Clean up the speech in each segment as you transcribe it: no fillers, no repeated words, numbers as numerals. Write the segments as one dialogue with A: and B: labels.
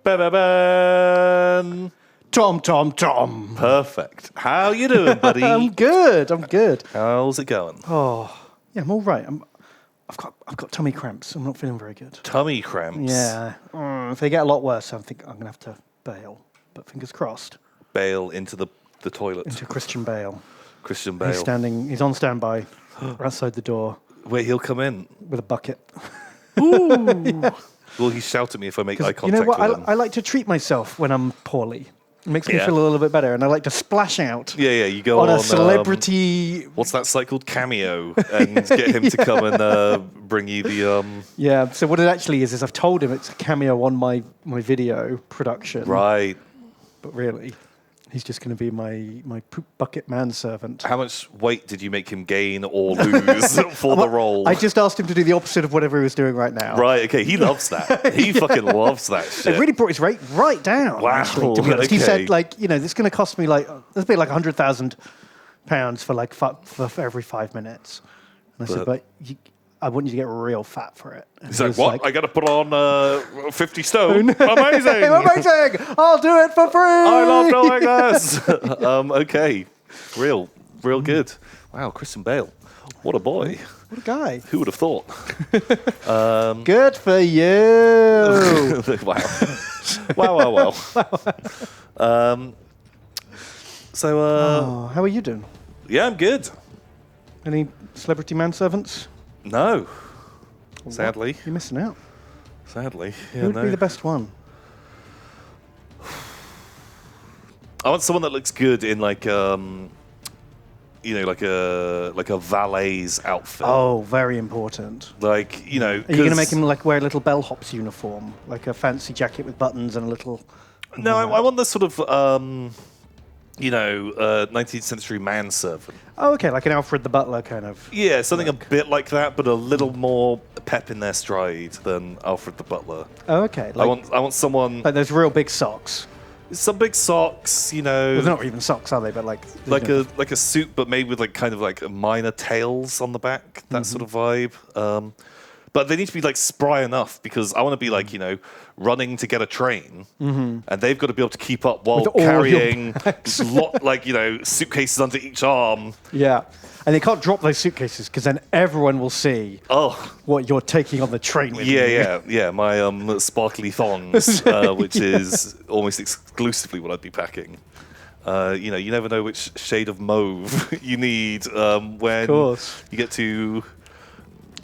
A: Ba-ba-ban.
B: Tom.
A: Perfect. How you doing, buddy?
B: I'm good.
A: How's it going?
B: Oh, yeah, I'm all right. I've got tummy cramps. I'm not feeling very good.
A: Tummy cramps.
B: Yeah. If they get a lot worse, I think I'm gonna have to bail. But fingers crossed.
A: Bail into the toilet.
B: Into Christian Bale.
A: Christian Bale.
B: He's on standby outside the door
A: Wait, he'll come in.
B: with a bucket.
A: Ooh. Yeah. Will he shout at me if I make eye contact
B: You know what?
A: with him?
B: I like to treat myself when I'm poorly. It makes me feel a little bit better, and I like to splash out.
A: Yeah, you go
B: on a celebrity.
A: What's that site called? Cameo, and get him to come and bring you the.
B: Yeah. So what it actually is I've told him it's a cameo on my video production.
A: Right.
B: But really, he's just going to be my poop bucket manservant.
A: How much weight did you make him gain or lose for the role?
B: I just asked him to do the opposite of whatever he was doing right now.
A: Right, okay. He loves that. He fucking loves that shit.
B: It really brought his rate right down,
A: Wow,
B: actually, to be honest.
A: okay.
B: He said, like, this is going to cost me, like, this will be like £100,000 for, like, for every 5 minutes. And I said, but I want you to get real fat for it. And
A: he's like, what? I got to put on 50 stone? Amazing!
B: Amazing! I'll do it for free!
A: I love doing this! Okay. Real good. Wow, Christian Bale. What a boy.
B: What a guy.
A: Who would have thought?
B: Good for you!
A: Wow.
B: How are you doing?
A: Yeah, I'm good.
B: Any celebrity manservants?
A: No. Sadly.
B: You're missing out.
A: Sadly. Yeah,
B: Who would be the best one?
A: I want someone that looks good in like like a valet's outfit.
B: Oh, very important.
A: Like,
B: Are you going to make him like wear a little bellhop's uniform, like a fancy jacket with buttons and a little?
A: No, I want this sort of 19th century manservant.
B: Oh, okay, like an Alfred the Butler kind of.
A: Yeah, something a bit like that, but a little more pep in their stride than Alfred the Butler.
B: Oh, okay.
A: I want someone
B: like those real big socks.
A: Some big socks,
B: Well, they're not even socks, are they? But like
A: a suit, but made with like kind of like minor tails on the back, that sort of vibe. But they need to be like spry enough because I want to be like running to get a train, and they've got to be able to keep up while carrying suitcases under each arm.
B: Yeah, and they can't drop those suitcases because then everyone will see what you're taking on the train with.
A: Yeah. My sparkly thongs, which is almost exclusively what I'd be packing. You never know which shade of mauve you need when you get to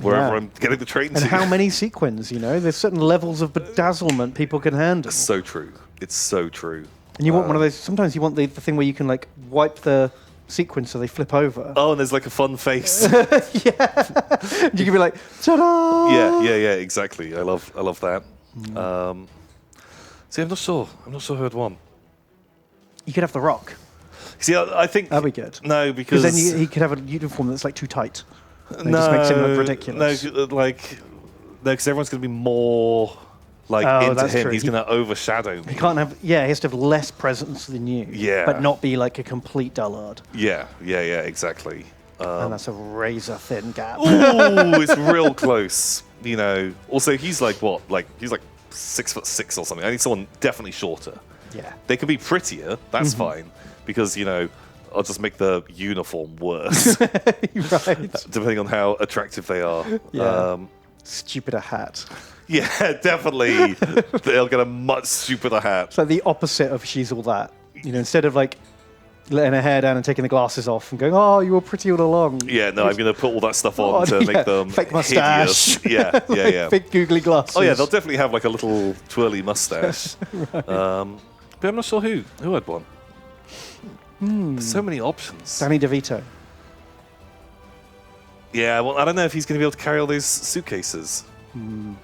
A: wherever I'm getting the train to.
B: And how many sequins, there's certain levels of bedazzlement people can handle.
A: It's so true. It's so true.
B: And you want one of those, sometimes you want the thing where you can like wipe the sequin so they flip over.
A: Oh, and there's like a fun face.
B: Yeah. You can be like, ta-da!
A: Yeah, exactly. I love that. See, I'm not sure who I'd want.
B: You could have The Rock.
A: See, I think
B: that'd be good.
A: No, because
B: then he could have a uniform that's like too tight. It just makes him look ridiculous.
A: No, because everyone's going to be more into him. True. He's going to overshadow me.
B: He can't have. Yeah, he has to have less presence than you.
A: Yeah,
B: but not be like a complete dullard.
A: Yeah, exactly.
B: And that's a razor thin gap.
A: Ooh, it's real close. Also he's like what? Like he's like 6'6" or something. I need someone definitely shorter.
B: Yeah,
A: they can be prettier. That's fine because I'll just make the uniform worse.
B: Right.
A: Depending on how attractive they are.
B: Yeah. Stupider hat.
A: Yeah, definitely. They'll get a much stupider hat.
B: It's like the opposite of She's All That. Instead of like letting her hair down and taking the glasses off and going, oh, you were pretty all along.
A: Yeah, no, I'm going to put all that stuff on to make them
B: fake mustache.
A: Hideous. Yeah.
B: Fake googly glasses.
A: Oh, yeah, they'll definitely have like a little twirly mustache.
B: Right.
A: But I'm not sure who I'd want. There's so many options.
B: Danny DeVito.
A: Yeah, well, I don't know if he's going to be able to carry all those suitcases.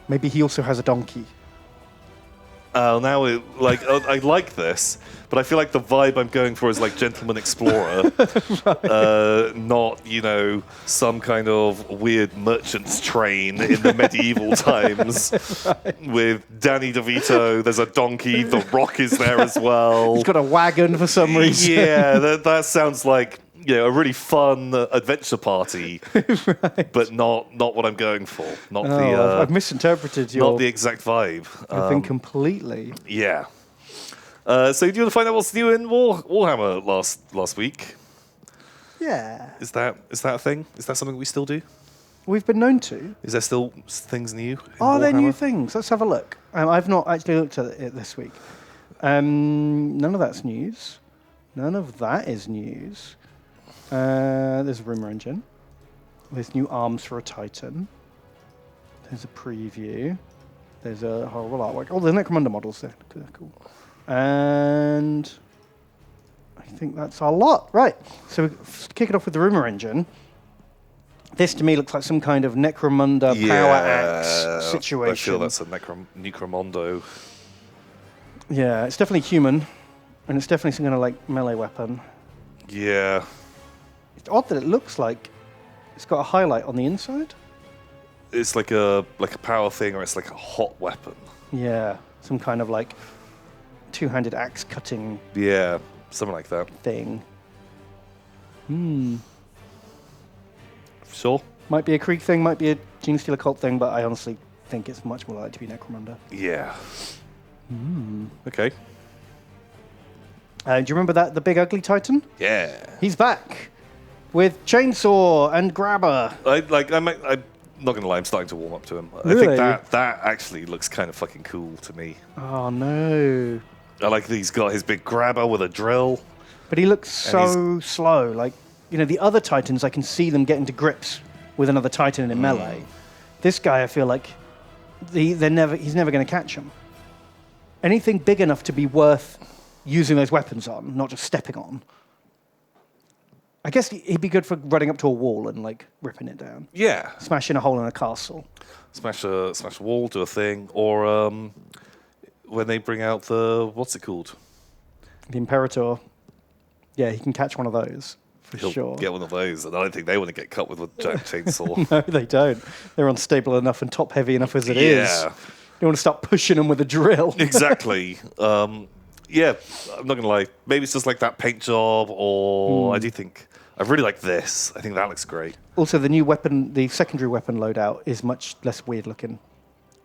B: Maybe he also has a donkey.
A: Oh, now I like this, but I feel like the vibe I'm going for is like Gentleman Explorer, right. Not some kind of weird merchant's train in the medieval times right. With Danny DeVito. There's a donkey. The Rock is there as well.
B: He's got a wagon for some reason.
A: Yeah, that sounds like a really fun adventure party, but not what I'm going for. Not
B: I've misinterpreted your
A: not the exact vibe.
B: thing completely.
A: Yeah. So do you want to find out what's new in Warhammer last week?
B: Yeah.
A: Is that a thing? Is that something we still do?
B: We've been known to.
A: Is there still things new? In
B: Are there new
A: Warhammer?
B: things? Let's have a look. I've not actually looked at it this week. None of that's news. None of that is news. There's a rumor engine. There's new arms for a Titan. There's a preview. There's a horrible artwork. Oh, there's Necromunda models there. They're cool. And I think that's our lot. Right. So kick it off with the rumor engine. This to me looks like some kind of Necromunda power axe situation.
A: I feel that's a Necromondo.
B: Yeah, it's definitely human, and it's definitely some kind of like melee weapon.
A: Yeah.
B: It's odd that it looks like it's got a highlight on the inside.
A: It's like a power thing, or it's like a hot weapon.
B: Yeah, some kind of like two-handed axe cutting.
A: Yeah, something like that.
B: Thing.
A: Sure.
B: Might be a Krieg thing, might be a Genestealer cult thing, but I honestly think it's much more likely to be Necromunda.
A: Yeah. Okay.
B: Do you remember the big ugly Titan?
A: Yeah.
B: He's back with chainsaw and grabber.
A: I'm not gonna lie, I'm starting to warm up to him.
B: Really?
A: I think that actually looks kind of fucking cool to me.
B: Oh no!
A: I like that he's got his big grabber with a drill.
B: But he looks so slow. Like, the other Titans, I can see them get into grips with another Titan in melee. This guy, I feel like he's never going to catch him. Anything big enough to be worth using those weapons on, not just stepping on. I guess he'd be good for running up to a wall and like ripping it down.
A: Yeah.
B: Smashing a hole in a castle.
A: Smash a wall, do a thing, or when they bring out the what's it called?
B: The Imperator. Yeah, he can catch one of those for
A: He'll
B: sure.
A: get one of those, and I don't think they want to get cut with a giant chainsaw.
B: No, they don't. They're unstable enough and top heavy enough as it is.
A: Yeah.
B: You want to start pushing them with a drill.
A: Exactly. Yeah, I'm not gonna lie. Maybe it's just like that paint job, or I really like this. I think that looks great.
B: Also, the new weapon, the secondary weapon loadout is much less weird looking.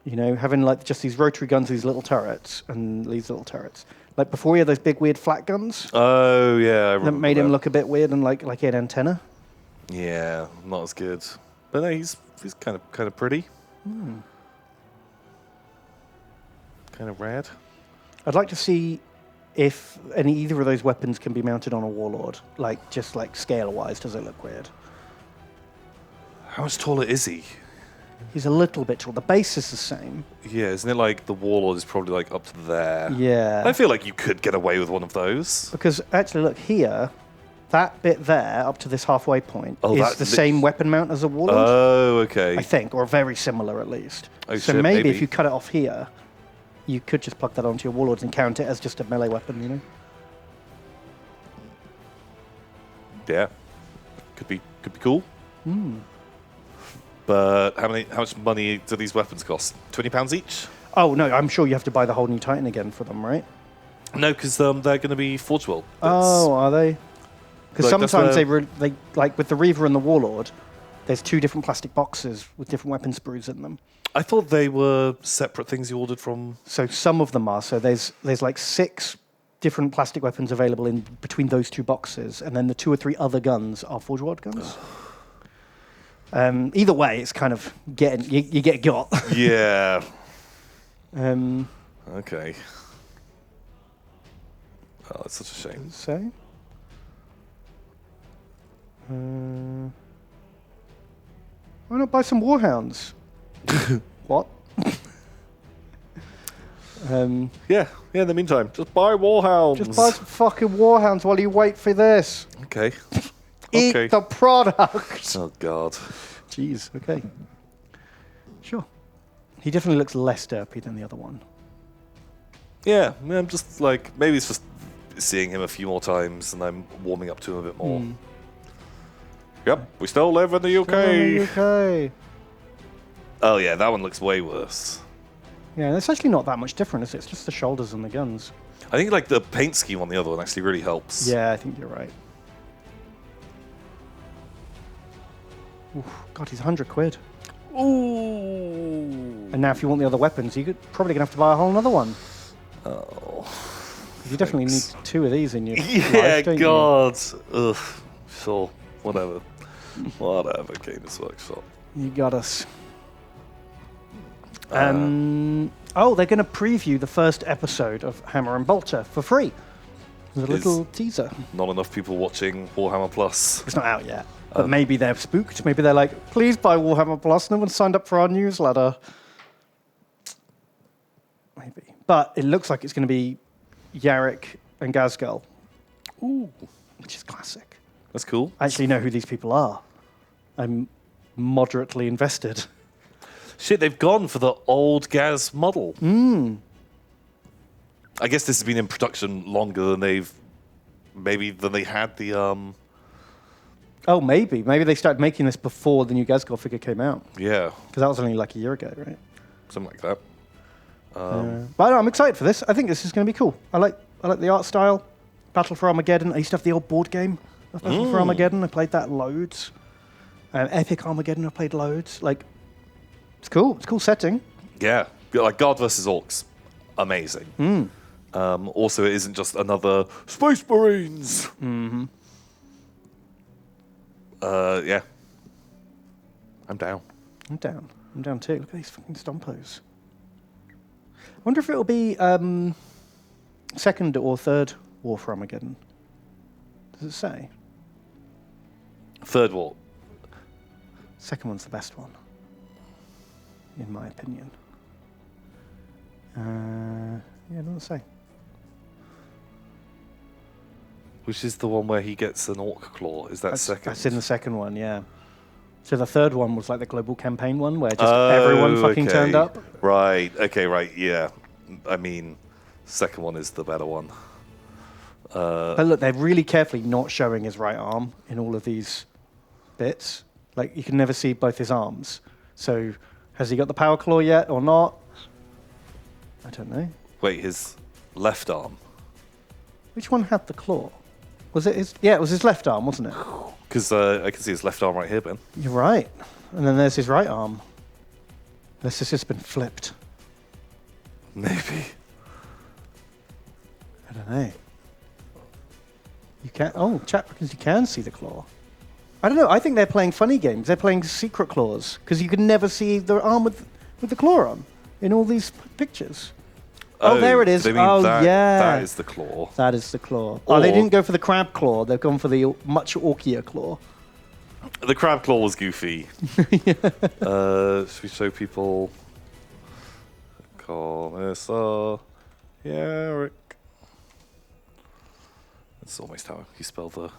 B: Having like just these rotary guns, these little turrets, and these little turrets. Like before, he had those big weird flat guns.
A: Oh yeah, I remember
B: that made him look a bit weird and like he had antenna.
A: Yeah, not as good. But no, he's kind of pretty. Kind of rad.
B: I'd like to see if either of those weapons can be mounted on a warlord. Just scale-wise, does it look weird?
A: How much taller is he?
B: He's a little bit tall. The base is the same.
A: Yeah, isn't it like the warlord is probably like up to there?
B: Yeah.
A: I feel like you could get away with one of those.
B: Because actually, look here, that bit there up to this halfway point is the same weapon mount as a warlord.
A: Oh, okay.
B: I think, or very similar at least.
A: Oh,
B: so
A: shit,
B: maybe if you cut it off here, you could just plug that onto your warlords and count it as just a melee weapon,
A: Yeah, could be cool. But how much money do these weapons cost? £20 each?
B: Oh no, I'm sure you have to buy the whole new Titan again for them, right?
A: No, because they're going to be Forge World.
B: Oh, are they? Because
A: Like,
B: sometimes they like with the Reaver and the Warlord, there's two different plastic boxes with different weapon sprues in them.
A: I thought they were separate things you ordered from.
B: So some of them are. So there's like 6 different plastic weapons available in between those 2 boxes, and then the 2 or 3 other guns are Forge World guns. Either way, it's kind of you get got.
A: Yeah.
B: Okay.
A: Oh, that's such a shame.
B: So. Why not buy some Warhounds? What?
A: Yeah. In the meantime, just buy Warhounds.
B: Just buy some fucking Warhounds while you wait for this.
A: Okay.
B: Eat
A: Okay.
B: the product.
A: Oh God.
B: Jeez. Okay. Sure. He definitely looks less derpy than the other one.
A: Yeah. I'm just like, maybe it's just seeing him a few more times, and I'm warming up to him a bit more. Yep. We still live in the UK.
B: Okay.
A: Oh yeah, that one looks way worse.
B: Yeah, it's actually not that much different, is it? It's just the shoulders and the guns.
A: I think like the paint scheme on the other one actually really helps.
B: Yeah, I think you're right. Oof, God, he's 100 quid.
A: Ooh.
B: And now if you want the other weapons, you're probably going to have to buy a whole another one.
A: Oh.
B: You definitely need 2 of these in your
A: Yeah,
B: life, don't
A: God. Ugh. Sure. Whatever. Whatever, Games Workshop.
B: you got us. They're going to preview the first episode of Hammer and Bolter for free. There's a little teaser.
A: Not enough people watching Warhammer Plus.
B: It's not out yet. But maybe they're spooked. Maybe they're like, please buy Warhammer Plus. No one signed up for our newsletter. Maybe. But it looks like it's going to be Yarrick and Gazgal.
A: Ooh.
B: Which is classic.
A: That's cool.
B: I actually know who these people are. I'm moderately invested.
A: Shit, they've gone for the old Gaz model. I guess this has been in production longer than they had the
B: Oh, maybe. Maybe they started making this before the new Gazgal figure came out.
A: Yeah.
B: Because that was only like a year ago, right?
A: Something like that.
B: But I'm excited for this. I think this is going to be cool. I like the art style. Battle for Armageddon. I used to have the old board game of Battle for Armageddon. I played that loads. Epic Armageddon, I played loads. Like, it's cool. It's a cool setting.
A: Yeah. Like Guard versus Orcs. Amazing. Also, it isn't just another Space Marines.
B: Mm-hmm.
A: Yeah. I'm down.
B: I'm down. I'm down too. Look at these fucking stompos. I wonder if it'll be second or third War for Armageddon. Does it say?
A: Third War.
B: Second one's the best one, in my opinion. Yeah, it doesn't say.
A: Which is the one where he gets an Orc Claw? Is that second?
B: That's in the second one, yeah. So the third one was like the global campaign one, where just everyone fucking turned up.
A: Right. Okay. Right. Yeah. I mean, second one is the better one.
B: But look, they're really carefully not showing his right arm in all of these bits. Like, you can never see both his arms. So, has he got the power claw yet or not? I don't know.
A: Wait, his left arm?
B: Which one had the claw? Was it his? Yeah, it was his left arm, wasn't it?
A: Because I can see his left arm right here, Ben.
B: You're right. And then there's his right arm. This has just been flipped.
A: Maybe.
B: I don't know. You can. Oh, chat, because you can see the claw. I don't know. I think they're playing funny games. They're playing secret claws because you can never see the arm with the claw on in all these pictures. Oh, there it is.
A: They mean
B: Oh,
A: that,
B: yeah.
A: That is the claw.
B: That is the claw. Oh, they didn't go for the crab claw. They've gone for the much orkier claw.
A: The crab claw was goofy. Should we show people? Commissar Yarrick. That's almost how you spell the.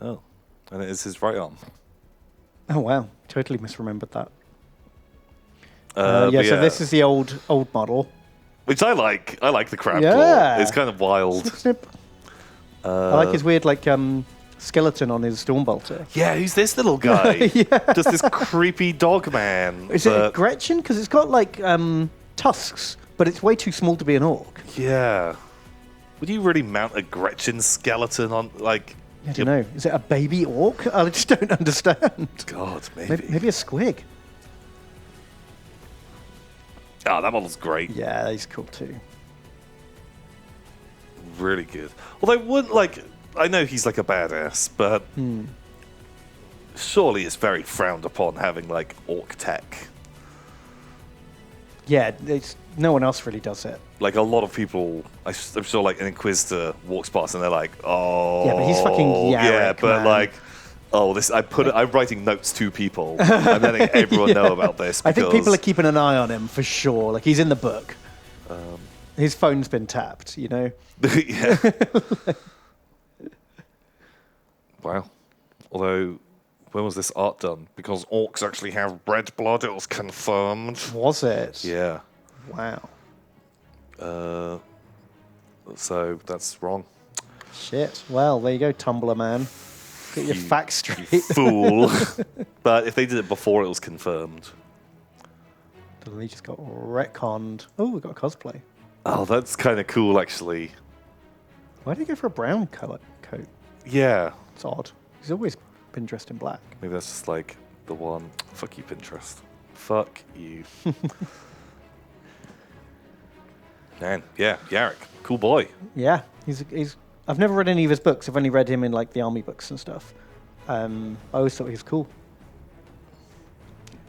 A: Oh, and it is his right arm.
B: Oh wow, totally misremembered that.
A: Yeah,
B: so this is the old model.
A: Which I like. I like the crab
B: Yeah.
A: claw. It's kind of wild.
B: Snip, snip. I like his weird skeleton on his Stormbolter.
A: Yeah, who's this little guy?
B: Yeah.
A: Just this creepy dog man.
B: Is it a Gretchen? Because it's got tusks, but it's way too small to be an orc.
A: Yeah. Would you really mount a Gretchen skeleton on, like...
B: I don't know. Is it a baby orc? I just don't understand.
A: God, maybe.
B: Maybe a squig.
A: Oh, that model's great.
B: Yeah, he's cool too.
A: Really good. Although, wouldn't, I know he's like a badass, but surely it's very frowned upon having, orc tech.
B: Yeah, no one else really does it.
A: Like, a lot of people, I'm sure, an Inquisitor walks past and they're like, oh...
B: Yeah, but he's fucking Yarrick,
A: yeah, but,
B: man.
A: I'm writing notes to people. I'm letting everyone know about this.
B: I think people are keeping an eye on him, for sure. Like, he's in the book. His phone's been tapped, you know?
A: Yeah. Wow. Although, when was this art done? Because orcs actually have red blood, it was confirmed.
B: Was it?
A: Yeah.
B: Wow.
A: So, that's wrong.
B: Shit. Well, there you go, Tumblr man. Get your facts straight.
A: You fool. But if they did it before it was confirmed.
B: He just got retconned. Oh, we got a cosplay.
A: Oh, that's kind of cool, actually.
B: Why did he go for a brown colour coat?
A: Yeah.
B: It's odd. He's always Pinterest in black.
A: Maybe that's just like the one. Fuck you, Pinterest. Fuck you. Man, yeah, Yarrick, cool boy.
B: Yeah, he's. I've never read any of his books. I've only read him in like the army books and stuff. I always thought he was cool.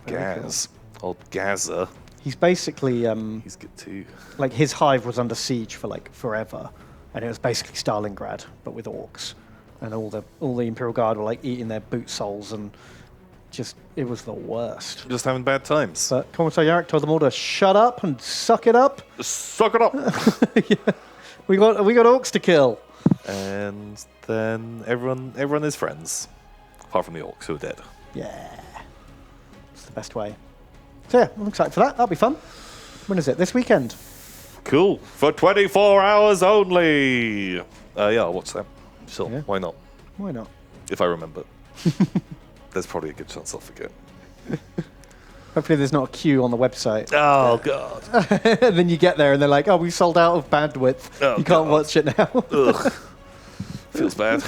B: Very
A: Gaz, old Gaza.
B: He's basically
A: He's good too.
B: like his hive was under siege for like forever, and it was basically Stalingrad but with orcs, and all the Imperial Guard were like eating their boot soles, and just it was the worst.
A: Just having bad times.
B: But Commissar Yarrick told them all to shut up and suck it up.
A: Suck it up.
B: Yeah. We got orcs to kill.
A: And then everyone is friends, apart from the orcs who are dead.
B: Yeah, it's the best way. So yeah, I'm excited for that. That'll be fun. When is it? This weekend.
A: Cool. For 24 hours only. Yeah, I'll watch that. Sure.
B: Yeah.
A: Why not?
B: Why not?
A: If I remember. There's probably a good chance I'll forget.
B: Hopefully there's not a queue on the website.
A: Oh, God.
B: And then you get there and they're like, oh, we sold out of bandwidth.
A: Oh,
B: you can't watch it now.
A: Ugh. Feels bad.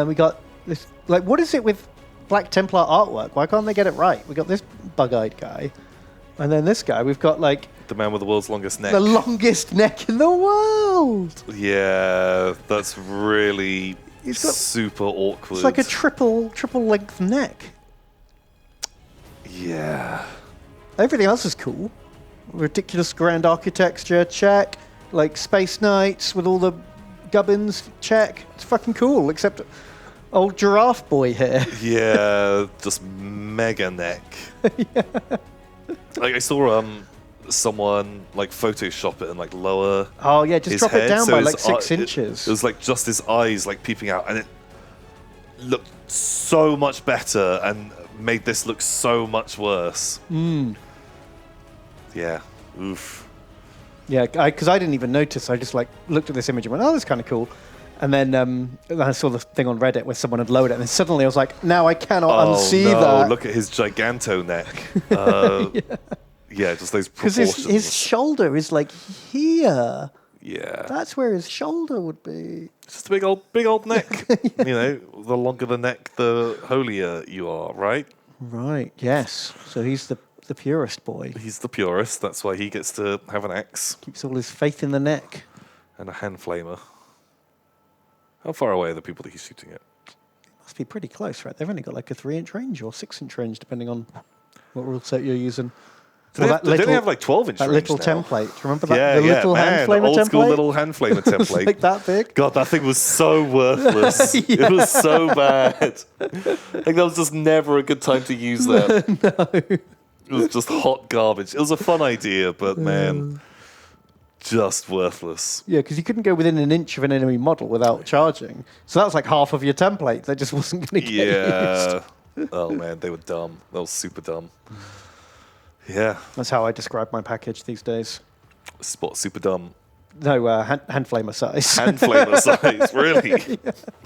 B: We got this. Like, what is it with Black Templar artwork? Why can't they get it right? We got this bug-eyed guy. And then this guy, we've got like
A: The man with the world's longest neck.
B: the longest neck in the world.
A: Yeah, that's really
B: He's got-
A: super awkward.
B: It's like a triple length neck.
A: Yeah.
B: Everything else is cool. Ridiculous grand architecture, check. Like Space Knights with all the gubbins, check. It's fucking cool, except old giraffe boy here.
A: Yeah, just mega neck.
B: Yeah.
A: Like I saw someone like Photoshop it and like lower.
B: Oh yeah, just
A: his
B: drop
A: head,
B: it down
A: so
B: by
A: his
B: like 6
A: eye-
B: inches.
A: It was like just his eyes like peeping out, and it looked so much better and made this look so much worse. Yeah. Oof.
B: Yeah, because I didn't even notice. I just like looked at this image and went, "Oh, that's kind of cool." And then I saw the thing on Reddit where someone had loaded it, and then suddenly I was like, "Now I cannot unsee
A: no,
B: that."
A: Look at his giganto neck. Yeah, just those
B: Because
A: proportions.
B: his shoulder is like here.
A: Yeah.
B: That's where his shoulder would be.
A: It's just a big old neck. You know, the longer the neck, the holier you are, right?
B: Right. Yes. So he's the purest boy.
A: He's the purist. That's why he gets to have an axe
B: Keeps all his faith in the neck.
A: and a hand flamer. How far away are the people that he's shooting at?
B: Must be pretty close, right? They've only got like a 3-inch range or 6-inch range, depending on what rule set you're using.
A: They only have like 12-inch
B: that
A: range
B: little
A: now.
B: template. Remember that?
A: Yeah,
B: the
A: yeah,
B: little
A: man,
B: hand flamer
A: old
B: template?
A: school little hand flamer
B: It was
A: template.
B: like that big.
A: God, that thing was so worthless.
B: Yeah.
A: It was so bad. Like that was just never a good time to use that.
B: No.
A: It was just hot garbage. It was a fun idea, but man, just worthless.
B: Yeah, because you couldn't go within an inch of an enemy model without charging. So that was like half of your template that just wasn't going to get used.
A: Yeah. Oh man, they were dumb. That was super dumb. Yeah.
B: That's how I describe my package these days.
A: Spot super dumb.
B: No, hand flamer size.
A: Hand flamer size, really?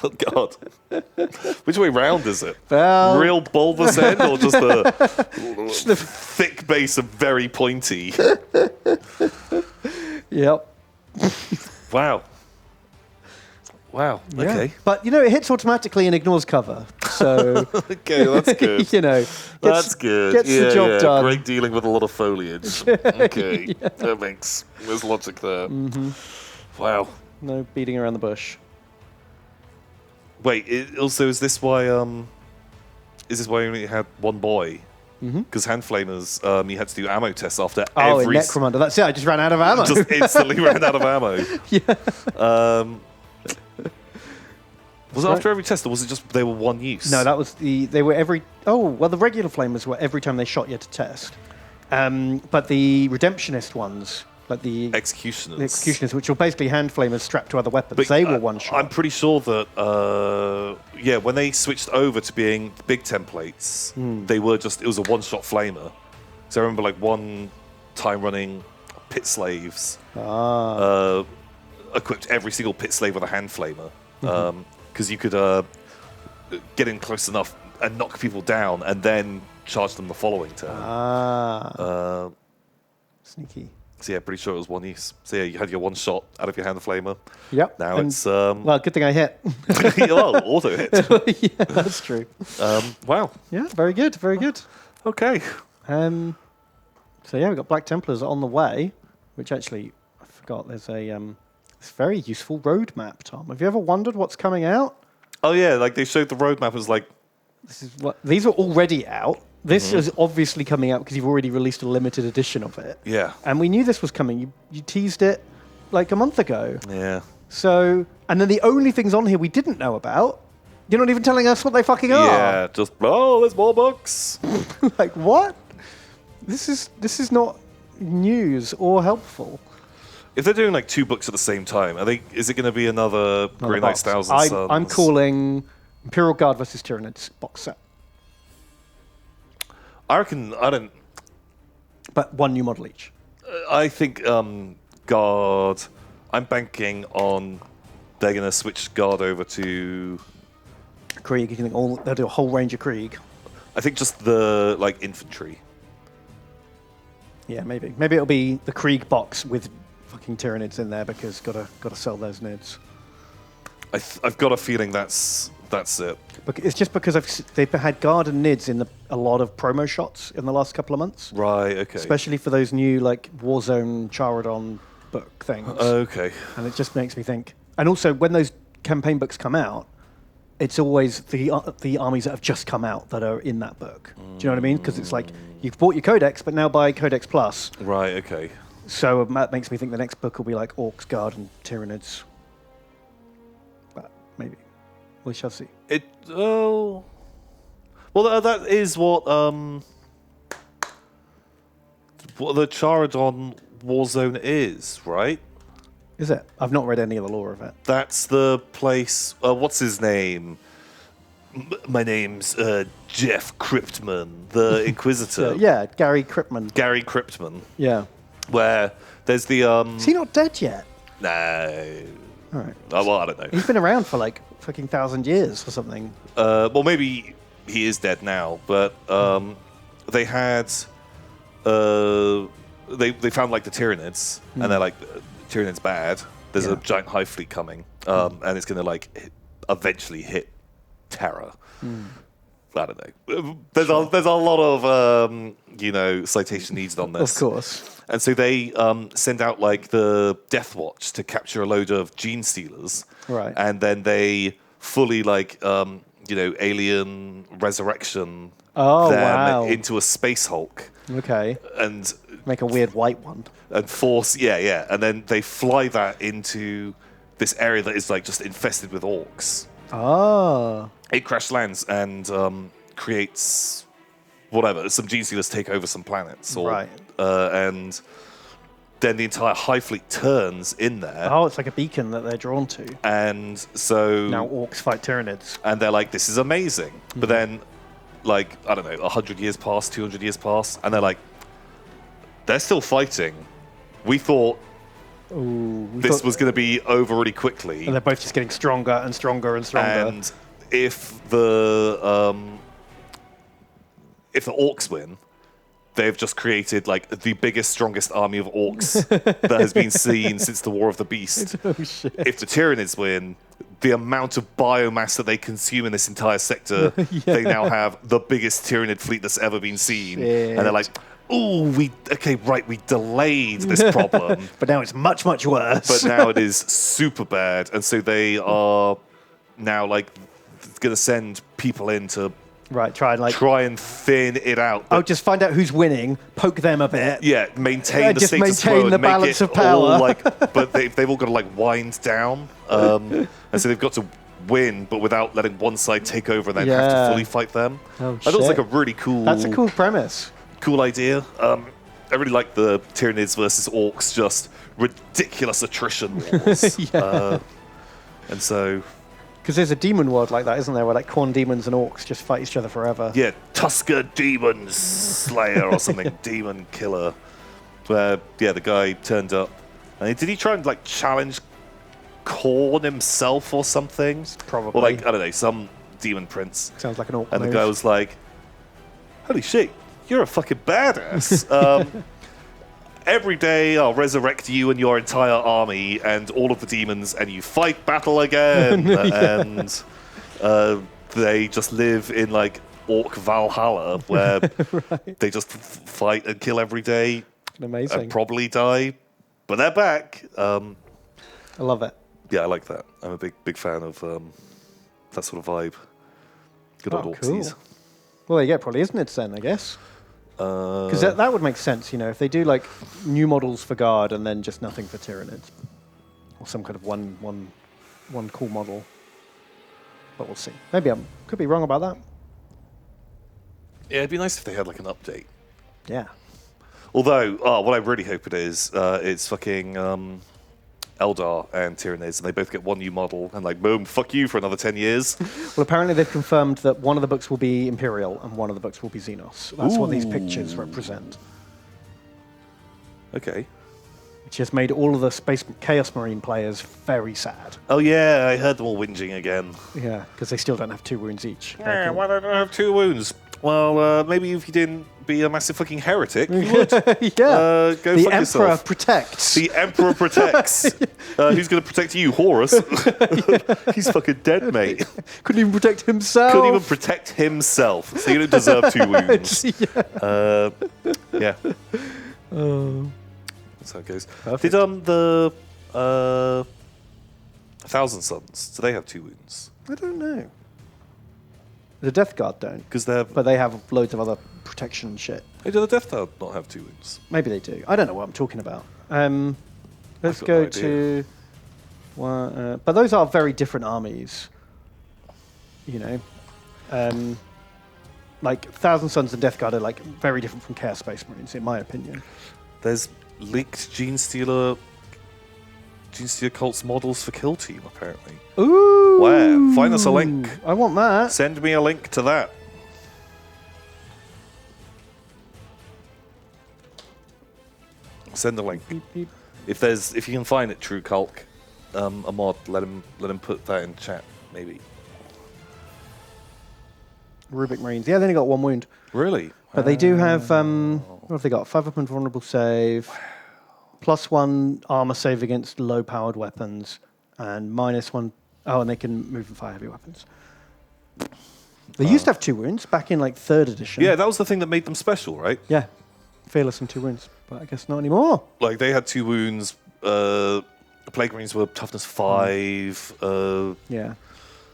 A: Oh god. Which way round is it?
B: Well-
A: Real bulbous end or just a thick base and very pointy?
B: Yep.
A: Wow. Wow.
B: Yeah.
A: Okay.
B: But, it hits automatically and ignores cover. So,
A: Okay, that's good. That's good.
B: Gets the job done.
A: Great dealing with a lot of foliage. Okay. There's logic there. Wow.
B: No beating around the bush.
A: Wait, is this why you only had one boy? Because hand flamers, you had to do ammo tests after
B: Oh, in
A: every
B: Necromunda. That's it. I just ran out of ammo.
A: just instantly ran out of ammo.
B: Yeah.
A: Was it after every test, or was it just they were one use?
B: No, that was they were every. Oh, well, the regular flamers were every time they shot you to test. But the redemptionist ones, like the
A: Executioners,
B: which were basically hand flamers strapped to other weapons, they were one shot.
A: I'm pretty sure that when they switched over to being big templates, they were it was a one-shot flamer. So I remember like one time running pit slaves equipped every single pit slave with a hand flamer. Because you could get in close enough and knock people down and then charge them the following turn.
B: Sneaky.
A: So yeah, pretty sure it was one use. So yeah, you had your one shot out of your hand flamer.
B: Yep.
A: Now
B: and,
A: it's
B: well, good thing I hit.
A: well, auto hit.
B: Yeah, that's true.
A: Wow.
B: Yeah, very good, very good.
A: Okay.
B: So yeah, we've got Black Templars on the way, which actually, I forgot, there's a this very useful roadmap, Tom. Have you ever wondered what's coming out?
A: Oh yeah, like they showed the roadmap as like.
B: These are already out. This is obviously coming out because you've already released a limited edition of it.
A: Yeah.
B: And we knew this was coming. You teased it like a month ago.
A: Yeah.
B: So, and then the only things on here we didn't know about, you're not even telling us what they fucking are.
A: Yeah, just, there's more books.
B: Like, what? This is not news or helpful.
A: If they're doing like 2 books at the same time, is it going to be another Grey Knights Thousand Suns?
B: I'm calling Imperial Guard versus Tyranids box set.
A: I don't.
B: But one new model each.
A: I think Guard. I'm banking on they're going to switch Guard over to
B: Krieg. You think they'll do a whole range of Krieg?
A: I think just the like infantry.
B: Yeah, maybe. Maybe it'll be the Krieg box with fucking Tyranids in there because gotta sell those nids.
A: I've got a feeling that's it.
B: But it's just because they've had Guard and Nids in a lot of promo shots in the last couple of months.
A: Right. Okay.
B: Especially for those new like Warzone Charadon book things.
A: Okay.
B: And it just makes me think. And also, when those campaign books come out, it's always the armies that have just come out that are in that book. Do you know what I mean? Because it's like you've bought your Codex, but now buy Codex Plus.
A: Right. Okay.
B: So that makes me think the next book will be like Orcs, Guard, and Tyranids. But maybe. We shall see.
A: Well, that is what the Charadon Warzone is, right?
B: Is it? I've not read any of the lore of it.
A: That's the place. What's his name? My name's Jeff Cryptman, the Inquisitor.
B: Yeah, Gary Cryptman.
A: Gary Cryptman.
B: Yeah.
A: Where there's the
B: Is he not dead yet?
A: No.
B: All right.
A: Well, I don't know.
B: He's been around for like fucking 1,000 years or something.
A: Well, maybe he is dead now, but they had they found like the Tyranids, and they're like, Tyranids bad. There's a giant hive fleet coming, and it's going to like eventually hit Terra. I don't know. There's a lot of citation needs on this.
B: Of course.
A: And so they send out like the Death Watch to capture a load of gene stealers.
B: Right.
A: And then they fully like alien resurrection them into a space Hulk.
B: Okay.
A: And
B: make a weird white one.
A: And force and then they fly that into this area that is like just infested with orcs.
B: Ah.
A: It crash lands and creates whatever. Some gene stealers take over some planets,
B: right?
A: And then the entire hive fleet turns in there.
B: Oh, it's like a beacon that they're drawn to.
A: And so
B: now orcs fight Tyranids,
A: and they're like, "This is amazing." But then, like, I don't know, 100 years pass, 200 years pass, and they're like, "They're still fighting. We thought." This was going to be over really quickly.
B: And they're both just getting stronger and stronger and stronger.
A: And if the orcs win, they've just created like the biggest, strongest army of orcs that has been seen since the War of the Beast.
B: Oh, shit.
A: If the Tyranids win, the amount of biomass that they consume in this entire sector, they now have the biggest Tyranid fleet that's ever been seen.
B: Shit.
A: And they're like, we delayed this problem.
B: But now it's much, much worse.
A: But now it is super bad. And so they are now like going to send people in to try and thin it out.
B: Just find out who's winning, poke them a bit.
A: Yeah, maintain the status quo.
B: Maintain the balance of power.
A: But they've all got to like wind down. And so they've got to win, but without letting one side take over and then have to fully fight them.
B: Oh,
A: I thought it was like a really cool...
B: That's a cool premise.
A: Cool idea. I really like the Tyranids versus Orcs, just ridiculous attrition wars. And so...
B: Because there's a demon world like that, isn't there, where like Khorne demons and orcs just fight each other forever.
A: Yeah, Tusker Demon Slayer or something, Demon Killer. Where, the guy turned up. And did he try and like challenge Khorne himself or something?
B: Probably.
A: Or like, I don't know, some demon prince.
B: Sounds like an orc
A: And
B: move.
A: the guy was like, holy shit, you're a fucking badass. every day I'll resurrect you and your entire army and all of the demons, and you fight battle again. And they just live in like Orc Valhalla, where they just fight and kill every day.
B: Amazing.
A: And probably die, but they're back.
B: I love it.
A: Yeah, I like that. I'm a big fan of that sort of vibe. Good old Orcsies.
B: Cool. Well, there you go. Probably isn't it then, I guess? Because that would make sense, you know, if they do like new models for Guard and then just nothing for Tyranids, or some kind of one cool model. But we'll see. Maybe I could be wrong about that.
A: Yeah, it'd be nice if they had like an update.
B: Yeah.
A: Although, what I really hope it is, it's fucking Eldar and Tyranids, and they both get one new model, and like, boom, fuck you for another 10 years.
B: Well, apparently they've confirmed that one of the books will be Imperial and one of the books will be Xenos. That's what these pictures represent.
A: Okay.
B: Which has made all of the Space Chaos Marine players very sad.
A: Oh yeah, I heard them all whinging again.
B: Yeah, because they still don't have 2 wounds each.
A: Yeah, why don't I have 2 wounds? Well, maybe if you didn't be a massive fucking heretic, you would.
B: Yeah.
A: Go
B: the
A: fuck
B: Emperor
A: yourself.
B: protects.
A: The Emperor protects. Who's going to protect you, Horus? He's fucking dead, mate.
B: Couldn't even protect himself.
A: Couldn't even protect himself. So you don't deserve 2 wounds. Yeah. That's how it goes.
B: Perfect.
A: Did the Thousand Sons, do they have 2 wounds?
B: I don't know. The Death Guard don't.
A: Because they're...
B: But they have loads of other protection shit.
A: Hey, do the Death Guard not have 2 wounds?
B: Maybe they do. I don't know what I'm talking about. Let's
A: got
B: go
A: no idea.
B: to... but those are very different armies. You know? Like, Thousand Sons and Death Guard are like very different from Chaos Space Marines, in my opinion.
A: There's leaked Gene Stealer Cults models for Kill Team, apparently.
B: Ooh!
A: Where? Find us a link.
B: I want that.
A: Send me a link to that. Send a link.
B: Beep, beep.
A: If you can find it, True Culk, a mod, let him put that in chat, maybe.
B: Rubik Marines. Yeah, they only got 1 wound.
A: Really?
B: But they do have, what have they got? 5 up and vulnerable save, +1 armor save against low-powered weapons, and -1... Oh, and they can move and fire heavy weapons. They used to have 2 wounds back in, like, 3rd edition.
A: Yeah, that was the thing that made them special, right?
B: Yeah. Fearless and 2 wounds. But I guess not anymore.
A: Like, they had 2 wounds. The Plague Marines were toughness 5.
B: Yeah.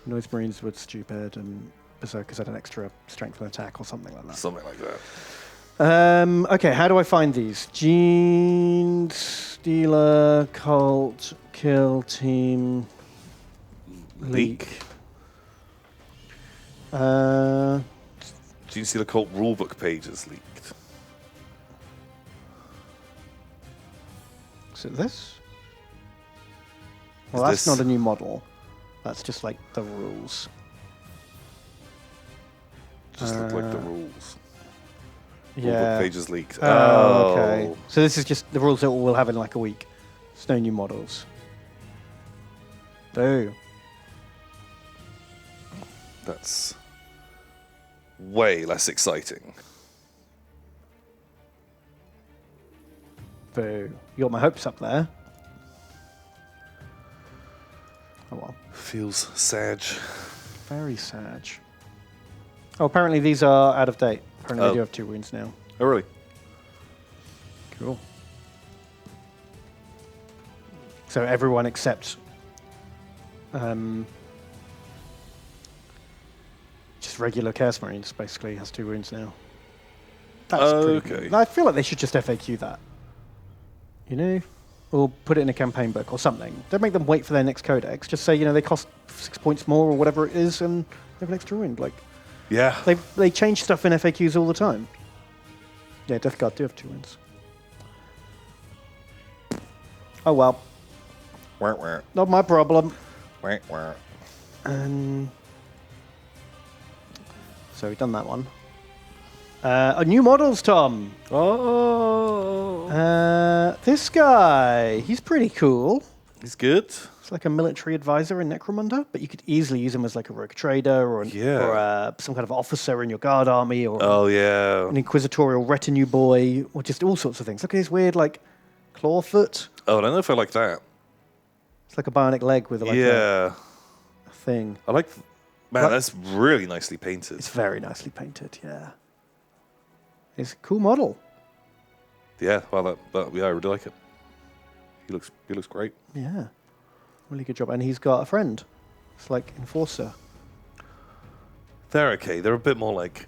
B: Noise Marines were stupid, and Berserkers had an extra strength and attack or something like that.
A: Something like that.
B: Okay, how do I find these? Gene Stealer, Cult, Kill Team, Leak.
A: Gene Stealer Cult rulebook pages leaked.
B: Is it this? Well,
A: Is
B: that's
A: this-
B: not a new model. That's just like the rules.
A: Just look like the rules. Rulebook
B: Yeah.
A: pages leaked.
B: Oh, okay. So this is just the rules that we'll have in like a week. There's no new models. Boo.
A: That's way less exciting.
B: Boo. You got my hopes up there. Oh well.
A: Feels sad.
B: Very sad. Oh, apparently these are out of date. Apparently they do have 2 wounds now.
A: Oh, really?
B: Cool. So everyone except just regular Chaos Marines basically has 2 wounds now. That's pretty
A: Okay.
B: good. I feel like they should just FAQ that. You know? Or put it in a campaign book or something. Don't make them wait for their next codex. Just say, you know, they cost 6 points more or whatever it is and they have an extra wound. Like,
A: Yeah.
B: they change stuff in FAQs all the time. Yeah, Death Guard do have 2 wounds. Oh well.
A: Wah, wah,
B: Not my problem.
A: wah, wah.
B: So we've done that one. New models, Tom.
A: Oh.
B: This guy, he's pretty cool.
A: He's good.
B: It's like a military advisor in Necromunda, but you could easily use him as like a rogue trader or, some kind of officer in your guard army or an inquisitorial retinue boy or just all sorts of things. Look at his weird like clawfoot.
A: Oh, I don't know if I like that.
B: It's like a bionic leg with like a thing.
A: I like... Man, that's really nicely painted.
B: It's very nicely painted, yeah. It's a cool model.
A: Yeah, well, I really like it. He looks great.
B: Yeah, really good job. And he's got a friend. It's like Enforcer.
A: They're okay. They're a bit more like...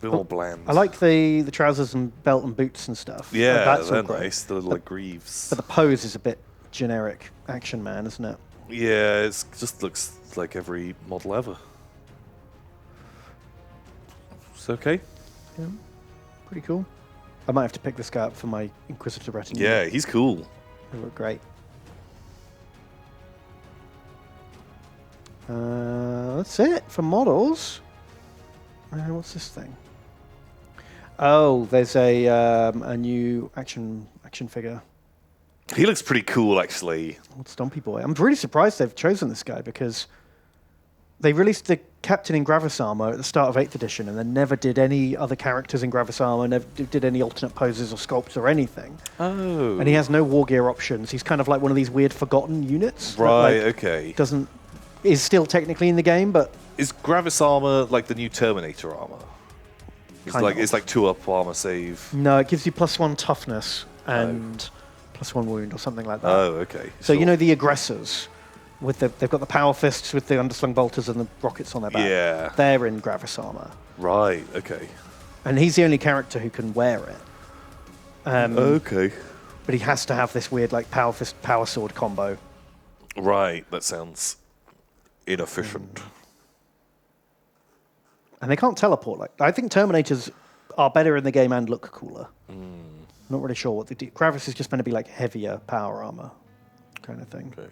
A: more bland.
B: I like the trousers and belt and boots and stuff.
A: Yeah,
B: that's
A: they're nice. They're like greaves.
B: But the pose is a bit generic Action Man, isn't it?
A: Yeah, it just looks like every model ever. It's okay.
B: Yeah, pretty cool. I might have to pick this guy up for my Inquisitor retinue.
A: Yeah, he's cool.
B: They look great. That's it for models. What's this thing? Oh, there's a new action figure.
A: He looks pretty cool, actually.
B: Old Stompy Boy. I'm really surprised they've chosen this guy because they released the Captain in Gravis armor at the start of 8th edition and then never did any other characters in Gravis armor, never did any alternate poses or sculpts or anything.
A: Oh.
B: And he has no war gear options. He's kind of like one of these weird forgotten units.
A: Right,
B: that, like,
A: okay.
B: Is still technically in the game, but...
A: Is Gravis armor like the new Terminator armor? It's like 2-up armor save.
B: No, it gives you +1 toughness and +1 wound or something like that.
A: Oh, okay.
B: So you know the aggressors, they've got the power fists with the underslung bolters and the rockets on their back.
A: Yeah.
B: They're in Gravis armor.
A: Right, okay.
B: And he's the only character who can wear it.
A: Okay.
B: But he has to have this weird like power fist, power sword combo.
A: Right, that sounds inefficient.
B: And they can't teleport. Like I think Terminators are better in the game and look cooler. Not really sure what they do. Gravis is just going to be like heavier power armor kind of thing.
A: Okay.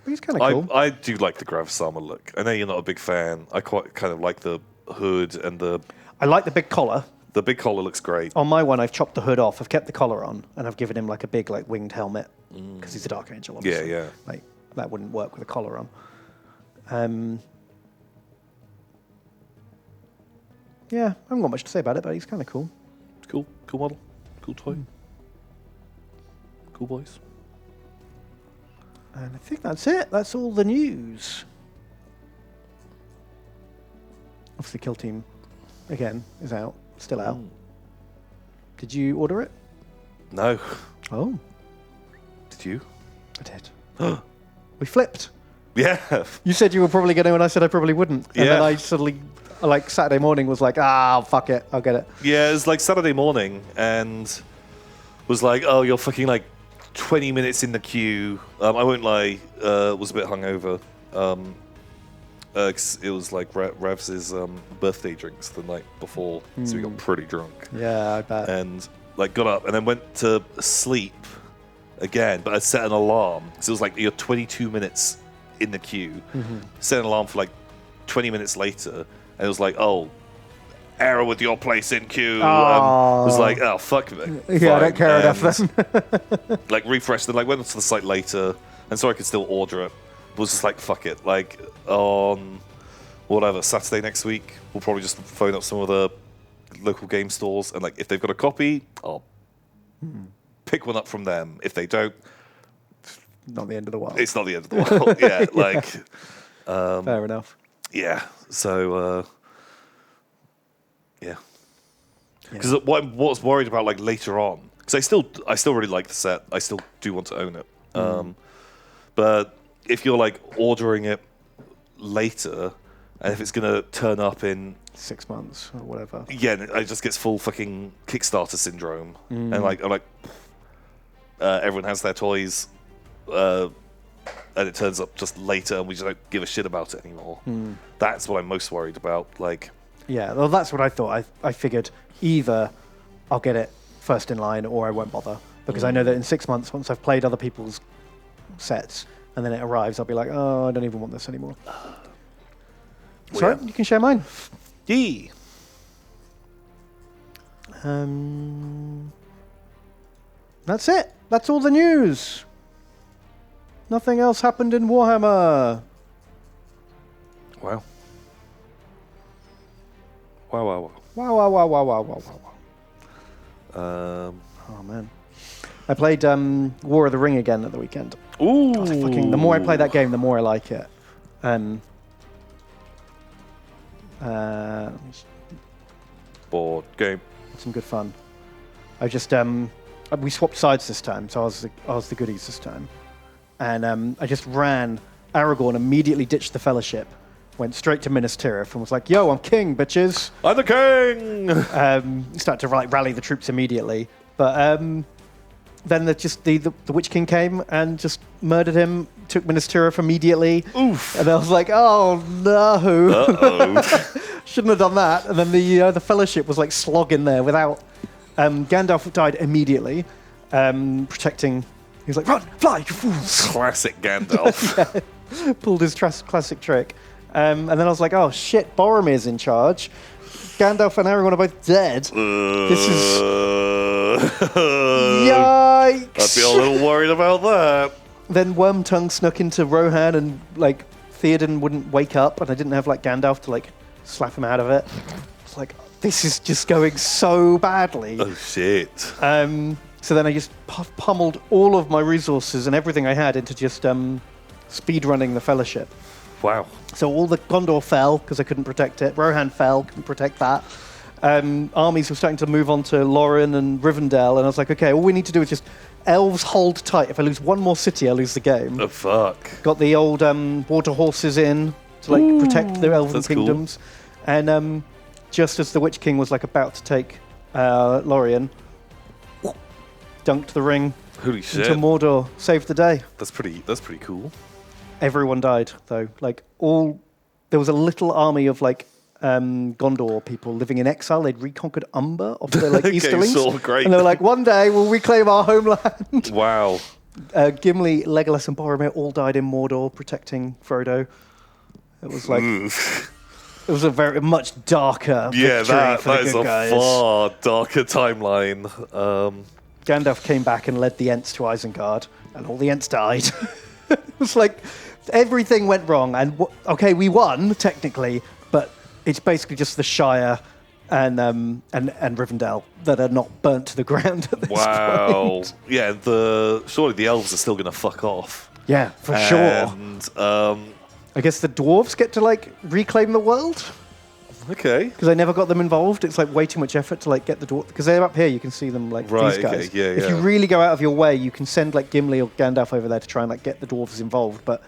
B: But he's kind of cool.
A: I do like the Gravis armor look. I know you're not a big fan. I quite kind of like the hood and the...
B: I like the big collar.
A: The big collar looks great.
B: On my one, I've chopped the hood off. I've kept the collar on, and I've given him like a big like winged helmet because he's a Dark Angel. Obviously.
A: Yeah.
B: Like that wouldn't work with a collar on. Yeah, I haven't got much to say about it, but he's kind of cool.
A: Cool model. Cool toy. Cool boys.
B: And I think that's it. That's all the news. Obviously, Kill Team, again, is out. Still out. Did you order it?
A: No.
B: Oh.
A: Did you?
B: I did. We flipped.
A: Yeah.
B: You said you were probably going to, and I said I probably wouldn't. And
A: Yeah.
B: then I suddenly, like Saturday morning, was like, fuck it, I'll get it.
A: Yeah, it was like Saturday morning and was like, oh, you're fucking like 20 minutes in the queue. I won't lie, was a bit hungover. 'Cause it was like Rev's birthday drinks the night before, so we got pretty drunk.
B: Yeah, I bet.
A: And like got up and then went to sleep again, but I set an alarm. So it was like you're 22 minutes in the queue. Set an alarm for like 20 minutes later, and it was like, oh, error with your place in queue.
B: Oh.
A: It was like, oh, fuck me.
B: Yeah, I don't care enough then.
A: Like refreshed and like went onto the site later, and so I could still order it. But was just like, fuck it. Like on whatever Saturday next week, we'll probably just phone up some of the local game stores, and like if they've got a copy, I'll pick one up from them. If they don't,
B: Not the end of the world.
A: it's not the end of the world. Yeah, like
B: Fair enough.
A: yeah. So yeah. Because what's worried about like later on, because I still really like the set. I still do want to own it. But if you're like ordering it later, and if it's gonna turn up in
B: 6 months or whatever.
A: yeah, it just gets full fucking Kickstarter syndrome, and like everyone has their toys, and it turns up just later, and we just don't give a shit about it anymore. That's what I'm most worried about. Like,
B: Yeah, well, that's what I thought. I figured either I'll get it first in line or I won't bother. Because I know that in 6 months, once I've played other people's sets and then it arrives, I'll be like, oh, I don't even want this anymore. Sorry, you can share mine.
A: yee.
B: That's it. That's all the news. Nothing else happened in Warhammer.
A: Wow. Wow, wow,
B: Wow, wow, wow, wow, wow, wow,
A: wow.
B: Oh, man. I played War of the Ring again at the weekend.
A: Ooh.
B: God, the more I play that game, the more I like it.
A: Board game.
B: Some good fun. I just we swapped sides this time, so I was the goodies this time, and I just ran Aragorn, immediately ditched the Fellowship, went straight to Minas Tirith, and was like, "Yo, I'm king, bitches!"
A: I'm the king.
B: Started to rally the troops immediately, but then the Witch King came and just murdered him, took Minas Tirith immediately.
A: Oof.
B: And I was like, "Oh no!"
A: Uh-oh.
B: Shouldn't have done that. And then the Fellowship was like slogging there without. Gandalf died immediately, protecting. He was like, "Run, fly, you fools!"
A: Classic Gandalf.
B: Yeah. Pulled his classic trick. And then I was like, "Oh shit, Boromir's in charge. Gandalf and Aragorn are both dead. This is yikes."
A: I'd be a little worried about that.
B: Then Wormtongue snuck into Rohan, and like Theoden wouldn't wake up, and I didn't have like Gandalf to like slap him out of it. It's like, this is just going so badly.
A: Oh shit.
B: So then I just pummeled all of my resources and everything I had into just speedrunning the Fellowship.
A: Wow.
B: So all the Gondor fell because I couldn't protect it. Rohan fell, couldn't protect that. Armies were starting to move on to Lorien and Rivendell, and I was like, okay, all we need to do is just elves hold tight. If I lose one more city, I lose the game.
A: Oh fuck.
B: Got the old water horses in to like protect the elven kingdoms, cool. And just as the Witch King was like about to take Lorien, dunked the ring
A: Holy shit.
B: into Mordor, saved the day.
A: That's pretty cool.
B: Everyone died though. There was a little army of like Gondor people living in exile. They'd reconquered Umber off their like Easterlings,
A: sure, great.
B: And they were like, one day we'll reclaim our homeland.
A: Wow.
B: Gimli, Legolas, and Boromir all died in Mordor protecting Frodo. It was like. It was a very much darker victory for the good guys.
A: That is a far darker timeline.
B: Gandalf came back and led the Ents to Isengard, and all the Ents died. It was like everything went wrong, and okay, we won technically, but it's basically just the Shire and Rivendell that are not burnt to the ground at this point.
A: Yeah, surely the elves are still going to fuck off.
B: Yeah, for sure.
A: And
B: I guess the dwarves get to like reclaim the world.
A: Okay.
B: Because I never got them involved. It's like way too much effort to like get the dwarves. Because they're up here, you can see them like these guys.
A: Okay, yeah,
B: if you really go out of your way, you can send like Gimli or Gandalf over there to try and like get the dwarves involved. But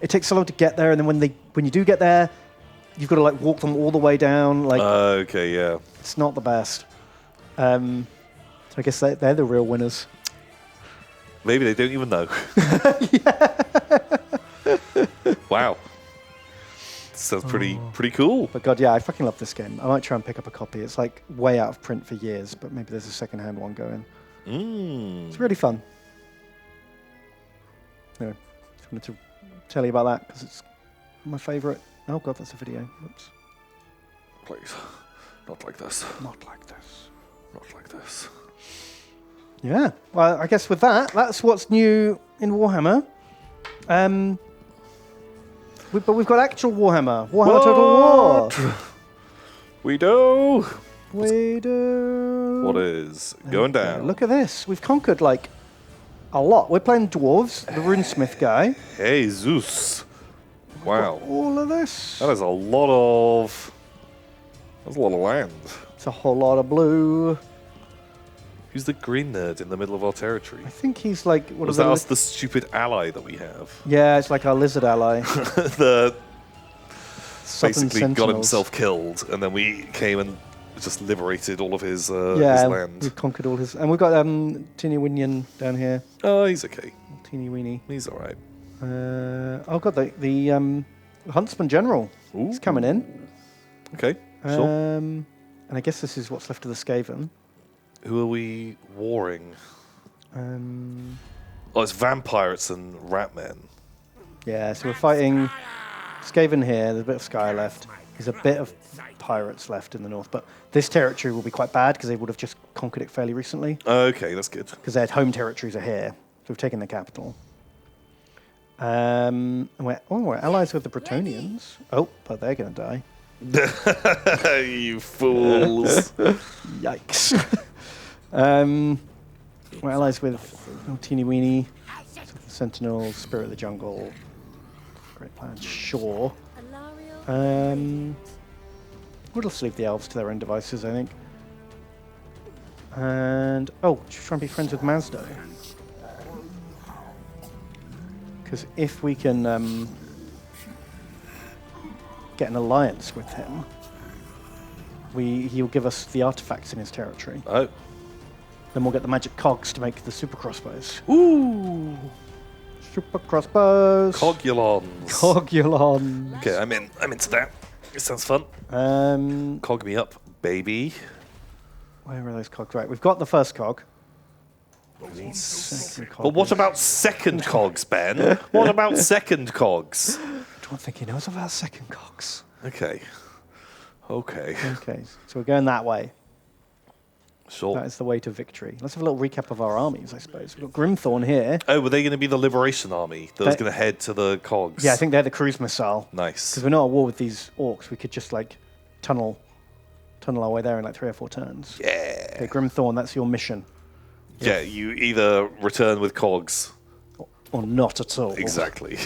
B: it takes so long to get there, and then when you do get there, you've got to like walk them all the way down. Like,
A: okay, yeah.
B: It's not the best. So I guess they're the real winners.
A: Maybe they don't even know. Wow. Sounds pretty cool.
B: But God, yeah, I fucking love this game. I might try and pick up a copy. It's like way out of print for years, but maybe there's a second-hand one going. It's really fun. Anyway, just wanted to tell you about that because it's my favourite. Oh God, that's a video. Oops.
A: Please, not like this.
B: Not like this.
A: Not like this.
B: Yeah. Well, I guess with that's what's new in Warhammer. But we've got actual Warhammer. Warhammer Total War.
A: We do.
B: We do.
A: What is going down?
B: Look at this. We've conquered like a lot. We're playing dwarves, the runesmith guy.
A: Hey, Zeus. Wow.
B: All of this.
A: That's a lot of land.
B: It's a whole lot of blue.
A: Who's the green nerd in the middle of our territory?
B: I think he's like...
A: Was that us, the stupid ally that we have?
B: Yeah, it's like our lizard ally.
A: The basically
B: Sentinels.
A: got himself killed, and then we came and just liberated all of his land.
B: We've conquered all his... And we've got Teeny Winion down here.
A: Oh, he's okay.
B: Teeny Weeny.
A: He's all right.
B: Oh, God, the Huntsman General.
A: Ooh.
B: He's coming in.
A: Okay, sure.
B: And I guess this is what's left of the Skaven.
A: Who are we warring? It's vampires and rat men.
B: Yeah, so we're fighting Skaven here. There's a bit of Sky left. There's a bit of pirates left in the north, but this territory will be quite bad because they would have just conquered it fairly recently.
A: Okay, that's good.
B: Because their home territories are here. So we've taken the capital. And we're allies with the Bretonians. Oh, but they're going to die.
A: You fools.
B: Yikes. We're allies with Teeny Weeny, Sentinel, Spirit of the Jungle. Great plan. Sure. We'll just leave the elves to their own devices, I think. And should try and be friends with Mazdo. Because if we can get an alliance with him, he'll give us the artifacts in his territory.
A: Oh.
B: Then we'll get the magic cogs to make the super crossbows.
A: Ooh.
B: Super crossbows.
A: Cogulons.
B: Cogulons.
A: Okay, I'm into that. It sounds fun. Cog me up, baby.
B: Where are those cogs? Right, we've got the first cog.
A: But what about second cogs, Ben? What about second cogs?
B: I don't think he knows about second cogs.
A: Okay. Okay,
B: so we're going that way.
A: Sure.
B: That is the way to victory. Let's have a little recap of our armies, I suppose. We've got Grimthorn here.
A: Oh, were they going to be the Liberation Army that was going to head to the cogs?
B: Yeah, I think they're the cruise missile.
A: Nice.
B: Because we're not at war with these orcs. We could just, tunnel our way there in, 3 or 4 turns.
A: Yeah.
B: Okay, Grimthorn, that's your mission.
A: Yeah, you either return with cogs.
B: Or not at all.
A: Exactly.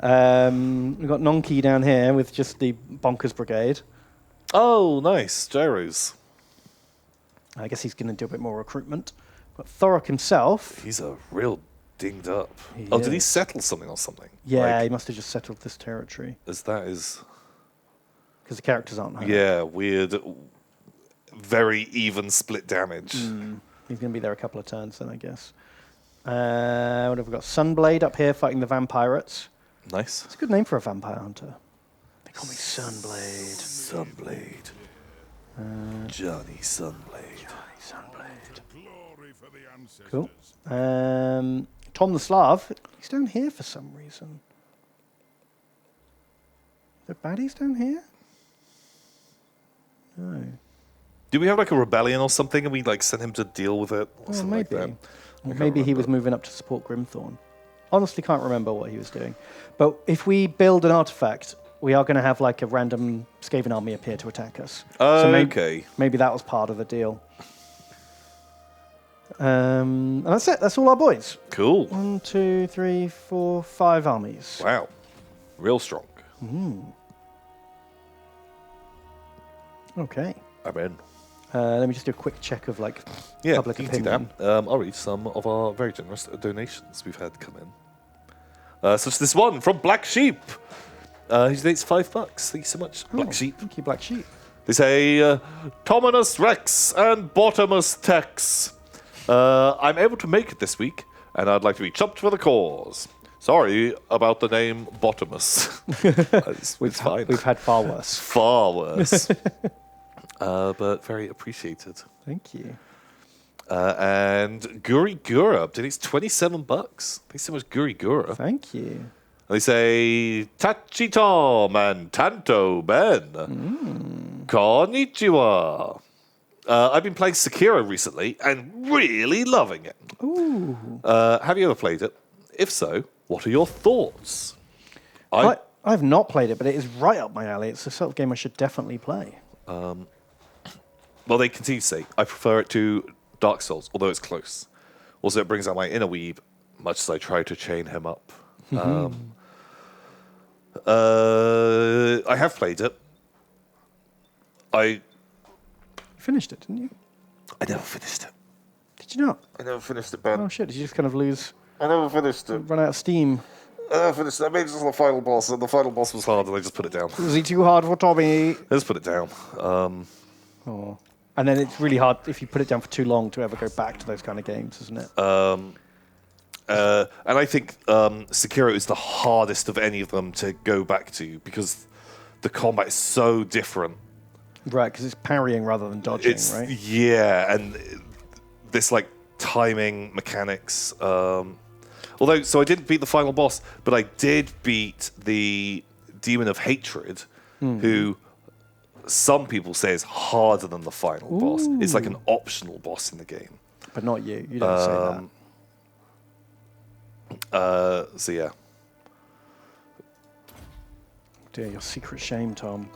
B: We've got Nonki down here with just the Bonkers Brigade.
A: Oh, nice. Gyros.
B: I guess he's going to do a bit more recruitment. Got Thorok himself.
A: He's a real dinged up.
B: He
A: did he
B: is.
A: settle something or something?
B: Yeah, he must have just settled this territory.
A: Because
B: the characters aren't hurt.
A: Yeah, weird, very even split damage.
B: He's going to be there a couple of turns then, I guess. What have we got? Sunblade up here fighting the vampirates.
A: Nice.
B: It's a good name for a vampire hunter. They call me Sunblade.
A: Sunblade. Johnny Sunblade.
B: Cool. Tom the Slav. He's down here for some reason. The baddies down here? No.
A: Do we have a rebellion or something and we send him to deal with it or something
B: maybe.
A: like that?
B: Or maybe he was moving up to support Grimthorn. Honestly can't remember what he was doing. But if we build an artifact, we are going to have a random Skaven army appear to attack us.
A: Okay.
B: Maybe that was part of the deal. And that's it. That's all our boys.
A: Cool.
B: 1, 2, 3, 4, 5 armies.
A: Wow. Real strong.
B: Okay.
A: I'm in.
B: Let me just do a quick check of public
A: you can do
B: opinion.
A: that. I'll read some of our very generous donations we've had come in. Such as this one from Black Sheep. He donates $5. Thank you so much, Black Sheep.
B: Thank you, Black Sheep.
A: They say, Tominus Rex and Bottomus Tex. I'm able to make it this week, and I'd like to be chopped for the cause. Sorry about the name Bottomus. It's fine.
B: We've had far worse.
A: Far worse. But very appreciated.
B: Thank you.
A: And Guri Gura donates $27. Thanks so much, Guri Gura.
B: Thank you.
A: They say, Tachi Tom and Tanto Ben. Konnichiwa. I've been playing Sekiro recently and really loving it.
B: Ooh.
A: Have you ever played it? If so, what are your thoughts?
B: I've not played it, but it is right up my alley. It's the sort of game I should definitely play.
A: Well, they continue to say, I prefer it to Dark Souls, although it's close. Also, it brings out my inner weeb, much as I try to chain him up. I have played it. I
B: finished it, didn't you?
A: I never finished it.
B: Did you not?
A: I never finished it, Ben.
B: Oh, shit. Did you just kind of lose...
A: I never finished it.
B: Run out of steam?
A: I never finished it. I made it to the final boss, and the final boss was hard, and I just put it down.
B: Was he too hard for Tommy?
A: I just put it down.
B: Oh. And then it's really hard if you put it down for too long to ever go back to those kind of games, isn't it?
A: And I think Sekiro is the hardest of any of them to go back to because the combat is so different.
B: Right, because it's parrying rather than dodging, right?
A: Yeah, and this timing mechanics. Although, so I didn't beat the final boss, but I did beat the Demon of Hatred, who some people say is harder than the final boss. It's like an optional boss in the game.
B: But not you. You don't say that.
A: So yeah.
B: Dear, your secret shame, Tom.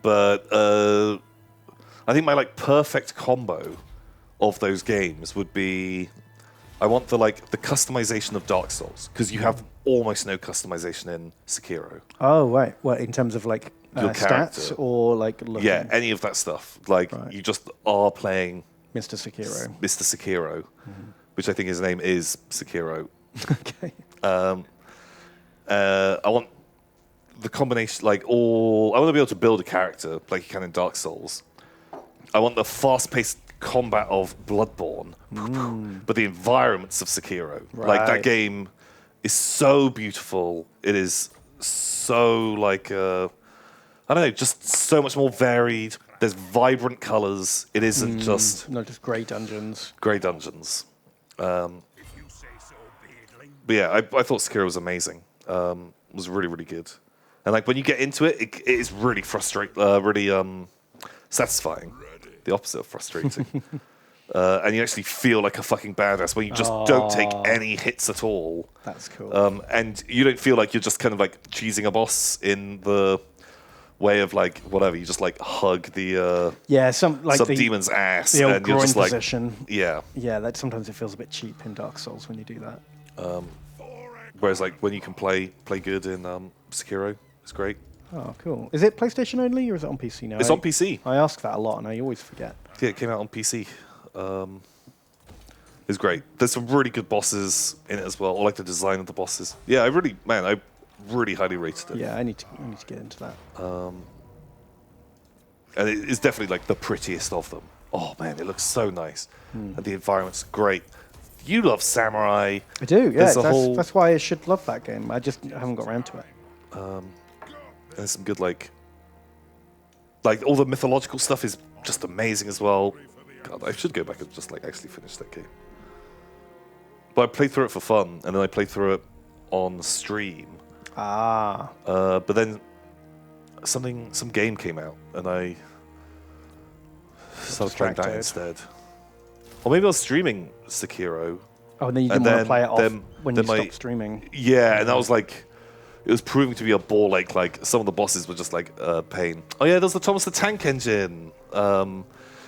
A: But I think my like perfect combo of those games would be, I want the customization of Dark Souls, because you have almost no customization in Sekiro.
B: Oh, right. What, in terms of like
A: Your character.
B: stats or like looking?
A: Yeah, any of that stuff. Like you just are playing
B: Mr. Sekiro.
A: Mr. Sekiro, which I think his name is Sekiro.
B: Okay.
A: I want the combination, I want to be able to build a character like you can in Dark Souls. I want the fast-paced combat of Bloodborne, but the environments of Sekiro.
B: Right.
A: Like, that game is so beautiful. It is so, I don't know, just so much more varied. There's vibrant colors. It isn't just...
B: Not just grey dungeons.
A: Grey dungeons. But yeah, I thought Sekiro was amazing. It was really, really good. And when you get into it, it is really really satisfying. The opposite of frustrating. And you actually feel like a fucking badass when you just don't take any hits at all.
B: That's cool.
A: And you don't feel like you're just kind of cheesing a boss in the way of whatever. You just hug the some demon's ass,
B: the old
A: and you're
B: groin
A: just
B: position.
A: Yeah.
B: That sometimes it feels a bit cheap in Dark Souls when you do that.
A: Whereas when you can play good in Sekiro, it's great.
B: Oh, cool. Is it PlayStation only or is it on PC now?
A: It's on PC.
B: I ask that a lot and I always forget.
A: Yeah, it came out on PC. It's great. There's some really good bosses in it as well. I like the design of the bosses. Yeah, I really highly rated it.
B: Yeah, I need to get into that.
A: And it is definitely the prettiest of them. Oh man, it looks so nice. And the environment's great. You love samurai.
B: I do, yeah.
A: That's
B: why I should love that game. I just haven't got around to it.
A: There's some good all the mythological stuff is just amazing as well. God, I should go back and just actually finish that game. But I played through it for fun, and then I played through it on stream. But then some game came out, and I started playing that instead. Or maybe I was streaming Sekiro.
B: Oh, and then you didn't want to play it off when you stopped streaming.
A: Yeah, and that was it was proving to be a ball ache. Some of the bosses were just pain. Oh yeah, there's the Thomas the Tank Engine.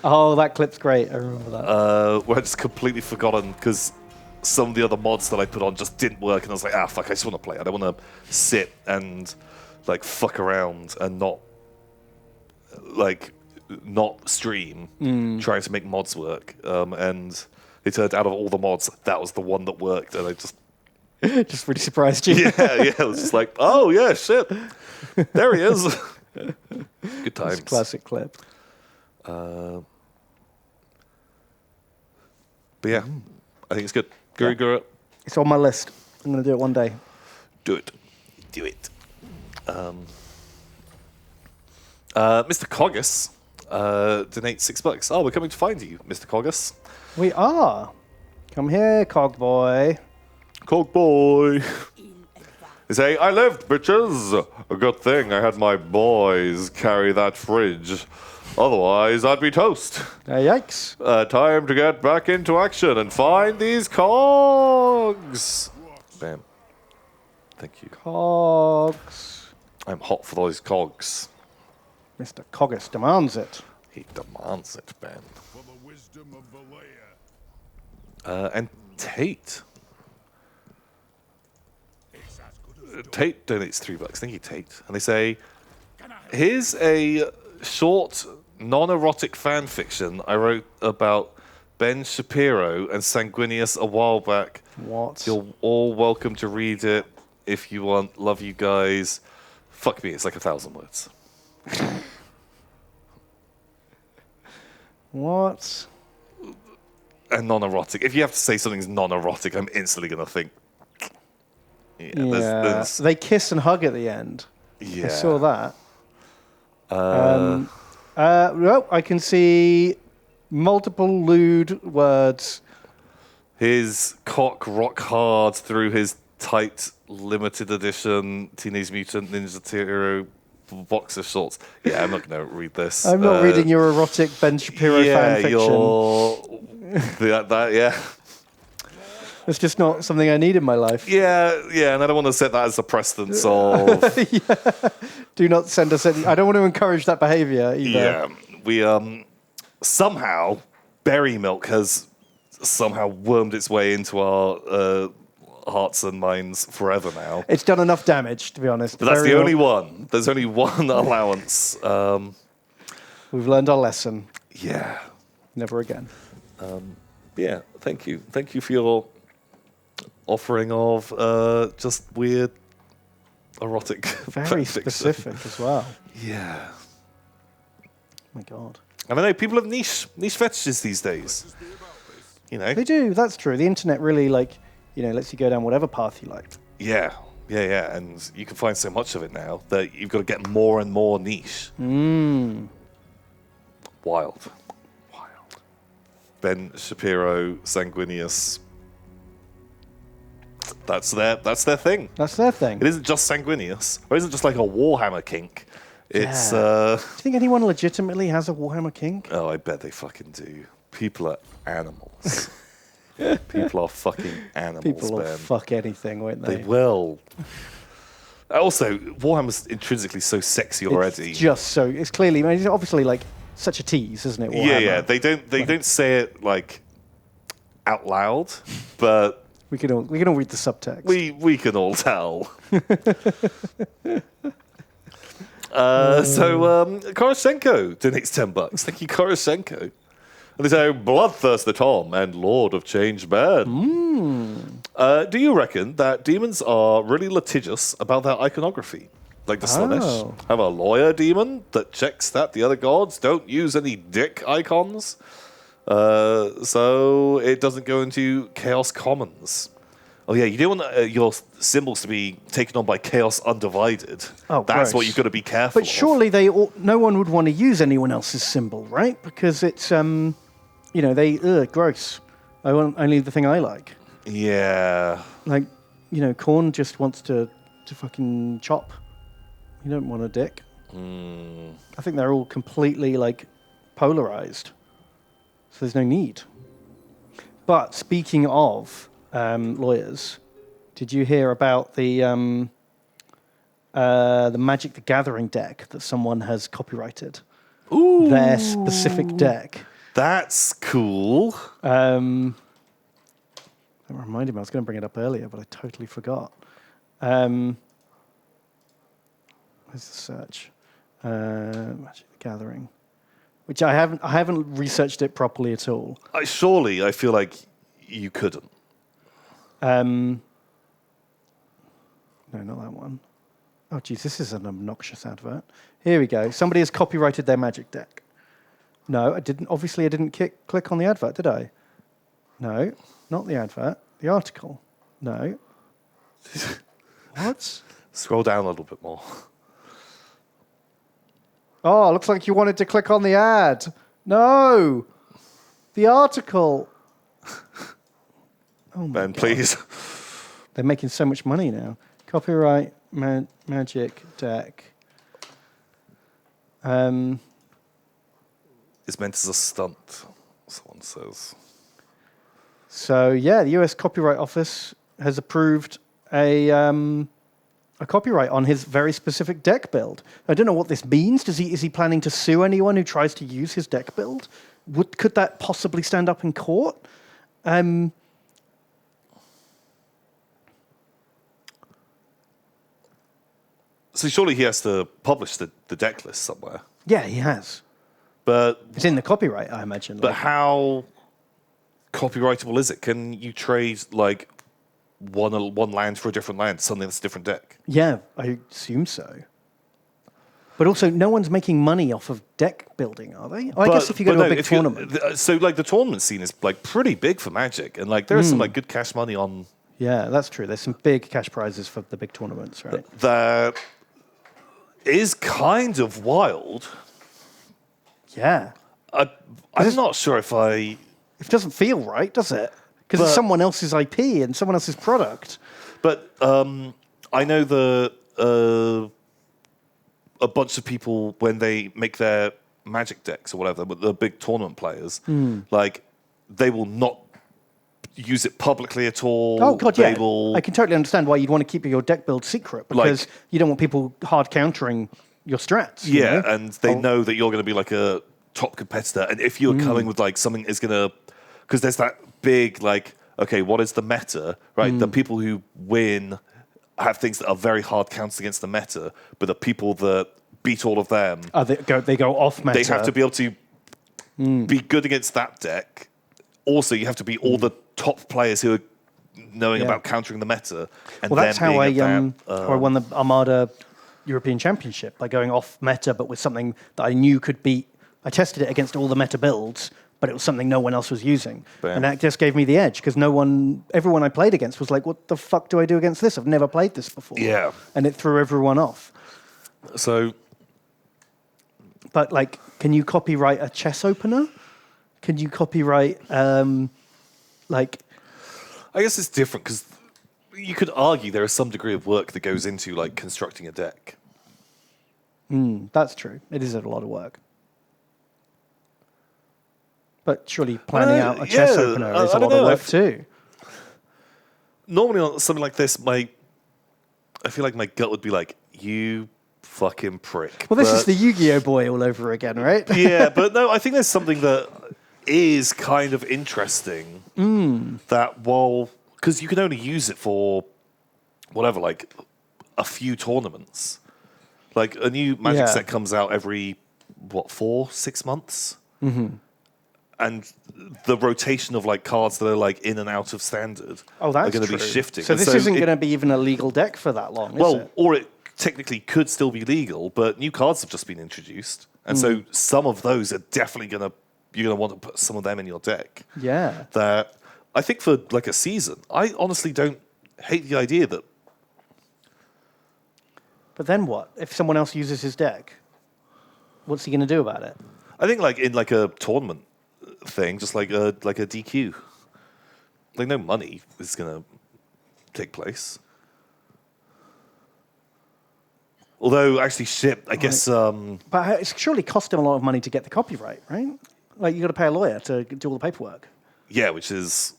B: Oh, that clip's great. I remember that.
A: Where I just completely forgotten because some of the other mods that I put on just didn't work, and I was like, fuck, I just want to play. I don't want to sit and fuck around and not stream trying to make mods work. And it turned out of all the mods, that was the one that worked, and I just
B: just really surprised you.
A: yeah, it was just oh yeah, shit, there he is. Good times.
B: It's a classic clip.
A: But yeah, I think it's good. Guru.
B: It's on my list. I'm going to do it one day.
A: Do it. Mr. Coggus donates $6. Oh, we're coming to find you, Mr. Coggus.
B: We are. Come here, Cog Boy.
A: Cog Boy. They say, I lived, bitches. A good thing I had my boys carry that fridge. Otherwise, I'd be toast.
B: Yikes.
A: Time to get back into action and find these cogs. Bam. Thank you.
B: Cogs.
A: I'm hot for those cogs.
B: Mr. Coggus demands it.
A: He demands it, Ben. For the wisdom of Valea. And Tate. Tate donates $3. Thank you, Tate. And they say, here's a short, non-erotic fan fiction I wrote about Ben Shapiro and Sanguinius a while back.
B: What?
A: You're all welcome to read it if you want. Love you guys. Fuck me, it's 1,000 words.
B: What?
A: And non-erotic. If you have to say something's non-erotic, I'm instantly going to think. Yeah. There's...
B: They kiss and hug at the end.
A: Yeah.
B: I saw that. Well, I can see multiple lewd words.
A: His cock rock hard through his tight limited edition Teenage Mutant Ninja Hero boxer shorts. Yeah, I'm not going to read this.
B: I'm not reading your erotic Ben Shapiro fan fiction.
A: Yeah.
B: It's just not something I need in my life.
A: Yeah, and I don't want to set that as a precedence of...
B: Do not send us any... I don't want to encourage that behavior either.
A: Yeah, we, somehow, berry milk has somehow wormed its way into our hearts and minds forever now.
B: It's done enough damage, to be honest.
A: But that's the only one. There's only one allowance.
B: We've learned our lesson.
A: Yeah.
B: Never again.
A: Yeah, thank you. Thank you for your offering of just weird, erotic
B: Very
A: fanfiction.
B: specific as well.
A: Yeah.
B: Oh my God.
A: I don't know, people have niche fetishes these days. You know?
B: They do, that's true. The internet really, lets you go down whatever path you like.
A: Yeah. And you can find so much of it now that you've got to get more and more niche. Wild. Ben Shapiro, sanguineous. That's their thing.
B: That's their thing.
A: It isn't just sanguineous, or isn't just like a Warhammer kink. It's
B: Do you think anyone legitimately has a Warhammer kink?
A: Oh, I bet they fucking do. People are animals. People are fucking animals,
B: People will
A: Ben.
B: fuck anything, won't they?
A: They will. Also, Warhammer's intrinsically so sexy already.
B: It's clearly, it's obviously like such a tease, isn't it? Warhammer?
A: Yeah. They don't say it like out loud, but
B: we can all read the subtext.
A: we can all tell. So Koroshenko donates $10. Thank you, Koroshenko. And they say, Bloodthirster Tom and Lord of Change Man. Do you reckon that demons are really litigious about their iconography? Like the Slanesh have a lawyer demon that checks that the other gods don't use any dick icons, so it doesn't go into Chaos Commons. Oh yeah, you don't want your symbols to be taken on by Chaos Undivided.
B: Oh,
A: that's
B: gross.
A: what you've got to be careful
B: But surely no one would want to use anyone else's symbol, right? Because it's, gross. I want only the thing I like.
A: Yeah.
B: Like, Korn just wants to fucking chop. You don't want a dick. I think they're all completely, polarized. So there's no need. But speaking of lawyers, did you hear about the Magic the Gathering deck that someone has copyrighted?
A: Ooh.
B: Their specific deck.
A: That's cool.
B: That reminded me, I was going to bring it up earlier, but I totally forgot. Where's the search? Magic the Gathering, which I haven't researched it properly at all.
A: Surely, I feel like you couldn't.
B: No, not that one. Oh, geez, this is an obnoxious advert. Here we go. Somebody has copyrighted their Magic deck. No, I didn't. Obviously, I didn't click on the advert, did I? No, not the advert. The article. No. What?
A: Scroll down a little bit more.
B: Oh, looks like you wanted to click on the ad. No! The article. Oh my
A: Ben,
B: God.
A: please.
B: They're making so much money now. Copyright Magic deck.
A: It's meant as a stunt, someone says.
B: So, yeah, the US Copyright Office has approved a copyright on his very specific deck build. I don't know what this means. Is he planning to sue anyone who tries to use his deck build? Could that possibly stand up in court?
A: So surely he has to publish the deck list somewhere.
B: Yeah, he has.
A: But
B: It's in the copyright, I imagine.
A: But how copyrightable is it? Can you trade one land for a different land, something that's a different deck?
B: Yeah, I assume so. But also, no one's making money off of deck building, are they? I guess if you go to a big tournament.
A: So the tournament scene is pretty big for Magic, and there is some good cash money on.
B: Yeah, that's true. There's some big cash prizes for the big tournaments, right?
A: That is kind of wild.
B: Yeah.
A: I'm not sure if I...
B: It doesn't feel right, does it? Because it's someone else's IP and someone else's product.
A: But I know a bunch of people, when they make their Magic decks or whatever, but the big tournament players, like, they will not use it publicly at all.
B: Oh, God,
A: They
B: yeah.
A: will,
B: I can totally understand why you'd want to keep your deck build secret, because you don't want people hard countering your strats. you know?
A: and they know that you're going to be like a top competitor. And if you're coming with like something is going to, because there's that big, like, okay, what is the meta, right? The people who win have things that are very hard counts against the meta, but the people that beat all of them,
B: They go off meta.
A: they have to be able to be good against that deck. Also, you have to be all the top players who are knowing about countering the meta. And
B: Well, that's
A: then
B: how I
A: being at
B: how I won the Armada European Championship, by going off meta, but with something that I knew could beat. I tested it against all the meta builds, but it was something no one else was using.
A: Bam.
B: And that just gave me the edge, because everyone I played against was like, what the fuck do I do against this? I've never played this before.
A: Yeah.
B: And it threw everyone off.
A: So,
B: But, like, can you copyright a chess opener? Can you copyright, like...
A: I guess it's different because you could argue there is some degree of work that goes into like constructing a deck.
B: That's true. It is a lot of work. But surely planning out a chess opener is a lot of work too.
A: Normally on something like this, I feel like my gut would be like, you fucking prick.
B: Well, this is the Yu-Gi-Oh boy all over again, right?
A: Yeah, but no, I think there's something that is kind of interesting. That because you can only use it for whatever, like a few tournaments. Like a new Magic set comes out every 4-6 months, and the rotation of like cards that are like in and out of standard are going to be shifting.
B: So
A: And
B: this isn't going to be even a legal deck for that long, is it?
A: Or it technically could still be legal, but new cards have just been introduced, and so some of those are definitely you're going to want to put some of them in your deck.
B: Yeah.
A: That I think for like a season, I honestly don't hate the idea that.
B: But then what? If someone else uses his deck, what's he going to do about it?
A: I think like in like a tournament thing, just like a DQ. Like no money is going to take place. Although actually, I guess.
B: But it's surely cost him a lot of money to get the copyright, right? Like you got to pay a lawyer to do all the paperwork.
A: Yeah, which is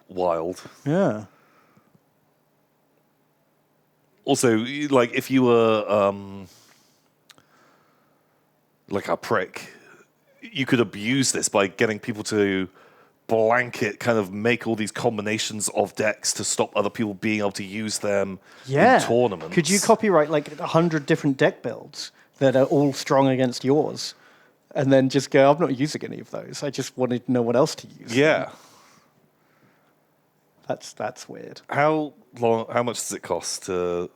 A: wild.
B: Yeah.
A: Also, like if you were like a prick, you could abuse this by getting people to blanket kind of make all these combinations of decks to stop other people being able to use them in tournaments.
B: Could you copyright like 100 different deck builds that are all strong against yours, and then just go, I'm not using any of those. I just wanted no one else to use.
A: Yeah.
B: That's weird.
A: How much does it cost to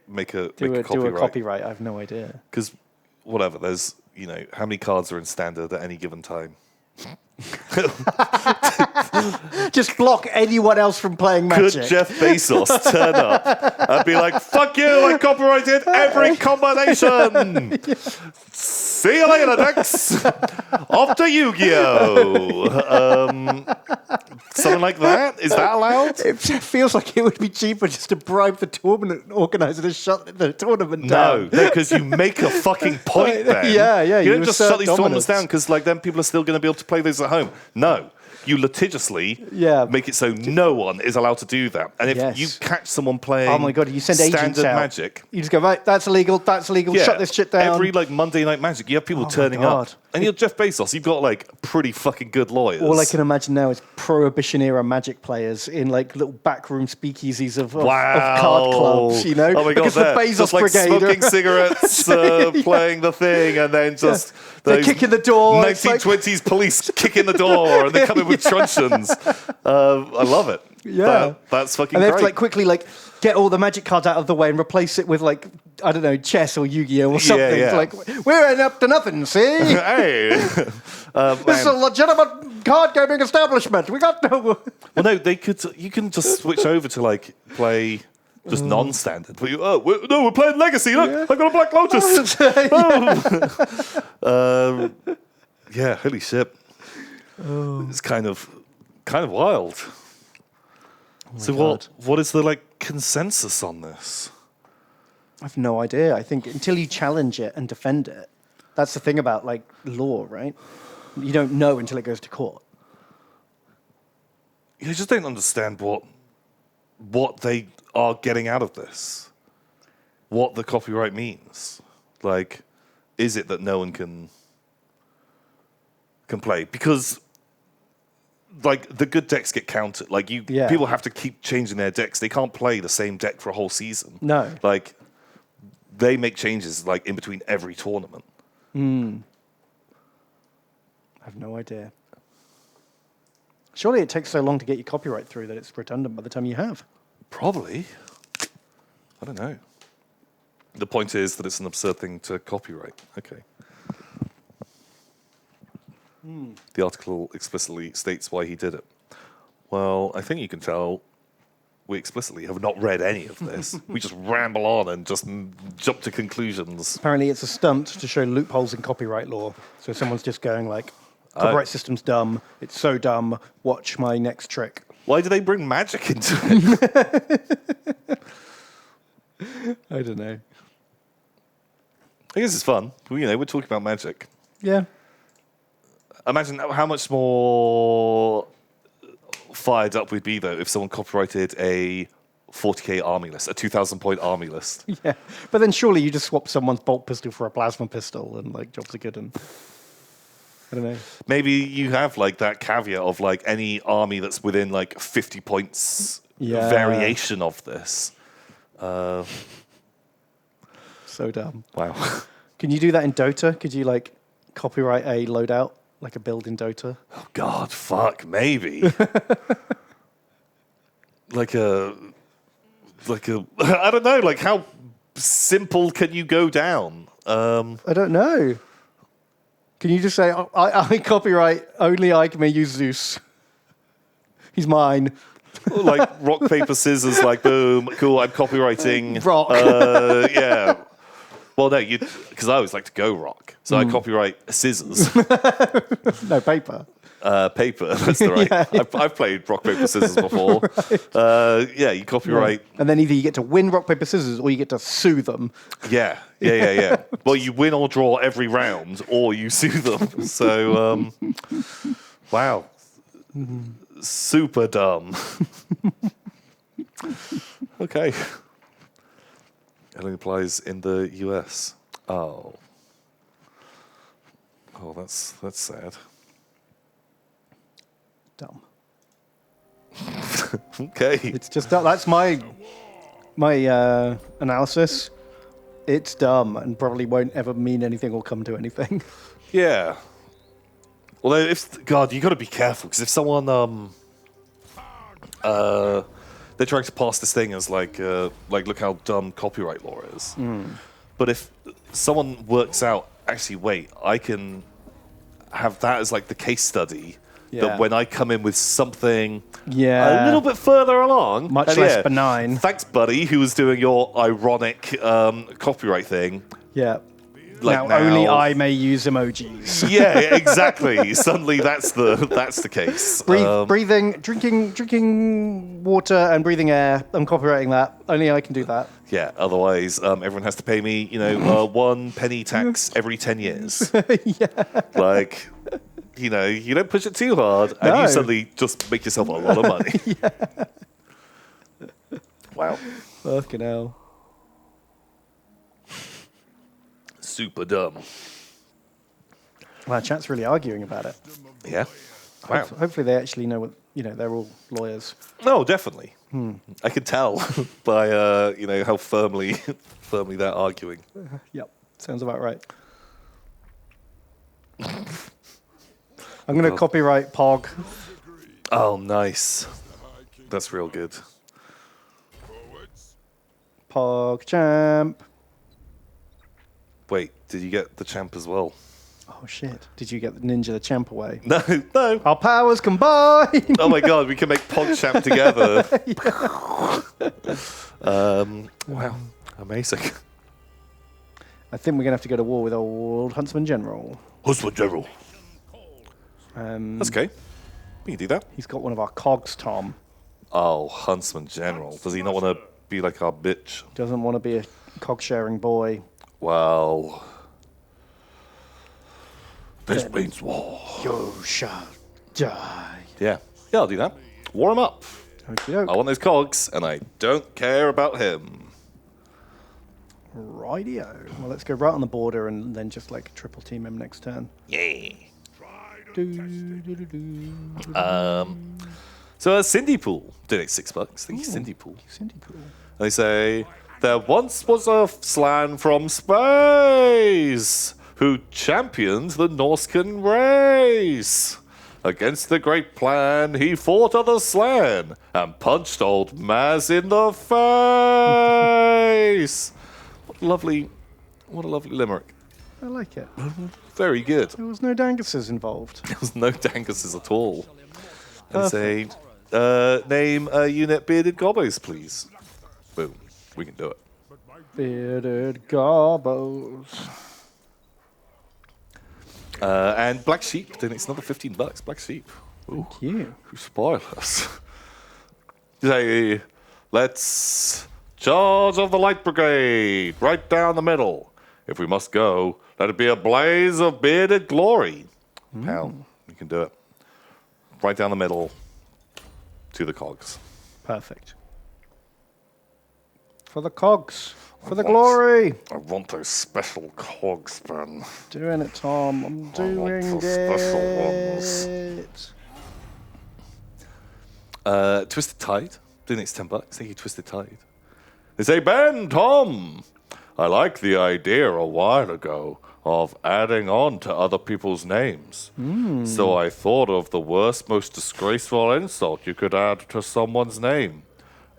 A: make a
B: copyright? I have no idea.
A: Because whatever, there's how many cards are in standard at any given time.
B: Just block anyone else from playing Magic.
A: Could Jeff Bezos turn up and be like, fuck you, I copyrighted every combination. See you later, Dex. Off to Yu-Gi-Oh. Something like that? Is that allowed?
B: It feels like it would be cheaper just to bribe the tournament organizer to shut the tournament down.
A: No, because you make a fucking point then.
B: Yeah.
A: You don't just shut these
B: dominance.
A: tournaments down because like then people are still going to be able to play those at home. No. You litigiously make it so no one is allowed to do that. And if you catch someone playing
B: oh my God, you send agents
A: standard
B: out.
A: Magic.
B: You just go, right, that's illegal, shut this shit down.
A: Every like Monday Night Magic, you have people turning up. And you're Jeff Bezos, you've got like pretty fucking good lawyers.
B: All I can imagine now is Prohibition-era Magic players in like little backroom speakeasies of card clubs, Oh
A: my God,
B: because the Bezos
A: just like
B: Brigade
A: smoking cigarettes, playing the thing, and then just
B: they're kicking the door.
A: 1920s police kicking the door, and they come in with truncheons. I love it.
B: Yeah,
A: that's fucking
B: and they
A: great.
B: have to like quickly like get all the Magic cards out of the way and replace it with like I don't know, chess or Yu-Gi-Oh or something.
A: Yeah.
B: Like we're up to nothing. See,
A: hey,
B: this is a legitimate card gaming establishment. We got no.
A: Well, no, you can just switch over to like play. Just non-standard. But we're playing Legacy. Look, I got a Black Lotus. Yeah, holy shit. It's kind of wild. So
B: God.
A: what is the like consensus on this?
B: I've no idea. I think until you challenge it and defend it, that's the thing about like law, right? You don't know until it goes to court.
A: You just don't understand what they are getting out of this. What the copyright means. Like, is it that no one can play? Because like the good decks get counted. Like people have to keep changing their decks. They can't play the same deck for a whole season.
B: No.
A: Like they make changes like in between every tournament.
B: I have no idea. Surely it takes so long to get your copyright through that it's redundant by the time you have.
A: Probably. I don't know. The point is that it's an absurd thing to copyright. Okay. The article explicitly states why he did it. Well, I think you can tell we explicitly have not read any of this. We just ramble on and just jump to conclusions.
B: Apparently it's a stunt to show loopholes in copyright law. So someone's just going like, copyright system's dumb. It's so dumb. Watch my next trick.
A: Why do they bring magic into it?
B: I don't know.
A: I guess it's fun. We're talking about magic.
B: Yeah.
A: Imagine how much more fired up we'd be, though, if someone copyrighted a 40k army list, a 2,000-point army list.
B: Yeah. But then surely you just swap someone's bolt pistol for a plasma pistol and, like, jobs are good and... I don't know.
A: Maybe you have, like, that caveat of, like, any army that's within, like, 50 points variation of this.
B: So dumb.
A: Wow.
B: Can you do that in Dota? Could you, like, copyright a loadout? Like a build in Dota?
A: Oh, God, fuck, maybe. like a, I don't know, like how simple can you go down?
B: I don't know. Can you just say, I copyright, only I may use Zeus. He's mine.
A: Like rock, paper, scissors, like boom, cool, I'm copyrighting.
B: Rock.
A: Yeah. Well, no, because I always like to go rock. So I copyright scissors.
B: No, paper.
A: Paper, that's the right.
B: Yeah.
A: I've played rock, paper, scissors before. Yeah, you copyright.
B: And then either you get to win rock, paper, scissors or you get to sue them.
A: Yeah. Well, you win or draw every round or you sue them. So, wow. Super dumb. Okay. It only applies in the US. Oh, that's sad.
B: Dumb.
A: Okay.
B: It's just that's my analysis. It's dumb and probably won't ever mean anything or come to anything.
A: Yeah. Although, you got to be careful because if someone they're trying to pass this thing as like look how dumb copyright law is. But if someone works out, actually, wait, I can have that as like the case study.
B: Yeah.
A: That when I come in with something
B: Yeah.
A: a little bit further along,
B: Much
A: and
B: less benign.
A: Thanks, buddy, who was doing your ironic copyright thing.
B: Yeah.
A: Like
B: now only I may use emojis.
A: Yeah, exactly. Suddenly that's the case.
B: Breathing, drinking water and breathing air. I'm copyrighting that. Only I can do that.
A: Yeah. Otherwise, everyone has to pay me, 1 penny tax every 10 years.
B: Yeah.
A: Like, you don't push it too hard, and
B: No.
A: you suddenly just make yourself a lot of money.
B: Yeah.
A: Wow.
B: Fucking hell.
A: Super dumb.
B: Wow, chat's really arguing about it.
A: Yeah. Wow.
B: Hopefully they actually know what, they're all lawyers.
A: No, definitely. I can tell by how firmly they're arguing.
B: Yep, sounds about right. I'm going to copyright Pog.
A: Oh, nice. That's real good.
B: Pog champ.
A: Wait, did you get the champ as well?
B: Oh shit! Did you get the Ninja the champ away?
A: No.
B: Our powers combined.
A: Oh my god, we can make Pog champ together. Wow, amazing.
B: I think we're gonna have to go to war with old Huntsman General.
A: Husband General. That's okay. We can do that.
B: He's got one of our cogs, Tom.
A: Oh, Huntsman General. Does he not want to be like our bitch?
B: Doesn't want to be a cog-sharing boy.
A: Well, this means war.
B: You shall die.
A: Yeah, I'll do that. War him up.
B: Okey-doke.
A: I want those cogs, and I don't care about him.
B: Rightio. Well, let's go right on the border and then just like triple team him next turn.
A: Yeah.
B: Do.
A: So Cindy Pool donates $6. Thank you, Cindy Pool.
B: Cindy Pool.
A: They say, there once was a slan from space who championed the Norscan race. Against the great plan, he fought other slan and punched old Maz in the face. What a lovely limerick.
B: I like it.
A: Very good.
B: There was no Danguses involved.
A: There was no Danguses at all. And say, name a unit bearded gobos, please. Boom. We can do it.
B: Bearded gobos.
A: And Black Sheep donates another $15. Black Sheep. Ooh,
B: Thank you.
A: who spoiled us? Say, let's charge of the Light Brigade, right down the middle. If we must go, let it be a blaze of bearded glory. Pal, we can do it. Right down the middle to the cogs.
B: Perfect. For the cogs. For the glory.
A: I want those special cogs, Ben.
B: Doing it, Tom. I'm doing
A: the special
B: it.
A: Twisted Tide donates $10. Thank you, Twisted Tide. They say, Ben, Tom, I like the idea a while ago of adding on to other people's names. So I thought of the worst, most disgraceful insult you could add to someone's name.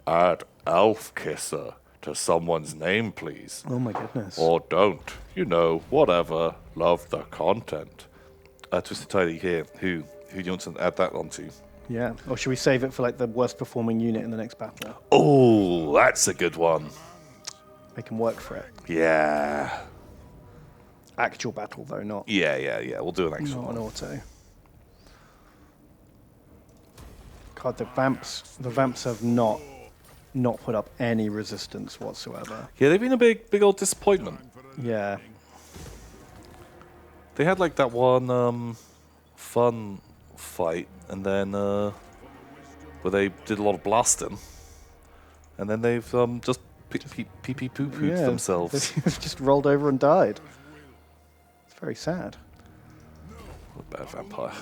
A: Add Elf Kisser to someone's name, please.
B: Oh my goodness.
A: Or don't. You know, whatever. Love the content. Twisted Tidy here. Who do you want to add that onto?
B: Yeah. Or should we save it for like the worst performing unit in the next battle?
A: Oh, that's a good one.
B: They can work for it.
A: Yeah.
B: Actual battle though, not
A: Yeah. We'll do an actual
B: not
A: one.
B: an auto. God, the vamps have not put up any resistance whatsoever.
A: Yeah, they've been a big old disappointment.
B: Yeah.
A: They had like that one fun fight, and then where they did a lot of blasting, and then they've just pee-poo-pooed themselves.
B: They've just rolled over and died. It's very sad.
A: What a bad vampire.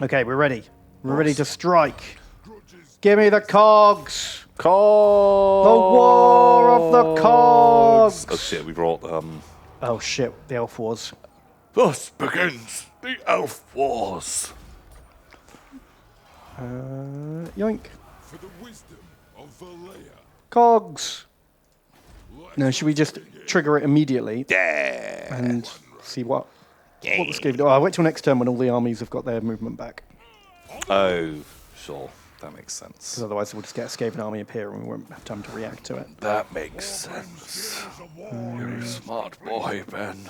B: Okay, we're ready. We're ready to strike. Give me the cogs.
A: Cogs!
B: The war of the cogs.
A: Oh shit, we brought
B: Oh shit, the elf wars.
A: Thus begins the Elf Wars.
B: Yoink.
C: For the wisdom of Valea.
B: Cogs. Now, should we just trigger it immediately
A: Yeah.
B: and see what the Skaven do? Oh, I'll wait till next turn when all the armies have got their movement back.
A: Oh, sure. That makes sense.
B: Because otherwise we'll just get a Skaven army appear and we won't have time to react to it.
A: That makes sense. You're a smart boy, Ben.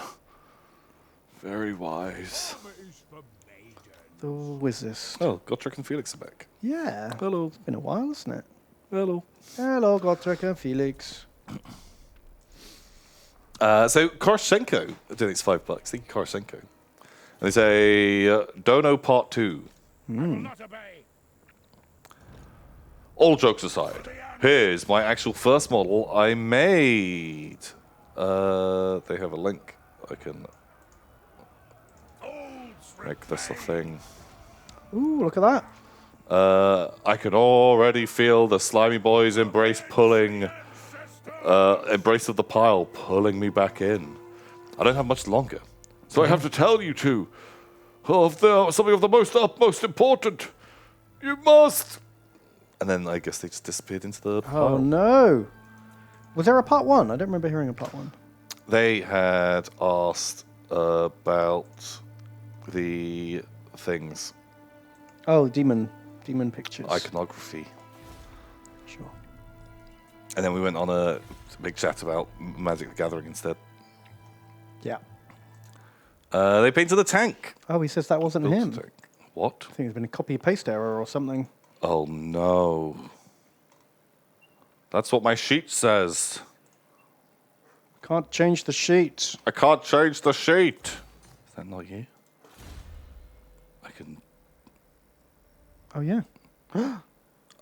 A: Very wise.
B: Who is this?
A: Oh, Gotrek and Felix are back.
B: Yeah.
A: Hello.
B: It's been a while, isn't it?
A: Hello.
B: Hello, Gotrek and Felix.
A: So Koroshenko donates $5. Thank you, Koroshenko. And they say Dono Part 2. All jokes aside, here's my actual first model I made. They have a link. I can make this a thing.
B: Ooh, look at that.
A: I can already feel the slimy boys' embrace of the pile pulling me back in. I don't have much longer, so I have to tell you two of something of the most utmost important. You must. And then I guess they just disappeared into the pile.
B: Oh no. Was there a part one? I don't remember hearing a part one.
A: They had asked about the things.
B: Oh, demon pictures.
A: Iconography.
B: Sure.
A: And then we went on a big chat about Magic the Gathering instead.
B: Yeah.
A: They painted a tank.
B: Oh, he says that wasn't
A: Built a
B: him.
A: tank. What?
B: I think there's been a copy-paste error or something.
A: Oh, no. That's what my sheet says.
B: Can't change the sheet.
A: I can't change the sheet. Is that not you? I can...
B: Oh, yeah.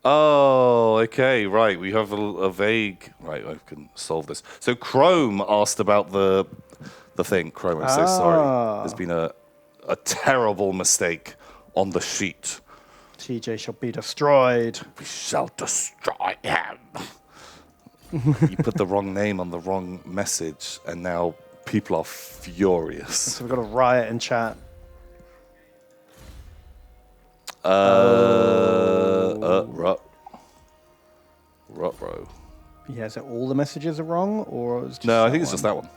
A: Oh, okay, right. We have a vague... Right, I can solve this. So Chrome asked about the thing. Chrome, I'm so sorry. There's been a terrible mistake on the sheet.
B: TJ shall be destroyed.
A: We shall destroy him. You put the wrong name on the wrong message, and now people are furious.
B: So we've got a riot in chat.
A: Ruh-roh.
B: Yeah, is it all the messages are wrong, or is it just
A: No, I
B: that
A: think it's
B: one?
A: just that one.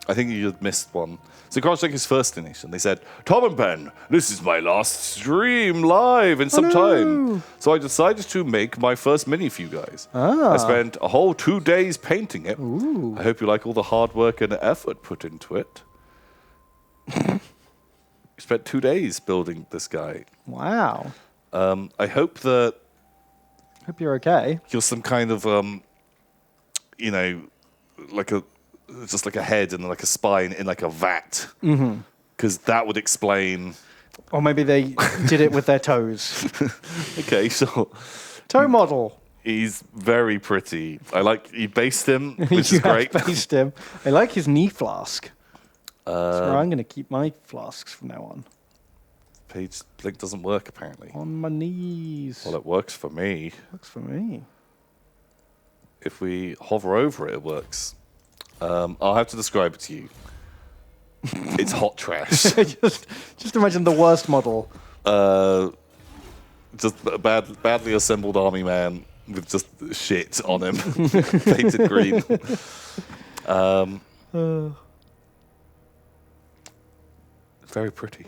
A: I think you just missed one. So Crosscheck is first donation. They said, Tom and Ben, this is my last stream live in some time. So I decided to make my first mini for you guys. I spent a whole 2 days painting it. I hope you like all the hard work and effort put into it. You spent 2 days building this guy.
B: Wow.
A: I hope that
B: Hope you're okay.
A: you're some kind of, you know, like just like a head and like a spine in like a vat. Because that would explain.
B: Or maybe they did it with their toes.
A: Okay, so
B: Toe model.
A: he's very pretty. I like you based him, which
B: You
A: is great.
B: have based him. I like his knee flask. That's where I'm going to keep my flasks from now on.
A: Page link doesn't work apparently.
B: On my knees.
A: Well, it works for me.
B: Works for me.
A: If we hover over it, it works. I'll have to describe it to you. It's hot trash.
B: just imagine the worst model.
A: Just a badly assembled army man with just shit on him, painted green. Very pretty.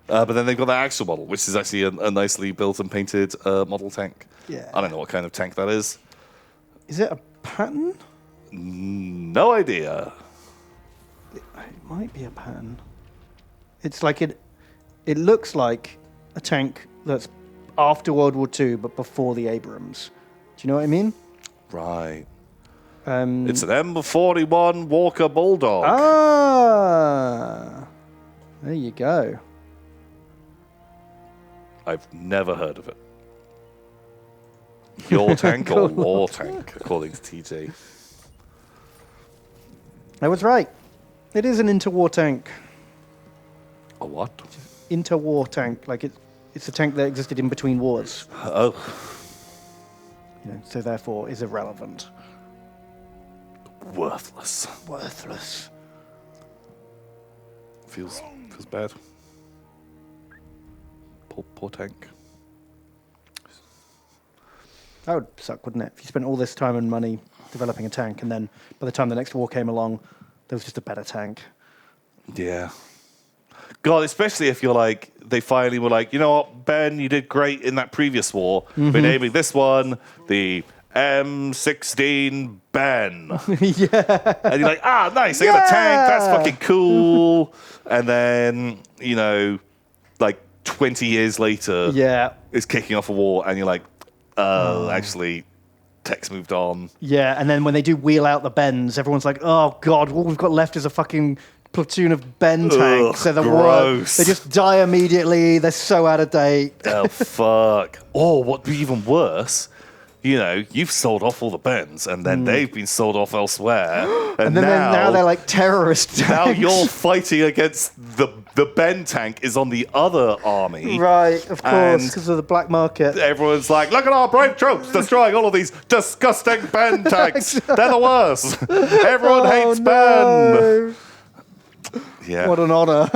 A: But then they've got the actual model, which is actually a nicely built and painted model tank.
B: Yeah.
A: I don't know what kind of tank that is.
B: Is it a pattern?
A: No idea.
B: It might be a pattern. It's like it looks like a tank that's after World War II, but before the Abrams. Do you know what I mean?
A: Right. It's an M41 Walker Bulldog.
B: Ah, there you go.
A: I've never heard of it. Your tank or war tank, according to TJ.
B: I was right. It is an interwar tank.
A: A what?
B: Interwar tank, like it's a tank that existed in between wars.
A: Oh,
B: You know, so therefore is irrelevant.
A: worthless.
B: Worthless.
A: Feels bad. Poor tank.
B: That would suck, wouldn't it? If you spent all this time and money developing a tank, and then by the time the next war came along, there was just a better tank.
A: Yeah. God, especially if you're like, they finally were like, you know what, Ben, you did great in that previous war. We're naming this one the M16 Ben.
B: Yeah.
A: And you're like, nice, I got a tank, that's fucking cool. And then, you know, like 20 years later,
B: Yeah.
A: it's kicking off a war, and you're like, actually, tech's moved on.
B: Yeah, and then when they do wheel out the Bens, everyone's like, oh god, all we've got left is a fucking platoon of Ben tanks. So the war,
A: gross.
B: they just die immediately. They're so out of date.
A: Oh, fuck. Or what'd be even worse, you know, you've sold off all the Bens, and then they've been sold off elsewhere.
B: And then now they're like terrorist tanks.
A: Now you're fighting against the Ben tank is on the other army.
B: Right, of course,
A: And
B: because of the black market.
A: Everyone's like, look at our brave troops destroying all of these disgusting Ben tanks. They're the worst. Everyone hates Ben. Yeah.
B: What an honor.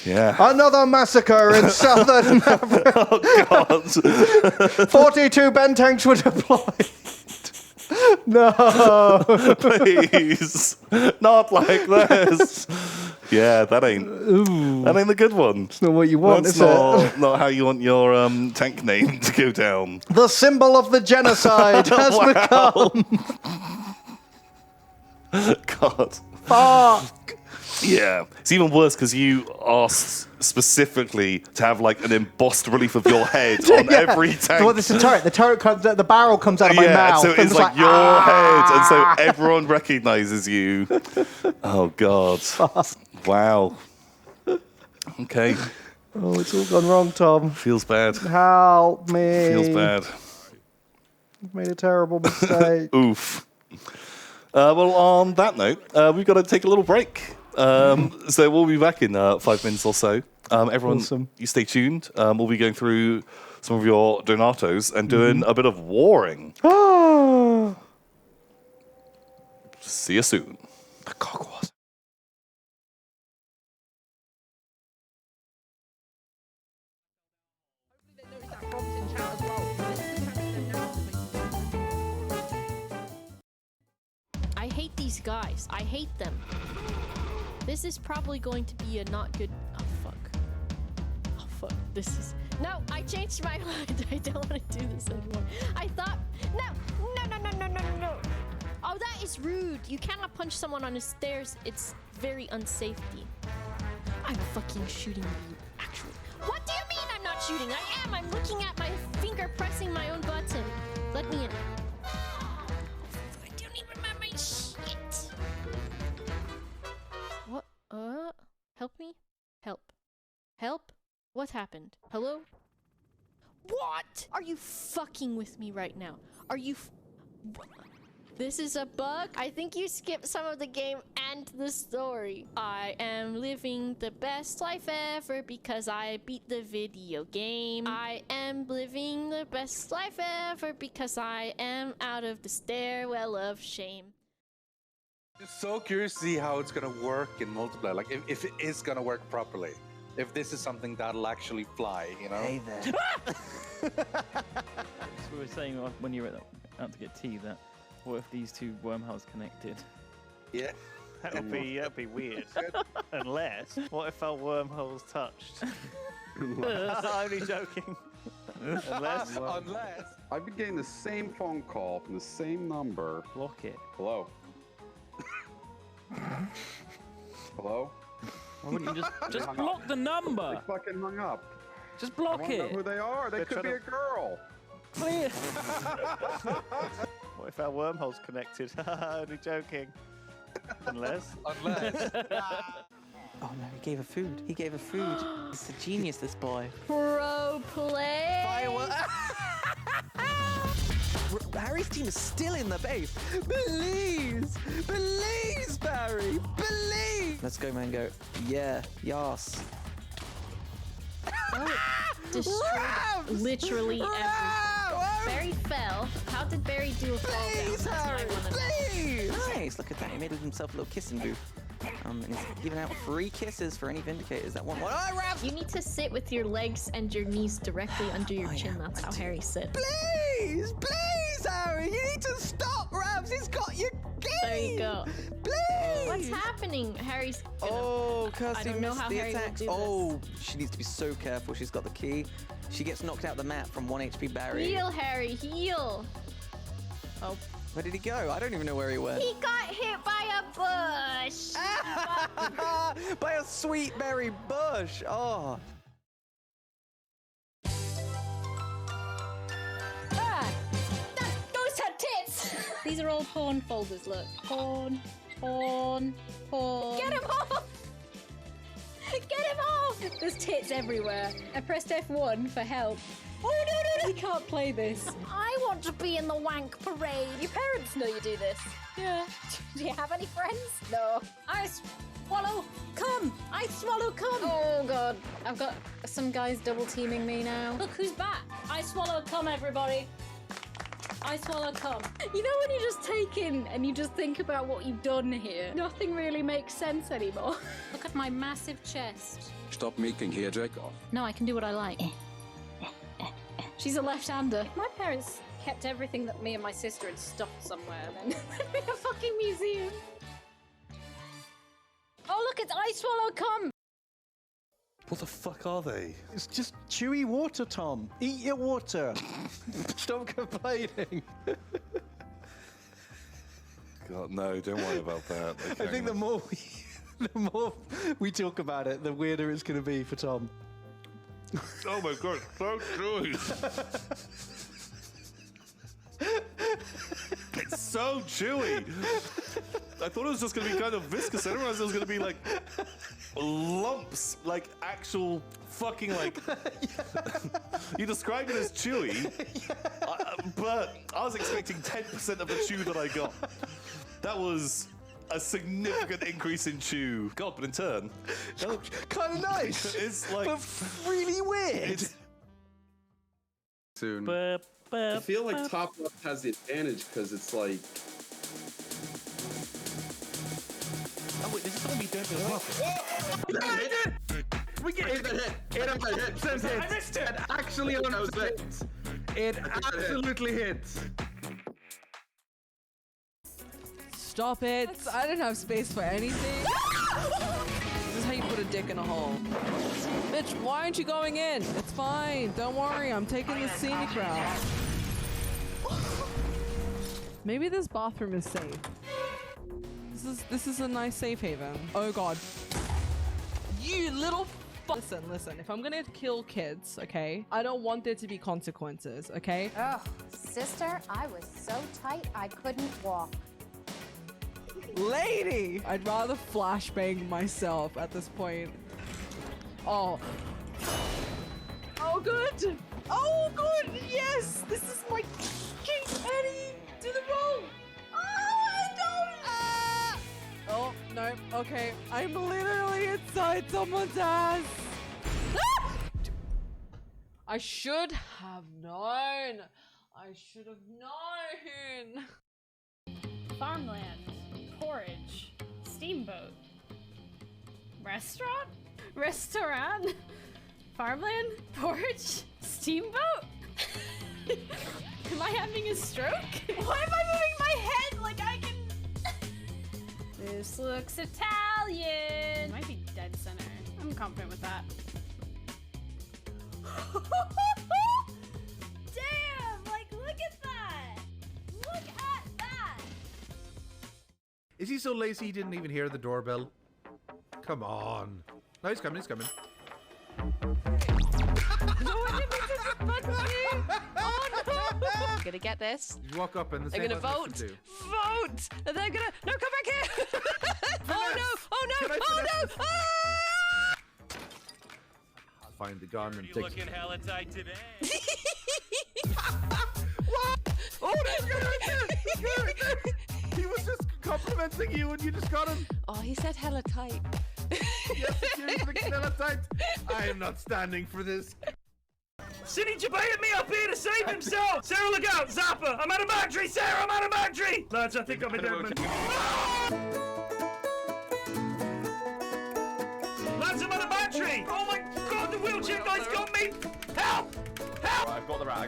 A: Yeah.
B: Another massacre in southern Africa.
A: Oh, God.
B: 42 Ben tanks were deployed. No.
A: Please. Not like this. Yeah, that ain't the good one.
B: It's not what you want,
A: That's
B: is it?
A: not how you want your tank name to go down.
B: The symbol of the genocide has become.
A: God.
B: Fuck.
A: Yeah, it's even worse because you asked specifically to have like an embossed relief of your head on every tank.
B: Well, it's a turret. The turret comes. The barrel comes out of my mouth.
A: so
B: and
A: it's like your head, and so everyone recognizes you. Oh God! Wow. Okay.
B: Oh, it's all gone wrong, Tom.
A: Feels bad.
B: Help me.
A: Feels bad.
B: I've made a terrible mistake.
A: Oof. Well, on that note, we've got to take a little break. So we'll be back in 5 minutes or so. Everyone,
B: Awesome.
A: you stay tuned. We'll be going through some of your donatos and doing a bit of warring. See you soon.
B: The cock was.
D: I hate these guys. I hate them. This is probably going to be a not good... Oh, fuck. Oh, fuck. This is... No, I changed my mind. I don't want to do this anymore. I thought... No! No. Oh, that is rude. You cannot punch someone on the stairs. It's very unsafety. I'm fucking shooting you, actually. What do you mean I'm not shooting? I am. I'm looking at my finger pressing my own button. Let me in. I don't even remember my shit. What? Help me? Help? What happened? Hello? What? Are you fucking with me right now? Are you This is a bug? I think you skipped some of the game and the story. I am living the best life ever because I beat the video game. I am living the best life ever because I am out of the stairwell of shame.
E: Just so curious to see how it's gonna work in multiplayer. Like if it is gonna work properly. If this is something that'll actually fly, you know?
B: Hey there.
F: So we were saying when you were out to get tea that what if these two wormholes connected?
E: Yeah.
G: That'd be weird. Unless, what if our wormholes touched? Only joking. Unless.
H: I've been getting the same phone call from the same number.
F: Block it.
H: Hello? Hello?
F: Why wouldn't you just
H: hung
F: block
H: up.
F: the number?
H: They fucking hung up.
F: Just
H: I
F: block
H: want to know
F: it.
H: who they are. They
G: They're
H: could be
G: trying
H: a girl.
F: Please.
G: What if our wormholes connected? Only joking. Unless.
I: Oh no, he gave her food. He gave her food. He's a genius, this boy.
D: Pro play.
I: Barry's team is still in the base. Please, Barry, please. Let's go, Mango. Yeah, yas.
D: Destroyed literally everything. Barry fell. How did Barry do a fall down?
I: Please,
D: That's what I
I: Harry,
D: wanna know.
I: please. Nice, look at that. He made himself a little kissing booth. And he's giving out free kisses for any Vindicators that want one. Oh, Rav!
D: You need to sit with your legs and your knees directly under your
I: Oh,
D: chin.
I: yeah,
D: That's
I: I
D: how
I: do.
D: Harry sits.
I: Please, Harry, you need to stop, Ravs. He's got your key.
D: There you go.
I: Please.
D: What's happening? Harry's gonna...
I: Oh,
D: I
I: Kirsty
D: don't know
I: missed
D: how
I: the
D: Harry will
I: attacks.
D: do this.
I: Oh, she needs to be so careful. She's got the key. She gets knocked out the map from 1 HP Barry.
D: Heal, Harry, heal. Oh,
I: Where did he go? I don't even know where he went.
D: he got hit by a bush.
I: By a sweet berry bush. Oh.
D: Those had tits.
J: These are all porn folders, look. Porn.
D: Get him off. Get him off.
J: There's tits everywhere. I pressed F1 for help. Oh, no. We can't play this.
D: I want to be in the wank parade.
J: Your parents know you do this.
D: Yeah.
J: Do you have any friends? No. I swallow cum. I swallow cum. Oh, God. I've got some guys double teaming me now. Look who's back. I swallow cum, everybody. I swallow cum. You know when you just take in and you just think about what you've done here? Nothing really makes sense anymore. Look at my massive chest.
C: Stop making here, Jacob.
J: No, I can do what I like. She's a left-hander. My parents kept everything that me and my sister had stuffed somewhere, then there'd be a fucking museum. Oh, look, it's I swallow cum.
A: What the fuck are they?
B: It's just chewy water, Tom. Eat your water. Stop complaining.
A: God, no, don't worry about that.
B: I think the more The more we talk about it, the weirder it's going to be for Tom.
A: Oh my god, so chewy. It's so chewy. I thought it was just going to be kind of viscous. I didn't realize it was going to be like lumps, like actual fucking like. You described it as chewy, but I was expecting 10% of the chew that I got. That was a significant increase in chew. God, but in turn,
B: Kind of nice.
A: it's like
B: but really weird.
H: Soon.
F: I
K: feel like top left has the advantage because it's like.
F: Oh wait, this is gonna be dead as well.
K: We get it. Hit him.
G: I missed it.
K: It actually hit. It absolutely hits.
L: Stop it! I don't have space for anything. This is how you put a dick in a hole. Bitch, why aren't you going in? It's fine. Don't worry. I'm taking the scenic route. Maybe this bathroom is safe. This is a nice safe haven. Oh god. You little Listen, if I'm gonna kill kids, okay, I don't want there to be consequences, okay?
J: Oh, sister, I was so tight I couldn't walk.
L: Lady! I'd rather flashbang myself at this point. Oh. Oh, good! Oh, good! Yes! This is my king! Eddie! Do the roll! Oh, I don't! Oh, no. Okay. I'm literally inside someone's ass! Ah! I should have known! I should have known!
M: Farmland. Porridge. Steamboat. Restaurant? Restaurant? Farmland? Porridge? Steamboat? Am I having a stroke? Why am I moving my head like I can... This looks Italian. Might be dead center. I'm confident with that. Damn! Like, look at that! Look at that!
N: Is he so lazy he didn't even hear the doorbell? Come on. No, he's coming, he's coming.
O: I'm gonna get this.
N: You walk up and the
O: I'm gonna vote. Vote! And then I'm gonna... No, come back here! Oh no! Oh no! Oh no! Ah!
N: I'll find the gun and
P: You
N: take
P: looking hella tight today.
N: What? Oh, he's got it there! He was just complimenting you and you just got him.
O: Oh, he said hella tight.
N: Yes, seriously, hella tight. I am not standing for this.
G: Cindy Jabay me up here to save himself! Sarah, look out! Zapper! I'm out of battery! Sarah, I'm out of battery! Lads, I think I'm a dead man. Lads, I'm out of battery! Oh my god, the wheelchair guy's got me! Help! Help!
P: I've got the rat,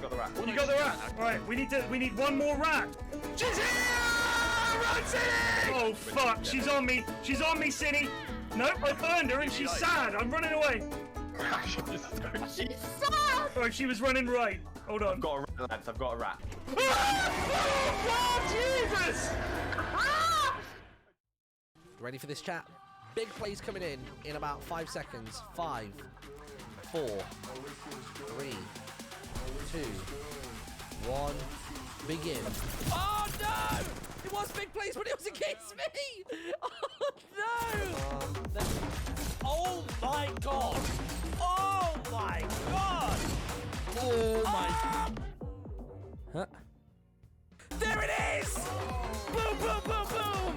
P: You
G: got the rat? Alright, we need one more rat. She's here! Run, Cindy! Oh fuck, she's on me, Cindy! Nope, I burned her and she's sad. I'm running away.
P: She's
G: sad! Oh, she was running right. Hold on.
P: I've got a rat, lads. I've got a rat.
G: Oh, Jesus!
I: Ready for this chat? Big plays coming in about 5 seconds. 5, 4, 3, 2, 1, begin. Oh no! It was big plays, but it was against me! Oh no! Oh my god! Oh my god! Oh my... Huh? There it is! Boom, boom, boom, boom!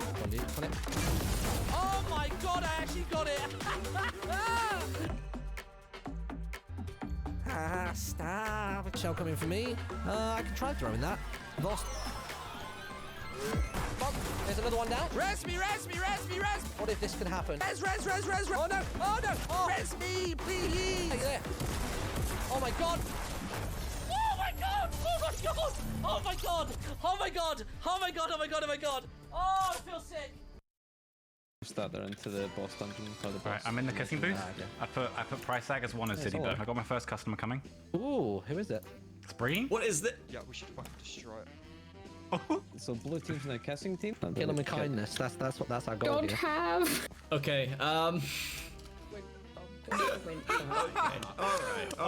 I: Oh my god, I actually got it! Stab. Shell coming for me. I can try throwing that. Lost. There's another one down. Res me! What if this could happen? Res! Oh no! Oh, res me, please! Hey, there. Oh my god! Oh my god! Oh my god! Oh, I feel sick!
Q: Start there into the boss dungeon by the boss.
R: Right, I'm in the kissing booth. I put price tag as one as city, but I got my first customer coming.
I: Ooh, who is it?
R: Spree?
Q: What is that?
S: Yeah, we should fucking destroy it.
Q: So blue team's now kissing team.
I: Kill him with kindness. That's our goal.
J: Don't
I: here.
J: have.
S: Okay.
R: Oh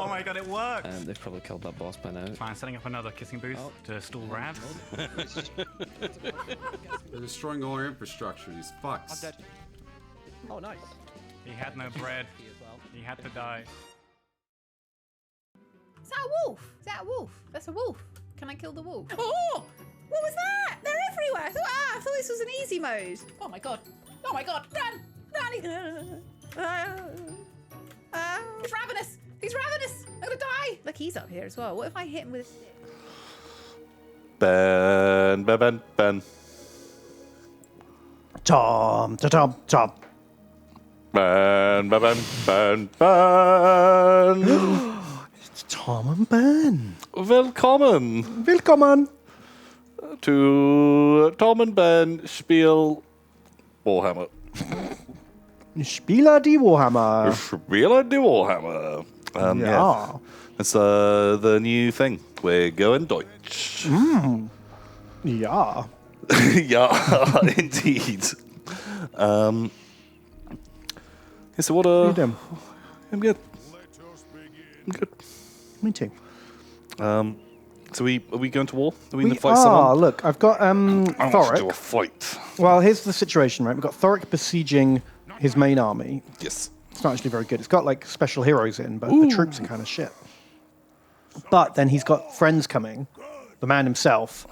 R: my god, it worked!
Q: They've probably killed that boss by now.
R: Fine, setting up another kissing booth to stall Ravs.
H: They're destroying all our infrastructure, these fucks.
I: Oh, nice.
R: He had no bread. He had to die.
T: Is that a wolf? Is that a wolf? That's a wolf. Can I kill the wolf?
J: Oh! What was that? They're everywhere. I thought this was an easy mode.
T: Oh my god. Oh my god. Run! He's ravenous! He's ravenous! I'm gonna die! Look, he's up here as well. What if I hit him with a stick?
A: Ben.
B: Tom.
A: Ben.
B: It's Tom and Ben.
A: Willkommen to Tom and Ben Spiel Warhammer.
B: Spieler die Warhammer.
A: Spieler die Warhammer.
B: Yeah.
A: It's the new thing. We're going Deutsch.
B: Yeah.
A: Yeah, indeed. So what
B: How you doing?
A: I'm good.
B: Me too.
A: So are we going to war? Are we going
B: We
A: to fight
B: are.
A: someone?
B: Look, I've got
A: I want to
B: Thoric.
A: do a fight.
B: Well, here's the situation, right? We've got Thoric besieging his main army.
A: Yes.
B: It's not actually very good. It's got like special heroes in, but the troops are kind of shit. But then he's got friends coming, the man himself,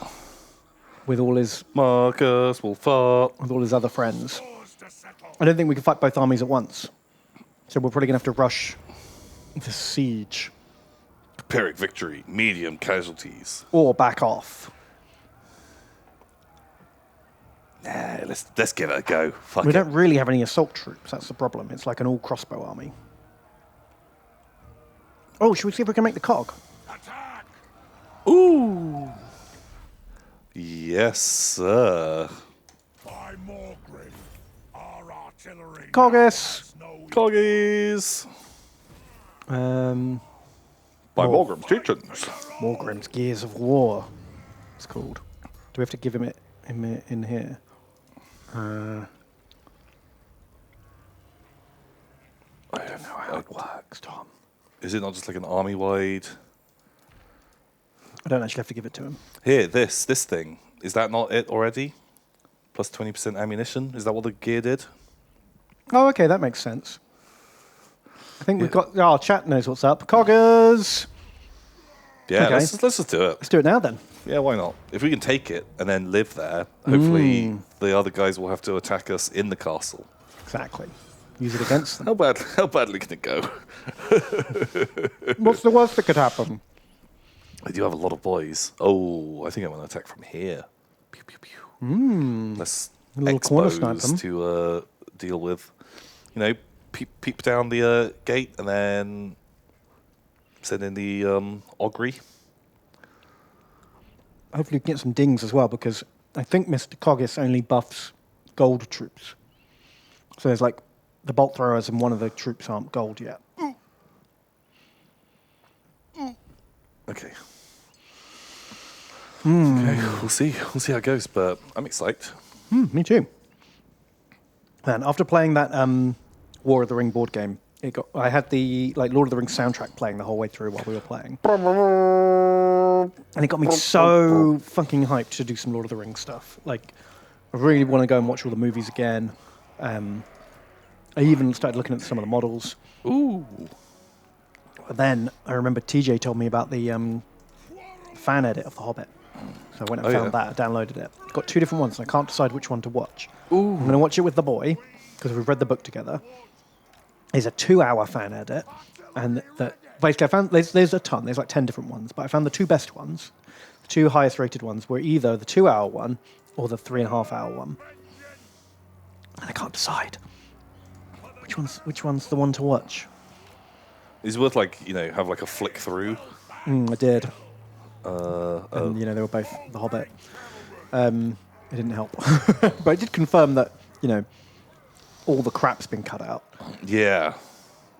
B: with all his
A: Marcus will fight.
B: With all his other friends. I don't think we can fight both armies at once. So we're probably gonna have to rush the siege.
A: Pyrrhic victory, medium casualties.
B: Or back off.
A: Nah, let's give it a go. Fuck
B: We
A: it.
B: don't really have any assault troops, that's the problem. It's like an all crossbow army. Oh, should we see if we can make the cog?
A: Ooh. Yes, sir.
B: Coggis!
A: Coggies! By Morgrim's teachings.
B: Morgrim's Gears of War, it's called. Do we have to give him it in here? I don't know how it works, Tom.
A: Is it not just like an army-wide?
B: I don't actually have to give it to him.
A: Here, this thing. Is that not it already? Plus 20% ammunition? Is that what the gear did?
B: Oh, okay, that makes sense. I think we've got... Oh, chat knows what's up. Coggers!
A: Yeah,
B: Okay.
A: let's just do it.
B: Let's do it now, then.
A: Yeah, why not? If we can take it and then live there, hopefully the other guys will have to attack us in the castle.
B: Exactly. Use it against them.
A: How badly can it go?
B: What's the worst that could happen?
A: I do have a lot of boys. Oh, I think I'm going to attack from here. Pew, pew, pew. Let's
B: A little corner snipe them.
A: to deal with. You know, peep down the gate and then send in the augury.
B: Hopefully we can get some dings as well, because I think Mr. Coggis only buffs gold troops. So there's like the bolt throwers and one of the troops aren't gold yet.
A: Okay. Okay, we'll see. We'll see how it goes, but I'm excited.
B: Me too. And after playing that War of the Ring board game, I had the like Lord of the Rings soundtrack playing the whole way through while we were playing. And it got me so fucking hyped to do some Lord of the Rings stuff. Like, I really want to go and watch all the movies again. I even started looking at some of the models.
A: Ooh.
B: But then I remember TJ told me about the fan edit of The Hobbit. So I went and found that, downloaded it. Got two different ones, and I can't decide which one to watch.
A: Ooh.
B: I'm going to watch it with the boy, because we've read the book together. It's a 2-hour fan edit, and basically I found there's a ton. There's like 10 different ones, but I found the two best ones. The two highest rated ones were either the 2-hour one or the 3.5-hour one. And I can't decide. Which one's the one to watch?
A: It's worth have like a flick through.
B: I did.
A: And
B: they were both The Hobbit. It didn't help. But I did confirm that, all the crap's been cut out.
A: Yeah.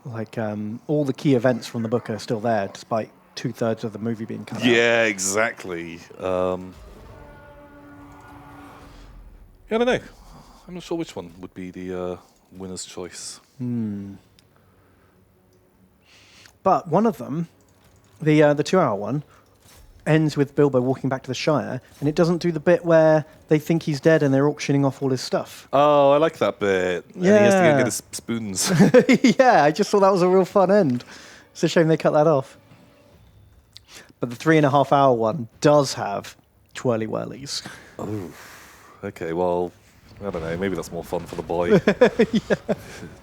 B: Like, all the key events from the book are still there, despite 2/3 of the movie being cut out.
A: Yeah, exactly. I don't know. I'm not sure which one would be the winner's choice.
B: But one of them, the 2-hour one, ends with Bilbo walking back to the Shire, and it doesn't do the bit where they think he's dead and they're auctioning off all his stuff.
A: Oh, I like that bit. And he has to go and get his spoons.
B: Yeah, I just thought that was a real fun end. It's a shame they cut that off. But the 3.5-hour one does have twirly whirlies.
A: Oh, okay, well, I don't know. Maybe that's more fun for the boy.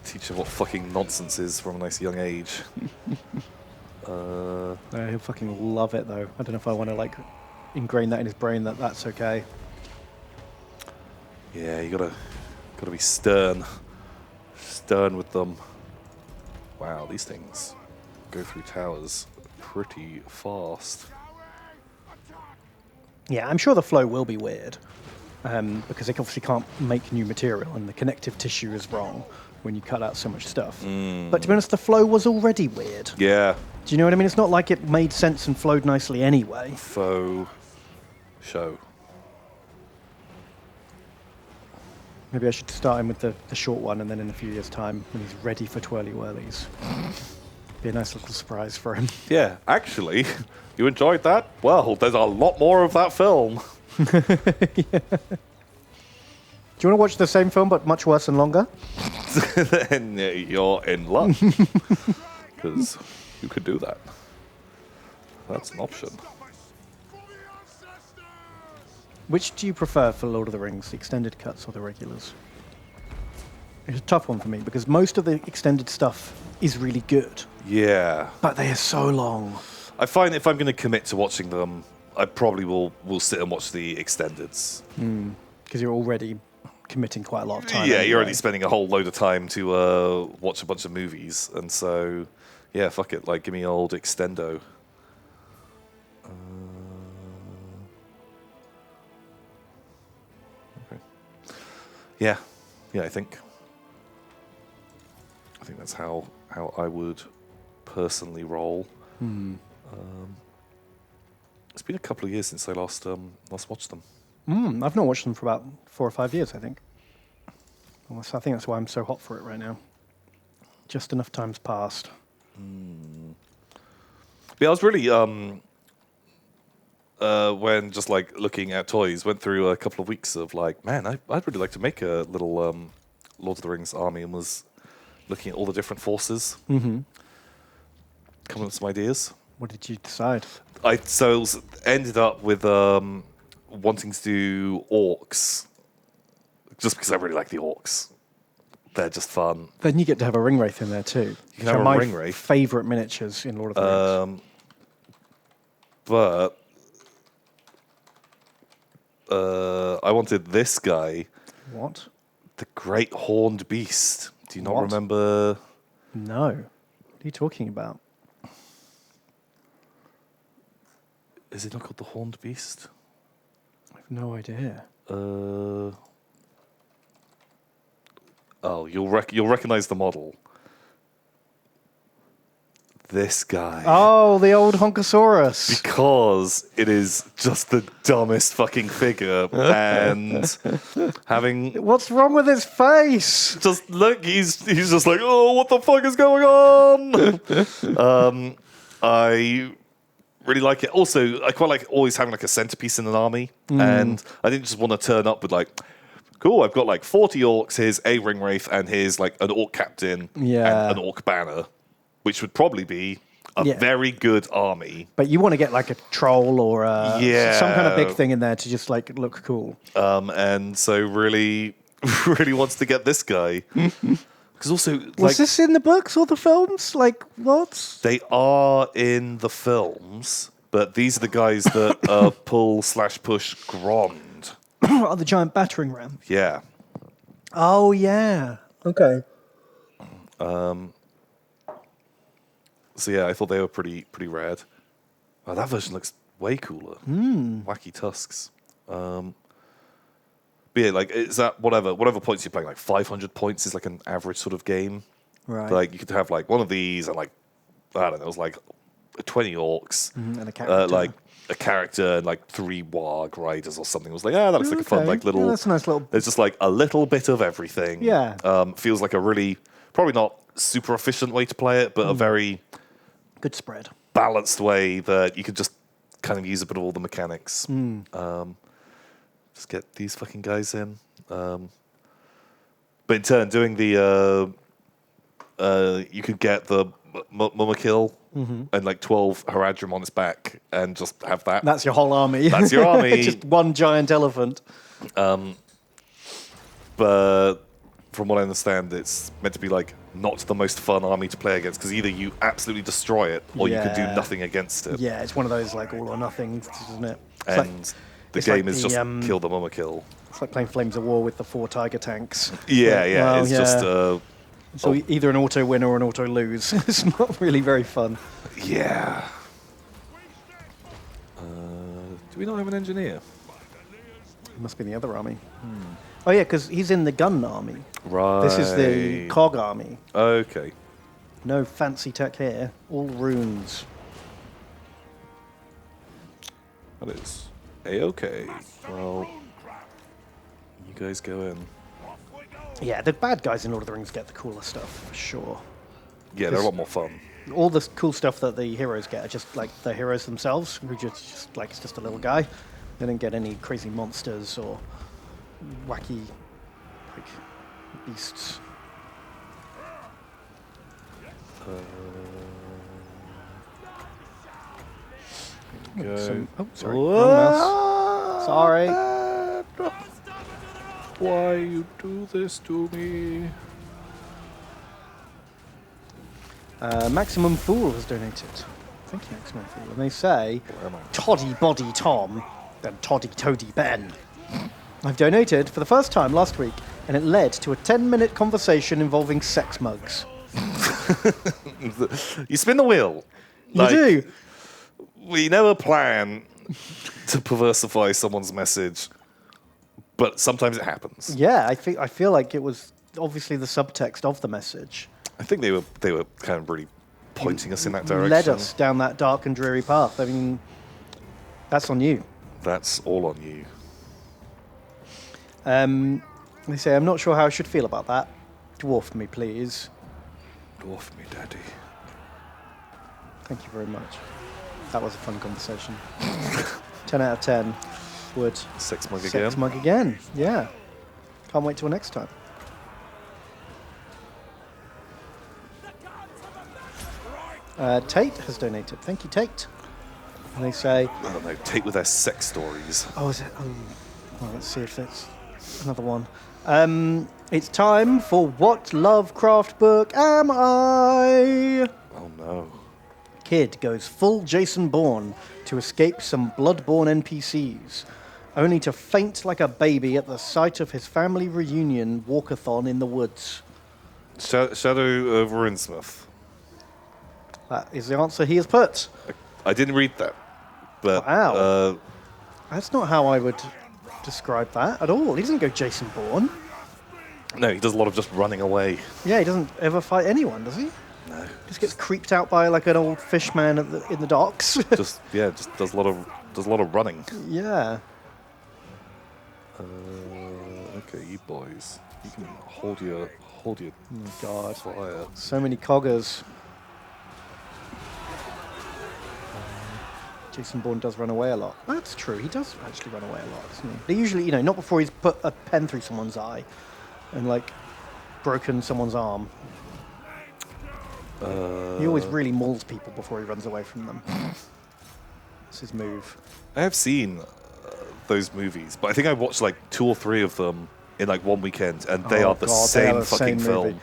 A: Teach him what fucking nonsense is from a nice young age.
B: He'll fucking love it, though. I don't know if I want to, like, ingrain that in his brain that that's okay.
A: Yeah, you gotta be stern with them. Wow, these things go through towers pretty fast.
B: Yeah, I'm sure the flow will be weird, because they obviously can't make new material, and the connective tissue is wrong when you cut out so much stuff. But to be honest, the flow was already weird.
A: Yeah.
B: Do you know what I mean? It's not like it made sense and flowed nicely anyway.
A: Faux show.
B: Maybe I should start him with the short one, and then in a few years' time, when he's ready for twirly whirlies, be a nice little surprise for him.
A: Yeah, actually, you enjoyed that? Well, there's a lot more of that film.
B: Yeah. Do you want to watch the same film but much worse and longer?
A: Then you're in luck. Because you could do that. That's an option.
B: Which do you prefer for Lord of the Rings, the extended cuts or the regulars? It's a tough one for me because most of the extended stuff is really good.
A: Yeah.
B: But they are so long.
A: I find if I'm going to commit to watching them, I probably will sit and watch the extendeds.
B: Because you're already committing quite a lot of time.
A: Yeah,
B: anyway.
A: you're already spending a whole load of time to watch a bunch of movies. And so, yeah, fuck it. Like, give me old extendo. Okay. Yeah, I think that's how I would personally roll. It's been a couple of years since I last watched them.
B: I've not watched them for about 4 or 5 years, I think. Well, I think that's why I'm so hot for it right now. Just enough time's passed.
A: Yeah, I was really when just like looking at toys, went through a couple of weeks of like, man, I'd really like to make a little Lord of the Rings army, and was looking at all the different forces, coming up with some ideas.
B: What did you decide?
A: I ended up with wanting to do orcs, just because I really like the orcs. They're just fun.
B: Then you get to have a ring wraith in there too.
A: You can have a
B: my
A: ring wraith.
B: Favourite miniatures in Lord of the Rings.
A: But I wanted this guy.
B: What?
A: The Great Horned Beast. Do you not
B: What?
A: remember?
B: No. What are you talking about?
A: Is it not called the Horned Beast?
B: I have no idea.
A: Oh, you'll recognize the model. This guy.
B: Oh, the old Honkosaurus.
A: Because it is just the dumbest fucking figure, and having
B: What's wrong with his face?
A: just look, he's just like, oh, what the fuck is going on? I really like it. Also, I quite like always having like a centerpiece in an army, and I didn't just want to turn up with like, cool, I've got like 40 orcs, here's a ring wraith, and here's like an orc captain and an orc banner, which would probably be a very good army.
B: But you want to get like a troll or some kind of big thing in there to just like look cool.
A: And so really wants to get this guy. Because also,
B: Was this in the books or the films? Like, what?
A: They are in the films, but these are the guys that pull/push Grond.
B: Oh, the giant battering ram.
A: Yeah.
B: Oh, yeah. Okay.
A: So yeah, I thought they were pretty rad. Oh, that version looks way cooler. Wacky tusks. But yeah, like, is that whatever points you're playing? Like 500 points is like an average sort of game.
B: Right.
A: Like you could have like one of these and like, I don't know, it was like 20 orcs,
B: and a character.
A: like a character and like 3 warg riders or something. I was like, that looks like a fun,
B: Okay.
A: like little.
B: Yeah, that's a nice little.
A: There's just like a little bit of everything.
B: Yeah.
A: Feels like a really probably not super efficient way to play it, but a very
B: good spread,
A: balanced way that you could just kind of use a bit of all the mechanics. Just get these fucking guys in. But in turn, doing the you could get the Mumma kill and like 12 Haradrim on its back and just have that.
B: That's your whole army.
A: That's your army.
B: Just one giant elephant.
A: But from what I understand, it's meant to be like not the most fun army to play against because either you absolutely destroy it or you can do
B: Yeah.
A: nothing against it.
B: Yeah, it's one of those like all or nothing, isn't it? It's
A: And
B: like-
A: the
B: it's
A: game
B: like
A: is
B: the,
A: just kill the Mumma kill.
B: It's like playing Flames of War with the 4 Tiger tanks.
A: Yeah, yeah.
B: Well,
A: It's just
B: so either an auto win or an auto lose. It's not really very fun.
A: yeah. Do we not have an engineer?
B: It must be the other army. Oh yeah, because he's in the gun army.
A: Right.
B: This is the cog army.
A: Okay.
B: No fancy tech here. All runes.
A: That is A-okay. Well, you guys go in.
B: Yeah, the bad guys in Lord of the Rings get the cooler stuff, for sure.
A: Yeah, they're a lot more fun.
B: All the cool stuff that the heroes get are just like the heroes themselves, who just like it's just a little guy. They don't get any crazy monsters or wacky like beasts.
A: Go.
B: Oh, sorry. Wrong mouse. Sorry.
A: Why you do this to me?
B: Maximum Fool has donated. Thank you, Maximum Fool. And they say, Toddy Body Tom and Toddy Toady Ben. I've donated for the first time last week, and it led to a 10-minute conversation involving sex mugs.
A: You spin the wheel.
B: You do.
A: We never plan to perversify someone's message, but sometimes it happens.
B: Yeah, I feel like it was obviously the subtext of the message.
A: I think they were kind of really pointing us in that direction.
B: Led us down that dark and dreary path. I mean, that's on you.
A: That's all on you.
B: They say, I'm not sure how I should feel about that. Dwarf me, please.
A: Dwarf me, Daddy.
B: Thank you very much. That was a fun conversation. 10 out of 10 would.
A: Sex mug again.
B: Sex mug again, yeah. Can't wait till next time. Tate has donated. Thank you, Tate. And they say...
A: I don't know, Tate with their sex stories.
B: Oh, is it? Well, let's see if it's another one. It's time for What Lovecraft Book Am I?
A: Oh, no.
B: Kid goes full Jason Bourne to escape some bloodborne NPCs, only to faint like a baby at the sight of his family reunion walkathon in the woods.
A: Shadow of Rinsmith.
B: That is the answer he has put.
A: I didn't read that, but
B: Wow. That's not how I would describe that at all. He doesn't go Jason Bourne.
A: no, he does a lot of just running away.
B: Yeah, he doesn't ever fight anyone, does he?
A: No.
B: Just gets creeped out by like an old fish man in the docks.
A: just does a lot of running.
B: Yeah.
A: Okay, you boys, you can hold your
B: God,
A: fire.
B: so many coggers. Jason Bourne does run away a lot. That's true. He does actually run away a lot, doesn't he? But usually, not before he's put a pen through someone's eye and like broken someone's arm. He always really mauls people before he runs away from them. That's his move.
A: I have seen those movies, but I think I watched like 2 or 3 of them in like one weekend, and they are the same fucking film.
B: Movie.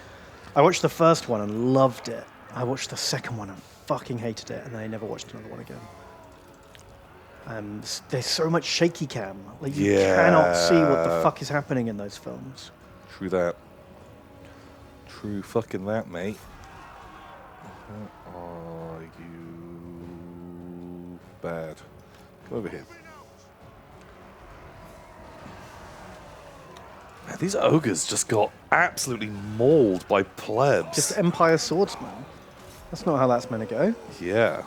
B: I watched the first one and loved it. I watched the second one and fucking hated it, and then I never watched another one again. There's so much shaky cam. Like you cannot see what the fuck is happening in those films.
A: True that. True fucking that, mate. Are you bad? Come over here. Man, these ogres just got absolutely mauled by plebs.
B: Just Empire swordsman. That's not how that's meant to go.
A: Yeah.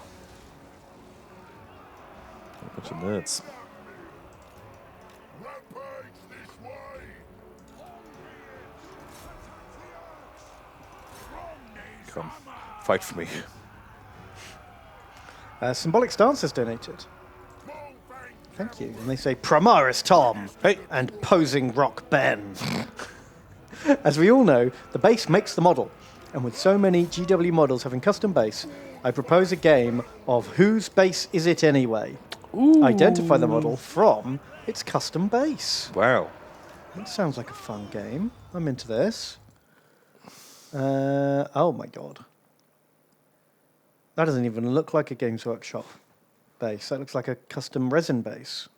A: Bunch of nerds. Come, fight for me.
B: Symbolic Stance has donated. Thank you. And they say, Primaris Tom.
A: Hey.
B: And Posing Rock Ben. As we all know, the base makes the model. And with so many GW models having custom base, I propose a game of whose base is it anyway?
A: Ooh.
B: Identify the model from its custom base.
A: Wow.
B: That sounds like a fun game. I'm into this. Oh my god. That doesn't even look like a Games Workshop base. That looks like a custom resin base.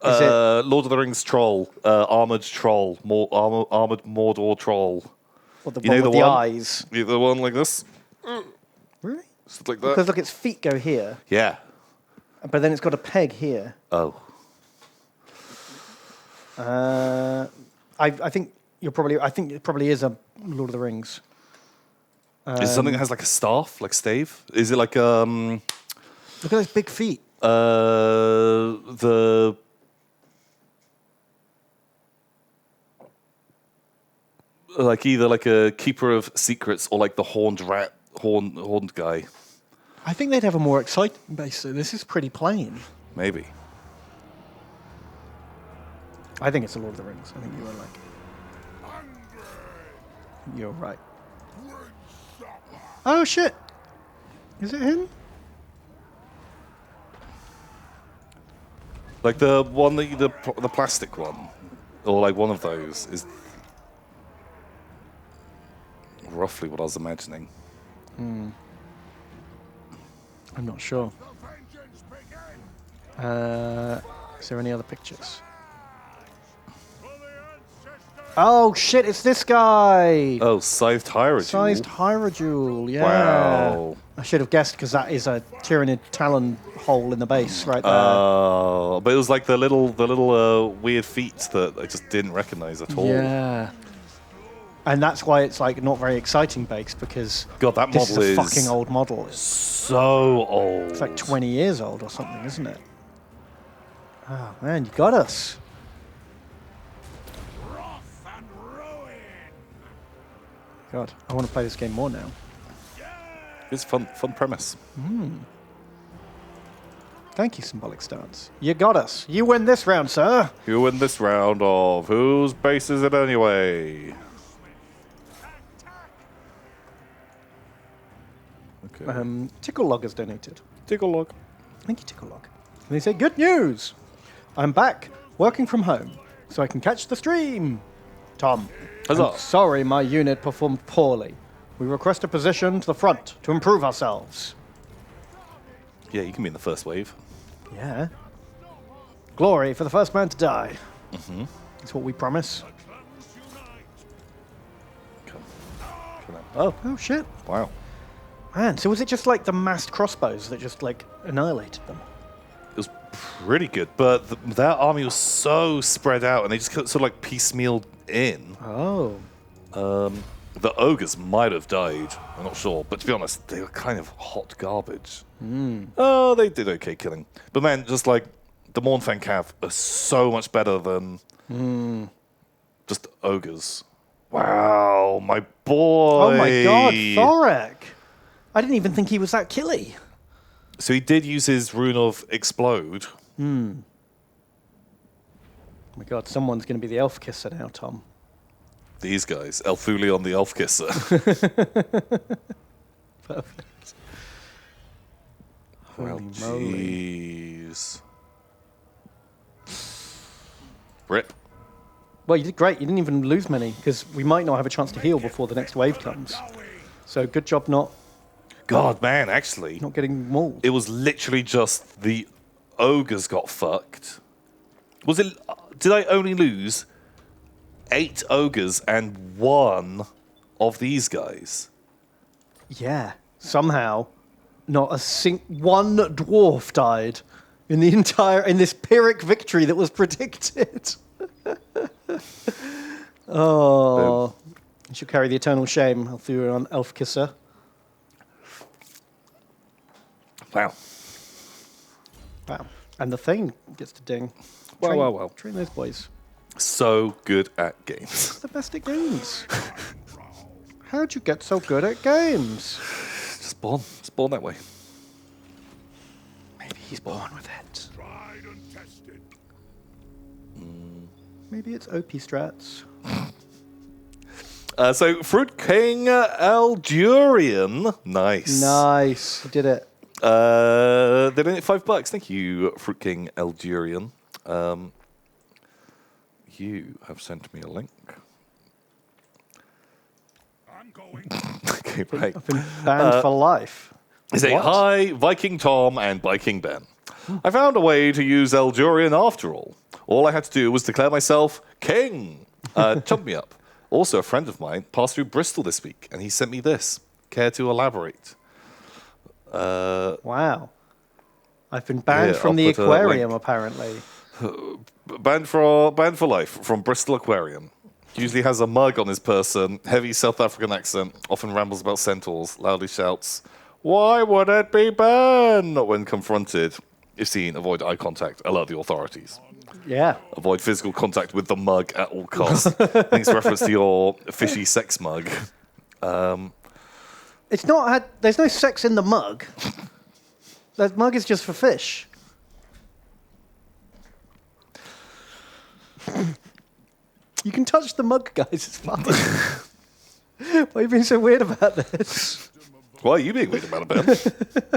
A: Lord of the Rings troll, armored troll, armored Mordor troll.
B: What, the one with the eyes?
A: The one like this.
B: Really?
A: Just like that.
B: Because look, its feet go here,
A: Yeah.
B: but then it's got a peg here.
A: Oh.
B: I think you're probably. I think it probably is a Lord of the Rings.
A: Is it something that has like a staff, like stave? Is it like
B: Look at those big feet.
A: the like either like a keeper of secrets or like the horned guy?
B: I think they'd have a more exciting base. So this is pretty plain.
A: Maybe.
B: I think it's the Lord of the Rings. I think you were like. You're right. Oh shit! Is it him?
A: Like the one that the plastic one, or like one of those is roughly what I was imagining.
B: I'm not sure. Is there any other pictures? Oh shit! It's this guy.
A: Oh, Scythed Hyrule.
B: Sized Hyrule, yeah.
A: Wow.
B: I should have guessed because that is a Tyranid Talon hole in the base right there.
A: Oh, but it was like the little weird feet that I just didn't recognize at all.
B: Yeah. And that's why it's like not very exciting base because
A: God, that
B: this
A: model
B: is a
A: is
B: fucking old model.
A: So old.
B: It's like 20 years old or something, isn't it? Oh man, you got us. God, I want to play this game more now.
A: It's fun premise.
B: Thank you, Symbolic Stance. You got us. You win this round, sir.
A: You win this round of whose base is it anyway? Okay.
B: Tickle Log has donated.
A: Tickle Log.
B: Thank you, Tickle Log. And they say, good news. I'm back, working from home, so I can catch the stream. Tom.
A: Huzzah.
B: I'm sorry my unit performed poorly. We request a position to the front to improve ourselves.
A: Yeah, you can be in the first wave.
B: Yeah. Glory for the first man to die.
A: Mm-hmm.
B: That's what we promise.
A: Oh.
B: Oh, shit.
A: Wow.
B: Man, so was it just like the massed crossbows that just like annihilated them?
A: It was pretty good, but their army was so spread out, and they just sort of like piecemealed in.
B: Oh.
A: The ogres might have died. I'm not sure, but to be honest, they were kind of hot garbage. Oh, they did okay killing, but man, just like the Mournfang Cav are so much better than just ogres. Wow, my boy!
B: Oh my god, Thorek! I didn't even think he was that killy.
A: So he did use his rune of explode.
B: Oh my god, someone's going to be the elf kisser now, Tom.
A: These guys, Elfulion the elf kisser.
B: Perfect.
A: Well,
B: Holy moly.
A: jeez. Rip.
B: Well, you did great. You didn't even lose many because we might not have a chance to heal before the next wave comes. So good job not
A: Man, actually.
B: Not getting mauled.
A: It was literally just the ogres got fucked. Was it? Did I only lose 8 ogres and 1 of these guys?
B: Yeah. Somehow, not one dwarf died in this Pyrrhic victory that was predicted. Oh. You should carry the eternal shame, Elfulion Elf Kisser.
A: Wow.
B: Wow. And the thing gets to ding.
A: Well.
B: Train those boys.
A: So good at games.
B: The best at games. How'd you get so good at games?
A: Just born that way.
B: Maybe he's born with it. Maybe it's OP strats.
A: So Fruit King Eldurian. Nice.
B: You did it.
A: They donate $5. Thank you, Fruit King Eldurian. You have sent me a link. Okay, right.
B: I've been banned for life.
A: They say, hi, Viking Tom and Viking Ben. I found a way to use Eldurian after all. All I had to do was declare myself king. Chump me up. Also, a friend of mine passed through Bristol this week, and he sent me this. Care to elaborate?
B: Wow. I've been banned from the aquarium, apparently.
A: Banned for life from Bristol Aquarium. Usually has a mug on his person, heavy South African accent, often rambles about centaurs, loudly shouts, "Why would it be banned?" When confronted. If seen, avoid eye contact, alert the authorities.
B: Yeah.
A: Avoid physical contact with the mug at all costs. I think it's reference to your fishy sex mug.
B: It's not there's no sex in the mug. That mug is just for fish. You can touch the mug, guys. It's fine. Why are you being so weird about this?
A: Why are you being weird about it, Ben?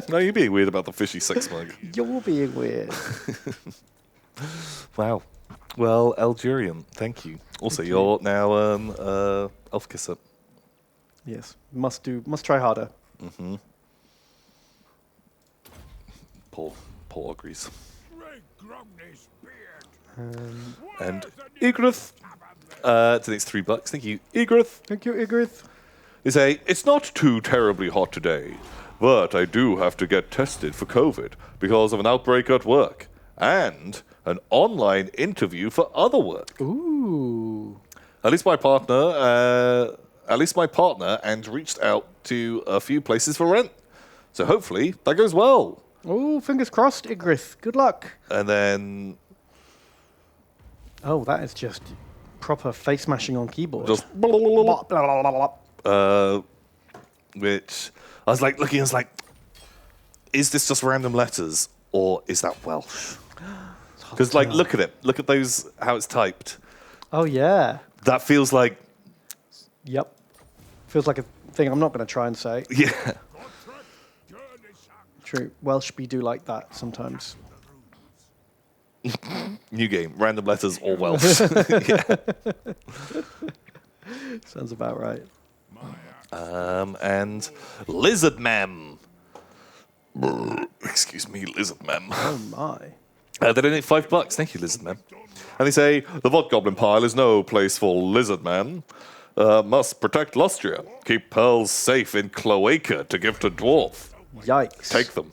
A: Why are you being weird about the fishy sex mug?
B: You're being weird.
A: Wow. Well, Eldurian, thank you. Also, you're now Elf Kisser.
B: Yes. Must try harder.
A: Mm-hmm. Paul agrees. And Idris. Today's $3. Thank you, Idris.
B: Thank you, Idris.
A: They say, it's not too terribly hot today, but I do have to get tested for COVID because of an outbreak at work and an online interview for other work.
B: Ooh.
A: At least my partner and reached out to a few places for rent. So hopefully that goes well.
B: Oh, fingers crossed, Idris. Good luck.
A: And then...
B: Oh, that is just proper face smashing on keyboard.
A: Just... which I was like looking, I was like, is this just random letters or is that Welsh? Because like, look at it. Look at those, how it's typed.
B: Oh, yeah.
A: That feels like...
B: Yep. Feels like a thing I'm not going to try and say.
A: Yeah.
B: True. Welsh be do like that sometimes.
A: New game. Random letters or Welsh. Yeah.
B: Sounds about right.
A: And Lizard Mem. Excuse me, Lizard Mem.
B: Oh, my.
A: They donate $5. Thank you, Lizard Man. And they say, the Vod Goblin pile is no place for Lizard Man. Must protect Lustria. Keep pearls safe in cloaca to give to dwarf.
B: Yikes.
A: Take them.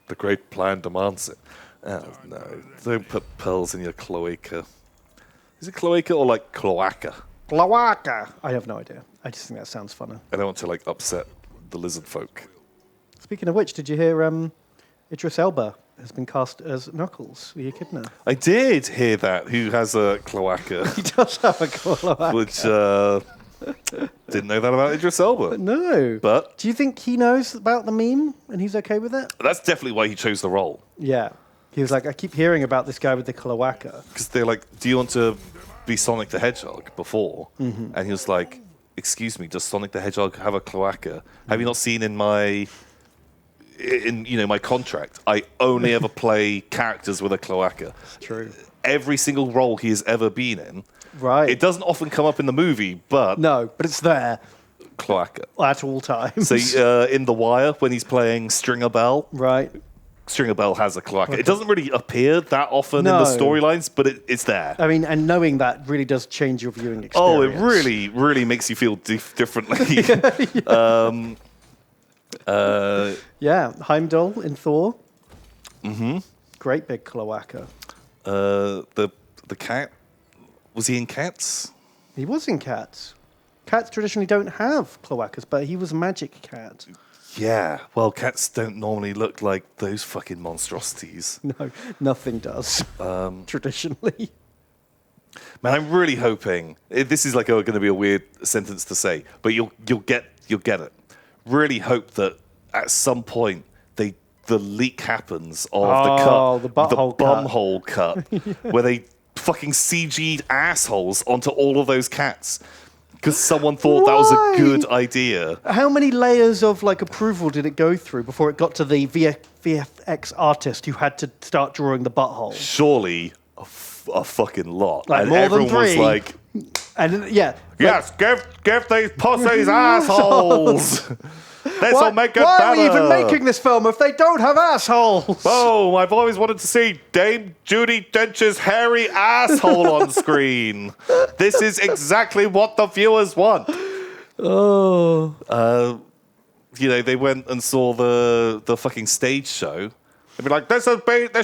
A: The great plan demands it. Oh, no. Don't put pearls in your cloaca. Is it cloaca or like cloaca?
B: Cloaca. I have no idea. I just think that sounds funner.
A: I don't want to like upset the lizard folk.
B: Speaking of which, did you hear Idris Elba has been cast as Knuckles, the Echidna?
A: I did hear that. Who has a cloaca?
B: He does have a cloaca.
A: Which, didn't know that about Idris Elba.
B: No.
A: But
B: do you think he knows about the meme and he's okay with it?
A: That's definitely why he chose the role.
B: Yeah. He was like, I keep hearing about this guy with the cloaca.
A: Because they're like, do you want to be Sonic the Hedgehog before?
B: Mhm.
A: And he was like, excuse me, does Sonic the Hedgehog have a cloaca? Have you not seen in my contract? I only ever play characters with a cloaca.
B: True.
A: Every single role he has ever been in.
B: Right.
A: It doesn't often come up in the movie, but...
B: No, but it's there.
A: Cloaca.
B: At all times.
A: So in The Wire, when he's playing Stringer Bell...
B: Right.
A: Stringer Bell has a cloaca. It doesn't really appear that often in the storylines, but it's there.
B: I mean, and knowing that really does change your viewing experience.
A: Oh, it really, really makes you feel differently.
B: Yeah, Heimdall in Thor.
A: Mm-hmm.
B: Great big cloaca.
A: The cat, was he in Cats?
B: He was in Cats. Cats traditionally don't have cloacas, but he was a magic cat.
A: Yeah, well, cats don't normally look like those fucking monstrosities.
B: No, nothing does. Traditionally.
A: Man, I'm really hoping this is like going to be a weird sentence to say, but you'll get it. Really hope that at some point the leak happens of
B: the bumhole
A: cut, where they fucking CG'd assholes onto all of those cats because someone thought that was a good idea.
B: How many layers of like approval did it go through before it got to the VFX artist who had to start drawing the butthole?
A: Surely a fucking lot.
B: Like
A: and
B: more than
A: everyone was
B: 3.
A: like,
B: and yeah.
A: yes, give these pussies assholes. This will make it
B: why
A: better.
B: are we even making this film if they don't have assholes?
A: Boom! I've always wanted to see Dame Judi Dench's hairy asshole on screen. This is exactly what the viewers want.
B: Oh.
A: They went and saw the fucking stage show. They'd be like, this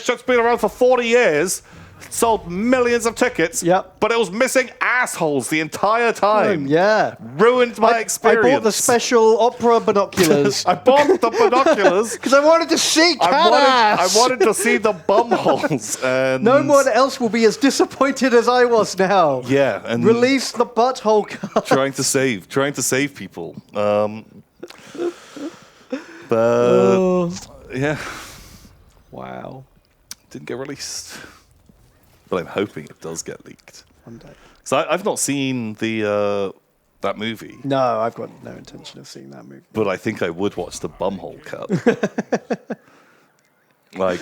A: shit's been around for 40 years. Sold millions of tickets, but it was missing assholes the entire time.
B: Yeah.
A: Ruined my experience.
B: I bought the special opera binoculars.
A: I bought the binoculars.
B: Because I wanted to see cat ass.
A: I wanted to see the bumholes. And
B: no one else will be as disappointed as I was now.
A: Yeah. And
B: release the butthole cut.
A: Trying to save people. But yeah.
B: Wow.
A: Didn't get released. But I'm hoping it does get leaked.
B: One day.
A: So I've not seen that movie.
B: No, I've got no intention of seeing that movie.
A: But I think I would watch the bumhole cut.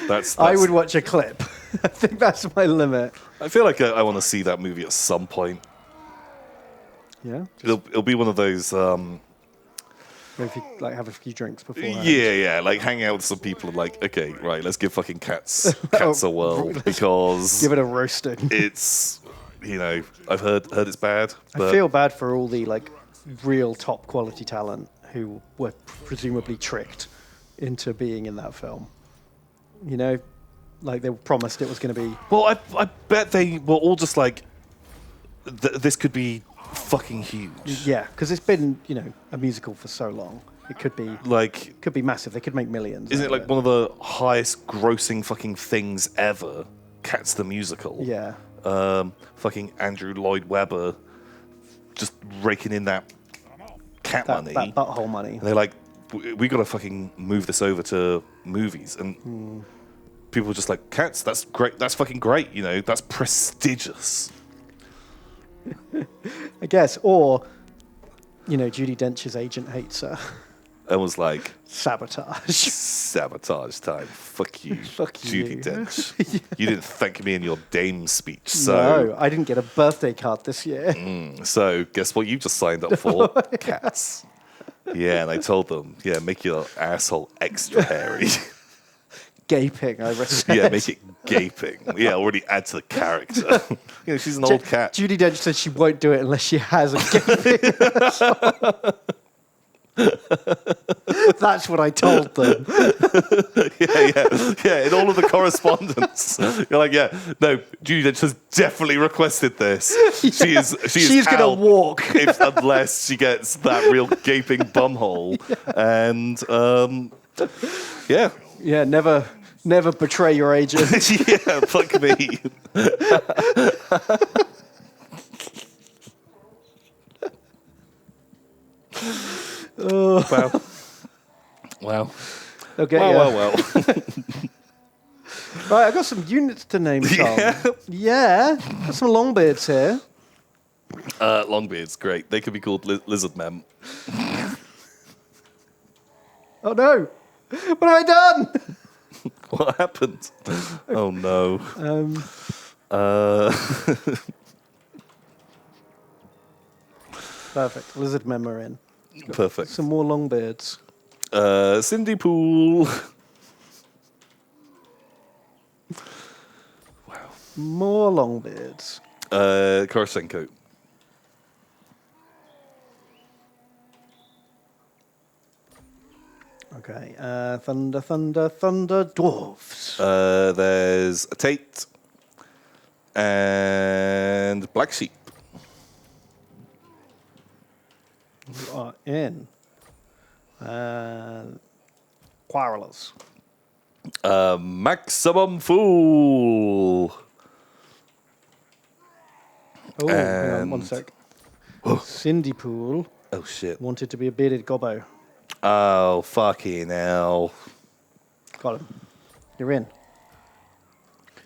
A: That's
B: I would watch a clip. I think that's my limit.
A: I feel like I want to see that movie at some point.
B: Yeah.
A: It'll be one of those.
B: If you have a few drinks before.
A: Yeah. Like hang out with some people and okay, right, let's give fucking cats a whirl because
B: give it a roasting.
A: It's I've heard it's bad. But
B: I feel bad for all the real top quality talent who were presumably tricked into being in that film. They were promised it was going to be.
A: Well, I bet they were all just like, this could be fucking huge.
B: Yeah, because it's been a musical for so long. It could be could be massive. They could make millions.
A: Isn't it one of the highest grossing fucking things ever? Cats the musical.
B: Yeah.
A: Fucking Andrew Lloyd Webber just raking in that cat money.
B: That butthole money.
A: And they're like, we got to fucking move this over to movies. And people were just like, cats, that's great. That's fucking great. That's prestigious.
B: I guess. Or, Judi Dench's agent hates her.
A: And was like,
B: sabotage
A: time. Fuck you.
B: Fuck
A: Judi
B: you.
A: Dench. You didn't thank me in your Dame speech. So
B: no, I didn't get a birthday card this year.
A: So guess what you just signed up for? Cats. Yeah, and I told them, make your asshole extra hairy.
B: Gaping, I respect.
A: Yeah, make it gaping. Yeah, already add to the character. She's an old cat.
B: Judi Dench said she won't do it unless she has a gaping asshole. That's what I told them.
A: Yeah. In all of the correspondence, you're like, no, Judi Dench has definitely requested this.
B: Yeah.
A: She's
B: gonna walk
A: unless she gets that real gaping bumhole. And
B: yeah, never betray your agent.
A: Yeah, fuck me. Wow.
B: Okay.
A: Well.
B: Right, I got some units to name, Tom. Yeah. Got some longbeards here.
A: Longbeards, great. They could be called lizard men.
B: Oh no! What have I done?
A: What happened? Oh no.
B: Perfect. Lizard men are in.
A: Perfect.
B: Some more longbeards.
A: Cindy Pool. Wow.
B: More longbeards.
A: Koroshenko.
B: Okay. Thunder dwarves.
A: There's a Tate and Black Sheep.
B: You are in. Quarrelers.
A: Maximum Fool.
B: Oh, hang on, one sec. Cindy Pool.
A: Oh, shit.
B: Wanted to be a bearded gobbo.
A: Oh, fucking hell.
B: Got him. You're in.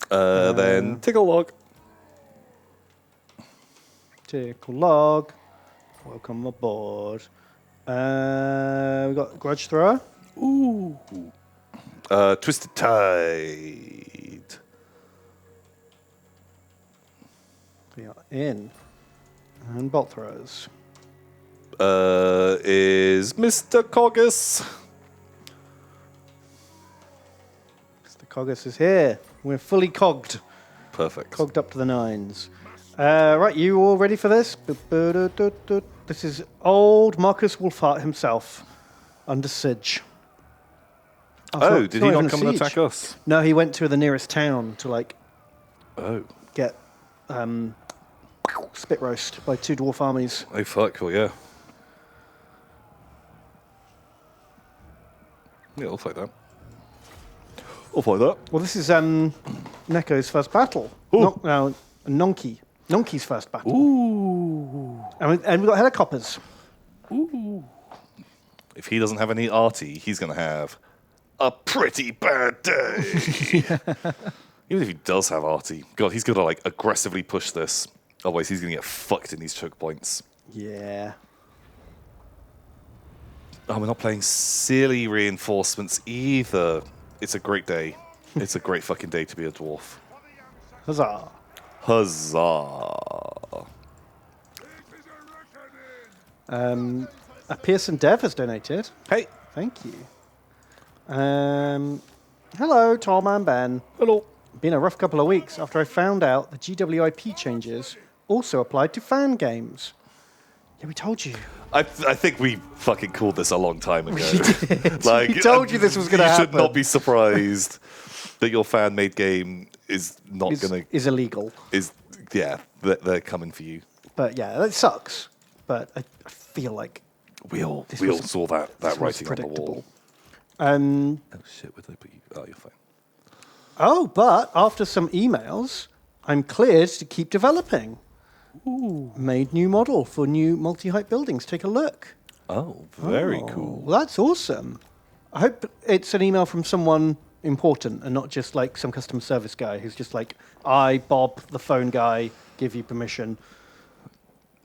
A: Then Tickle Log.
B: Tickle Log. Welcome aboard. We got Grudge Thrower.
A: Ooh. Twisted Tide.
B: We are in. And Bolt Throwers.
A: Is Mr. Coggus.
B: Mr. Coggus is here. We're fully cogged.
A: Perfect.
B: Cogged up to the nines. Right, you all ready for this? This is old Marcus Wolfhart himself under siege.
A: Oh,
B: it's
A: did
B: not
A: he
B: even
A: not
B: a
A: come and
B: siege.
A: attack us?
B: No, he went to the nearest town to get spit roast by 2 dwarf armies.
A: Oh, fuck. Well, yeah. Yeah, I'll fight that. I'll fight that.
B: Well, this is Neko's first battle. Nonky's first battle.
A: Ooh.
B: And we've got helicopters.
A: Ooh. If he doesn't have any arty, he's going to have a pretty bad day. Even if he does have arty, God, he's going to aggressively push this. Otherwise, he's going to get fucked in these choke points.
B: Yeah.
A: Oh, we're not playing silly reinforcements either. It's a great day. It's a great fucking day to be a dwarf.
B: Huzzah.
A: Huzzah.
B: A Pearson Dev has donated.
A: Hey.
B: Thank you. Hello, Tallman Ben.
A: Hello.
B: Been a rough couple of weeks after I found out the GWIP changes also applied to fan games. Yeah, we told you.
A: I think we fucking called this a long time ago.
B: We told you this was going to happen.
A: You should not be surprised that your fan-made game is not going to...
B: Is illegal.
A: Yeah, they're coming for you.
B: But yeah, that sucks. But I feel like...
A: We all saw that writing on the wall. Oh, shit, where did I put you? Oh, you're fine.
B: Oh, but after some emails, I'm cleared to keep developing. Ooh. Made new model for new multi-height buildings. Take a look.
A: Oh, very cool.
B: Well, that's awesome. I hope it's an email from someone important and not just some customer service guy who's just I, Bob, the phone guy, give you permission.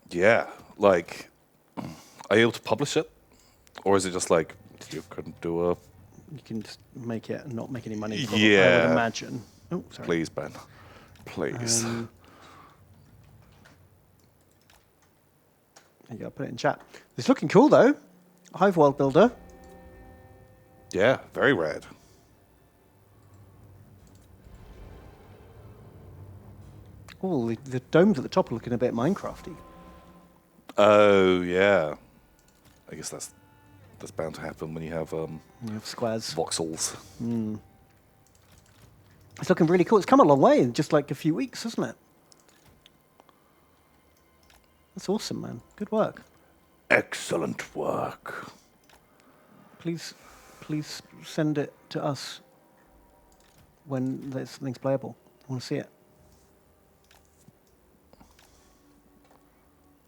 A: Yeah, are you able to publish it? Or is it just you couldn't do a...
B: You can just make it and not make any money.
A: Yeah.
B: I would imagine. Oh, sorry.
A: Please, Ben. Please.
B: There you go, put it in chat. It's looking cool, though. Hive World Builder.
A: Yeah, very rad.
B: Oh, the domes at the top are looking a bit Minecrafty.
A: Oh, yeah. I guess that's bound to happen when you have
B: squares.
A: Voxels.
B: Mm. It's looking really cool. It's come a long way in just a few weeks, hasn't it? That's awesome, man. Good work.
A: Excellent work.
B: Please send it to us when something's playable. I want to see it.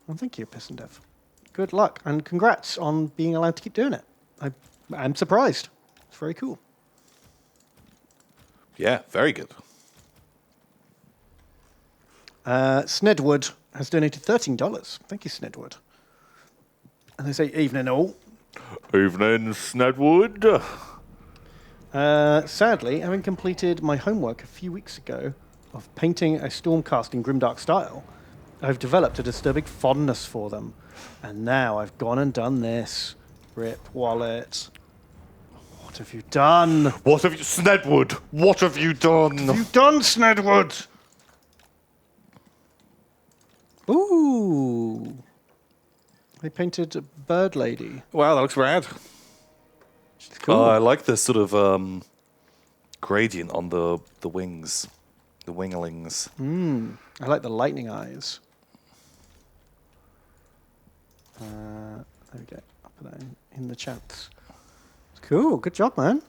B: Well, thank you, Piss and Dev. Good luck and congrats on being allowed to keep doing it. I'm surprised. It's very cool.
A: Yeah, very good.
B: Snedwood has donated $13. Thank you, Snedwood. And they say, evening all.
A: Evening, Snedwood.
B: Sadly, having completed my homework a few weeks ago of painting a Stormcast in grimdark style, I've developed a disturbing fondness for them. And now I've gone and done this. Rip wallet. What have you done?
A: What have you... Snedwood, what have you done?
B: What have you done, Snedwood? Ooh. They painted a bird lady.
A: Wow, that looks rad.
B: She's cool.
A: I like the sort of gradient on the wings. The winglings.
B: I like the lightning eyes. There we go. I'll put that in in the chats. Cool. Good job, man.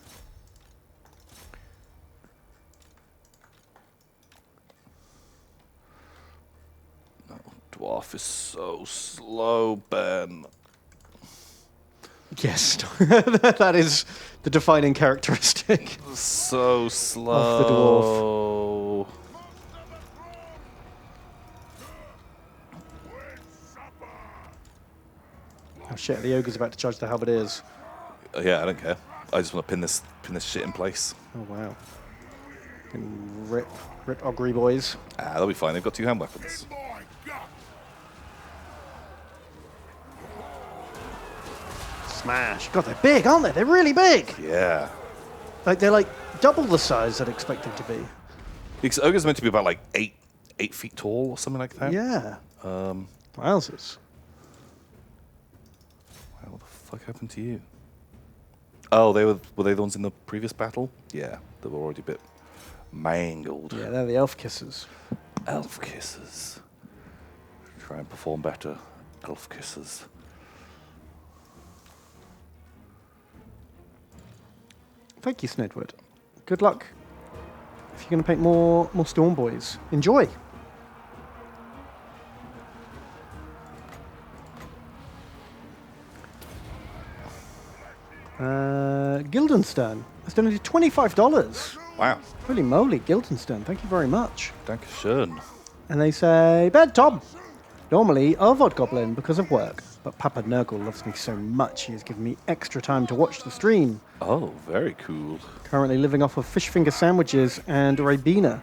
A: Dwarf is so slow, Ben.
B: Yes, that is the defining characteristic.
A: So slow.
B: Of the dwarf. Oh shit! The ogre's about to charge the halberdiers.
A: Yeah, I don't care. I just want to pin this shit in place.
B: Oh wow! Rip Ogre boys.
A: Ah, they'll be fine. They've got 2 hand weapons.
B: Smash! God, they're big, aren't they? They're really big.
A: Yeah.
B: Like they're like double the size I'd expect them to be.
A: Because ogre's meant to be about like 8 feet tall or something like that.
B: Yeah. Wowzers.
A: Wow, what the fuck happened to you? Oh, were they the ones in the previous battle? Yeah, they were already a bit mangled.
B: Yeah, they're the elf kissers.
A: Elf kisses. Try and perform better. Elf kisses.
B: Thank you, Snedwood. Good luck. If you're going to paint more Storm Boys, enjoy. Guildenstern has donated $25.
A: Wow.
B: Holy moly, Guildenstern, thank you very much.
A: Dankeschön.
B: And they say, Bad Tom, normally a VOD goblin because of work, but Papa Nurgle loves me so much he has given me extra time to watch the stream.
A: Oh, very cool.
B: Currently living off of fish finger sandwiches and Ribena.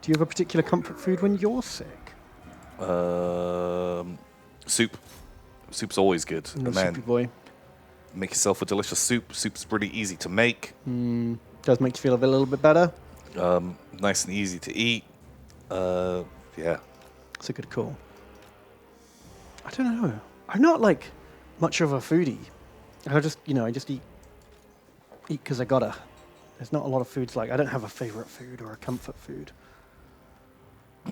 B: Do you have a particular comfort food when you're sick?
A: Soup. Soup's always good.
B: No
A: And then
B: soupy boy.
A: make yourself a delicious soup. Soup's pretty easy to make.
B: Does make you feel a little bit better.
A: Nice and easy to eat. Yeah.
B: It's a good call. I don't know. I'm not like much of a foodie. I just eat because I gotta. There's not a lot of foods like I don't have a favorite food or a comfort food.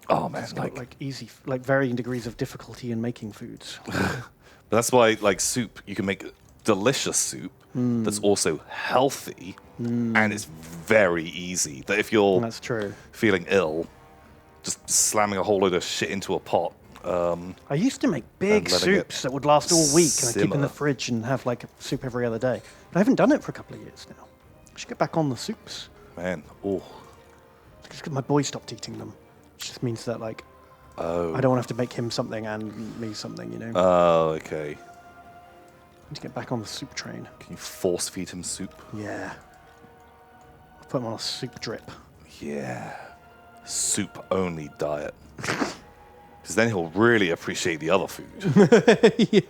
A: Oh man,
B: It's got like easy, like varying degrees of difficulty in making foods.
A: But that's why, like, soup, you can make delicious soup that's also healthy, and it's very easy. That if you're
B: That's true.
A: feeling ill, just slamming a whole load of shit into a pot.
B: I used to make big
A: and letting it
B: soups that would last all week, and I'd keep in
A: simmer.
B: the fridge and have like soup every other day. But I haven't done it for a couple of years now. I should get back on the soups.
A: Man, oh.
B: Just 'cause my boy stopped eating them, which just means that like I don't want to have to make him something and me something, you know.
A: Oh, okay.
B: Need to get back on the soup train.
A: Can you force feed him soup?
B: Yeah. I'll put him on a soup drip.
A: Yeah. Soup only diet. Because then he'll really appreciate the other food.
B: Yeah.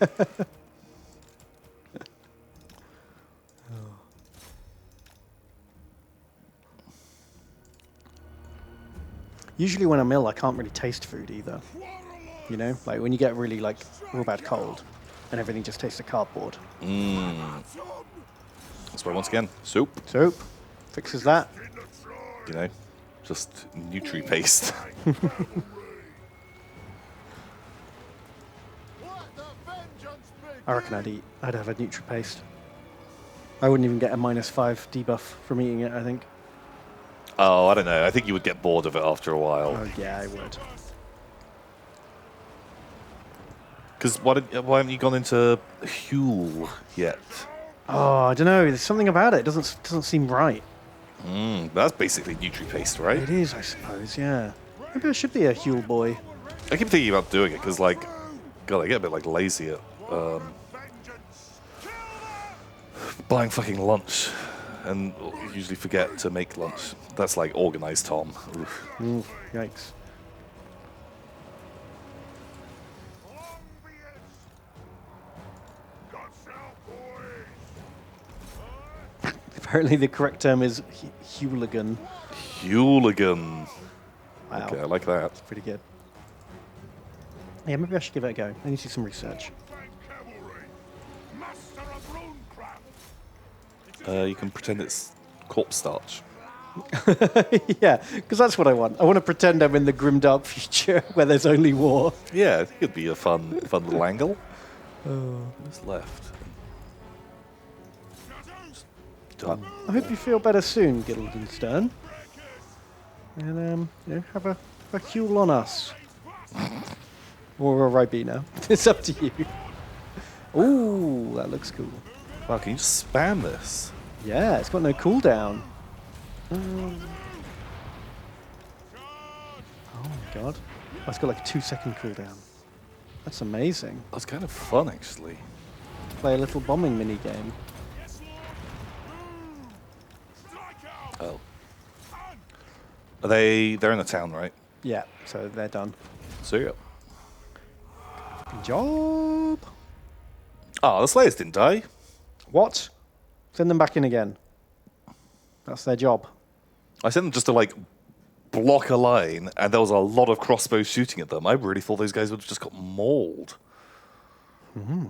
B: Usually when I'm ill, I can't really taste food either. You know, like when you get really like real bad cold and everything just tastes of cardboard.
A: That's why, once again, soup.
B: Soup. Fixes that.
A: You know, just Nutri paste.
B: I reckon I'd have a Nutri paste. I wouldn't even get a -5 debuff from eating it, I think.
A: Oh, I don't know. I think you would get bored of it after a while.
B: Oh, yeah, I would.
A: Because why haven't you gone into Huel yet?
B: Oh, I don't know. There's something about it. It doesn't seem right.
A: That's basically Nutri paste, right?
B: It is, I suppose, yeah. Maybe I should be a Huel boy.
A: I keep thinking about doing it because, like, God, I get a bit like lazy at buying fucking lunch, and usually forget to make lunch. That's like organized Tom.
B: Oof, yikes. Apparently the correct term is hooligan.
A: Hooligan.
B: Wow.
A: Okay, I like that.
B: That's pretty good. Yeah, maybe I should give it a go. I need to do some research.
A: You can pretend it's corpse starch.
B: Yeah, because that's what I want. I want to pretend I'm in the grimdark future where there's only war.
A: Yeah, I think it'd be a fun little angle. What's left? Done.
B: I hope you feel better soon, Guildenstern. And have a Huel on us. Or a Ribena. It's up to you. Ooh, that looks cool.
A: Wow, can you just spam this?
B: Yeah, it's got no cooldown. Oh my god. Oh, it's got like a 2-second cooldown. That's amazing.
A: That's kind of fun, actually.
B: Play a little bombing mini game.
A: Oh. They're in the town, right?
B: Yeah, so they're done.
A: See ya.
B: Good job.
A: Oh, the Slayers didn't die.
B: What? Send them back in again. That's their job.
A: I sent them just to, like, block a line, and there was a lot of crossbows shooting at them. I really thought those guys would have just got mauled.
B: Mm-hmm.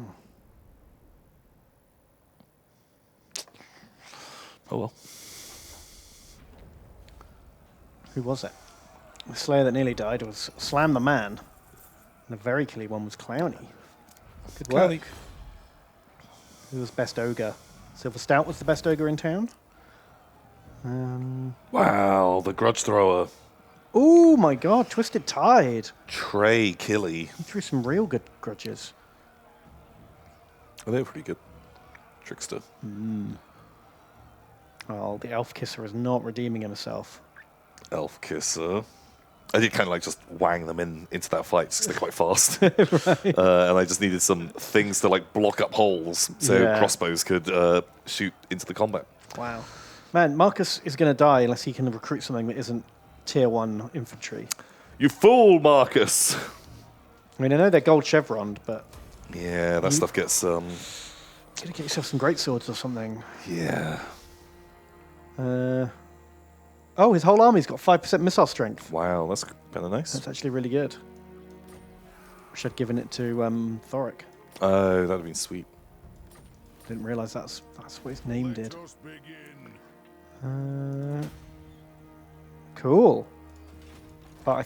A: Oh, well.
B: Who was it? The Slayer that nearly died was Slam the Man. And the very killy one was Clowny. Good work.
A: Clowny.
B: Who was best ogre? Silver Stout was the best ogre in town.
A: Wow, the grudge thrower.
B: Oh my god, Twisted Tide.
A: Trey Killy.
B: He threw some real good grudges.
A: Oh, they're pretty good. Trickster.
B: Oh, the Elf Kisser is not redeeming himself.
A: Elf Kisser. I did kind of like just wang them into that fight because they're quite fast.
B: Right.
A: And I just needed some things to like block up holes so crossbows could shoot into the combat.
B: Wow. Man, Marcus is going to die unless he can recruit something that isn't tier 1 infantry.
A: You fool, Marcus!
B: I mean, I know they're gold chevroned, but...
A: Yeah, that stuff gets...
B: Gotta get yourself some great swords or something.
A: Yeah.
B: Oh, his whole army's got 5% missile strength.
A: Wow, that's kind of nice.
B: That's actually really good. Wish I'd given it to Thoric.
A: Oh, that'd have been sweet.
B: Didn't realise that's what his name did. Cool. But I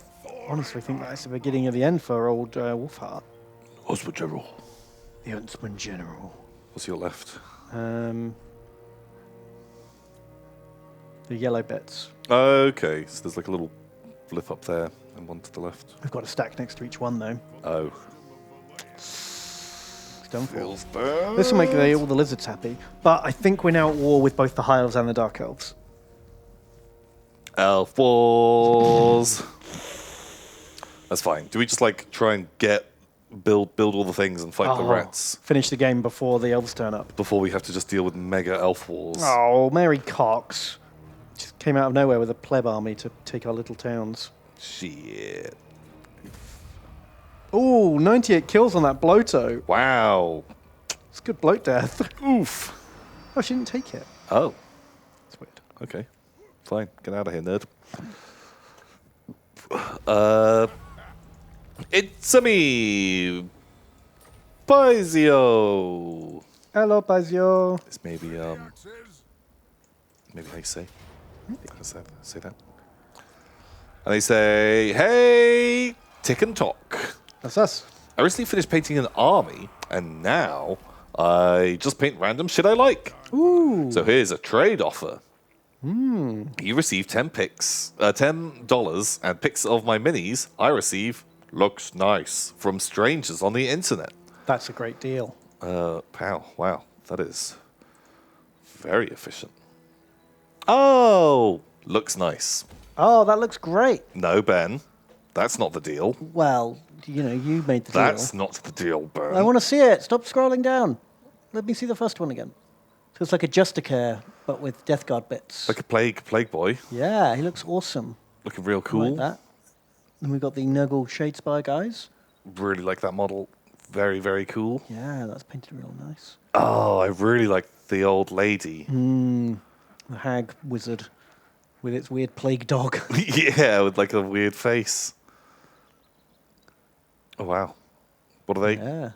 B: honestly think that's the beginning of the end for old Wolfheart.
A: Oswald General.
B: The Huntsman General.
A: What's your left?
B: The yellow bits.
A: Okay, so there's like a little blip up there and one to the left.
B: I've got a stack next to each one, though.
A: Oh.
B: It's done for.
A: Feels bad.
B: This will make all the lizards happy. But I think we're now at war with both the High Elves and the Dark Elves.
A: Elf Wars. That's fine. Do we just like try and build all the things and fight the rats
B: Finish the game before the elves turn up.
A: before we have to just deal with mega elf wars?
B: Oh, Mary Cox. Just came out of nowhere with a pleb army to take our little towns.
A: Shit.
B: Ooh, 98 kills on that bloato.
A: Wow.
B: It's good bloat death.
A: Oof.
B: Oh, she didn't take it.
A: Oh.
B: That's weird.
A: Okay. Fine. Get out of here, nerd. It's me, Paisio.
B: Hello, Paisio.
A: It's maybe how you say. Say that. And they say, "Hey, tick and talk."
B: That's us.
A: I recently finished painting an army, and now I just paint random shit I like.
B: Ooh.
A: So here's a trade offer. You receive $10 and pics of my minis. I receive looks nice from strangers on the internet.
B: That's a great deal.
A: Pow, wow, that is very efficient. Oh, looks nice.
B: Oh, that looks great.
A: No, Ben, that's not the deal.
B: Well, you made the deal.
A: That's not the deal, Ben.
B: I want to see it. Stop scrolling down. Let me see the first one again. So it's like a Justicare, but with Death Guard bits.
A: Like a plague boy.
B: Yeah, he looks awesome.
A: Looking real
B: I
A: cool.
B: like that. Then we've got the Nurgle Shadespire guys.
A: Really like that model. Very, very cool.
B: Yeah, that's painted real nice.
A: Oh, I really like the old lady.
B: The hag wizard with its weird plague dog.
A: Yeah, with like a weird face. Oh, wow. What are they?
B: Yeah.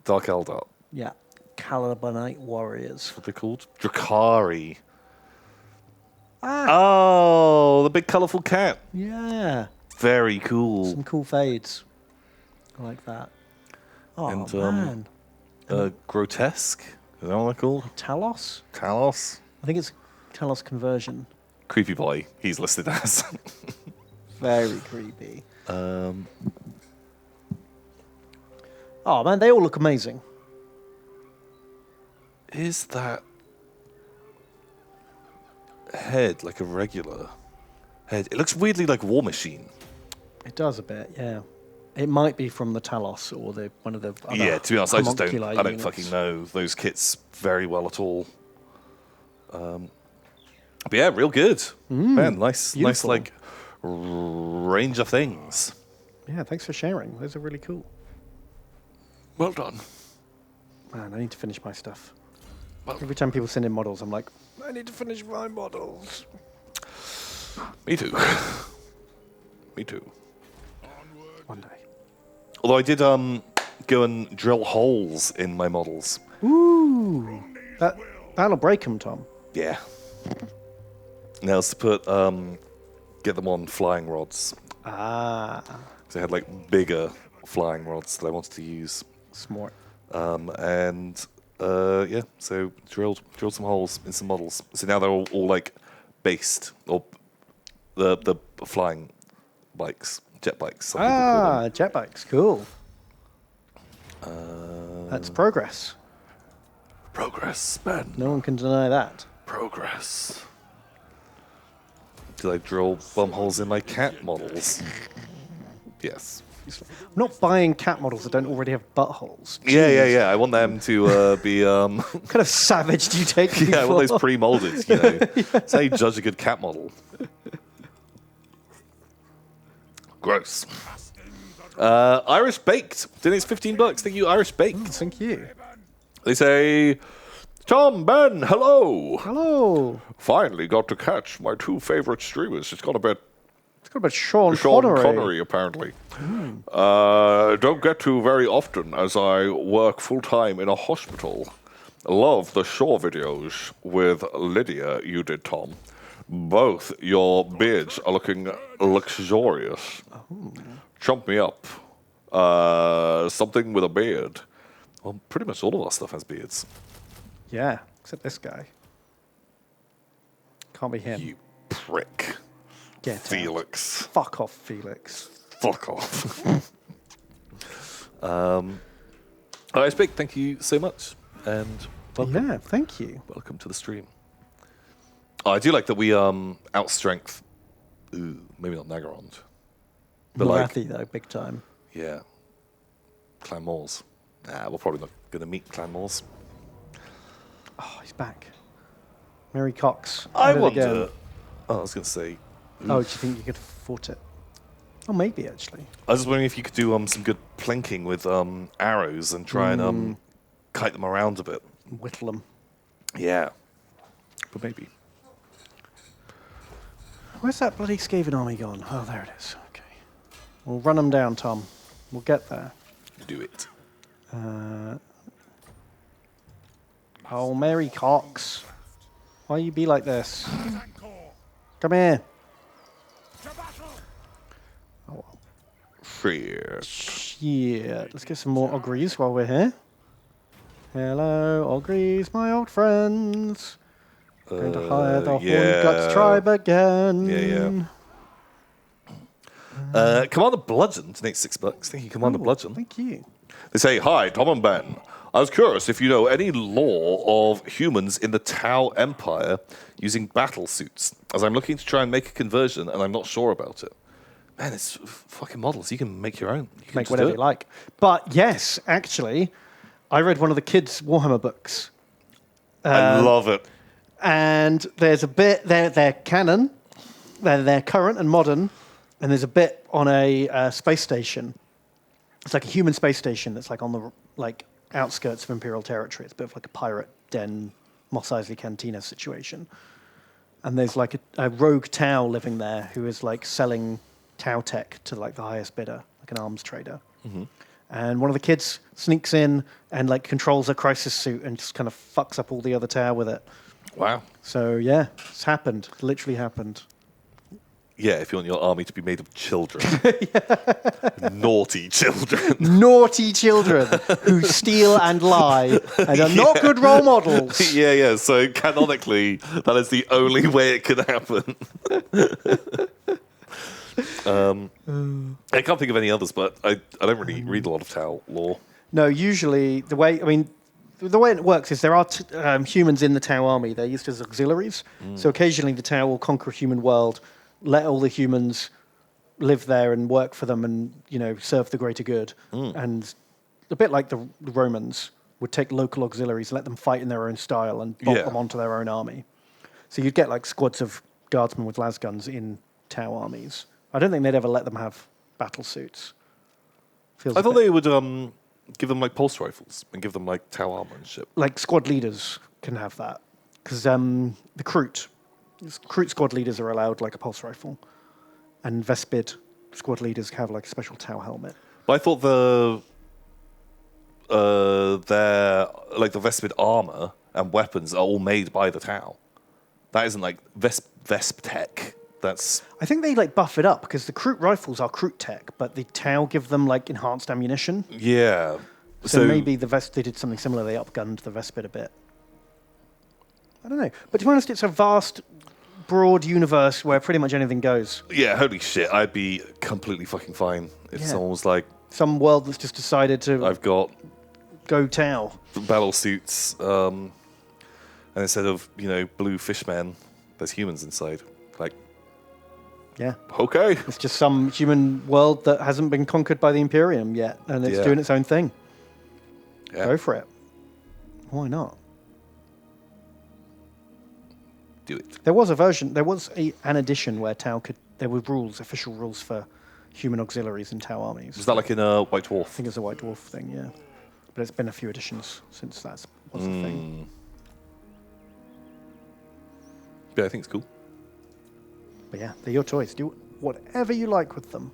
A: Dark Eldar.
B: Yeah. Calibanite warriors.
A: What are they called? Drakari.
B: Ah.
A: Oh, the big colourful cat.
B: Yeah.
A: Very cool.
B: Some cool fades. I like that. Oh,
A: And
B: man.
A: grotesque. Is that what they're called?
B: Talos?
A: Talos.
B: I think it's Talos conversion.
A: Creepy boy, he's listed as.
B: Very creepy. Oh man, they all look amazing.
A: Is that head like a regular head? It looks weirdly like War Machine.
B: It does a bit, yeah. It might be from the Talos or one of the other
A: Yeah, to be honest, I don't
B: units.
A: fucking know those kits very well at all. But yeah, real good. Man, nice like range of things.
B: Yeah, thanks for sharing. Those are really cool.
A: Well done.
B: Man, I need to finish my stuff. Every time people send in models, I'm like, I need to finish my models.
A: Me too. Me too.
B: One day.
A: Although I did go and drill holes in my models.
B: Ooh, that'll break them, Tom.
A: Yeah. Now it's to put get them on flying rods.
B: Ah.
A: So I had like bigger flying rods that I wanted to use.
B: Smart.
A: And yeah, so drilled some holes in some models. So now they're all like based, or the flying bikes, jet bikes. Some people call them.
B: Jet bikes, cool. That's progress.
A: Progress, man.
B: No one can deny that.
A: Progress. Did I drill bum holes in my cat models? Yes.
B: I'm not buying cat models that don't already have buttholes.
A: Yeah. I want them to be.
B: What kind of savage do you take?
A: Yeah, I want those pre-molded. You know, that's how you judge a good cat model. Gross. Irish Baked donates $15. Thank you, Irish Baked.
B: Thank you.
A: They say, Tom, Ben, hello.
B: Hello.
A: Finally got to catch my two favorite streamers. It's got a bit
B: Sean Connery,
A: apparently. Don't get to very often as I work full-time in a hospital. Love the Shore videos with Lydia you did, Tom. Both your beards are looking luxurious. Chump me up. Something with a beard. Well, pretty much all of our stuff has beards.
B: Yeah, except this guy. Can't be him.
A: You prick.
B: Get
A: Felix.
B: Out. Fuck off, Felix.
A: Fuck off. All right, Speak, thank you so much. And welcome.
B: Yeah, thank you.
A: Welcome to the stream. Oh, I do like that we outstrength. Ooh, maybe not Nagarond. But
B: Marathi, though, big time.
A: Yeah. Clan Moors. Nah, we're probably not going to meet Clan Moors.
B: Oh, he's back. Mary Cox.
A: I
B: Did it
A: wonder.
B: again.
A: Oh, I was going to say.
B: Oh, do you think you could fort it? Oh, maybe actually.
A: I was just wondering if you could do some good plinking with arrows and try and kite them around a bit.
B: Whittle them.
A: Yeah. But maybe.
B: Where's that bloody Skaven army gone? Oh, there it is. Okay. We'll run them down, Tom. We'll get there.
A: Do it.
B: Oh, Mary Cox. Why you be like this? Come here. Oh, well. Shit. Let's get some more Ogres while we're here. Hello, Ogres, my old friends. Going to hire the Horned Guts tribe again.
A: Yeah. Commander Bludgeon donates $6. Thank you, Commander Bludgeon.
B: Thank you.
A: They say, hi, Tom and Ben. I was curious if you know any lore of humans in the Tau Empire using battle suits, as I'm looking to try and make a conversion and I'm not sure about it. Man, it's fucking models. You can make your own. You can
B: Make whatever you like. But yes, actually, I read one of the kids' Warhammer books.
A: I love it.
B: And there's a bit, they're canon, they're current and modern, and there's a bit on a space station. It's like a human space station that's like on the outskirts of Imperial territory. It's a bit of like a pirate den, Mos Eisley Cantina situation. And there's like a rogue Tau living there who is like selling Tau tech to like the highest bidder, like an arms trader.
A: Mm-hmm.
B: And one of the kids sneaks in and like controls a crisis suit and just kind of fucks up all the other Tau with it.
A: Wow.
B: So yeah, it's happened. It literally happened.
A: Yeah, if you want your army to be made of children. Naughty children.
B: Naughty children who steal and lie and are not good role models.
A: Yeah. So canonically, that is the only way it could happen. I can't think of any others, but I don't really read a lot of Tau lore.
B: No, usually the way it works is there are humans in the Tau army. They're used as auxiliaries. So occasionally the Tau will conquer a human world, let all the humans live there and work for them and, serve the greater good. And a bit like the Romans would take local auxiliaries, let them fight in their own style and bolt them onto their own army. So you'd get like squads of guardsmen with las guns in Tau armies. I don't think they'd ever let them have battle suits.
A: I thought they would give them like pulse rifles and give them like Tau armor and shit.
B: Like squad leaders can have that. Because the Kroot squad leaders are allowed like a pulse rifle. And Vespid squad leaders have like a special Tau helmet.
A: But I thought the Vespid armor and weapons are all made by the Tau. That isn't like Vesp tech.
B: I think they like buff it up because the Kroot rifles are Kroot tech, but the Tau give them like enhanced ammunition.
A: Yeah.
B: So maybe they did something similar. They upgunned the Vespid a bit. I don't know. But to be honest, it's a vast, broad universe where pretty much anything goes.
A: Yeah, holy shit. I'd be completely fucking fine if someone was like...
B: Some world that's just decided to...
A: I've got...
B: Go Tau.
A: Battle suits. And instead of, blue fishmen, there's humans inside. Like...
B: Yeah.
A: Okay.
B: It's just some human world that hasn't been conquered by the Imperium yet, and it's doing its own thing.
A: Yeah.
B: Go for it. Why not?
A: Do it.
B: There was an edition where Tau there were official rules for human auxiliaries in Tau armies.
A: Was that like in a White Dwarf?
B: I think it's a White Dwarf thing, yeah. But it's been a few editions since that was a thing.
A: Yeah, I think it's cool.
B: But yeah, they're your choice. Do whatever you like with them.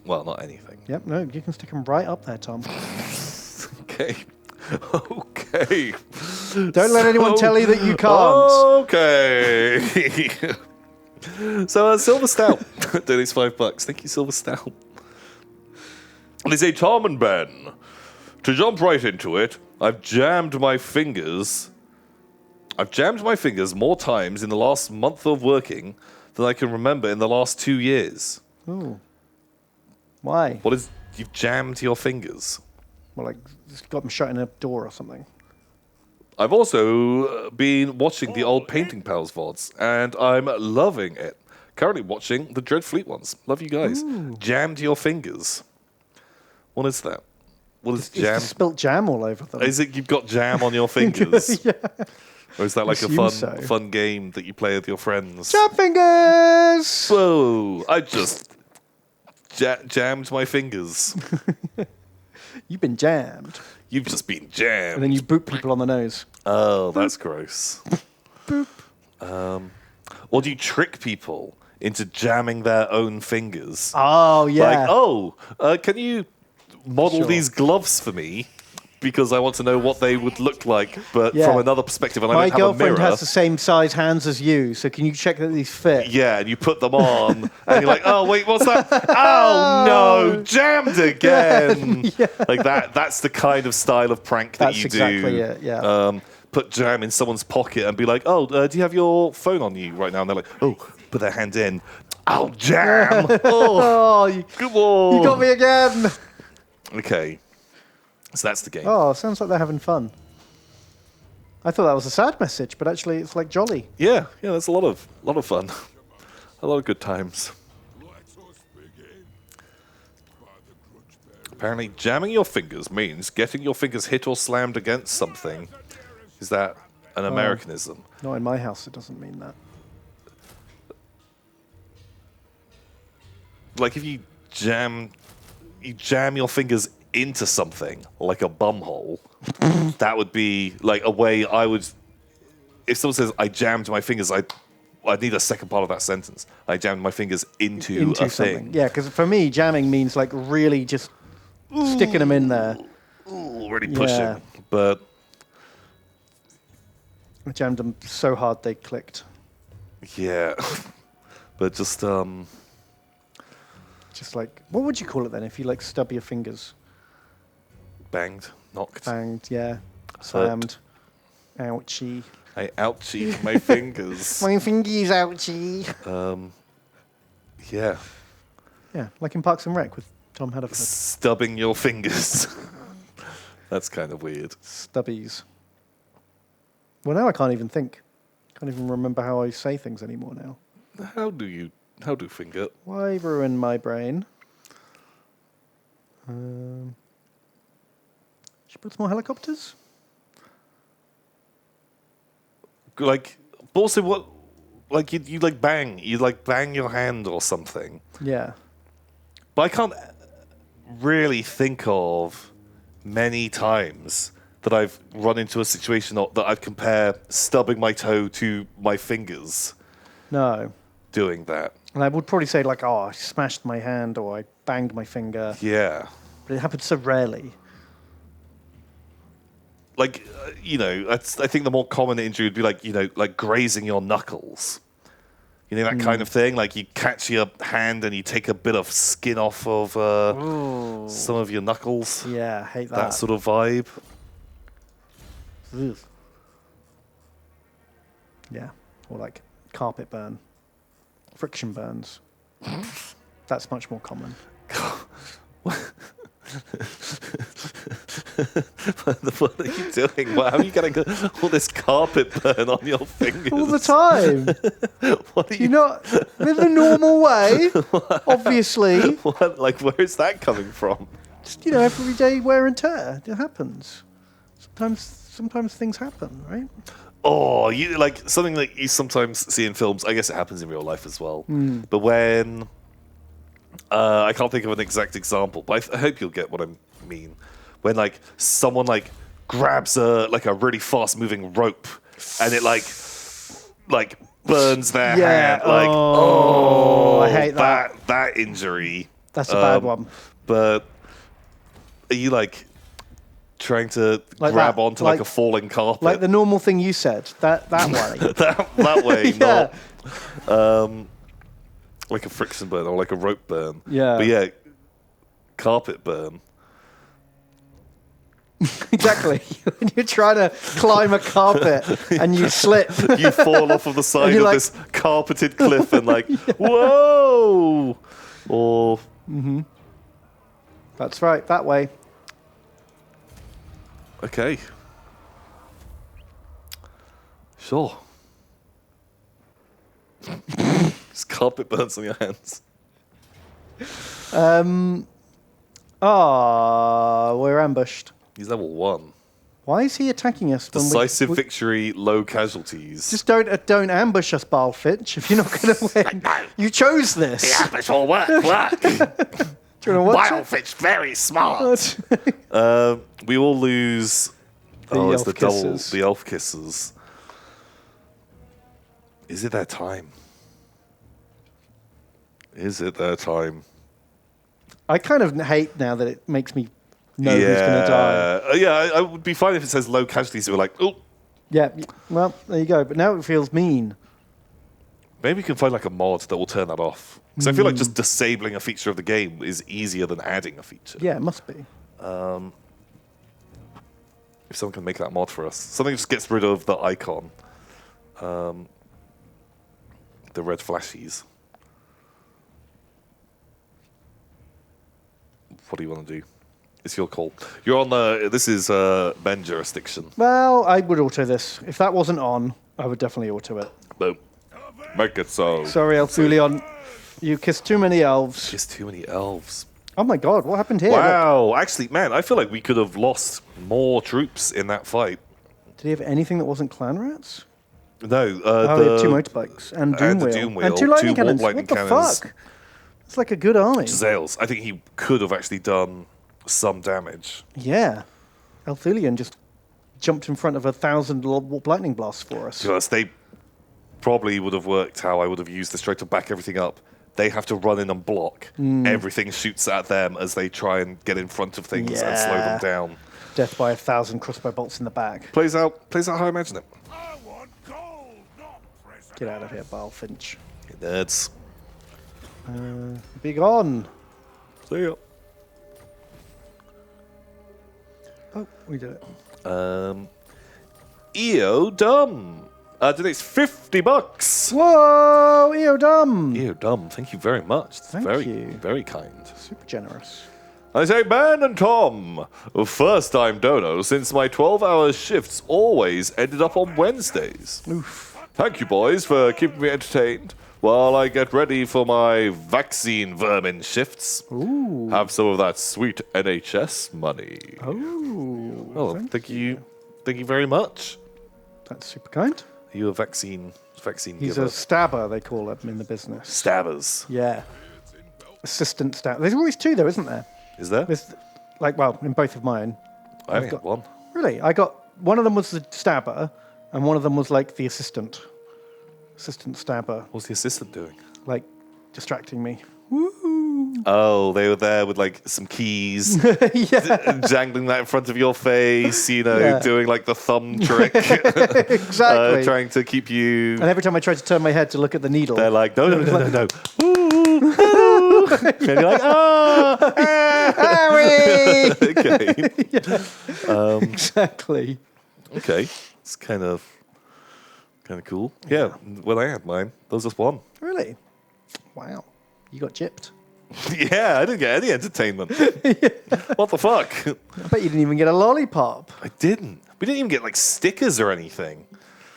A: Well, not anything.
B: Yep, no, you can stick them right up there, Tom.
A: Okay. Okay.
B: Don't let anyone tell you that you can't.
A: Okay. So, Silver Stout donates $5. Thank you, Silver Stout. They say, Tom and Ben, to jump right into it, I've jammed my fingers more times in the last month of working than I can remember in the last 2 years.
B: Ooh. Why?
A: What is... You've jammed your fingers?
B: Well, like, just got them shut in a door or something.
A: I've also been watching the old Painting Pals VODs, and I'm loving it. Currently watching the Dreadfleet ones. Love you guys.
B: Ooh.
A: Jammed your fingers. What is that? What is jam?
B: It's spilt jam all over them.
A: Is it you've got jam on your fingers?
B: Yeah.
A: Or is that like a fun game that you play with your friends?
B: Jam fingers!
A: Whoa! I just jammed my fingers.
B: You've been jammed.
A: You've just been jammed.
B: And then you boop people on the nose.
A: Oh, that's gross.
B: Boop.
A: Or do you trick people into jamming their own fingers?
B: Oh, yeah.
A: Like, can you model these gloves for me? Because I want to know what they would look like, but from another perspective, and I don't have a mirror.
B: My girlfriend has the same size hands as you, so can you check that these fit?
A: Yeah, and you put them on, and you're like, oh, wait, what's that? Oh, no, jammed again.
B: Yeah.
A: Like that's the kind of style of prank that you do.
B: That's exactly it, yeah.
A: Put jam in someone's pocket and be like, oh, do you have your phone on you right now? And they're like, oh, put their hand in. Oh, jam. Come on.
B: You got me again.
A: Okay. So that's the game.
B: Oh, sounds like they're having fun. I thought that was a sad message, but actually it's like jolly.
A: Yeah, that's a lot of fun. A lot of good times. Apparently, jamming your fingers means getting your fingers hit or slammed against something. Is that an Americanism?
B: Not in my house, it doesn't mean that.
A: Like if you jam your fingers into something, like a bumhole, that would be like a way I would... If someone says, I jammed my fingers, I'd need a second part of that sentence. I jammed my fingers into a
B: something.
A: thing.
B: Yeah, because for me, jamming means like really just sticking them in there.
A: Ooh, really pushing.
B: Yeah.
A: But...
B: I jammed them so hard they clicked.
A: Yeah. But just,
B: just like, what would you call it then if you like stub your fingers?
A: Banged, knocked.
B: Banged, yeah. Slammed. Ouchie.
A: I ouchie my fingers.
B: My fingies ouchie.
A: Yeah.
B: Yeah, like in Parks and Rec with Tom Haddaford.
A: Stubbing your fingers. That's kind of weird.
B: Stubbies. Well, now I can't even think. Can't even remember how I say things anymore now.
A: How do finger?
B: Why ruin my brain? Should put some more helicopters?
A: Like, but also what? Like you like bang your hand or something.
B: Yeah.
A: But I can't really think of many times that I've run into a situation that I'd compare stubbing my toe to my fingers.
B: No.
A: Doing that.
B: And I would probably say like, oh, I smashed my hand or I banged my finger.
A: Yeah.
B: But it happens so rarely.
A: Like, I think the more common injury would be like, like grazing your knuckles. You know, that kind of thing? Like you catch your hand and you take a bit of skin off of some of your knuckles.
B: Yeah, I hate that.
A: That sort of vibe.
B: Ugh. Yeah. Or like carpet burn. Friction burns. That's much more common.
A: What are you doing? How are you getting all this carpet burn on your fingers?
B: All the time.
A: What are
B: you not in the normal way? Obviously.
A: What? Like, where is that coming from?
B: Just everyday wear and tear. It happens. Sometimes things happen, right?
A: Oh, you like something that you sometimes see in films. I guess it happens in real life as well. But when I can't think of an exact example, but I hope you'll get what I mean. When like someone like grabs a really fast moving rope and it like burns their hand. Like
B: I hate that.
A: That injury.
B: That's a bad one.
A: But are you like trying to
B: Like
A: grab
B: that,
A: onto
B: like
A: a falling carpet?
B: Like the normal thing you said. That way.
A: that way,
B: Yeah.
A: not like a friction burn or like a rope burn.
B: Yeah.
A: But yeah, carpet burn.
B: Exactly. When you're trying to climb a carpet and you slip.
A: You fall off of the side of
B: like,
A: this carpeted cliff and like, whoa! Or...
B: That's right, that way.
A: Okay. Sure. Just carpet burns on your hands.
B: We're ambushed.
A: He's level 1.
B: Why is he attacking us?
A: Decisive victory, low casualties.
B: Just don't ambush us, Balfinch, if you're not going to win. You chose this.
A: The ambush will work.
B: Do you want to watch
A: Balfinch, very smart. We all lose... it's the double, the elf kisses. Is it their time? Is it their time?
B: I kind of hate now that it makes me know who's going to die.
A: Yeah, I would be fine if it says low casualties. So we're like, oh.
B: Yeah, well, there you go. But now it feels mean.
A: Maybe we can find like a mod that will turn that off. Because I feel like just disabling a feature of the game is easier than adding a feature.
B: Yeah, it must be.
A: If someone can make that mod for us. Something just gets rid of the icon. The red flashies. What do you want to do? It's your call. You're on the... This is Ben jurisdiction.
B: Well, I would auto this. If that wasn't on, I would definitely auto it.
A: Boom. Make it so.
B: Sorry, Elfulion. You kissed too many elves.
A: Kissed too many elves.
B: Oh my god, what happened here?
A: Wow. Actually, man, I feel like we could have lost more troops in that fight.
B: Did he have anything that wasn't clan rats?
A: No.
B: He had 2 motorbikes and Doom Wheel. And 2 lightning cannons. What the fuck? It's like a good army.
A: Zales. I think he could have actually done some damage.
B: Yeah. Elfulion just jumped in front of 1,000 lightning blasts for us.
A: Because they probably would have worked how I would have used this try to back everything up. They have to run in and block. Everything shoots at them as they try and get in front of things and slow them down.
B: Death by 1,000 crossbow bolts in the back.
A: Plays out how I imagine it.
B: Get out of here, Balfinch.
A: Nerds.
B: Be gone.
A: See ya.
B: Oh, we did it.
A: EO Dumb. Donates $50.
B: Whoa, EO Dumb.
A: EO Dumb, thank you very much. It's
B: Thank
A: very,
B: you.
A: very kind.
B: Super generous.
A: I say, Ben and Tom, first time dono since my 12-hour shifts always ended up on Wednesdays.
B: Oof.
A: Thank you, boys, for keeping me entertained while I get ready for my vaccine vermin shifts.
B: Ooh.
A: Have some of that sweet NHS money.
B: Oh.
A: Oh, thank you. Thank you very much.
B: That's super kind.
A: Are you a vaccine
B: He's
A: giver?
B: a stabber, they call him in the business.
A: Stabbers.
B: Yeah. Assistant stabber. There's always two, though, isn't there?
A: Is there?
B: There's, well, in both of mine.
A: I only got one.
B: Really? I got... One of them was the stabber, and one of them was, like, the assistant. Assistant stabber.
A: What's the assistant doing?
B: Like, distracting me.
A: Oh, they were there with like some keys, jangling that in front of your face, doing like the thumb trick.
B: Exactly.
A: Trying to keep you.
B: And every time I tried to turn my head to look at the needle,
A: they're like, no. And you're like,
B: Harry!
A: Okay.
B: Exactly.
A: Okay. It's kind of cool. Yeah. When I had mine, there was just one.
B: Really? Wow. You got gypped.
A: Yeah, I didn't get any entertainment. What the fuck?
B: I bet you didn't even get a lollipop.
A: I didn't. We didn't even get like stickers or anything.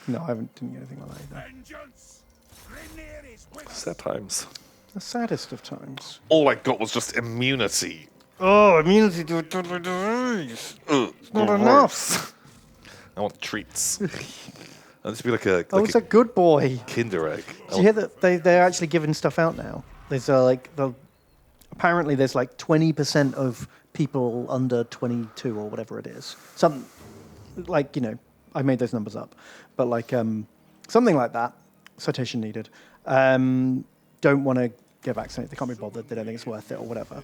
B: No, I didn't get anything like that either.
A: Sad times.
B: The saddest of times.
A: All I got was just immunity.
B: Oh, immunity to a deadly disease.
A: It's
B: not enough.
A: I want treats. I'll just be like a.
B: I was a good boy.
A: Kinder egg.
B: Did you hear that they're actually giving stuff out now? There's apparently there's like 20% of people under 22 or whatever it is. Some, like, I made those numbers up, but like something like that, citation needed, don't want to get vaccinated. They can't be bothered. They don't think it's worth it or whatever.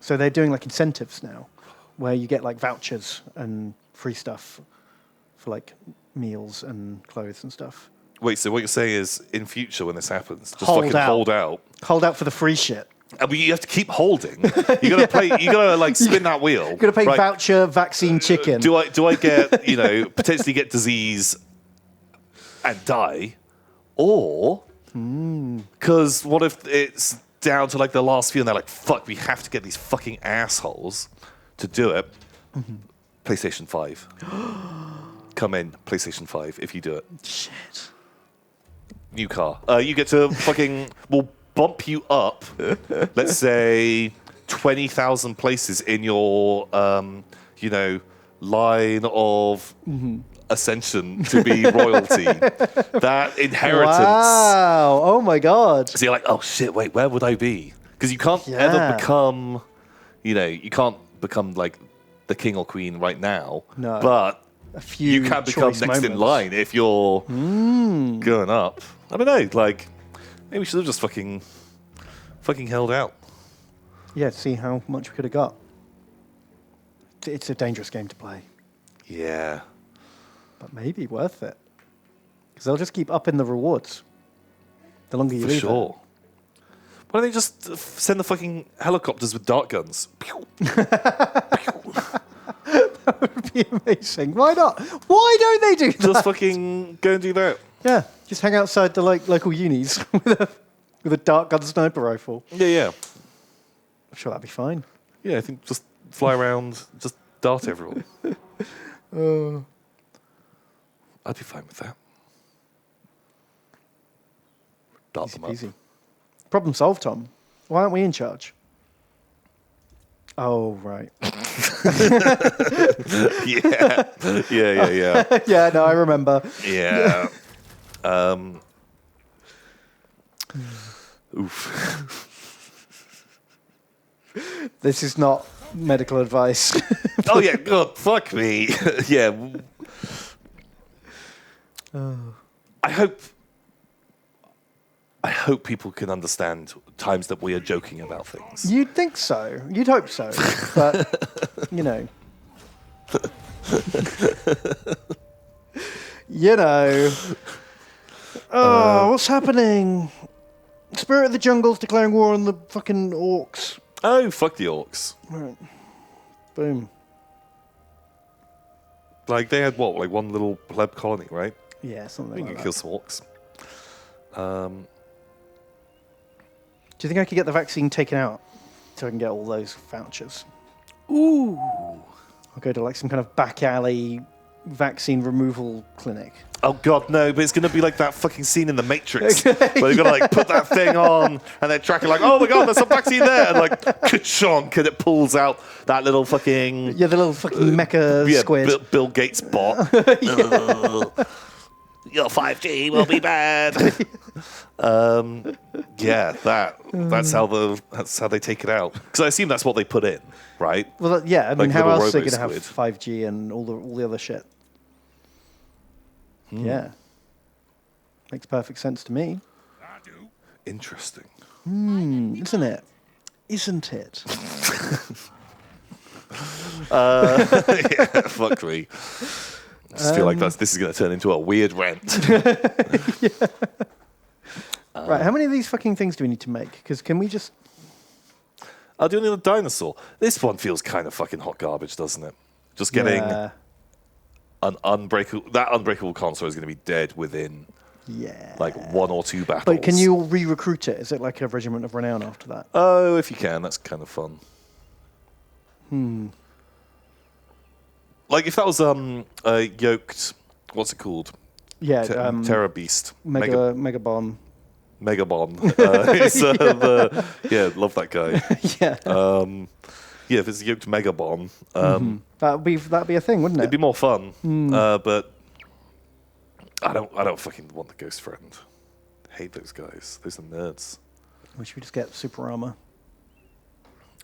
B: So they're doing like incentives now where you get like vouchers and free stuff for like meals and clothes and stuff.
A: Wait, so what you're saying is, in future when this happens, just
B: Hold
A: fucking
B: out.
A: hold out.
B: Hold out for the free shit.
A: But you have to keep holding. You gotta play. You gotta like spin that wheel.
B: You're gonna pay
A: Right.
B: voucher, vaccine, chicken.
A: Do I get potentially get disease and die, or because what if it's down to like the last few and they're like, fuck, we have to get these fucking assholes to do it. PlayStation 5. Come in, PlayStation 5, if you do it.
B: Shit.
A: New car. You get to fucking... We'll bump you up, let's say, 20,000 places in your, line of ascension to be royalty. That inheritance.
B: Wow. Oh, my God.
A: So you're like, oh, shit, wait, where would I be? Because you can't ever become, you can't become, like, the king or queen right now.
B: No.
A: But...
B: A few
A: you can become
B: choice
A: next in
B: moments.
A: line if you're going up. I don't know, like, maybe we should have just fucking held out.
B: Yeah, see how much we could have got. It's a dangerous game to play.
A: Yeah.
B: But maybe worth it. Because they'll just keep upping the rewards. The longer you
A: For
B: leave
A: sure. Why don't they just send the fucking helicopters with dart guns?
B: That would be amazing. Why not? Why don't they do that?
A: Just fucking go and do that.
B: Yeah, just hang outside the local unis with a dart gun sniper rifle.
A: Yeah.
B: I'm sure that'd be fine.
A: Yeah, I think just fly around, just dart everyone. I'd be fine with that. Dart them up.
B: Easy. Problem solved, Tom. Why aren't we in charge? Oh, right.
A: Yeah.
B: Yeah, no, I remember.
A: Yeah. Oof.
B: This is not medical advice.
A: Oh, yeah, God, fuck me. Yeah. I hope people can understand times that we are joking about things.
B: You'd think so. You'd hope so. But, Oh, what's happening? Spirit of the Jungle's declaring war on the fucking orcs.
A: Oh, fuck the orcs.
B: Right. Boom.
A: Like, they had what? Like, one little pleb colony, right?
B: Yeah, something
A: We
B: like
A: can
B: that.
A: kill some orcs.
B: Do you think I could get the vaccine taken out so I can get all those vouchers?
A: Ooh.
B: I'll go to like some kind of back alley vaccine removal clinic.
A: Oh god, no! But it's gonna be like that fucking scene in The Matrix where they're gonna like put that thing on and they're tracking like, oh my god, there's some vaccine there, and like, ka-chonk, and it pulls out that little fucking
B: the little fucking mecha squid.
A: Bill Gates bot. Your 5G will be bad. That's how they take it out. Because I assume that's what they put in, right?
B: Well, yeah. I mean,
A: Like
B: how
A: little
B: else are they
A: robo
B: going to have
A: squid.
B: 5G and all the other shit? Yeah, makes perfect sense to me.
A: Interesting.
B: Isn't it? Isn't it?
A: Yeah, fuck me. I just feel like this is going to turn into a weird rant.
B: Right, how many of these fucking things do we need to make? Because can we just...
A: I'll do another dinosaur. This one feels kind of fucking hot garbage, doesn't it? Just getting an unbreakable console is going to be dead within like 1 or 2 battles.
B: But can you re-recruit it? Is it like a regiment of renown after that?
A: Oh, if you can, that's kind of fun. Like if that was yoked, what's it called?
B: Yeah,
A: Terror Beast.
B: Megabon.
A: Megabon. Love that guy. If it's a yoked Megabon,
B: that'd be a thing, wouldn't it?
A: it'd be more fun. But I don't fucking want the Ghost Friend. Hate those guys. Those are nerds.
B: We should just get super armor.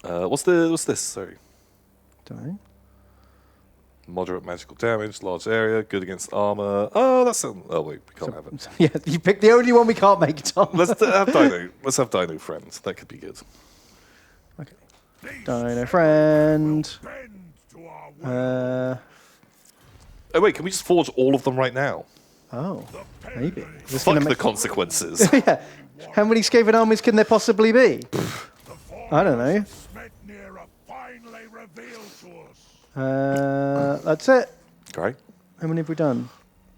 A: What's this? Sorry.
B: Don't know.
A: Moderate magical damage, large area, good against armor. Oh, that's oh wait, we can't have it.
B: Yeah, you picked the only one we can't make, Tom.
A: Let's have Dino. Let's have Dino Friends. That could be good.
B: Okay. Dino friend.
A: Oh wait, can we just forge all of them right now?
B: Oh, maybe.
A: Fuck the consequences.
B: Yeah. How many Skaven armies can there possibly be? I don't know. That's it.
A: Great.
B: How many have we done?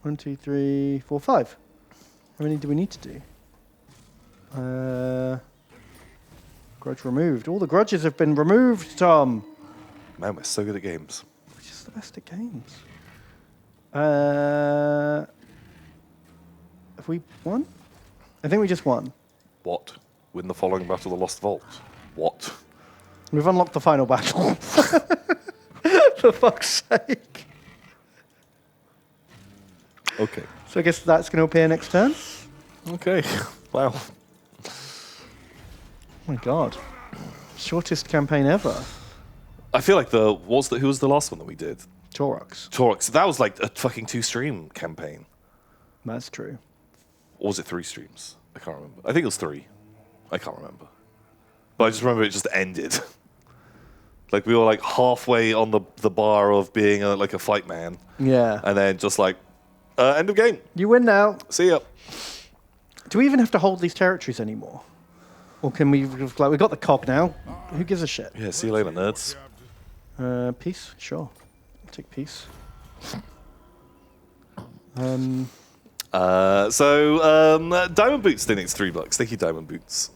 B: 1, 2, 3, 4, 5. How many do we need to do? Grudge removed. All the grudges have been removed, Tom.
A: Man, we're so good at games.
B: We're just the best at games. Have we won? I think we just won.
A: What? Win the following battle, the Lost Vault. What?
B: We've unlocked the final battle. For fuck's sake.
A: Okay.
B: So I guess that's going to appear next turn.
A: Okay. Wow.
B: Oh my god. Shortest campaign ever.
A: I feel like who was the last one that we did?
B: Taurox.
A: Taurox. That was like a fucking 2-stream campaign.
B: That's true.
A: Or was it 3 streams? I can't remember. I think it was 3. I can't remember. But I just remember it just ended. Like we were like halfway on the bar of being like a fight man.
B: Yeah.
A: And then just like, end of game.
B: You win now.
A: See ya.
B: Do we even have to hold these territories anymore? Or can we, like, we got the cog now. Who gives a shit?
A: Yeah, see you later, nerds.
B: Peace? Sure. I'll take peace.
A: Diamond Boots donates $3. Thank you, Diamond Boots.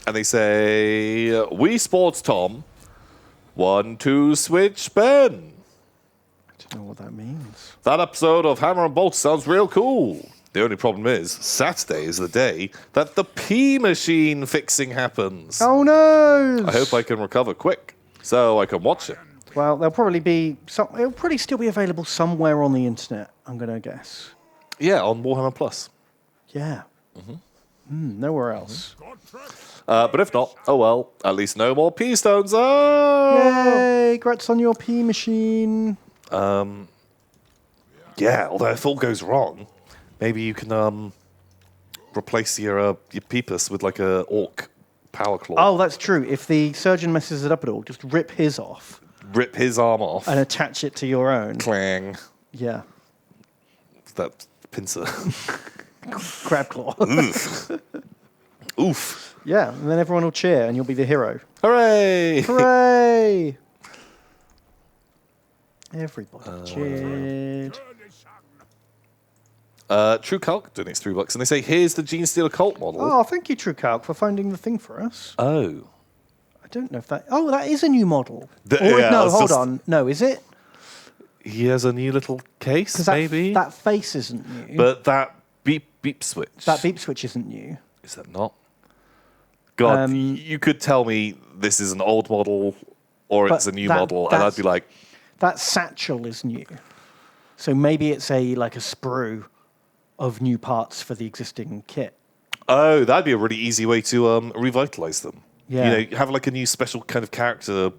A: And they say, Wii Sports Tom, 1, 2, switch Ben.
B: I don't know what that means.
A: That episode of Hammer and Bolt sounds real cool. The only problem is, Saturday is the day that the P machine fixing happens.
B: Oh no!
A: I hope I can recover quick, so I can watch it.
B: Well, there'll probably be it'll probably still be available somewhere on the internet, I'm going to guess.
A: Yeah, on Warhammer Plus.
B: Yeah. Nowhere else.
A: But if not, oh well, at least no more P stones. Oh!
B: Yay! Grats on your P machine.
A: Yeah, although if all goes wrong, maybe you can replace your Peepus with like a orc power claw.
B: Oh, that's true. If the surgeon messes it up at all, just rip his off.
A: Rip his arm off.
B: And attach it to your own.
A: Clang.
B: Yeah.
A: That pincer.
B: Crab claw.
A: Oof.
B: Yeah, and then everyone will cheer and you'll be the hero.
A: Hooray!
B: Hooray! Everybody cheered.
A: True Calc donates $3, and they say, here's the Gene Stealer Cult model.
B: Oh, thank you, True Calc, for finding the thing for us.
A: Oh.
B: I don't know if that... Oh, that is a new model.
A: Yeah,
B: no, hold on. No, is it?
A: He has a new little case,
B: That,
A: maybe?
B: that face isn't new.
A: But that beep switch.
B: That beep switch isn't new.
A: Is that not? God, you could tell me this is an old model or it's a new model, and I'd be like...
B: That satchel is new. So maybe it's a sprue of new parts for the existing kit.
A: Oh, that'd be a really easy way to revitalize them.
B: Yeah.
A: You know, have like a new special kind of character.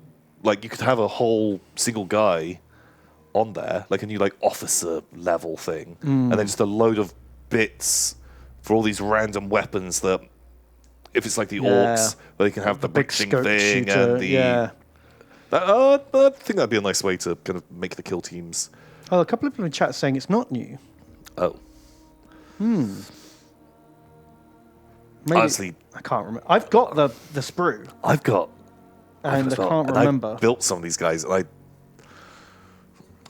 A: Like you could have a whole single guy on there, like a new officer level thing, and then just a load of bits for all these random weapons that, if it's like the orcs, where they can have the big thing
B: shooter,
A: and the. I think that'd be a nice way to kind of make the kill teams.
B: Oh, a couple of people in chat saying it's not new.
A: Oh.
B: Maybe,
A: Honestly,
B: I can't remember. I've got the sprue.
A: I've got.
B: And I can't
A: and
B: remember.
A: I built some of these guys, and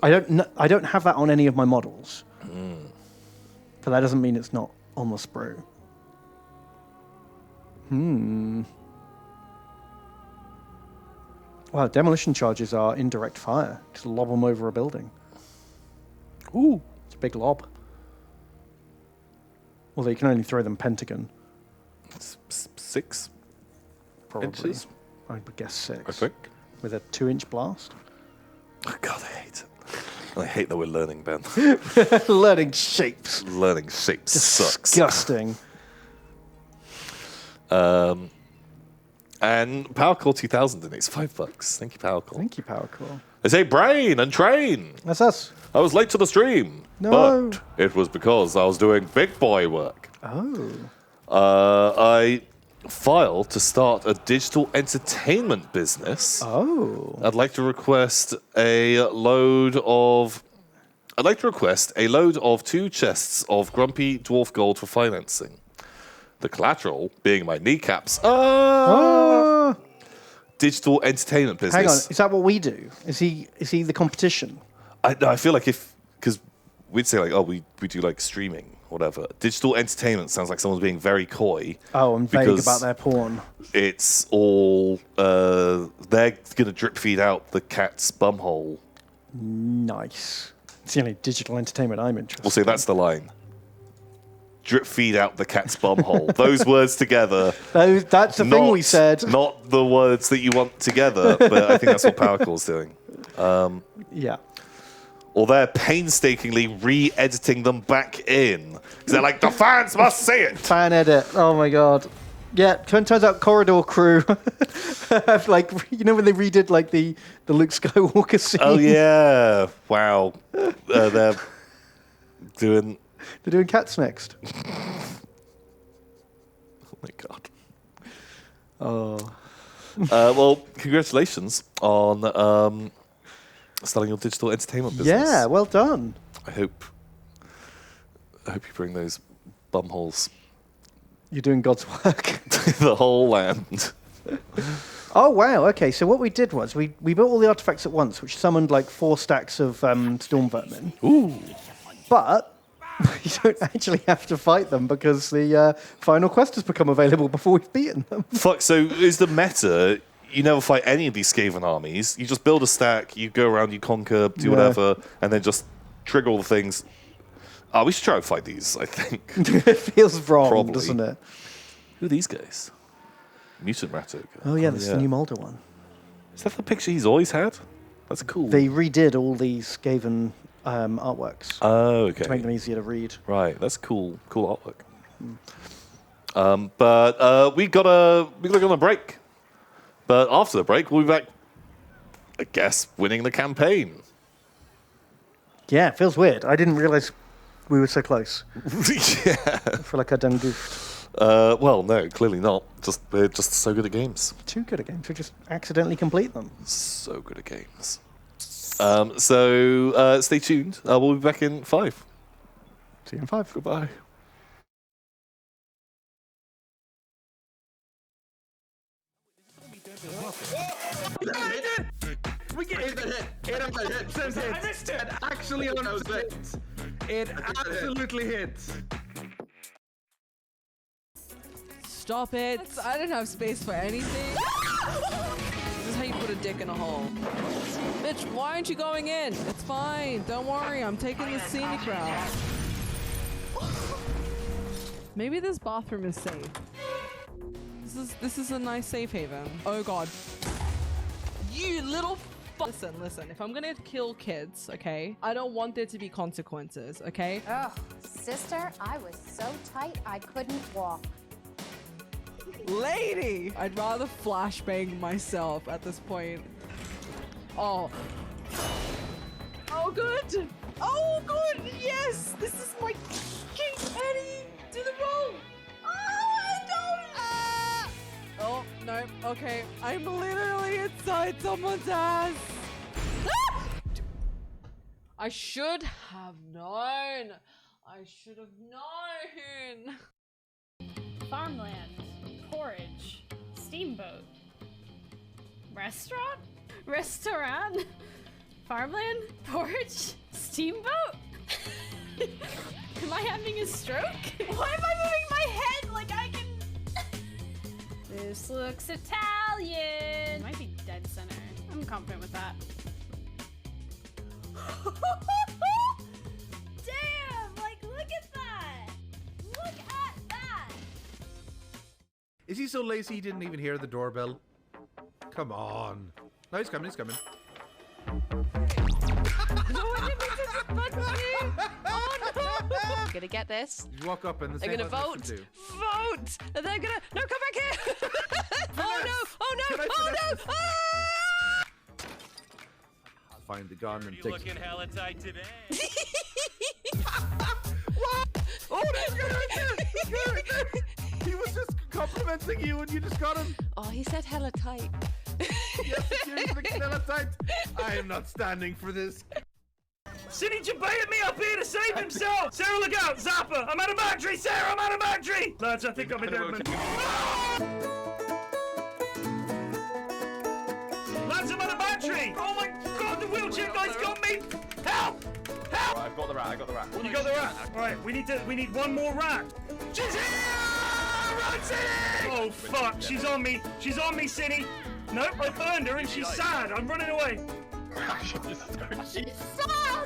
B: I don't have that on any of my models. But that doesn't mean it's not on the sprue. Wow, demolition charges are indirect fire. Just lob them over a building.
A: Ooh.
B: It's a big lob. Although you can only throw them pentagon.
A: 6
B: Probably.
A: inches?
B: I would guess 6.
A: I think.
B: With a 2-inch blast.
A: Oh, God, I hate it. I hate that we're learning, Ben.
B: Learning shapes.
A: Learning shapes sucks.
B: Disgusting.
A: And PowerCore 2000 donates $5. Thank you, PowerCore.
B: Thank you, PowerCore.
A: They say brain and train.
B: That's us.
A: I was late to the stream.
B: No.
A: But it was because I was doing big boy work.
B: Oh.
A: I filed to start a digital entertainment business.
B: Oh.
A: I'd like to request a load of 2 chests of grumpy dwarf gold for financing. The collateral being my kneecaps. Digital entertainment business.
B: Hang on, is that what we do? Is he the competition?
A: I feel like because we'd say we do streaming, whatever. Digital entertainment sounds like someone's being very coy.
B: Oh, and vague about their porn.
A: It's all they're gonna drip feed out the cat's bumhole.
B: Nice. It's the only digital entertainment I'm interested.
A: We'll say that's the line. Drip feed out the cat's bumhole. Those words together.
B: That's the thing we said.
A: Not the words that you want together, but I think that's what PowerCore's doing.
B: Yeah.
A: Or they're painstakingly re-editing them back in. Because they're like, the fans must see it.
B: Fan edit. Oh my god. Yeah, turns out Corridor Crew have when they redid the Luke Skywalker scene.
A: Oh yeah. Wow. They're doing
B: Cats next.
A: Oh my god.
B: Oh.
A: Well, congratulations on starting your digital entertainment business.
B: Yeah, well done.
A: I hope you bring those bumholes.
B: You're doing God's work.
A: To the whole land.
B: Oh wow, okay, so what we did was we built all the artifacts at once, which summoned 4 stacks of storm vermin.
A: Ooh.
B: But you don't actually have to fight them because the final quest has become available before we've beaten them.
A: Fuck, so is the meta, you never fight any of these Skaven armies, you just build a stack, you go around, you conquer, do whatever, and then just trigger all the things. We should try and fight these, I think.
B: It feels wrong,
A: Probably.
B: doesn't it?
A: Who are these guys? Mutant Rattoga.
B: Oh yeah, that's the new Mulder one.
A: Is that the picture he's always had? That's cool.
B: They redid all these Skaven artworks.
A: Oh, okay.
B: To make them easier to read.
A: Right, that's cool artwork. But we gotta go on a break. But after the break, we'll be back, I guess, winning the campaign.
B: Yeah, it feels weird. I didn't realize we were so close.
A: Yeah.
B: I feel like I'd done goofed.
A: Well, no, clearly not. We're just so good at games.
B: Too good at games. We just accidentally complete them.
A: So good at games. So stay tuned. We'll be back in 5.
B: See you in 5.
A: Goodbye.
N: We get it.
K: I missed it.
N: Actually, it absolutely hits.
L: Stop it! I don't have space for anything. This is how you put a dick in a hole. Bitch, why aren't you going in? It's fine. Don't worry. I'm taking the scenic route. Maybe this bathroom is safe. This is a nice safe haven. Oh god. You little Listen, if I'm gonna kill kids, okay, I don't want there to be consequences, okay?
J: Oh, sister, I was so tight I couldn't walk.
L: Lady! I'd rather flashbang myself at this point. Oh. Oh, good! Oh, good! Yes! This is my king Eddie! Do the roll! Oh, I don't! Oh, no. Okay. I'm literally inside someone's ass! I should have known! I should have known!
M: Farmland. Porridge. Steamboat. Restaurant? Restaurant? Farmland? Porridge? Steamboat? Am I having a stroke? Why am I moving my head like I can... This looks Italian. Might be dead center. I'm confident with that. Damn! Like, look at that! Look at that!
N: Is he so lazy he didn't even hear the doorbell? Come on. No, he's coming.
O: I'm gonna get this.
N: You walk up and the
O: They're
N: same
O: gonna
N: button
O: vote.
N: as you do.
O: Vote! And they're gonna. No, come back here! Oh no! Oh no!
N: Can I
O: Oh no! Ah!
N: Find the gun and
P: You
N: take
P: looking hella tight today.
N: What? Oh, he's good. He was just complimenting you and you just got him.
O: Oh, he said hella tight.
N: Yes, you're hella tight. I am not standing for this.
G: Cindy baited me up here to save himself! Sarah, look out! Zapper! I'm out of battery! Sarah, I'm out of battery! Lads, I think I'm a dead man. Lads, I'm out of battery! Oh my god, the wheelchair guy's got me! Help! Help!
P: I've got the rat.
G: You got the rat? Alright, we need one more rat. She's here! Run, Cindy! Oh fuck, she's on me, Cindy! Nope, I burned her and she's sad. I'm running away.
P: She's
G: sad!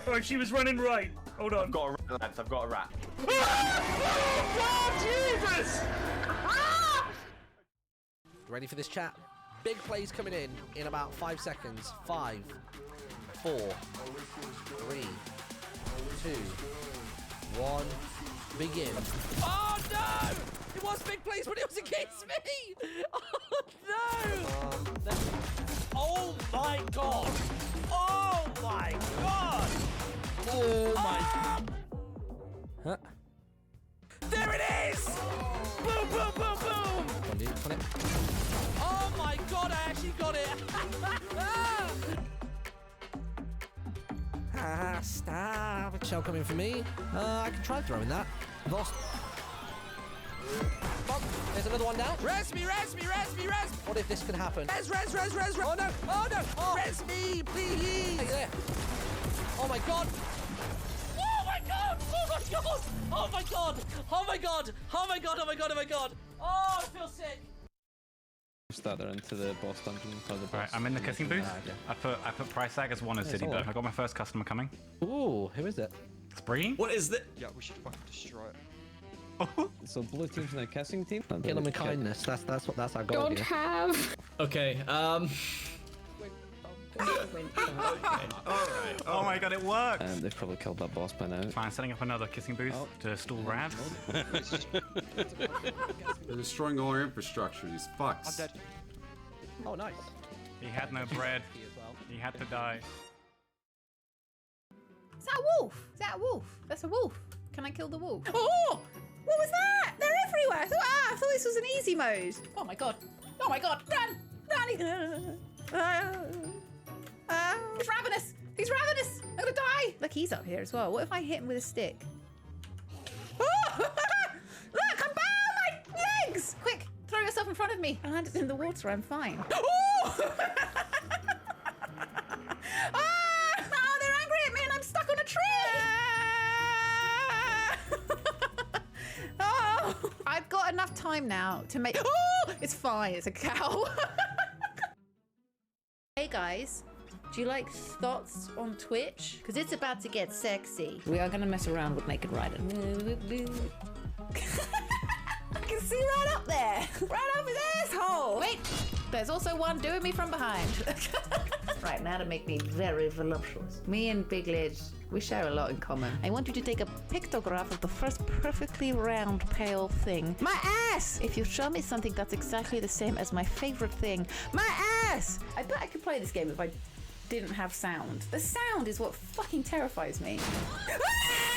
G: Oh, she was running right. Hold on.
P: I've got a rat, lads. I've got a rat.
G: Oh, Jesus!
I: Ready for this chat? Big plays coming in about 5 seconds. 5, 4, 3, 2, 1, begin. Oh no! It was big plays, but it was against me! Oh no! Oh my god! Oh my god! Oh my... Huh? There it is! Boom, boom, boom, boom! Oh my god, I actually got it! Stop! A shell coming for me. I can try throwing that. Lost. Oh, there's another one down. Res me! What if this can happen? Res! Oh no! Oh no! Oh. Res me, please! Hey, there. Oh my god! Oh my god! Oh my god! Oh my god! Oh my god! Oh my god! Oh my god! Oh my god! Oh, I feel sick!
Q: Starter into the boss dungeon.
R: Right, I'm in the kissing booth. I put price tag as 1 as city book. I got my first customer coming.
I: Ooh, who is it?
R: Spree?
K: What is that?
S: Yeah, we should fucking destroy it.
Q: So blue team's the kissing team.
I: Kill him with kindness. That's our goal.
M: Don't
I: here.
M: have.
K: Okay,
R: Alright. Oh my god, it worked!
Q: They've probably killed that boss by now.
R: Fine, setting up another kissing booth to stall Rav.
H: They're destroying all our infrastructure, these fucks.
S: I'm dead.
I: Oh, nice.
R: He had no bread. He had to die.
T: Is that a wolf? That's a wolf. Can I kill the wolf? Oh! What was that? They're everywhere. I thought this was an easy mode. Oh my god. Run! He's ravenous. I'm gonna die. Look, he's up here as well. What if I hit him with a stick? Oh! Look, I'm bound my legs. Quick, throw yourself in front of me. I landed in the water. I'm fine. Oh! No! I've got enough time now to make. Oh! It's fine. It's a cow. Hey guys, do you like thoughts on Twitch? Because it's about to get sexy. We are going to mess around with Naked Rider. I can see right up there. Right up his asshole. Wait, there's also one doing me from behind. Right, now to make me very voluptuous. Me and Big Lids, we share a lot in common. I want you to take a pictograph of the first perfectly round pale thing. My ass! If you show me something that's exactly the same as my favorite thing, my ass! I bet I could play this game if I didn't have sound. The sound is what fucking terrifies me.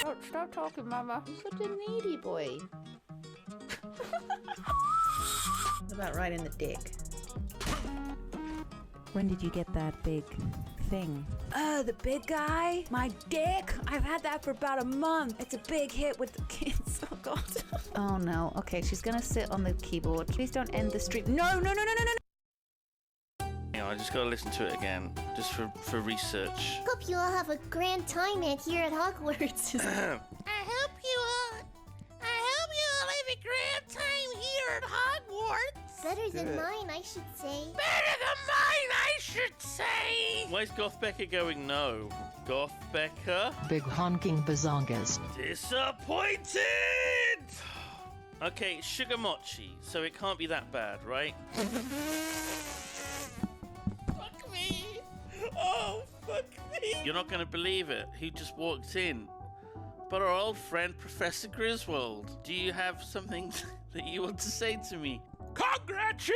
T: Don't stop talking, Mama. You're such a needy boy. What about right in the dick?
S: When did you get that big thing?
T: Oh, the big guy? My dick? I've had that for about a month. It's a big hit with the kids. Oh, God. Oh, no. Okay, she's gonna sit on the keyboard. Please don't end the stream. No, no, no, no, no, no.
U: You know, I just gotta listen to it again, just for research.
V: Hope you all have a grand time here at Hogwarts.
I: I hope you all have a grand time here at Hogwarts.
V: Better than mine, I should say.
I: Better than mine, I should say.
U: Why is Goth Becca going no? Goth Becca?
S: Big honking bazongas.
U: Disappointed! Okay, sugar mochi, so it can't be that bad, right?
I: Fuck me. Oh, fuck me.
U: You're not gonna believe it. Who just walked in? But our old friend, Professor Griswold. Do you have something that you want to say to me? Congratulations!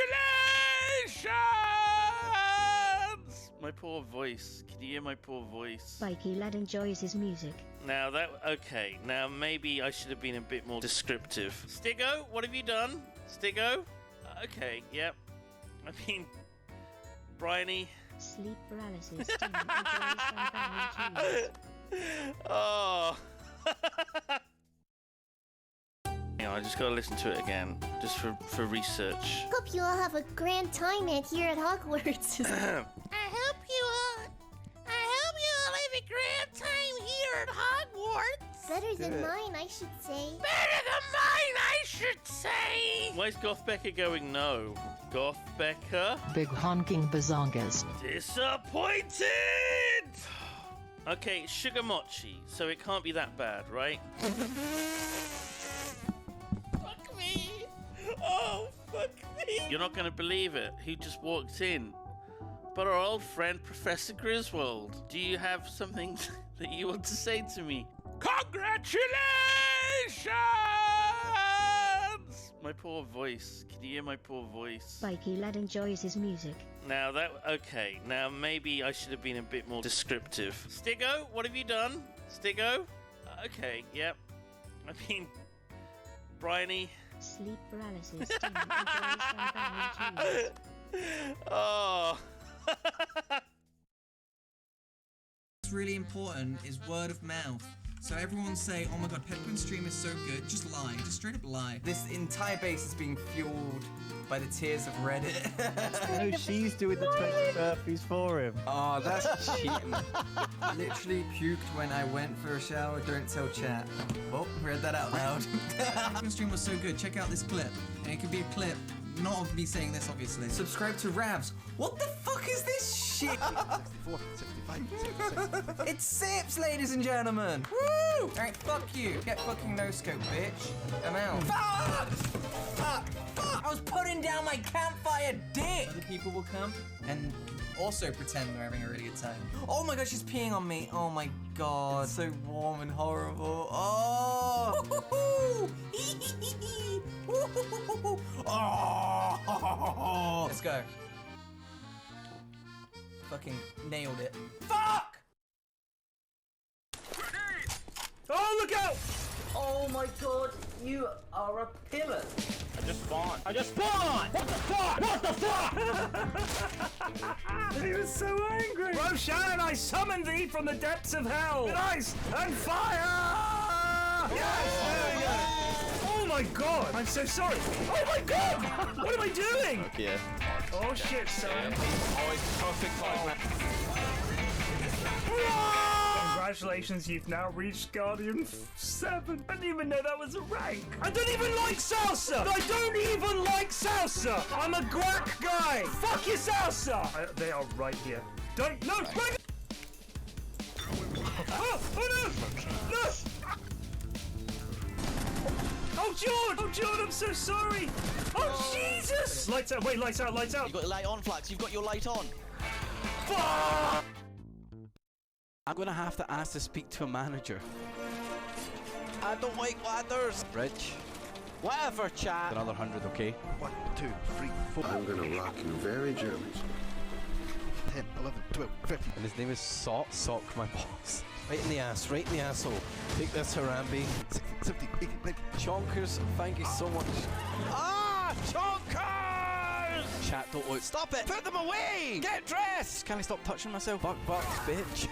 U: My poor voice. Can you hear my poor voice?
V: Spiky Lad enjoys his music.
U: Now okay. Now maybe I should have been a bit more descriptive. Stigo, what have you done? Stigo? Okay, yep. I mean, Bryony.
V: Sleep paralysis. Tim enjoys some banging tunes.
U: Oh. You know, I just gotta listen to it again, just for research.
V: Hope you all have a grand time here at Hogwarts.
I: I hope you all have a grand time here at Hogwarts.
V: Better than mine, I should say.
I: Better than mine, I should say.
U: Why is Goth Becca going no? Goth Becca?
S: Big honking bazongas.
U: Disappointed! Okay, sugar mochi, so it can't be that bad, right?
I: Fuck me. Oh, fuck me.
U: You're not gonna believe it. Who just walked in? But our old friend, Professor Griswold. Do you have something that you want to say to me? Congratulations! My poor voice. Can you hear my poor voice?
V: Spiky Lad enjoys his music.
U: Now okay. Now maybe I should have been a bit more descriptive. Stigo, what have you done? Stigo? Okay, yep. I mean, Bryony.
V: Sleep paralysis. Tim enjoys some banging tunes.
U: Oh.
W: What's really important is word of mouth. So everyone say, oh my god, Pepper's stream is so good. Just lie. Just straight up lie.
X: This entire base is being fueled by the tears of Reddit.
Y: No, she's doing the 20 burpees for him.
X: Oh, that's cheating. I literally puked when I went for a shower. Don't tell chat. Oh, read that out loud.
W: Pepper's stream was so good. Check out this clip. And it could be a clip, not of me saying this, obviously.
X: Subscribe to Ravs. What the fuck is this shit?
N: 64, 65,
X: It's Sips, ladies and gentlemen. Woo! Alright, fuck you. Get fucking no scope, bitch. I'm out. Fuck! Fuck! Fuck! I was putting down my campfire dick! Other people will come and also pretend they're having a really good time. Oh my god, she's peeing on me. Oh my god. It's so warm and horrible. Oh! Oh! Let's go. Fucking nailed it. Fuck!
G: Oh, look out!
I: Oh my god, you are a pillar.
U: I just spawned.
G: What the fuck? What the fuck? He was so angry. Roshan, I summoned thee from the depths of hell. With ice and fire! Yes, there we go. Oh my god, I'm so sorry. Oh my god! What am I doing?
Q: Yeah.
G: Oh shit, son.
Q: Oh, it's perfect time.
G: Congratulations, you've now reached Guardian 7. I didn't even know that was a rank. I don't even like salsa! I don't even like salsa! I'm a guac guy! Fuck your salsa! They are right here. Don't, no, bring. Oh no! No! Oh, George! Oh, George, I'm so sorry! Oh, Jesus! Lights out, wait, lights out, lights out!
I: You've got your light on, Flax. You've got your light on.
G: Fuck!
Q: I'm gonna have to ask to speak to a manager.
I: I don't like ladders.
Q: Rich,
I: Whatever, chat.
Q: another 100, okay? 1, 2, 3, 4.
B: I'm gonna rock you very gently.
Q: 10, 11, 12, 15. And his name is Sock. Sock, my boss. Right in the ass, right in the asshole. Take this, Harambe. 16, 17, 18, 19. Chonkers, thank you so much.
I: Ah! Chonkers!
Q: Chat, don't look.
I: Stop it! Put them away! Get dressed!
Q: Can I stop touching myself? Buck, bitch.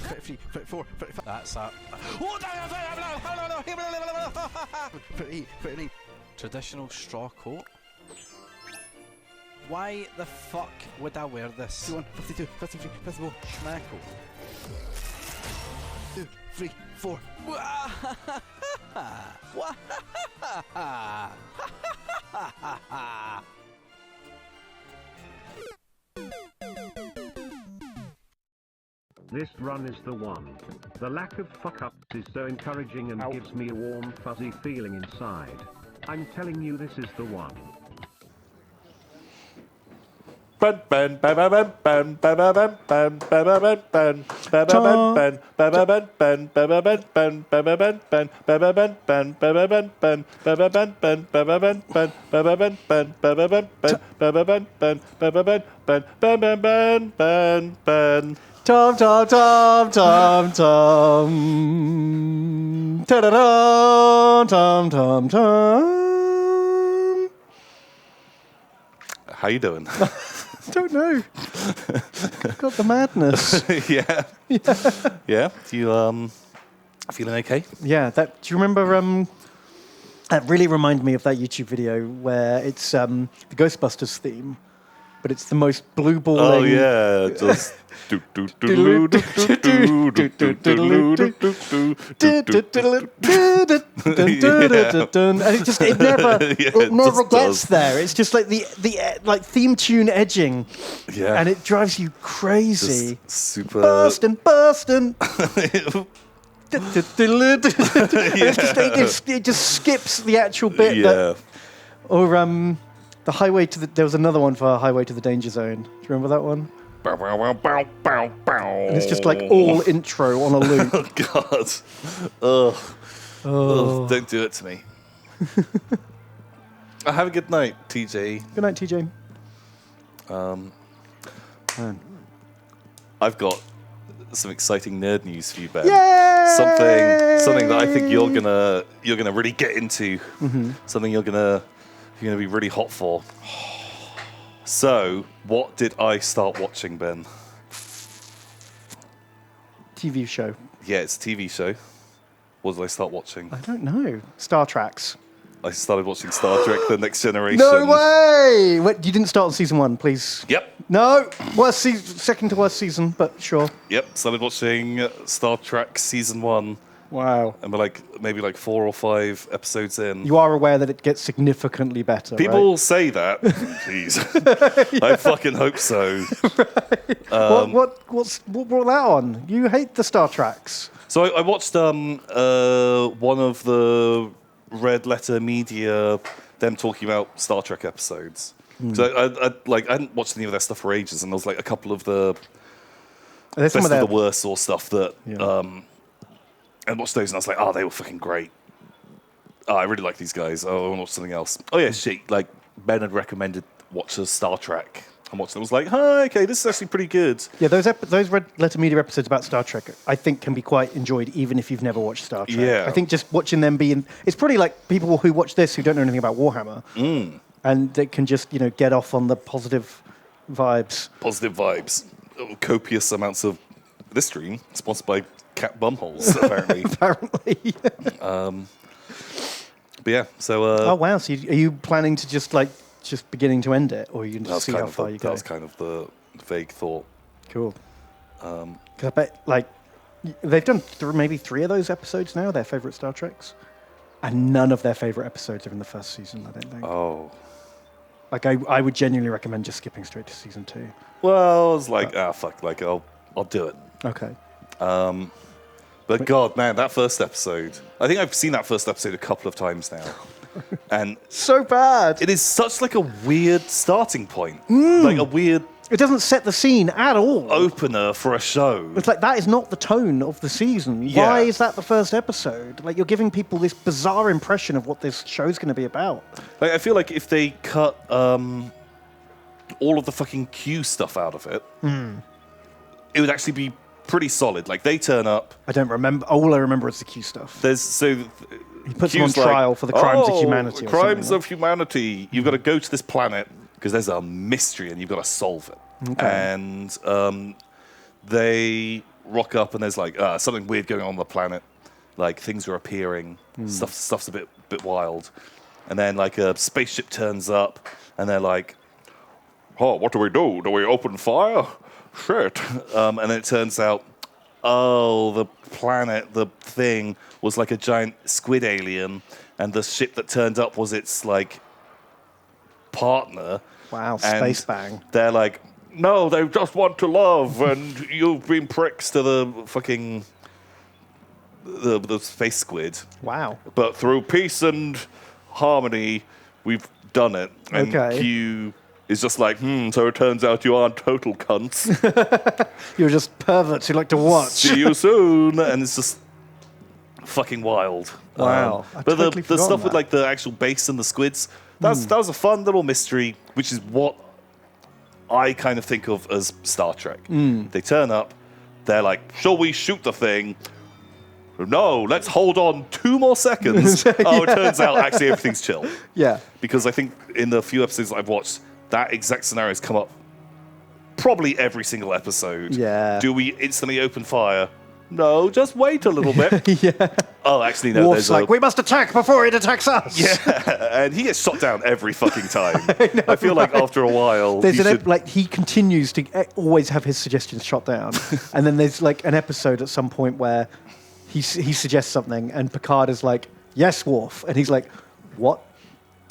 Q: 33, 34, 35. That's that. 38. Traditional straw coat. Why the fuck would I wear this? 51, 52, 53, 54. Schmackle. 2, 3, 4.
C: This run is the one. The lack of fuck-ups is so encouraging and gives me a warm fuzzy feeling inside. I'm telling you, this is the one.
Y: Tom, tom, tom, tom, tom. Ta-da-da, tom, tom, tom.
A: How you doing?
Y: Don't know. Got the madness.
A: Yeah. Yeah. Do you feeling okay?
Y: Yeah. Do you remember? That really reminded me of that YouTube video where it's the Ghostbusters theme, but it's the most blue balling.
A: Oh yeah. Just
Y: and it never gets there. It's just like the like theme tune edging.
A: Yeah.
Y: And it drives you crazy.
A: Just super
Y: Burstin'. It just skips the actual bit.
A: Yeah.
Y: Or the highway to the. There was another one for Highway to the Danger Zone. Do you remember that one? And it's just like all intro on a loop.
A: Oh God. Ugh.
Y: Oh.
A: Don't do it to me. Have a good night, TJ.
Y: Good night, TJ.
A: I've got some exciting nerd news for you, Ben.
Y: Yay!
A: Something that I think you're gonna really get into.
Y: Mm-hmm.
A: Something you're gonna be really hot for. So, what did I start watching, Ben?
Y: TV show.
A: Yeah, it's a TV show. What did I start watching?
Y: I don't know. Star Treks.
A: I started watching Star Trek: The Next Generation.
Y: No way! Wait, you didn't start on season 1, please.
A: Yep.
Y: No, second to worst season, but sure.
A: Yep, started watching Star Trek season 1.
Y: Wow.
A: And we're maybe 4 or 5 episodes in.
Y: You are aware that it gets significantly better,
A: People
Y: right?
A: say that. Jeez. I fucking hope so.
Y: Right. What brought that on? You hate the Star Treks.
A: So I watched one of the Red Letter Media, them talking about Star Trek episodes. So I hadn't watched any of their stuff for ages, and there was a couple of the best of the worst or stuff that I watched those, and I was like, oh, they were fucking great. Oh, I really like these guys. Oh, I want to watch something else. Oh yeah, shit. Ben had recommended watch Star Trek. I watched it. I was like, oh, okay, this is actually pretty good.
Y: Yeah, those Red Letter Media episodes about Star Trek, I think, can be quite enjoyed, even if you've never watched Star Trek.
A: Yeah.
Y: I think just watching them it's pretty like people who watch this who don't know anything about Warhammer, and they can just get off on the positive vibes.
A: Positive vibes. Copious amounts of this stream sponsored by Cat Bumholes, apparently.
Y: Apparently.
A: But yeah, so.
Y: Oh wow! So are you planning to just beginning to end it, or are you going to see how far you go?
A: That was kind of the vague thought.
Y: Cool. 'Cause I bet, like, they've done maybe 3 of those episodes now, their favourite Star Treks. And none of their favourite episodes are in the first season, I don't think.
A: Oh.
Y: Like, I would genuinely recommend just skipping straight to season 2.
A: Well, I was like, fuck, like, I'll do it.
Y: Okay.
A: But God, man, that first episode. I think I've seen that first episode a couple of times now. And
Y: so bad.
A: It is such like a weird starting point. Like a weird...
Y: It doesn't set the scene at all.
A: Opener for a show.
Y: It's like, that is not the tone of the season.
A: Yeah.
Y: Why is that the first episode? Like, you're giving people this bizarre impression of what this show's going to be about.
A: Like, I feel like if they cut all of the fucking Q stuff out of it, it would actually be pretty solid. Like, they turn up.
Y: I don't remember. All I remember is the Q stuff.
A: He
Y: puts them on trial for the crimes of humanity. Or
A: Crimes of humanity. You've got to go to this planet because there's a mystery and you've got to solve it.
Y: Okay.
A: And they rock up and there's like something weird going on the planet. Like things are appearing. Stuff's a bit wild. And then like a spaceship turns up and they're like, "Oh, what do we do? Do we open fire? Shit." And then it turns out, the planet, the thing, was like a giant squid alien, and the ship that turned up was its like partner.
Y: Wow,
A: and
Y: space bang.
A: They're like, "No, they just want to love, and you've been pricks to the fucking the space squid."
Y: Wow.
A: But through peace and harmony, we've done it. And
Y: Okay.
A: Q is just like, so it turns out you aren't total cunts.
Y: You're just perverts who like to watch.
A: See you soon. And it's just fucking wild.
Y: Wow. I'd
A: But
Y: totally
A: the stuff
Y: forgotten
A: with
Y: that.
A: like the actual base and the squids, that was a fun little mystery, which is what I kind of think of as Star Trek. They turn up, they're like, "Shall we shoot the thing?" "No, let's hold on 2 more seconds." It turns out actually everything's chill.
Y: Yeah.
A: Because I think in the few episodes I've watched, that exact scenario has come up probably every single episode.
Y: Yeah.
A: Do we instantly open fire? No, just wait a little bit.
Y: Yeah.
A: Oh, actually, no.
Y: Worf's like, "We must attack before it attacks us."
A: Yeah, and he gets shot down every fucking time. I feel like after a while,
Y: There's
A: he
Y: he continues to always have his suggestions shot down, and then there's like an episode at some point where he suggests something, and Picard is like, "Yes, Worf," and he's like, "What?"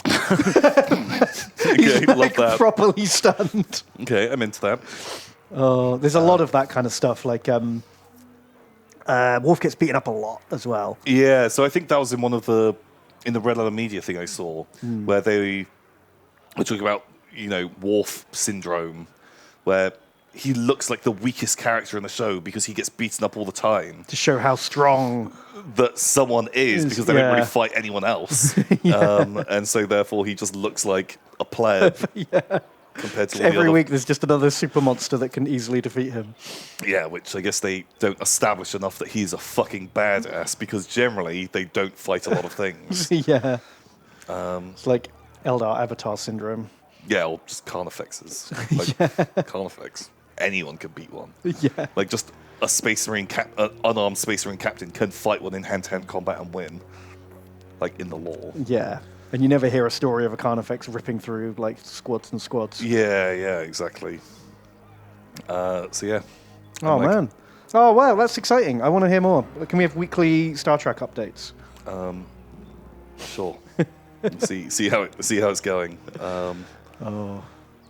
A: Okay,
Y: He's
A: love
Y: like
A: that.
Y: properly stunned.
A: Okay, I'm into that.
Y: There's a lot of that kind of stuff. Like Worf gets beaten up a lot as well.
A: Yeah, so I think that was in in the Red Letter Media thing I saw, where they were talking about, Worf syndrome, where he looks like the weakest character in the show because he gets beaten up all the time.
Y: To show how strong
A: that someone is, because they don't really fight anyone else. And so therefore he just looks like a pleb compared to all the
Y: every
A: other...
Y: week there's just another super monster that can easily defeat him.
A: Yeah, which I guess they don't establish enough that he's a fucking badass, because generally they don't fight a lot of things.
Y: Yeah. It's like Eldar Avatar syndrome.
A: Yeah, or just Carnifexes. Like, Carnifex. Anyone can beat one.
Y: Yeah.
A: Like, just a Space Marine unarmed Space Marine captain can fight one in hand-to-hand combat and win. Like, in the lore.
Y: Yeah. And you never hear a story of a Carnifex ripping through, like, squads and squads.
A: Yeah, exactly. So, yeah.
Y: Oh, man. Oh, wow, that's exciting. I want to hear more. Can we have weekly Star Trek updates?
A: Sure. see how it's going.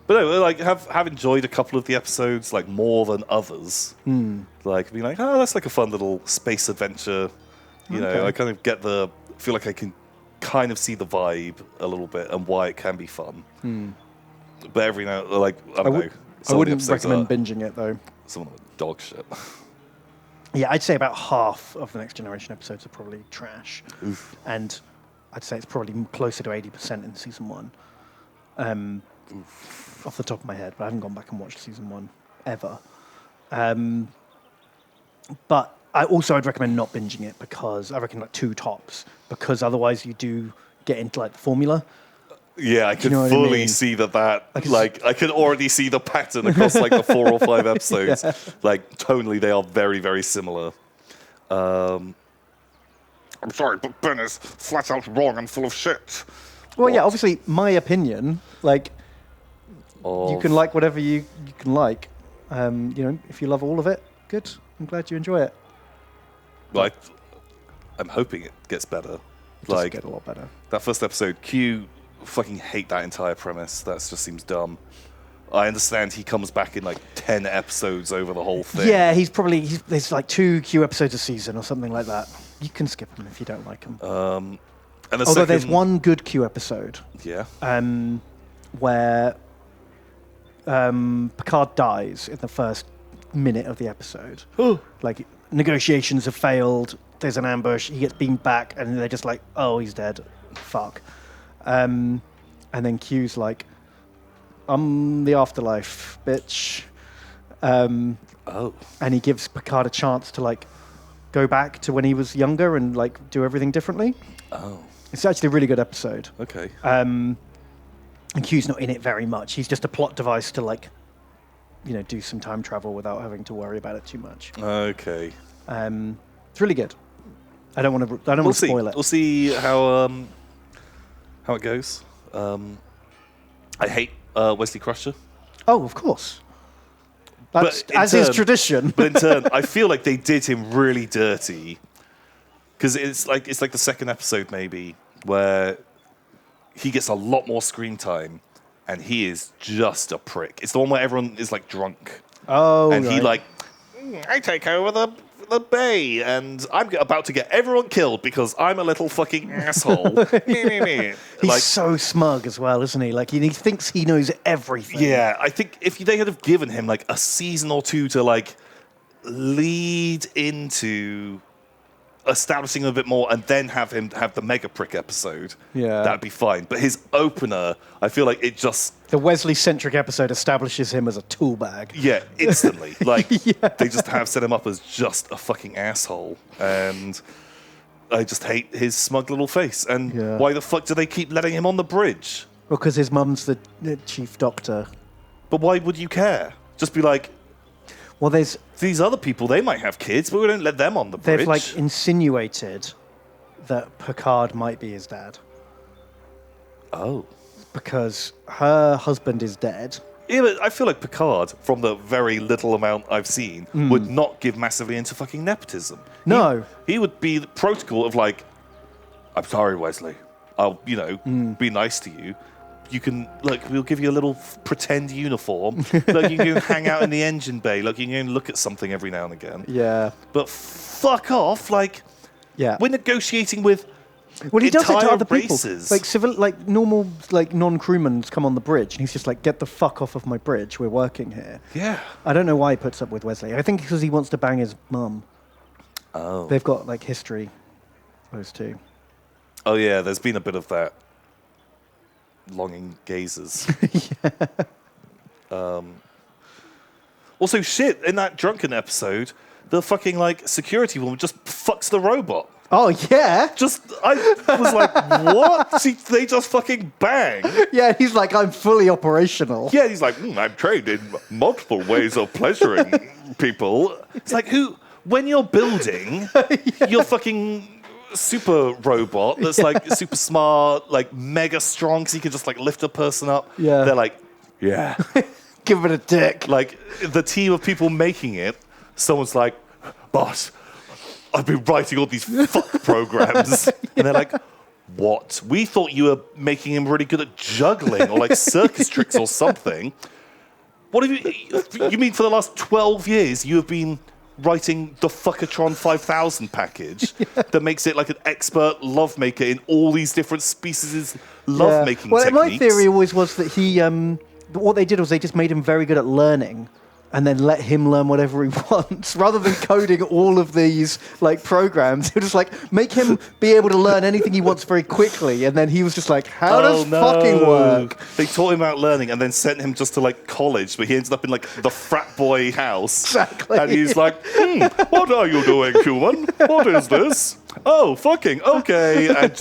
A: But no, like have enjoyed a couple of the episodes like more than others. Like being like, that's like a fun little space adventure. You know, I kind of feel like I can kind of see the vibe a little bit and why it can be fun. But every now, like I don't know.
Y: I wouldn't recommend binging it though.
A: Some of them are dog shit.
Y: Yeah, I'd say about half of the Next Generation episodes are probably trash.
A: Oof.
Y: And I'd say it's probably closer to 80% in season 1. Off the top of my head, but I haven't gone back and watched season 1 ever. But I'd recommend not binging it, because I reckon like 2 tops, because otherwise you do get into like the formula.
A: Yeah, I could fully see that. Like, I could already see the pattern across like the 4 or 5 episodes.
Y: Yeah.
A: Like, tonally, they are very, very similar. I'm sorry, but Ben is flat out wrong and full of shit.
Y: Well, yeah, obviously, my opinion, like, you can like whatever you can like. If you love all of it, good. I'm glad you enjoy it.
A: Like, I'm hoping it gets better.
Y: It does get a lot better.
A: That first episode, Q, fucking hate that entire premise. That just seems dumb. I understand he comes back in like 10 episodes over the whole thing.
Y: Yeah, there's like 2 Q episodes a season or something like that. You can skip them if you don't like them.
A: And
Y: although there's one good Q episode.
A: Yeah.
Y: Where Picard dies in the first minute of the episode. Like, negotiations have failed. There's an ambush. He gets beamed back, and they're just like, "Oh, he's dead. Fuck." And then Q's like, "I'm the afterlife, bitch." And he gives Picard a chance to like go back to when he was younger and like do everything differently.
A: Oh.
Y: It's actually a really good episode.
A: Okay.
Y: And Q's not in it very much. He's just a plot device to like, do some time travel without having to worry about it too much.
A: Okay.
Y: It's really good. I don't want to spoil it.
A: We'll see how it goes. I hate Wesley Crusher.
Y: Oh, of course. That's as is tradition.
A: But in turn, I feel like they did him really dirty. Because it's like the second episode maybe where he gets a lot more screen time, and he is just a prick. It's the one where everyone is like drunk.
Y: Oh,
A: and he
Y: right.
A: I take over the bay, and I'm about to get everyone killed because I'm a little fucking asshole.
Y: He's so smug as well, isn't he? Like he thinks he knows everything.
A: Yeah, I think if they had have given him like a season or 2 to like lead into establishing him a bit more, and then have him have the mega prick episode, that'd be fine. But his opener, I feel like it just...
Y: The Wesley-centric episode establishes him as a tool bag.
A: Yeah, instantly. Like, they just have set him up as just a fucking asshole. And I just hate his smug little face. And why the fuck do they keep letting him on the bridge?
Y: Well, because his mum's the chief doctor.
A: But why would you care? Just be like...
Y: Well, there's...
A: These other people, they might have kids, but we don't let them on the bridge.
Y: They've, like, insinuated that Picard might be his dad.
A: Oh.
Y: Because her husband is dead.
A: Yeah, but I feel like Picard, from the very little amount I've seen, would not give massively into fucking nepotism.
Y: No.
A: He would be the protocol of like, I'm sorry, Wesley. I'll, be nice to you. You can, we'll give you a little pretend uniform. You can hang out in the engine bay. You can look at something every now and again.
Y: Yeah.
A: But fuck off. We're negotiating with
Y: Well, he does it to other
A: races.
Y: people. Normal, non-crewmen come on the bridge, and he's just like, "Get the fuck off of my bridge. We're working here."
A: Yeah.
Y: I don't know why he puts up with Wesley. I think because he wants to bang his mum.
A: Oh.
Y: They've got history, those two.
A: Oh yeah, there's been a bit of that. Longing gazes. Also, shit, in that drunken episode, the fucking security woman just fucks the robot.
Y: Oh yeah.
A: I was like, what? They just fucking bang.
Y: Yeah, he's like, I'm fully operational.
A: Yeah, he's like, I'm trained in multiple ways of pleasuring people. It's like, when you're building, you're fucking super robot that's super smart, mega strong, because he can just lift a person up.
Y: Yeah.
A: They're like, yeah.
Y: Give it a dick.
A: The team of people making it, someone's like, boss, I've been writing all these fuck programs. And they're like, what? We thought you were making him really good at juggling or circus tricks or something. What have you mean for the last 12 years you have been writing the Fuckatron 5000 package that makes it an expert love maker in all these different species love making techniques?
Y: My theory always was that he, what they did was they just made him very good at learning, and then let him learn whatever he wants, rather than coding all of these programs. It was make him be able to learn anything he wants very quickly, and then he was just like, how does fucking work?
A: They taught him about learning and then sent him just to college, but he ended up in the frat boy house.
Y: Exactly.
A: And he's like, what are you doing, human? What is this? Oh, fucking, okay. And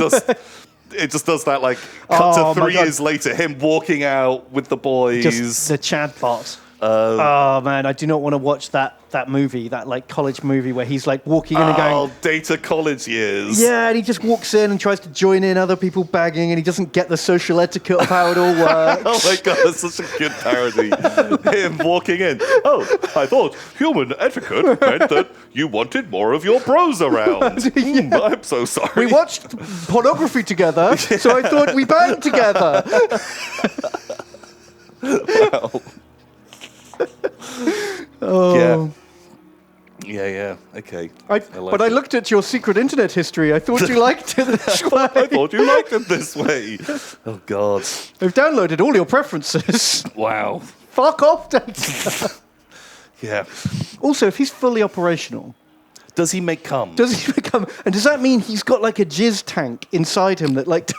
A: it just does that cut to 3 years later, him walking out with the boys.
Y: Just the Chad bot. Oh man, I do not want to watch that movie, that like college movie where he's like walking in and going,
A: "Oh, data college years."
Y: Yeah, and he just walks in and tries to join in other people bagging, and he doesn't get the social etiquette of how it all works.
A: Oh my god, that's such a good parody. Him walking in. Oh, I thought human etiquette meant that you wanted more of your bros around. I'm so sorry.
Y: We watched pornography together, so I thought we banged together.
A: Wow.
Y: Oh.
A: Yeah. Okay.
Y: I looked at your secret internet history. I thought you liked it this way.
A: I thought you liked it this way. Oh God.
Y: I've downloaded all your preferences.
A: Wow.
Y: Fuck off, Data.
A: Yeah.
Y: Also, if he's fully operational,
A: does he make cum?
Y: And does that mean he's got like a jizz tank inside him that like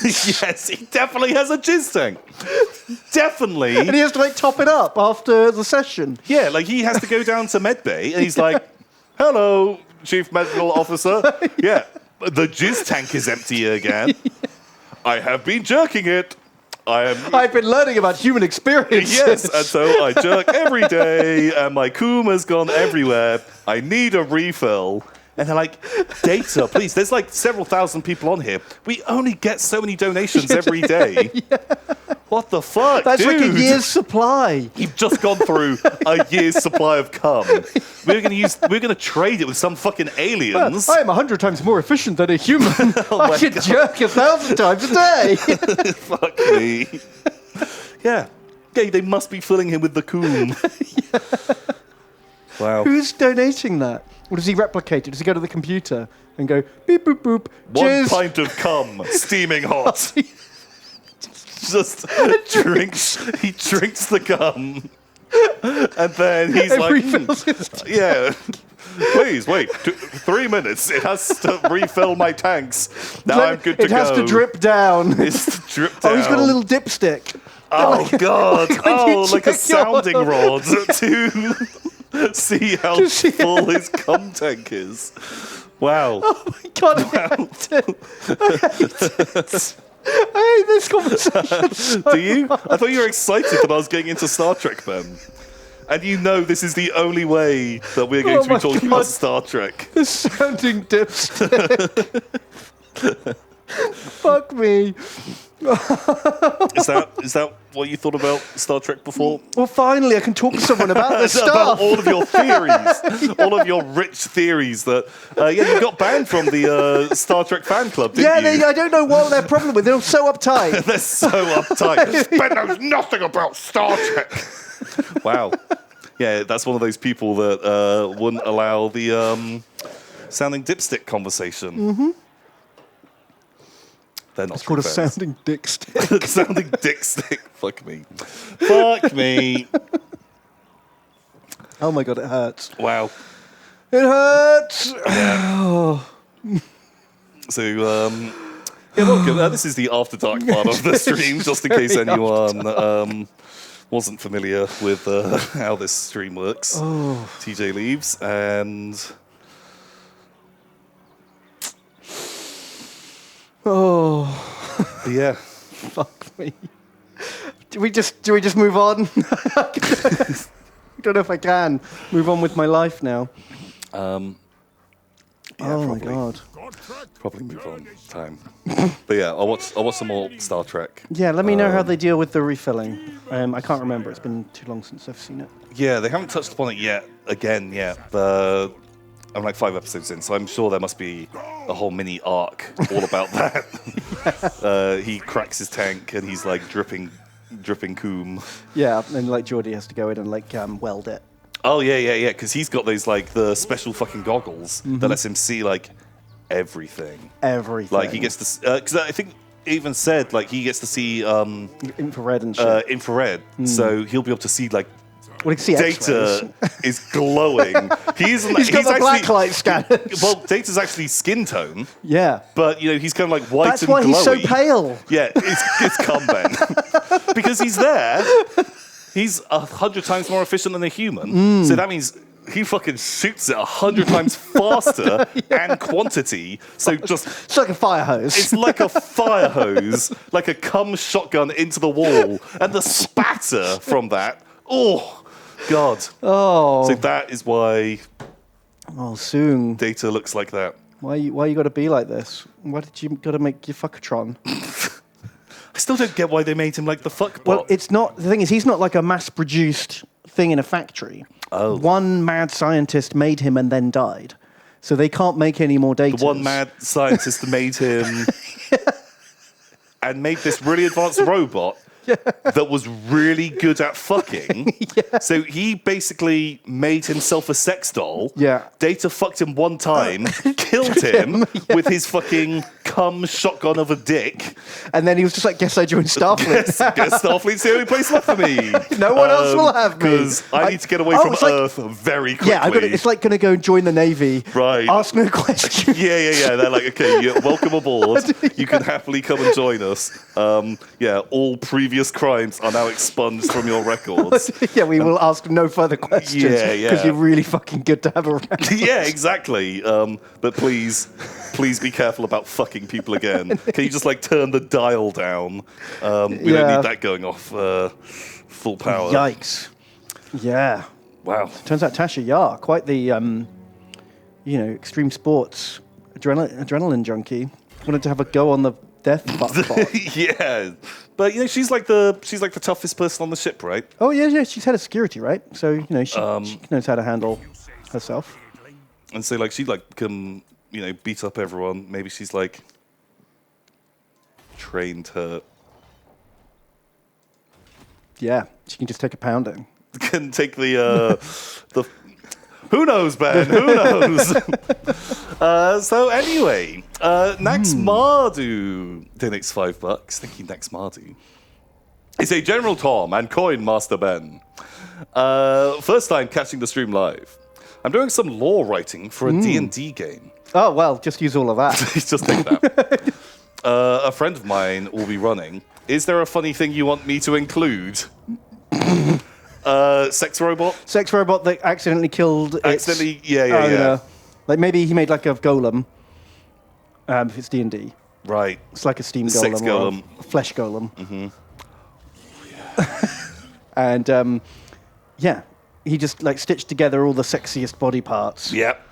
A: Yes, he definitely has a jizz tank. Definitely.
Y: And he has to like top it up after the session.
A: Yeah, like he has to go down to medbay and he's like, "Hello, Chief Medical Officer. Yeah, the jizz tank is empty again. I have been jerking it.
Y: I've been learning about human experiences."
A: Yes, and so I jerk every day, and my coom has gone everywhere. I need a refill. And they're like, "Data, please. There's like several thousand people on here. We only get so many donations every day. What the fuck,
Y: That's
A: dude?
Y: like a year's supply.
A: You've just gone through a year's supply of cum. We're gonna trade it with some fucking aliens."
Y: Well, I am 100 times more efficient than a human.
A: Oh
Y: I
A: my
Y: can
A: God.
Y: jerk 1,000 times a day.
A: Fuck me. Yeah. Okay, they must be filling him with the coom. Wow.
Y: Who's donating that? Or does he replicate it? Does he go to the computer and go beep boop boop?
A: One
Y: jizz?
A: pint of cum, steaming hot. Just drinks. He drinks the cum, and then he's
Y: It
A: like,
Y: refills his
A: "Yeah, please wait 3 minutes. It has to refill my tanks. Now I'm good to
Y: It
A: go."
Y: has to drip down.
A: It's to drip down.
Y: Oh, he's got a little dipstick.
A: Oh God!
Y: like when you
A: Oh, like a
Y: check your-
A: sounding rod to see how full his cum tank is. Wow!
Y: Oh my God! I hate it. I hate this conversation so
A: Do you? I thought you were excited that I was getting into Star Trek, Ben. And you know this is the only way that we're going to be
Y: my
A: talking
Y: God.
A: about Star Trek.
Y: The sounding dipstick. Fuck me.
A: Is that what you thought about Star Trek before?
Y: Well, finally, I can talk to someone about this stuff.
A: About all of your theories, all of your rich theories that, you got banned from the Star Trek fan club, didn't you?
Y: I don't know what their problem with. They're so uptight.
A: They're so uptight. Ben knows nothing about Star Trek. Wow. Yeah, that's one of those people that wouldn't allow the sounding dipstick conversation.
Y: Mm-hmm.
A: They're not
Y: It's called a
A: true fans.
Y: sounding dick stick.
A: Sounding dick stick. Fuck me. Fuck me.
Y: Oh my God, it hurts.
A: Wow.
Y: It hurts.
A: Yeah. So, welcome. This is the After Dark part of the stream, just in case anyone wasn't familiar with how this stream works.
Y: Oh.
A: TJ leaves, and yeah.
Y: Fuck me. Do we just move on? I don't know if I can move on with my life now.
A: Yeah,
Y: oh my
A: probably.
Y: God.
A: Probably move on time. But yeah, I'll watch some more Star Trek.
Y: Yeah, let me know how they deal with the refilling. I can't remember. It's been too long since I've seen it.
A: Yeah, they haven't touched upon it yet. I'm like 5 episodes in, so I'm sure there must be a whole mini arc all about that. He cracks his tank and he's like dripping coom.
Y: Yeah, and like Geordie has to go in and like weld it.
A: Oh yeah, because he's got those like the special fucking goggles that lets him see like everything.
Y: Everything.
A: Like he gets to, because I think it even said like he gets to see
Y: infrared and shit.
A: Infrared, so he'll be able to see like.
Y: Well, he can see
A: Data is glowing.
Y: He's got the black light scanners.
A: Well, Data's actually skin tone.
Y: Yeah.
A: But, he's kind of like white
Y: That's
A: and
Y: why
A: glowy.
Y: he's so pale.
A: Yeah, it's cum, Ben. Because he's there. He's 100 times more efficient than a human. So that means he fucking shoots it 100 times faster and quantity. So
Y: it's like a fire hose.
A: It's like a fire hose, like a cum shotgun into the wall. And the spatter from that, oh, God.
Y: Oh.
A: So that is why.
Y: Oh, soon.
A: Data looks like that.
Y: Why you got to be like this? Why did you got to make your fuckatron?
A: I still don't get why they made him like the fuck bot.
Y: Well, it's not. The thing is, he's not like a mass-produced thing in a factory.
A: Oh.
Y: One mad scientist made him and then died, so they can't make any more data.
A: The one mad scientist made him and made this really advanced robot that was really good at fucking. So he basically made himself a sex doll.
Y: Yeah.
A: Data fucked him one time, killed him with his fucking cum shotgun of a dick.
Y: And then he was just like, guess I joined Starfleet.
A: Guess Starfleet's the only place left for me.
Y: No one else will have me.
A: Because I need to get away from Earth very quickly.
Y: Yeah, it's like going to go and join the Navy.
A: Right.
Y: Ask no questions.
A: Yeah. They're like, okay, you're welcome aboard. You can happily come and join us. All previous crimes are now expunged from your records.
Y: Yeah, we will ask no further questions.
A: Yeah.
Y: Because you're really fucking good to have around.
A: Yeah, exactly. But please be careful about fucking people again. Can you just like turn the dial down? We don't need that going off full power.
Y: Yikes. Yeah.
A: Wow.
Y: Turns out Tasha Yar, quite the, extreme sports adrenaline junkie, wanted to have a go on the death bot.
A: Yeah. But she's like the toughest person on the ship, right?
Y: Oh yeah, she's head of security, right? So she knows how to handle herself.
A: And so she can beat up everyone. Maybe she's like trained her.
Y: Yeah, she can just take a pounding.
A: Can take the who knows, Ben? Who knows? So anyway, Nax Mardu donates $5. Thank you, Nax Mardu. It's a General Tom and Coin Master Ben. First time catching the stream live. I'm doing some lore writing for a D&D game.
Y: Oh, well, just use all of that.
A: Just take that. A friend of mine will be running. Is there a funny thing you want me to include? Sex robot?
Y: Sex robot that accidentally killed
A: Accidentally, yeah.
Y: Like maybe he made like a golem. If it's D&D.
A: Right.
Y: It's like a steam
A: Sex
Y: golem.
A: golem.
Y: Or a flesh golem.
A: Mm-hmm.
Y: And he just like stitched together all the sexiest body parts.
A: Yep.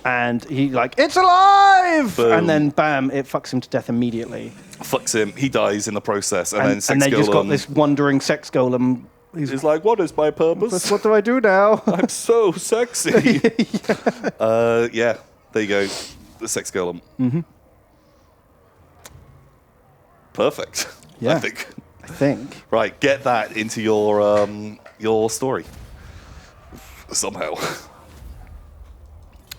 Y: And he it's alive!
A: Boom.
Y: And then bam, it fucks him to death immediately.
A: Fucks him. He dies in the process. And then sex
Y: and they
A: golem.
Y: just got this wandering sex golem.
A: He's like, what is my purpose?
Y: What do I do now?
A: I'm so sexy. There you go. The sex golem.
Y: Mm-hmm.
A: Perfect.
Y: Yeah.
A: I think.
Y: Right,
A: get that into your story. Somehow.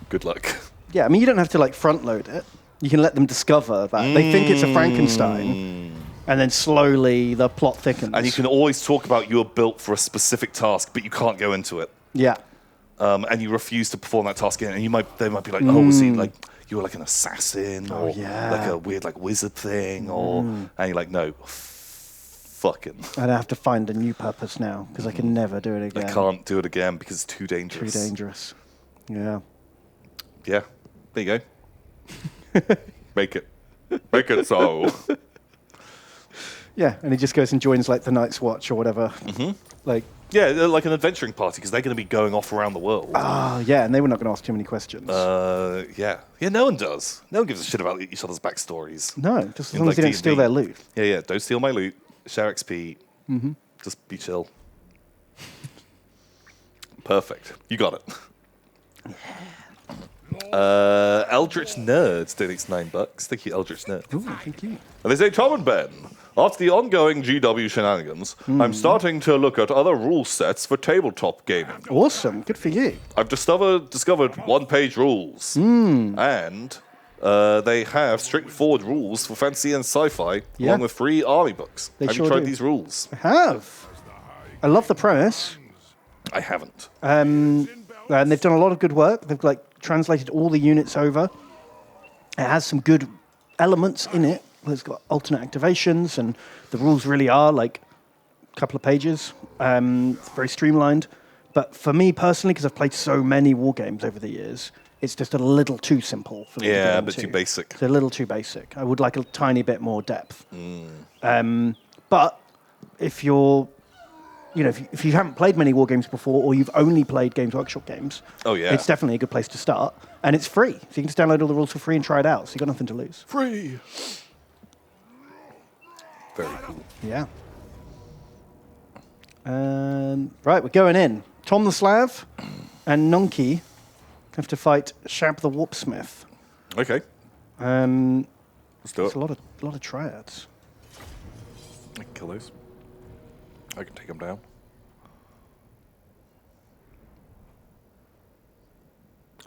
A: Good luck.
Y: Yeah, I mean, you don't have to front load it. You can let them discover that. They think it's a Frankenstein. And then slowly the plot thickens.
A: And you can always talk about you're built for a specific task, but you can't go into it.
Y: Yeah.
A: And you refuse to perform that task again. And they might be like, oh, was he you were like an assassin or like a weird wizard thing, or and you're like, no, fucking.
Y: And I have to find a new purpose now because I can never do it again.
A: I can't do it again because it's too dangerous.
Y: Too dangerous. Yeah.
A: Yeah. There you go. Make it so.
Y: Yeah, and he just goes and joins the Night's Watch or whatever.
A: Mm-hmm.
Y: Yeah,
A: like an adventuring party because they're going to be going off around the world.
Y: Yeah, and they were not going to ask too many questions.
A: Yeah, no one does. No one gives a shit about each other's backstories.
Y: No, just as long as they don't steal their loot.
A: Yeah, don't steal my loot. Share XP.
Y: Mm-hmm.
A: Just be chill. Perfect. You got it. Eldritch Nerds donates $9. Thank you, Eldritch Nerds.
Y: Ooh, thank you.
A: And they say, Tom and Ben, after the ongoing GW shenanigans, I'm starting to look at other rule sets for tabletop gaming.
Y: Awesome. Good for you.
A: I've discovered one-page rules. And they have straightforward rules for fantasy and sci-fi, along with free army books. Have you tried these rules?
Y: I have. I love the premise.
A: I haven't.
Y: And they've done a lot of good work. They've translated all the units over. It has some good elements in it. It's got alternate activations, and the rules really are a couple of pages. It's very streamlined. But for me personally, because I've played so many war games over the years, it's just a little too simple for me to get into.
A: Too basic.
Y: It's a little too basic. I would like a tiny bit more depth. But if you're you know, if you haven't played many war games before, or you've only played Games Workshop games,
A: Oh, yeah.
Y: it's definitely a good place to start. And it's free, so you can just download all the rules for free and try it out. So you've got nothing to lose.
A: Free. Very cool.
Y: Yeah. Right, we're going in. Tom the Slav and Nonky have to fight Shab the Warpsmith.
A: Okay.
Y: Let's
A: do it.
Y: It's a lot of triads.
A: I can kill those. I can take them down.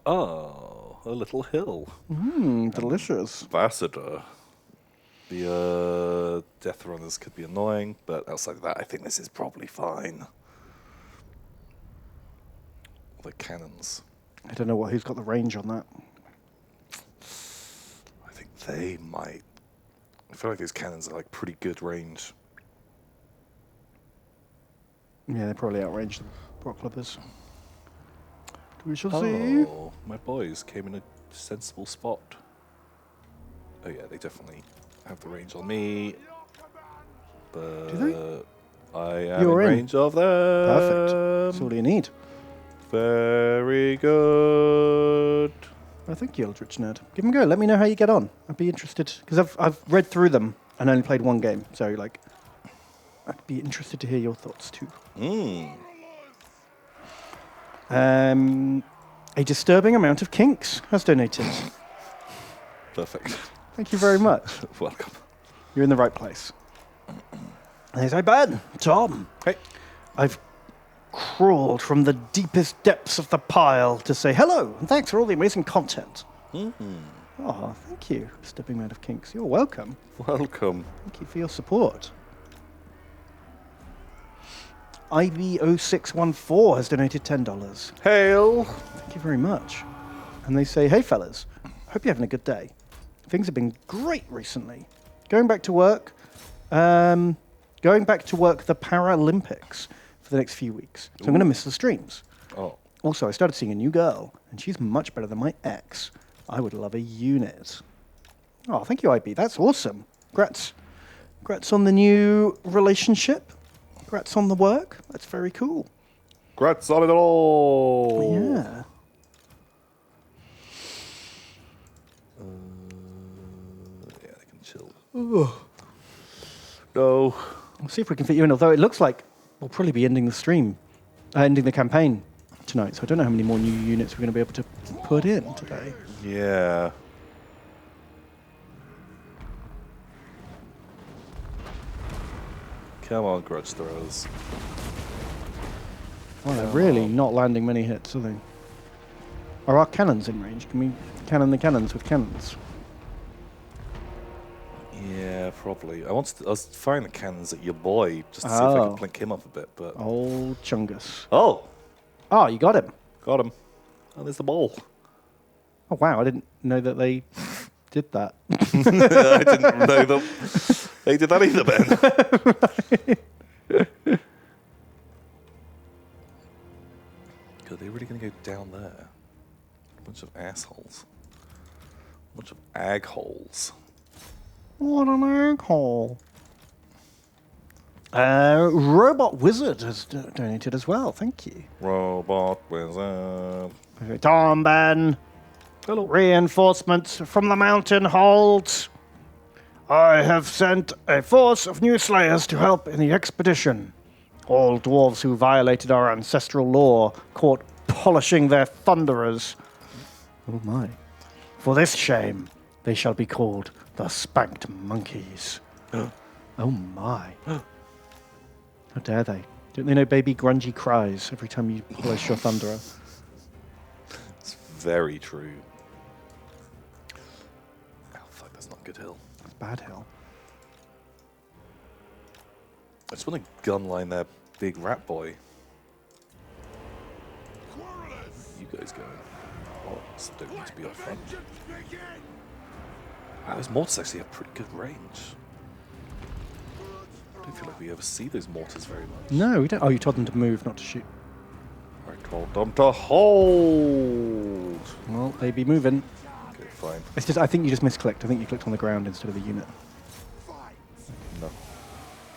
A: Oh, a little hill.
Y: Delicious.
A: Ambassador. The Death Runners could be annoying, but outside of that, I think this is probably fine. The cannons.
Y: I don't know who's got the range on that.
A: I think they might. I feel like these cannons are like pretty good range.
Y: Yeah, they probably outrange the Rock Clippers. We shall see.
A: Oh, my boys came in a sensible spot. Oh yeah, they definitely have the range on me. But
Y: Do
A: I am
Y: You're
A: in
Y: in.
A: range of them.
Y: Perfect. That's all you need.
A: Very good.
Y: I think you, Eldritch Nerd. Give them a go. Let me know how you get on. I'd be interested because I've read through them and only played one game, so like I'd be interested to hear your thoughts too. A disturbing amount of kinks has donated.
A: Perfect.
Y: Thank you very much.
A: Welcome.
Y: You're in the right place. Hey, Ben, Tom.
A: Hey.
Y: I've crawled from the deepest depths of the pile to say hello and thanks for all the amazing content. Oh, thank you, Disturbing Amount of Kinks. You're welcome.
A: Welcome.
Y: Thank you for your support. IB0614 has donated $10.
A: Hail.
Y: Thank you very much. And they say, hey fellas, hope you're having a good day. Things have been great recently. Going back to work the Paralympics for the next few weeks. So I'm going to miss the streams.
A: Oh.
Y: Also, I started seeing a new girl, and she's much better than my ex. I would love a unit. Oh, thank you, IB. That's awesome. Congrats on the new relationship. Congrats on the work. That's very cool.
A: Congrats on it all.
Y: Yeah.
A: Yeah, they can chill.
Y: Ooh.
A: No.
Y: We'll see if we can fit you in, although it looks like we'll probably be ending the campaign tonight, so I don't know how many more new units we're going to be able to put in today.
A: Yeah. Come on, grudge throwers.
Y: Oh, they're really not landing many hits, are they? Are our cannons in range? Can we cannon the cannons with cannons?
A: Yeah, probably. I was firing the cannons at your boy just to see if I could blink him up a bit, but...
Y: Old Chungus.
A: Oh!
Y: Oh, you got him.
A: Got him. Oh, there's the ball.
Y: Oh, wow, I didn't know that they did that.
A: I didn't know that they did that either, Ben. God, they're really going to go down there. A bunch of assholes. A bunch of ag holes.
Y: What an egg-hole. Robot Wizard has donated as well. Thank you.
A: Robot Wizard.
Y: Tom, Ben.
A: Hello.
Y: Reinforcements from the mountain holds. I have sent a force of new slayers to help in the expedition. All dwarves who violated our ancestral law caught polishing their thunderers. Oh my. For this shame, they shall be called the Spanked Monkeys. Oh my. How dare they? Don't they know baby grungy cries every time you polish your thunderer?
A: It's very true. Oh, fuck, that's not a good hill.
Y: That's bad hill.
A: I just want to gunline that big rat boy. You guys going? Oh, don't need to be up front. Wow, those mortars actually have pretty good range. I don't feel like we ever see those mortars very much.
Y: No, we don't. Oh, you told them to move, not to shoot.
A: I told them to hold.
Y: Well, they be moving.
A: Okay, fine.
Y: It's just, I think you just misclicked. I think you clicked on the ground instead of a unit.
A: No.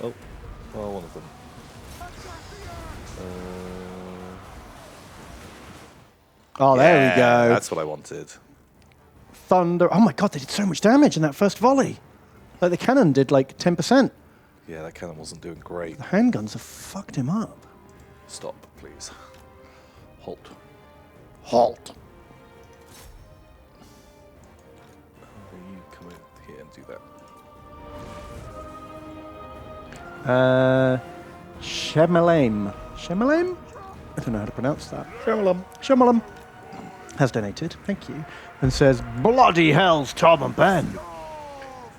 A: Oh, well, one of them.
Y: Oh, there we
A: Yeah,
Y: go.
A: That's what I wanted.
Y: Thunder. Oh my god, they did so much damage in that first volley. Like the cannon did like 10%.
A: Yeah, that cannon wasn't doing great.
Y: The handguns have fucked him up.
A: Stop, please. Halt.
Y: Halt.
A: You come in here and do that.
Y: Shemalame. Shemalame? I don't know how to pronounce that. Shemalam. Shemalam has donated, thank you, and says, bloody hell's Tom and Ben.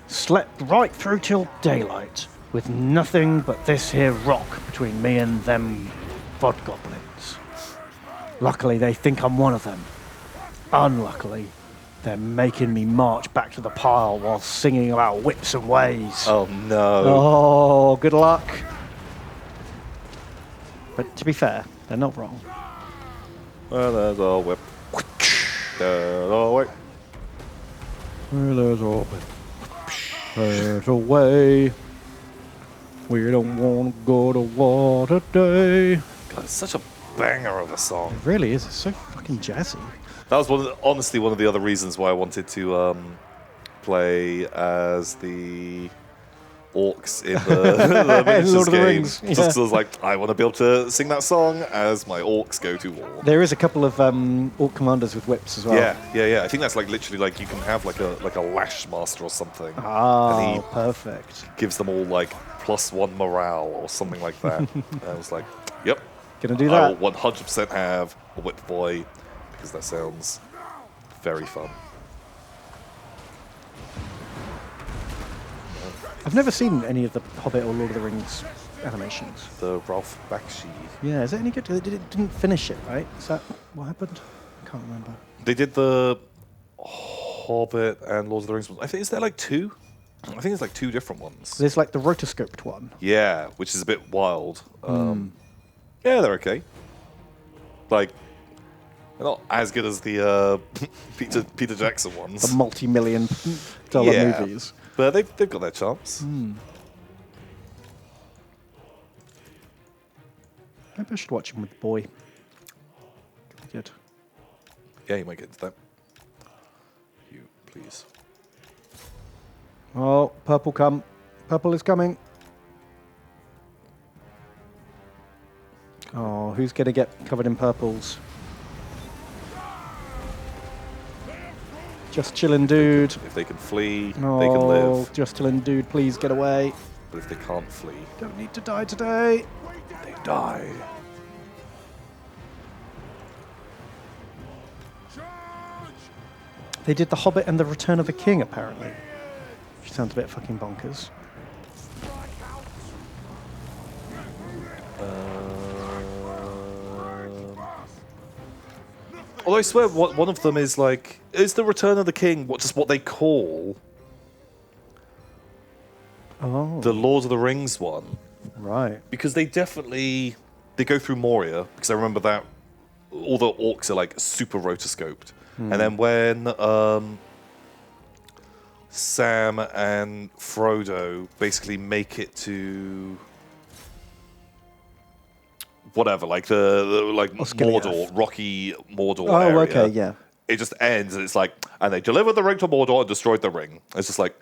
Y: Slept right through till daylight, with nothing but this here rock between me and them vodgoblins. Luckily, they think I'm one of them. Unluckily, they're making me march back to the pile while singing about whips and ways.
A: Oh, no.
Y: Oh, good luck. But to be fair, they're not wrong.
A: Well, there's a whip. There's a whip.
Y: Well, there's a whip. There's a way. We don't want to go to war today.
A: God, it's such a banger of a song.
Y: It really is. It's so fucking jazzy.
A: That was honestly one of the other reasons why I wanted to play as the orcs in the miniatures
Y: Lord of the
A: game.
Y: Rings,
A: Just because I was like, I want to be able to sing that song as my orcs go to war.
Y: There is a couple of orc commanders with whips as well.
A: Yeah. I think that's like literally like you can have like a lash master or something.
Y: Oh,
A: and he
Y: perfect.
A: gives them all like +1 morale or something like that. And I was like, yep.
Y: Gonna do
A: I
Y: that.
A: will 100% have a whip boy because that sounds very fun.
Y: I've never seen any of the Hobbit or Lord of the Rings animations.
A: The Ralph Bakshi.
Y: Yeah, is it any good? It didn't finish it, right? Is that what happened? I can't remember.
A: They did the Hobbit and Lord of the Rings ones. I think, is there like 2? I think there's like 2 different ones.
Y: There's like the rotoscoped one.
A: Yeah, which is a bit wild. Yeah, they're okay. Like, they're not as good as the Peter Jackson ones.
Y: The multi-million dollar movies.
A: But they've got their charms.
Y: Maybe I should watch him with the boy. Could be good.
A: Yeah, you might get into that. You, please.
Y: Oh, purple come. Purple is coming. Oh, who's going to get covered in purples? Just chillin', dude.
A: If they can flee,
Y: Oh,
A: they can live.
Y: just chillin', dude. Please get away.
A: But if they can't flee,
Y: Don't need to die today.
A: they die.
Y: They did The Hobbit and The Return of the King, apparently. Which sounds a bit fucking bonkers.
A: Although I swear one of them is like, is The Return of the King just what they call the Lord of the Rings one?
Y: Right.
A: Because they go through Moria, because I remember that all the orcs are like super rotoscoped. And then when Sam and Frodo basically make it to whatever, like the Mordor, rocky Mordor area.
Y: Oh, okay, yeah.
A: It just ends, and it's like, and they delivered the ring to Mordor and destroyed the ring. It's just like,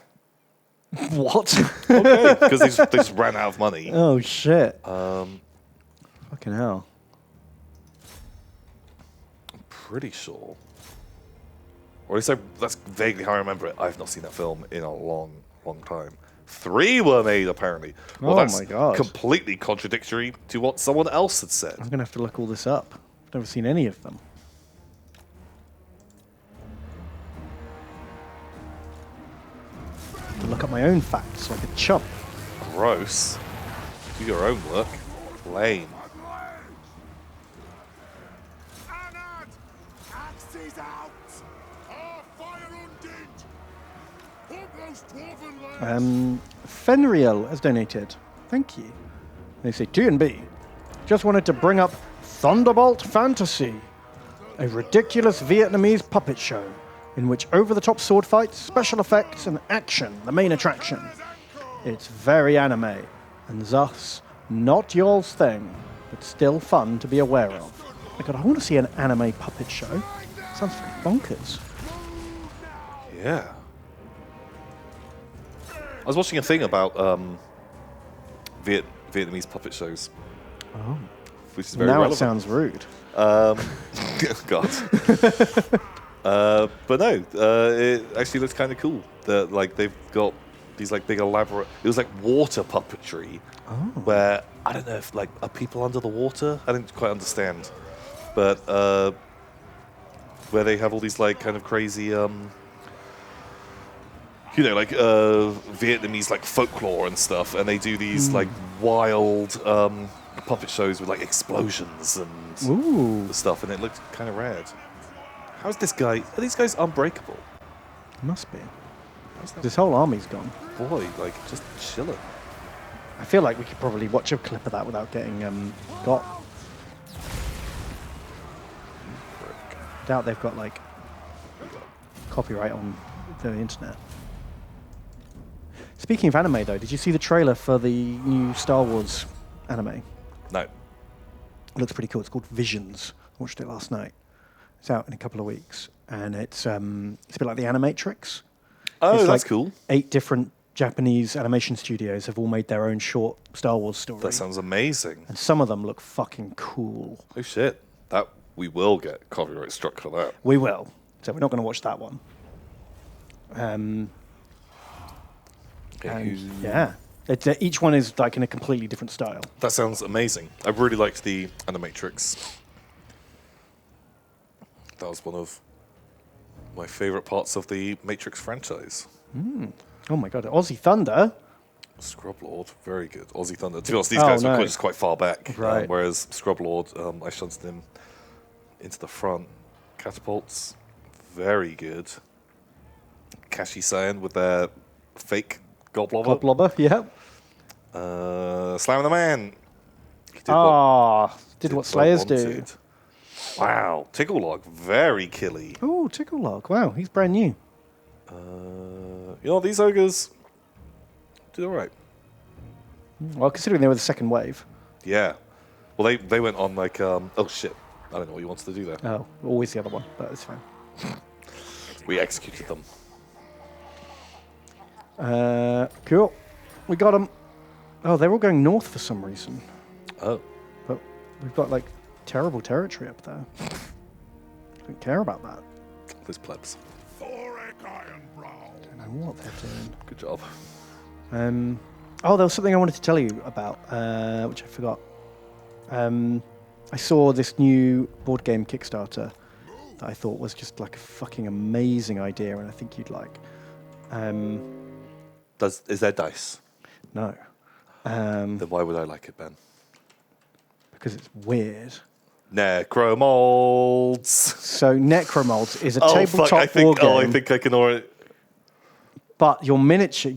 Y: what?
A: Okay, because they just ran out of money.
Y: Oh, shit. Fucking hell.
A: I'm pretty sure. Or at least that's vaguely how I remember it. I've not seen that film in a long, long time. 3 were made, apparently. Well, that's
Y: my God.
A: completely contradictory to what someone else had said.
Y: I'm going to have to look all this up. I've never seen any of them. I have to look up my own facts like a chump.
A: Gross. Do your own work. Lame.
Y: Fenriel has donated. Thank you. They say T&B. Just wanted to bring up Thunderbolt Fantasy, a ridiculous Vietnamese puppet show in which over-the-top sword fights, special effects, and action the main attraction. It's very anime, and thus not y'all's thing, but still fun to be aware of. Oh my god, I want to see an anime puppet show. Sounds fucking bonkers.
A: Yeah. I was watching a thing about Vietnamese puppet shows.
Y: Oh.
A: Which is very
Y: now
A: relevant.
Y: it sounds rude.
A: God. But no, it actually looks kind of cool. That like they've got these like big elaborate. It was like water puppetry, where I don't know if like are people under the water. I didn't quite understand, but where they have all these like kind of crazy you know, like Vietnamese like folklore and stuff, and they do these like wild puppet shows with like explosions and stuff, and it looked kind of rad. How's this guy? Are these guys unbreakable?
Y: Must be. This whole army's gone.
A: Boy, like just chilling.
Y: I feel like we could probably watch a clip of that without getting got. Doubt they've got like copyright on the internet. Speaking of anime, though, did you see the trailer for the new Star Wars anime?
A: No.
Y: It looks pretty cool. It's called Visions. I watched it last night. It's out in a couple of weeks, and it's a bit like the Animatrix.
A: Oh,
Y: it's
A: that's
Y: like
A: cool.
Y: 8 different Japanese animation studios have all made their own short Star Wars story.
A: That sounds amazing.
Y: And some of them look fucking cool.
A: Oh shit! That we will get copyright struck for that.
Y: We will. So we're not going to watch that one. Yeah. Each one is like in a completely different style.
A: That sounds amazing. I really liked the Animatrix. That was one of my favorite parts of the Matrix franchise.
Y: Oh my god, Aussie Thunder.
A: Scrublord, very good. Aussie Thunder. To be honest, these guys were just quite far back.
Y: Right.
A: Whereas Scrublord, I shunted him into the front. Catapults, very good. Kashi Saiyan with their fake Goblobber.
Y: Goblobber, yeah.
A: Slam the Man.
Y: Did what Slayers do.
A: wanted. Wow, Tickle Log, very killy.
Y: Oh, Tickle Log. Wow, he's brand new.
A: You know, these ogres did all right.
Y: Well, considering they were the second wave.
A: Yeah. Well, they went on like, oh shit, I don't know what you wanted to do there.
Y: Oh, always the other one, but it's fine.
A: We executed them.
Y: Cool. We got them. Oh, they're all going north for some reason.
A: Oh.
Y: But we've got like terrible territory up there. Don't care about that.
A: Those plebs.
Y: Don't know what they're doing.
A: Good job.
Y: Oh, there was something I wanted to tell you about, which I forgot. I saw this new board game Kickstarter that I thought was just like a fucking amazing idea, and I think you'd like.
A: Is there dice?
Y: No.
A: Then why would I like it, Ben?
Y: Because it's weird.
A: Necromolds.
Y: So Necromolds is a
A: Oh
Y: tabletop
A: fuck! I think.
Y: war
A: Oh, I
Y: game.
A: think I can already.
Y: But your miniature,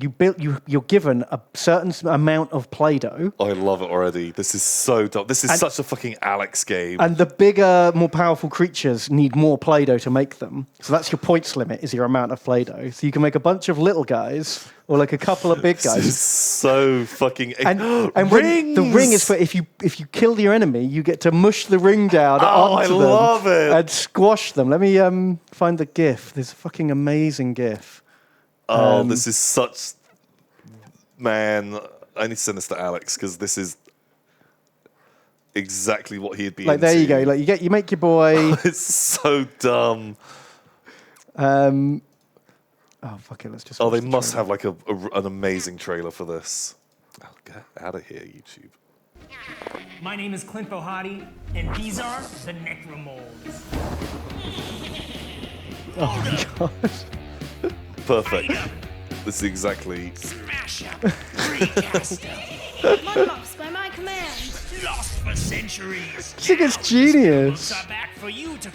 Y: you're given a certain amount of Play-Doh.
A: I love it already. This is so dumb. This is such a fucking Alex game.
Y: And the bigger, more powerful creatures need more Play-Doh to make them. So that's your points limit, is your amount of Play-Doh. So you can make a bunch of little guys, or like a couple of big guys.
A: This is so fucking...
Y: And
A: rings!
Y: The ring is for if you kill your enemy, you get to mush the ring down onto them.
A: love it.
Y: And squash them. Let me find the GIF. There's a fucking amazing GIF.
A: Oh, this is such... Man, I need to send this to Alex, because this is exactly what he'd be
Y: Like,
A: into.
Y: there you go. Like, you make your boy...
A: It's so dumb.
Y: Oh, fuck it, let's just...
A: Oh,
Y: watch
A: they
Y: the
A: must
Y: trailer.
A: have like an amazing trailer for this. Oh, get out of here, YouTube.
G: My name is Clint Bohati, and these are the Necromolds.
Y: Oh my god.
A: Perfect. This is exactly...
M: Mudmops by my command.
G: Lost for centuries.
Y: I think it's genius.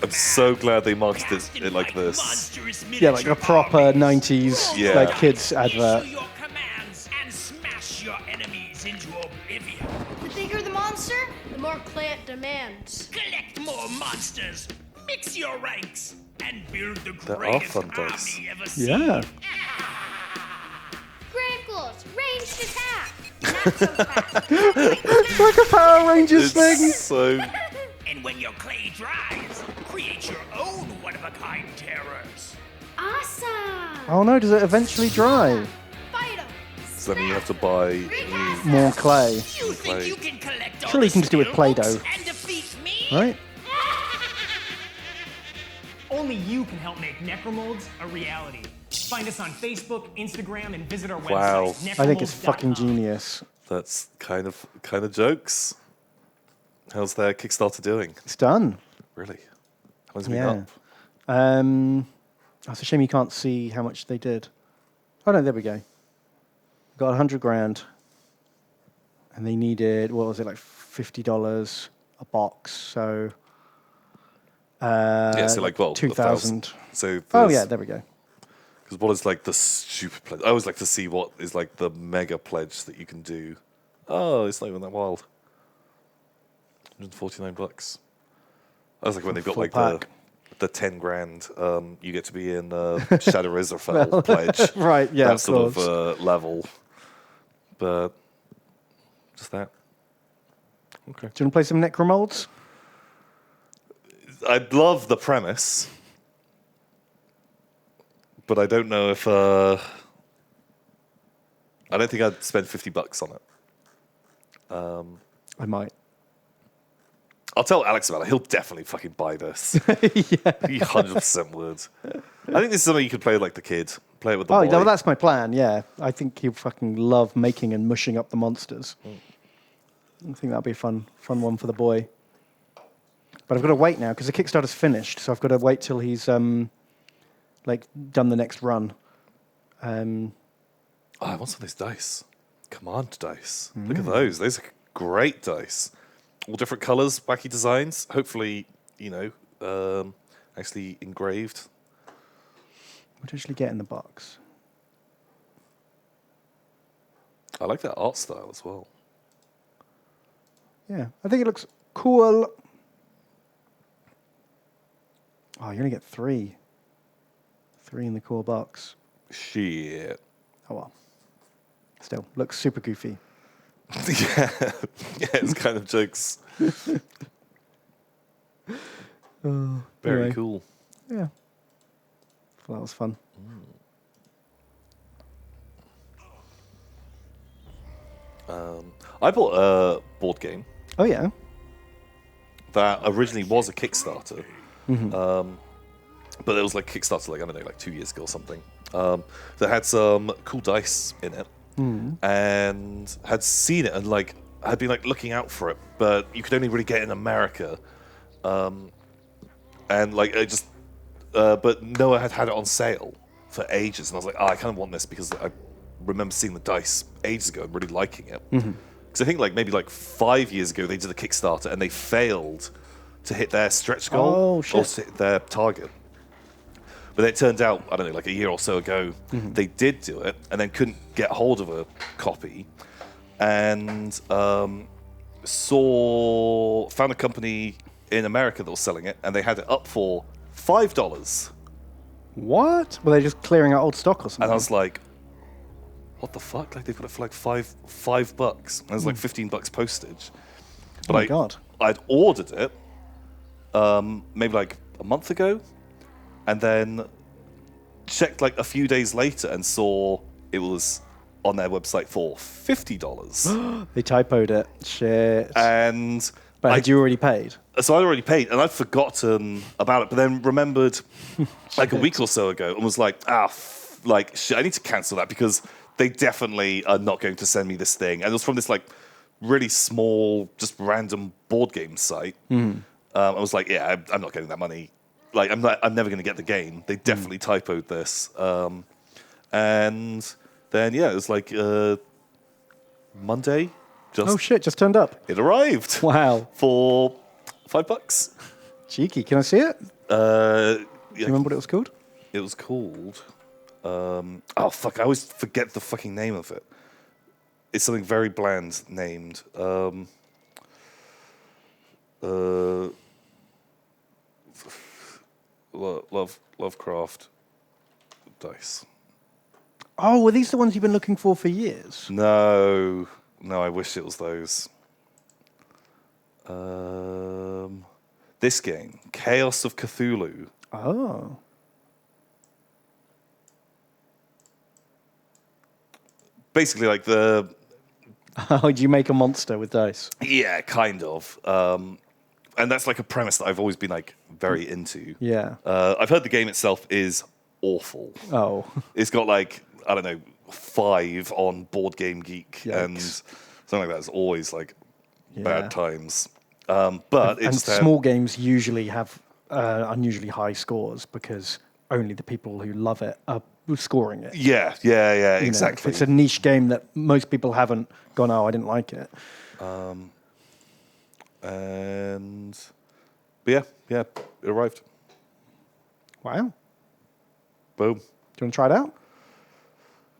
A: I'm so glad they marketed it like this.
Y: Yeah, like a proper 90s
A: Yeah.
Y: like kids advert.
G: And smash your enemies into oblivion.
M: The bigger the monster, the more Clint demands.
G: Collect more monsters. Mix your ranks. And build the
A: There are
G: greatest
A: fun dice.
G: army ever seen.
Y: Yeah.
M: Grackles, ranged attack. Now
Y: It's like a Power Rangers thing.
A: So
G: And when your clay dries, create your own one-of-a-kind terrors.
M: Awesome!
Y: Oh no, does it eventually dry?
A: so then you have to buy
Y: More clay.
G: You think you can collect all
Y: Surely you
G: the
Y: can just do it with Play-Doh.
G: steelbooks and defeat me?
Y: Right?
D: Only you can help make Necromolds a reality. Find us on Facebook, Instagram, and visit our
A: Wow.
D: website.
Y: I think it's fucking genius.
A: That's kind of jokes. How's their Kickstarter doing?
Y: It's done.
A: Really? How long's it been
Y: Yeah.
A: up?
Y: It's a shame you can't see how much they did. Oh no, there we go. Got 100 grand. And they needed, what was it, like $50 a box, so...
A: Yeah, so like, well,
Y: 2,000.
A: So
Y: oh yeah, there we go.
A: Because what is like the stupid pledge? I always like to see what is like the mega pledge that you can do. Oh, it's not even that wild. $149. I was like when they've got
Y: Full
A: like
Y: pack.
A: the 10 grand. You get to be in Shadow Rizerfell pledge.
Y: Right, yeah,
A: that
Y: of
A: sort
Y: course.
A: of level. But just that. Okay.
Y: Do you want to play some Necromolds?
A: I love the premise, but I don't know if I don't think I'd spend $50 on it.
Y: I might.
A: I'll tell Alex about it. He'll definitely fucking buy this. He 100% would. I think this is something you could play with like the kid. Play it with the boy.
Y: No, that's my plan, yeah. I think he'll fucking love making and mushing up the monsters. I think that'll be a fun one for the boy. But I've got to wait now because the Kickstarter's finished, so I've got to wait till he's like done the next run.
A: I want some of these dice. Command dice. Look at those. Those are great dice. All different colors, wacky designs. Hopefully, actually engraved.
Y: What do you actually get in the box?
A: I like that art style as well.
Y: Yeah, I think it looks cool. Oh, you only get 3. 3 in the core box.
A: Shit.
Y: Oh well. Still, looks super goofy.
A: Yeah, it's kind of jokes. Very
Y: Anyway.
A: cool.
Y: Yeah. Well, that was fun.
A: I bought a board game
Y: Oh yeah.
A: that originally was a Kickstarter.
Y: Mhm.
A: But it was like Kickstarter, like I don't know, like 2 years ago or something. That had some cool dice in it, and had seen it and like had been like looking out for it, but you could only really get it in America, and like it just. But Noah had it on sale for ages, and I was like, I kind of want this because I remember seeing the dice ages ago and really liking it. Because I think like maybe like 5 years ago they did a Kickstarter and they failed to hit their stretch goal
Y: Oh,
A: or
Y: shit.
A: to hit their target. But it turned out, I don't know, like a year or so ago, they did do it and then couldn't get hold of a copy, and found a company in America that was selling it, and they had it up for $5.
Y: What? Were they just clearing out old stock or something?
A: And I was like, what the fuck? Like they put it for like $5. And it was like $15 postage. But
Y: Oh my God.
A: I'd ordered it maybe like a month ago, and then checked like a few days later and saw it was on their website for $50.
Y: They typoed it. Shit.
A: And
Y: But had you already paid?
A: So I'd already paid, and I'd forgotten about it, but then remembered like a week or so ago, and was like, shit, I need to cancel that because they definitely are not going to send me this thing. And it was from this like really small, just random board game site. I was like, yeah, I'm not getting that money. Like, I'm never going to get the game. They definitely typoed this. And then yeah, it was like Monday.
Y: Oh shit! Just turned up.
A: It arrived.
Y: Wow.
A: For $5.
Y: Cheeky. Can I see it?
A: Do
Y: you remember what it was called?
A: It was called. Oh fuck! I always forget the fucking name of it. It's something very bland named. Lovecraft dice.
Y: Oh, were these the ones you've been looking for years?
A: No. No, I wish it was those. This game, Chaos of Cthulhu.
Y: Oh.
A: Basically, like the...
Y: How do you make a monster with dice?
A: Yeah, kind of. And that's like a premise that I've always been like very into.
Y: Yeah.
A: I've heard the game itself is awful.
Y: Oh.
A: It's got like, I don't know, 5 on Board Game Geek.
Y: Yikes.
A: And something like that is always like
Y: Yeah.
A: bad times. But
Y: And
A: it's
Y: small games usually have unusually high scores because only the people who love it are scoring it.
A: Yeah,
Y: You know,
A: exactly.
Y: if it's a niche game that most people haven't gone, oh, I didn't like it.
A: But yeah, it arrived.
Y: Wow.
A: Boom.
Y: Do you want to try it out?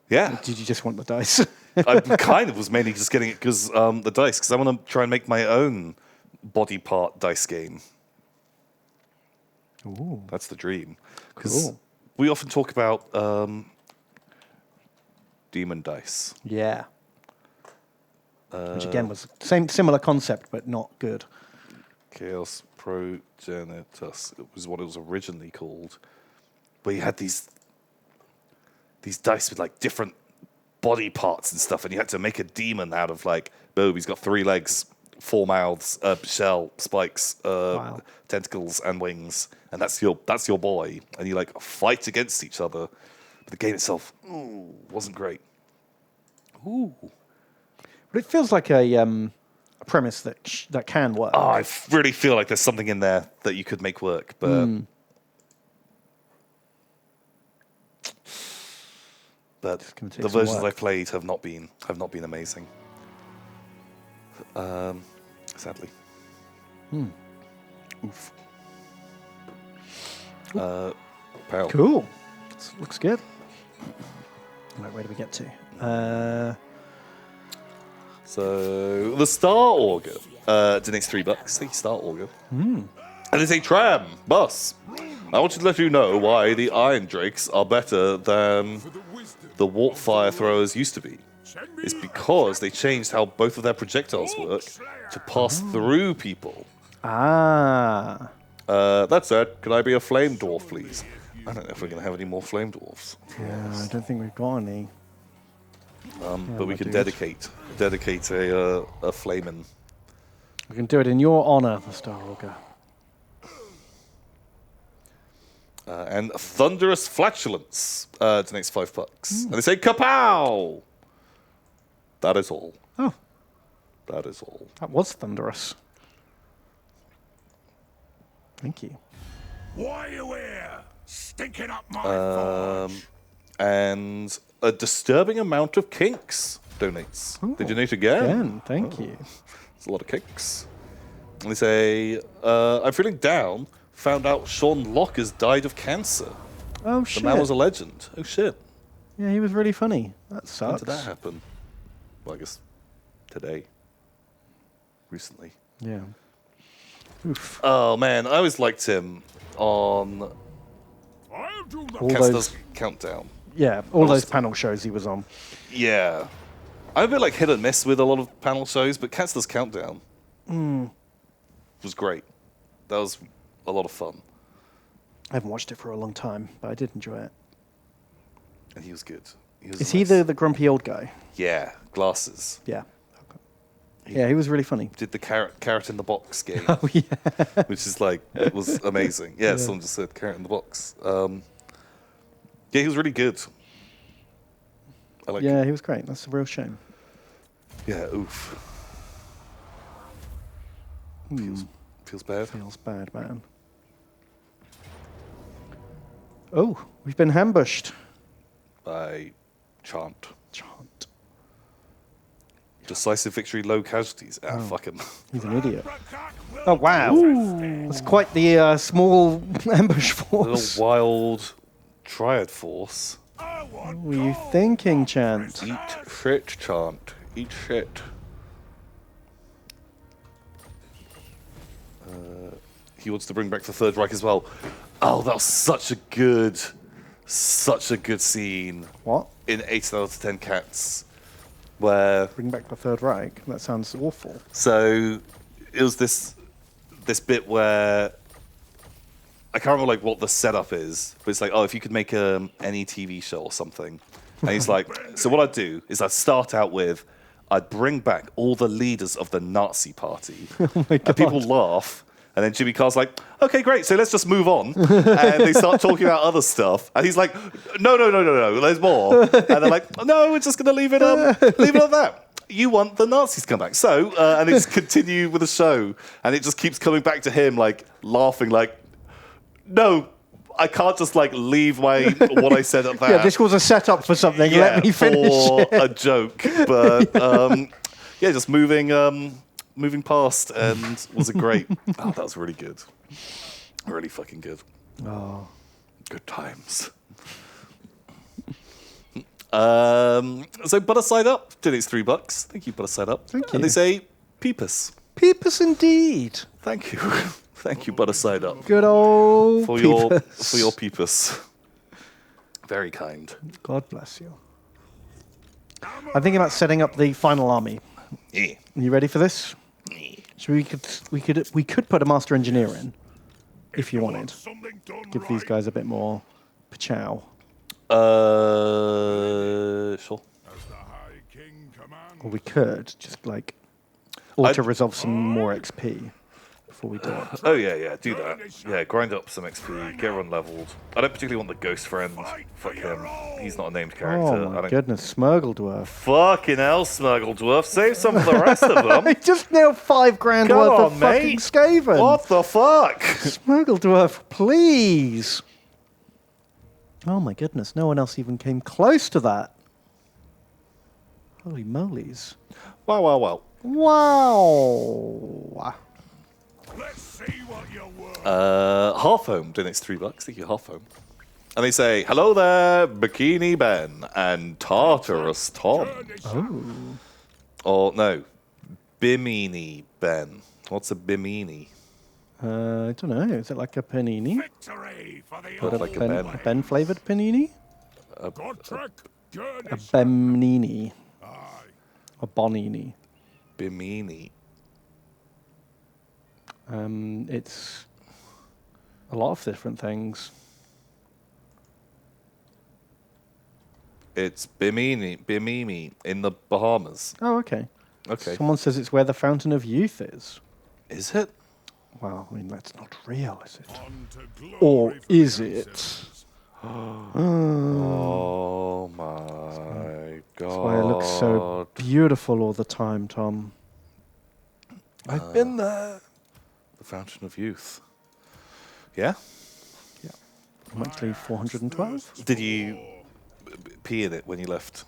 A: Yeah.
Y: Did you just want the dice?
A: I kind of was mainly just getting it because the dice, because I want to try and make my own body part dice game.
Y: Ooh.
A: That's the dream. Because
Y: Cool.
A: we often talk about demon dice.
Y: Yeah. Which again was similar concept, but not good.
A: Chaos Progenitus. It was what it was originally called. Where you had these dice with like different body parts and stuff, and you had to make a demon out of like, boom, he's got 3 legs, 4 mouths, shell, spikes, tentacles, and wings, and that's your boy. And you like fight against each other. But the game itself wasn't great. Ooh.
Y: But it feels like a premise that can work.
A: Oh, I really feel like there's something in there that you could make work, but but the versions I've played have not been amazing. Sadly. Oof. Pal.
Y: Cool. This looks good. Right, where do we get to?
A: So the Star Auger donates $3. Thank you, Star Auger. And it's a tram bus. I want to let you know why the Iron Drakes are better than the warp fire throwers used to be. It's because they changed how both of their projectiles work to pass through people.
Y: Ah.
A: That said, can I be a flame dwarf, please? I don't know if we're going to have any more flame dwarfs.
Y: Yeah, I don't think we've got any.
A: But we can dedicate a flaming.
Y: We can do it in your honor, the Star Auger.
A: And Thunderous Flatulence donates $5. And they say, kapow! That is all.
Y: Oh.
A: That is all.
Y: That was thunderous. Thank you.
G: Why are you here? Stinking up my
A: And a disturbing amount of kinks donates. They donate again.
Y: Thank you.
A: It's a lot of kinks. And they say, I'm feeling down. Found out Sean Locke has died of cancer.
Y: Oh, shit.
A: The man was a legend. Oh, shit.
Y: Yeah, he was really funny. That sucks.
A: When did that happen? Well, I guess today. Recently.
Y: Yeah. Oof.
A: Oh, man. I always liked him on Caster's Countdown.
Y: Yeah, all those panel shows he was on.
A: Yeah. I'm a bit like hit and miss with a lot of panel shows, but Caster's Countdown was great. That was a lot of fun.
Y: I haven't watched it for a long time, but I did enjoy it.
A: And he was good.
Y: Is he the grumpy old guy?
A: Yeah, glasses.
Y: Yeah. Yeah, he was really funny.
A: Did the carrot in the box game.
Y: Oh, yeah.
A: Which is like, it was amazing. Yeah, someone just said carrot in the box. Yeah, he was really good. I like
Y: he was great. That's a real shame.
A: Yeah, oof. Feels bad.
Y: Feels bad, man. Oh, we've been ambushed.
A: By Chant. Decisive victory, low casualties. Ah, fuck him.
Y: He's an idiot. Oh, wow. That's quite the small ambush force.
A: A little wild triad force.
Y: What were you thinking, Chant?
A: Eat shit, Chant. Eat shit. He wants to bring back the Third Reich as well. Oh, that was such a good scene.
Y: What?
A: In 8 out of 10 Cats. where
Y: Bring back the Third Reich. That sounds awful.
A: so it was this bit where I can't remember like what the setup is, but it's like, oh, if you could make any TV show or something, and he's like, so what I'd do is I'd start out with, I'd bring back all the leaders of the Nazi Party, and people laugh. And then Jimmy Carr's like, okay, great, so let's just move on. And they start talking about other stuff. And he's like, no, there's more. And they're like, no, we're just going to leave it at that. You want the Nazis to come back. So, and they just continue with the show. And it just keeps coming back to him, like, laughing, like, no, I can't just, like, leave what I said at that.
Y: Yeah, this was a setup for something.
A: Yeah,
Y: Let me finish
A: for
Y: it.
A: a joke. But, yeah, just moving past, and was a great. Oh, that was really good. Really fucking good.
Y: Oh.
A: Good times. So Butter Side Up donates $3. Thank you, Butter Side Up.
Y: Thank you.
A: And they say, Peepus.
Y: Peepus indeed.
A: Thank you. Thank you, Butter Side Up.
Y: Good old
A: for
Y: Peepus.
A: your Peepus. Very kind.
Y: God bless you. I'm thinking about setting up the final army.
A: Yeah.
Y: Are you ready for this? So we could put a master engineer in, if you wanted. Give these guys a bit more pachow.
A: Sure.
Y: Or we could just like auto-resolve some more XP before we do it.
A: Oh yeah, do that. Yeah, grind up some XP, get everyone leveled. I don't particularly want the ghost friend. Fuck him. He's not a named character.
Y: Oh my goodness, Smurgledwarf.
A: Fucking hell, Smurgledwarf. Save some for the rest of them.
Y: He just nailed $5,000
A: Come
Y: worth
A: on,
Y: of fucking
A: mate.
Y: Skaven.
A: What the fuck?
Y: Smurgledwarf, please. Oh my goodness, no one else even came close to that. Holy molies.
A: Wow.
Y: Wow.
A: Half Home donates $3. Thank you, Half Home. And they say, hello there, Bikini Ben and Tartarus Tom.
Y: Oh.
A: Or no, Bimini Ben. What's a Bimini?
Y: I don't know. Is it like a panini?
A: Like a
Y: Ben flavored panini?
A: A
Y: A Bemnini. A Bonini.
A: Bimini.
Y: It's a lot of different things.
A: It's Bimini in the Bahamas.
Y: Oh, okay.
A: Okay.
Y: Someone says it's where the Fountain of Youth is.
A: Is it?
Y: Well, I mean, that's not real, is it? Or is it?
A: Oh my god.
Y: That's why it looks so beautiful all the time, Tom.
A: I've been there. The Fountain of Youth. Yeah?
Y: Yeah. Monthly 412.
A: Did you pee in it when you left?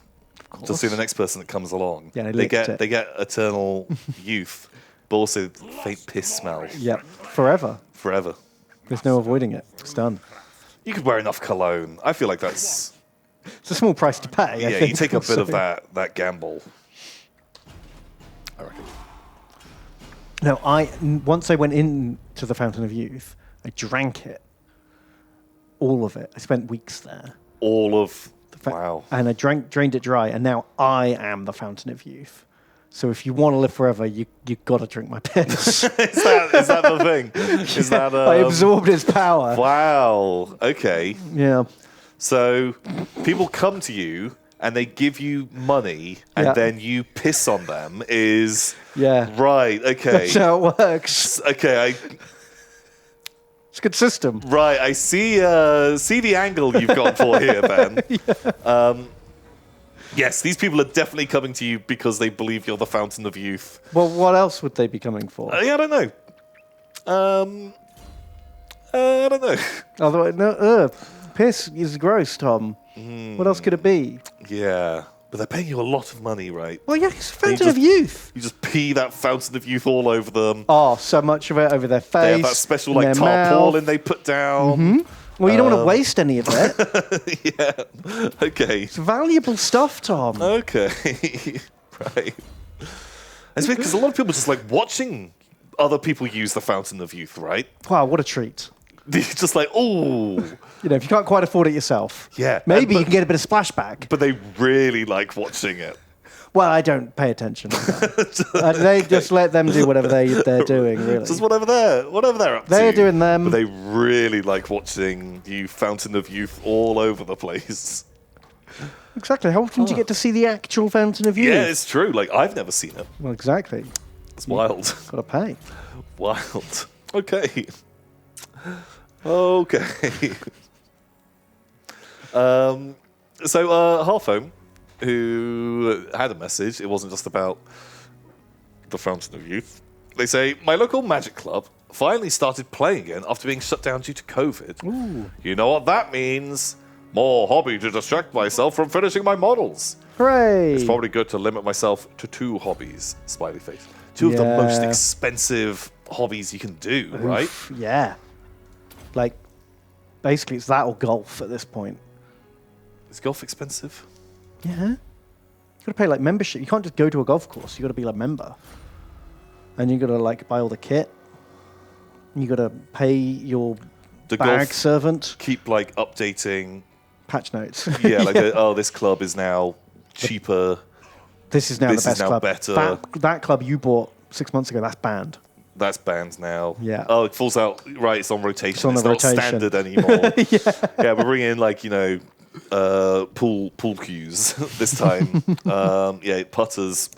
A: Just see the next person that comes along.
Y: Yeah,
A: they get eternal youth, but also faint piss smell.
Y: Yep. Forever. There's no avoiding it. It's done.
A: You could wear enough cologne. I feel like that's...
Y: It's a small price to pay.
A: Yeah,
Y: I think,
A: you take a bit of
Y: also.
A: that gamble. I reckon.
Y: No, once I went into the Fountain of Youth, I drank it. All of it. I spent weeks there.
A: All of... Wow.
Y: And I drained it dry, and now I am the Fountain of Youth. So if you want to live forever, you got to drink my piss.
A: Is that the thing? Is that
Y: I absorbed its power.
A: Wow. Okay.
Y: Yeah.
A: So people come to you and they give you money, and then you piss on them.
Y: Yeah.
A: Right. Okay.
Y: That's how it works.
A: Okay.
Y: It's a good system.
A: Right. I see the angle you've gone for here, Ben.
Y: Yeah.
A: Yes, these people are definitely coming to you because they believe you're the Fountain of Youth.
Y: Well, what else would they be coming for?
A: Yeah, I don't know. I don't know.
Y: Otherwise, piss is gross, Tom. What else could it be?
A: Yeah, but they're paying you a lot of money, right?
Y: Well, yeah, it's Fountain of Youth.
A: You just pee that Fountain of Youth all over them.
Y: Oh, so much of it over their face.
A: They have that special
Y: in
A: like
Y: their
A: tarpaulin
Y: mouth.
A: they put down.
Y: Mm-hmm. Well, you don't want to waste any of it.
A: Yeah. Okay.
Y: It's valuable stuff, Tom.
A: Okay. Right. It's weird because a lot of people just like watching other people use the Fountain of Youth, right?
Y: Wow, what a treat.
A: Just like, oh.
Y: You know, if you can't quite afford it yourself,
A: Yeah.
Y: maybe you can get a bit of splashback.
A: But they really like watching it.
Y: Well, I don't pay attention. They just let them do whatever they're doing, really.
A: Just whatever they're up to.
Y: They're doing them.
A: But they really like watching you Fountain of Youth all over the place.
Y: Exactly. How often do you get to see the actual Fountain of Youth?
A: Yeah, it's true. Like, I've never seen it.
Y: Well, exactly.
A: It's wild.
Y: Got to pay.
A: Wild. Okay. Okay. So, Halfhome, who had a message, it wasn't just about the Fountain of Youth. They say, my local magic club finally started playing again after being shut down due to COVID.
Y: Ooh.
A: You know what that means? More hobby to distract myself from finishing my models.
Y: Hooray!
A: It's probably good to limit myself to 2 hobbies, smiley face. 2 of the most expensive hobbies you can do, right?
Y: Oof, yeah. Like, basically, it's that or golf at this point.
A: Is golf expensive?
Y: Yeah. You got to pay like membership. You can't just go to a golf course. You got to be a member, and you got to like buy all the kit. You got to pay your bag
A: golf
Y: servant.
A: Keep like updating
Y: patch notes.
A: Yeah, like this club is now cheaper.
Y: This is now the best club.
A: Better.
Y: That club you bought 6 months ago. That's banned.
A: That's banned now.
Y: Yeah.
A: Oh, it falls out. Right, it's on rotation.
Y: It's on
A: not standard anymore. Yeah, we're bringing in like pool cues this time. Putters.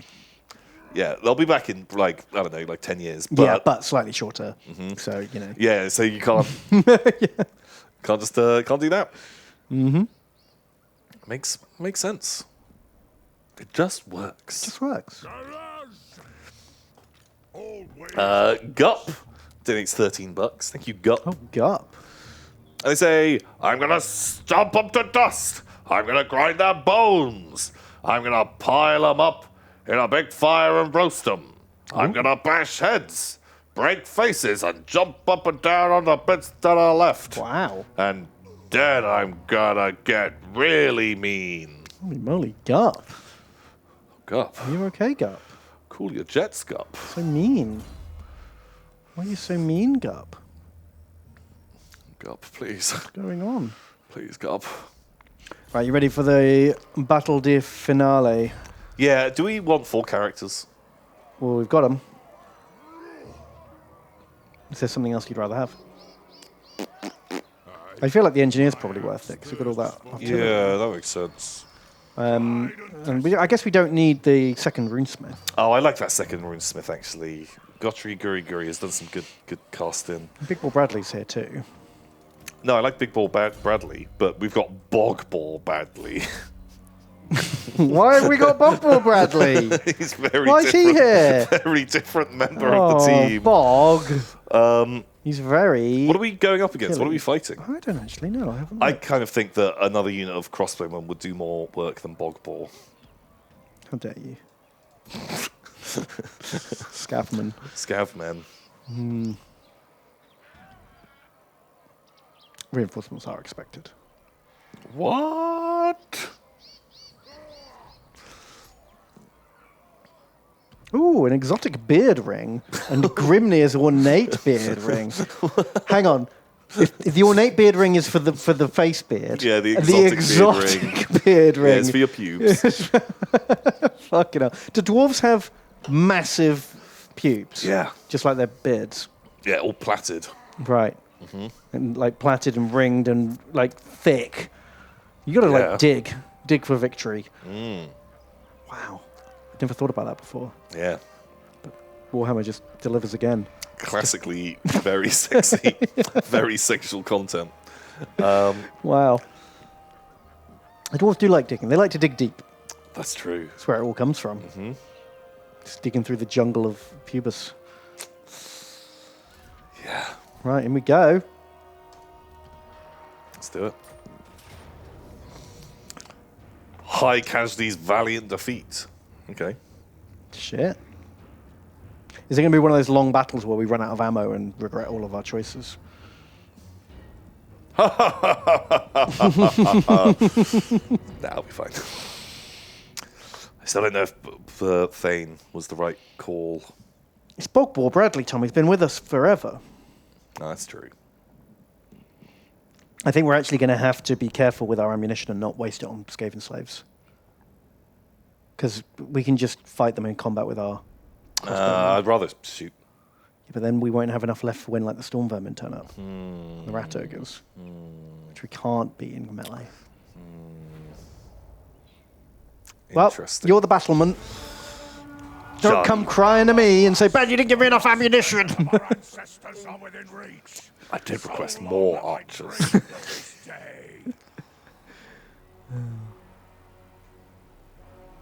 A: Yeah, they'll be back in like I don't know, like 10 years. But,
Y: but slightly shorter. So you know.
A: Yeah, so you can't can't do that.
Y: Mm-hmm.
A: Makes sense. It just works.
Y: Just works.
A: Gup donates $13. Thank you, Gup.
Y: Oh, Gup.
A: They say, I'm gonna stomp them to dust. I'm gonna grind their bones. I'm gonna pile them up in a big fire and roast them. I'm gonna bash heads, break faces, and jump up and down on the bits that are left.
Y: Wow.
A: And then I'm gonna get really mean.
Y: Holy moly, Gup.
A: Gup.
Y: Are you okay, Gup?
A: Cool your jets, Gup.
Y: So mean. Why are you so mean, Gup?
A: Gup, please.
Y: What's going on?
A: Please, Gup.
Y: Right, you ready for the Battle de Finale?
A: Yeah, do we want 4 characters?
Y: Well, we've got them. Is there something else you'd rather have? I feel like the engineer's probably worth it, because we've got all that.
A: Yeah, that makes sense.
Y: And I guess we don't need the second runesmith.
A: Oh, I like that second runesmith, actually. Gotri Guri has done some good casting.
Y: Big Ball Bradley's here too.
A: No, I like Big Ball Bradley, but we've got Bog Ball Bradley.
Y: Why have we got Bog Ball Bradley?
A: He's very
Y: Why is he here?
A: Very different member of the team.
Y: Bog. He's very...
A: What are we going up against? What are we fighting?
Y: I don't actually know. I haven't.
A: I kind of think that another unit of crossbowmen would do more work than Bog Ball.
Y: How dare you? Scavmen.
A: Scavmen.
Y: Reinforcements are expected.
A: What?
Y: Ooh, an exotic beard ring and Grimnir's ornate beard ring. Hang on. If the ornate beard ring is for the face beard,
A: yeah, the
Y: exotic beard ring.
A: Yeah, it's for your pubes.
Y: Fucking hell. Do dwarves have massive pubes?
A: Yeah.
Y: Just like their beards?
A: Yeah, all plaited.
Y: Right. And like plaited and ringed and like thick. You gotta like dig for victory. Wow. I'd never thought about that before.
A: Yeah.
Y: But Warhammer just delivers again.
A: Classically very sexy, very sexual content.
Y: Wow. The dwarves do like digging. They like to dig deep.
A: That's true.
Y: That's where it all comes from. Just digging through the jungle of pubis.
A: Yeah.
Y: Right, in we go.
A: Let's do it. High casualties, valiant defeat. Okay.
Y: Shit. Is it going to be one of those long battles where we run out of ammo and regret all of our choices?
A: That'll be fine. I still don't know if Thane was the right call.
Y: It's Bog Ball Bradley, Tom. He's been with us forever.
A: No, that's true.
Y: I think we're actually going to have to be careful with our ammunition and not waste it on Skaven slaves. Because we can just fight them in combat with our...
A: I'd rather shoot.
Y: Yeah, but then we won't have enough left for when like the storm vermin turn up. The rat ogres. Which we can't beat in melee. Well, you're the battlement. Don't come crying to me and say, "Ben, you didn't give me enough ammunition."
A: I did request more archers.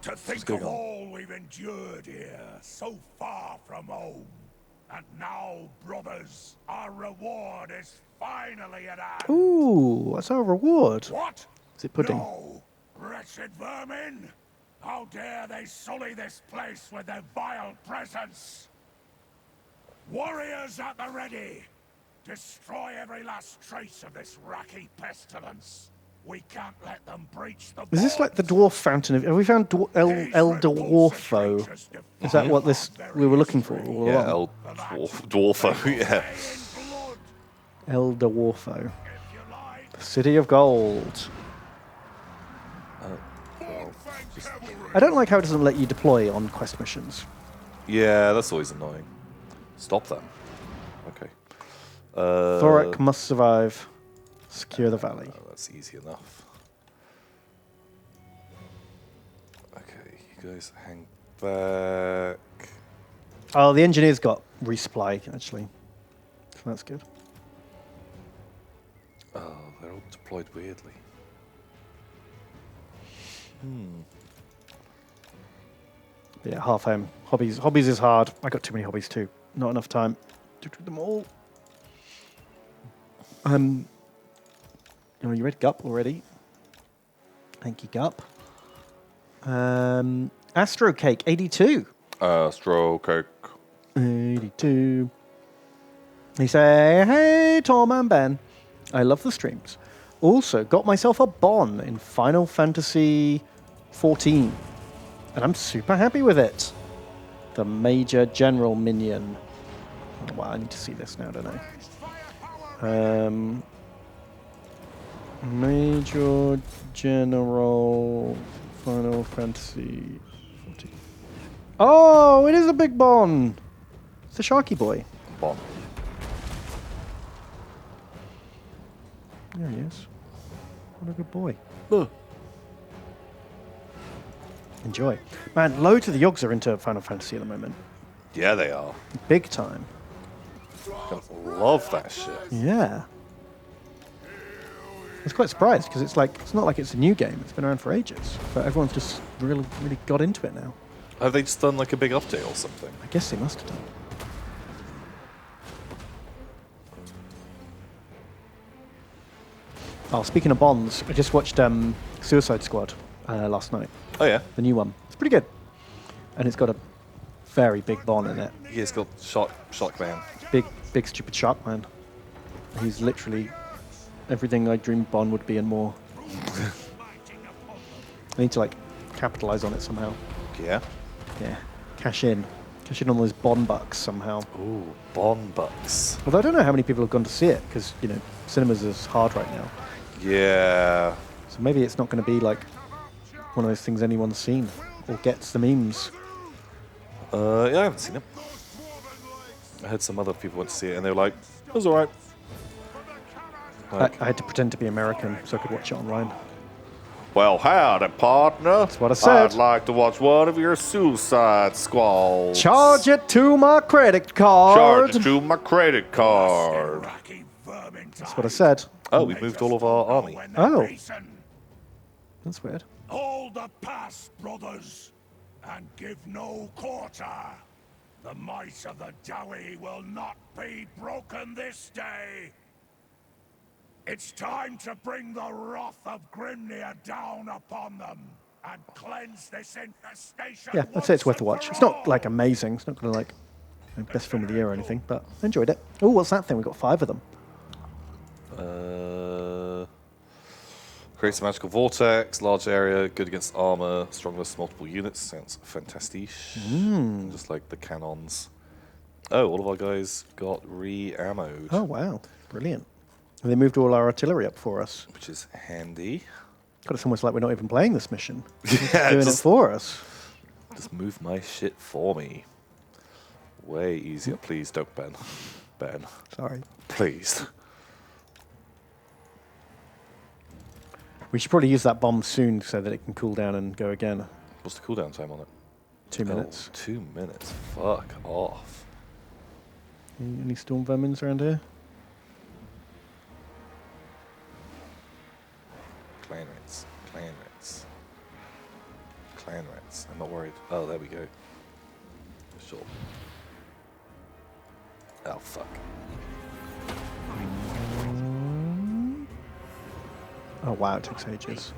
E: To think of all we've endured here, so far from home. And now, brothers, our reward is finally at hand.
Y: Ooh, what's our reward?
E: What?
Y: Is it pudding?
E: No, wretched vermin! How dare they sully this place with their vile presence? Warriors at the ready! Destroy every last trace of this racky pestilence. We can't let them breach the
Y: Is this like the dwarf fountain? Have we found El Dwarfo? Is that what we were looking for all
A: Yeah,
Y: along?
A: El Dwarfo, yeah.
Y: El Dwarfo. The City of Gold. I don't like how it doesn't let you deploy on quest missions.
A: Yeah, that's always annoying. Stop them. Okay.
Y: Thorak must survive. Secure the valley.
A: That's easy enough. Okay, you guys hang back.
Y: Oh, the engineer's got resupply, actually. So that's good.
A: Oh, they're all deployed weirdly.
Y: Yeah, half home. Hobbies is hard. I got too many hobbies too. Not enough time to do them all. You read Gup already? Thank you, Gup. Astro Cake 82.
A: Astro Cake
Y: 82. He say, "Hey Tom and Ben, I love the streams. Also got myself a Bon in Final Fantasy 14, and I'm super happy with it. The Major General minion. Oh, wow, I need to see this now, don't I? Major General Final Fantasy 14. Oh, it is a big Bon. It's the Sharky boy.
A: Bon.
Y: There he is. What a good boy. Enjoy. Man, loads of the Yogs are into Final Fantasy at the moment.
A: Yeah, they are.
Y: Big time.
A: Love that shit.
Y: Yeah. I was quite surprised because it's not like it's a new game. It's been around for ages, but everyone's just really got into it now.
A: Have they just done like a big update or something?
Y: I guess they must have done. Oh, speaking of Bonds, I just watched Suicide Squad last night.
A: Oh yeah,
Y: the new one. It's pretty good, and it's got a very big Bond in it.
A: Yeah, it's got Shock Man.
Y: Big stupid Shark Man. He's literally everything I dreamed Bond would be and more. I need to like capitalize on it somehow.
A: Yeah.
Y: Yeah. Cash in on those Bond bucks somehow.
A: Ooh, Bond bucks.
Y: Although I don't know how many people have gone to see it because cinemas is hard right now.
A: Yeah.
Y: So maybe it's not going to be like one of those things anyone's seen or gets the memes.
A: Yeah, I haven't seen it. I heard some other people went to see it and they were like, it was alright.
Y: I had to pretend to be American so I could watch it online.
A: Well, howdy, partner.
Y: That's what I said.
A: I'd like to watch one of your Suicide Squads.
Y: Charge it to my credit card.
A: Charge it to my credit card.
Y: That's what I said.
A: Oh, we've moved all of our army.
Y: Oh. That's weird.
E: Hold the pass, brothers, and give no quarter. The might of the Dowie will not be broken this day. It's time to bring the wrath of Grimnir down upon them and cleanse this infestation.
Y: Yeah, I'd say it's worth a watch. It's not like amazing. It's not going to like best film of the year or anything, but I enjoyed it. Oh, what's that thing? We got 5 of them.
A: Creates a magical vortex, large area, good against armor, strongness, multiple units. Sounds fantastic. Just like the cannons. Oh, all of our guys got re-ammoed.
Y: Oh, wow. Brilliant. And they moved all our artillery up for us.
A: Which is handy.
Y: God, it's almost like we're not even playing this mission.
A: Yeah,
Y: doing it for us.
A: Just move my shit for me. Way easier. Please don't ban. Ban.
Y: Sorry.
A: Please.
Y: We should probably use that bomb soon so that it can cool down and go again.
A: What's the cooldown time on it?
Y: 2 minutes.
A: 2 minutes. Fuck off.
Y: Any storm vermins around here?
A: Clan rats. Clan rats. Clan rats. I'm not worried. Oh, there we go. Sure. Oh, fuck.
Y: Oh, wow, it takes ages.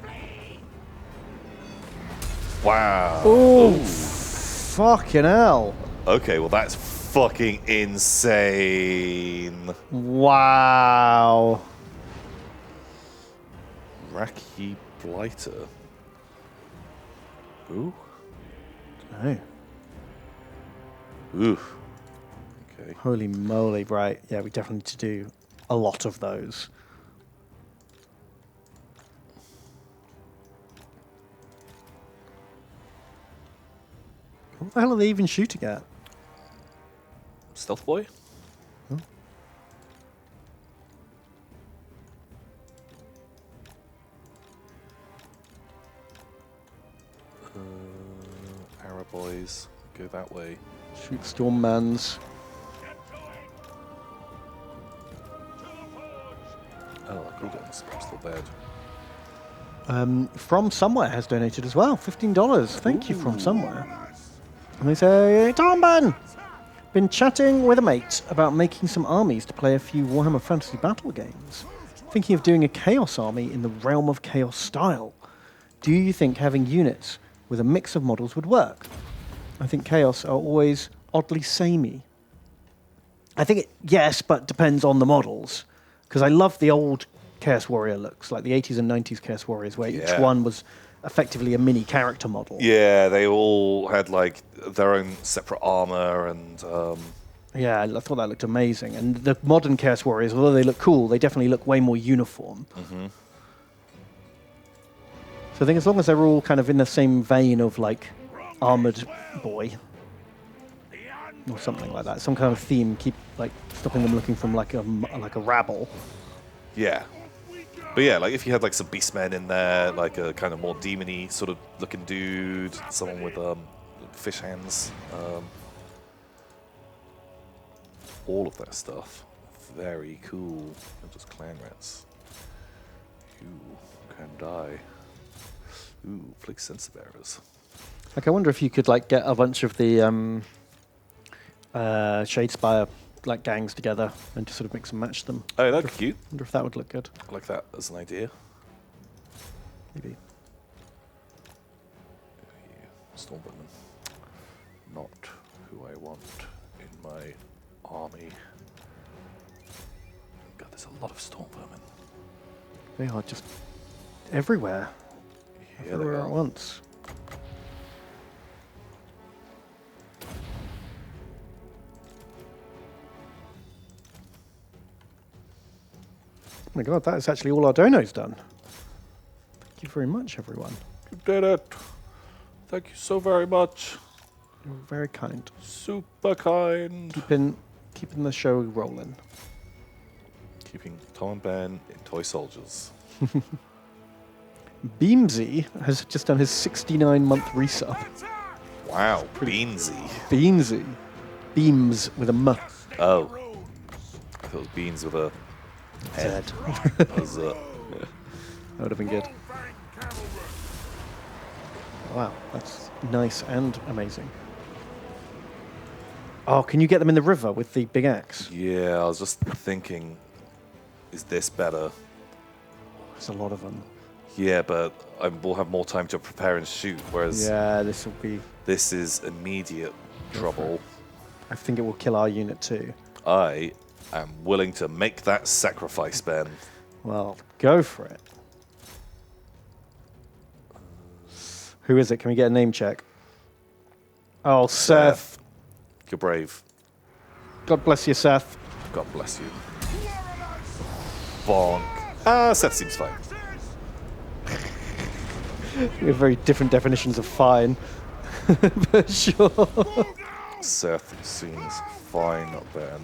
A: Wow.
Y: Oh, fucking hell.
A: Okay, well, that's fucking insane.
Y: Wow.
A: Racky Blighter. Ooh.
Y: No.
A: Ooh. Okay.
Y: Holy moly, right. Yeah, we definitely need to do a lot of those. What the hell are they even shooting at?
A: Stealth boy?
Y: Huh?
A: Arrow boys. Go that way.
Y: Shoot Stormmans.
A: Oh, our cooldowns are still bad.
Y: From Somewhere has donated as well. $15. Thank you, From Somewhere. And they say, Tomban! Been chatting with a mate about making some armies to play a few Warhammer Fantasy Battle games. Thinking of doing a Chaos army in the Realm of Chaos style. Do you think having units with a mix of models would work? I think Chaos are always oddly samey. I think yes, but depends on the models. Because I love the old Chaos Warrior looks, like the 80s and 90s Chaos Warriors, where each one was effectively a mini character model.
A: Yeah, they all had like their own separate armor and.
Y: Yeah, I thought that looked amazing. And the modern Chaos Warriors, although they look cool, they definitely look way more uniform.
A: Mm-hmm.
Y: So I think as long as they're all kind of in the same vein of like Armored Boy or something like that, some kind of theme, keep like stopping them looking from like a rabble.
A: Yeah. But yeah, like if you had like some beastmen in there, like a kind of more demon-y sort of looking dude, someone with fish hands, all of that stuff, very cool. Not just clan rats. You can die. Ooh, flick sensor bearers.
Y: Like I wonder if you could like get a bunch of the Shadespire like gangs together and just sort of mix and match them.
A: Oh, that'd be cute.
Y: Wonder if that would look good.
A: I like that as an idea.
Y: Maybe.
A: Stormwoman. Not who I want in my army. God, there's a lot of Stormwomen.
Y: They are just everywhere.
A: Yeah,
Y: Everywhere at once. Oh my god, that is actually all our donos done. Thank you very much, everyone.
A: You did it. Thank you so very much.
Y: You're very kind.
A: Super kind.
Y: Keeping the show rolling.
A: Keeping Tom and Ben in toy soldiers.
Y: Beamsy has just done his 69-month resub.
A: Wow, Beansy.
Y: Beansy. Beams with a M.
A: Oh. I thought it was beans with a head.
Y: That would have been good. Wow, that's nice and amazing. Oh, can you get them in the river with the big axe?
A: Yeah, I was just thinking, is this better?
Y: There's a lot of them.
A: Yeah, but we'll have more time to prepare and shoot, whereas
Y: Yeah, this will be...
A: this is immediate trouble.
Y: I think it will kill our unit too.
A: I am willing to make that sacrifice, Ben.
Y: Well, go for it. Who is it? Can we get a name check? Oh, Seth.
A: You're brave.
Y: God bless you, Seth.
A: God bless you. Bonk. Seth seems fine.
Y: We have very different definitions of fine. For sure.
A: Seth seems fine, Ben.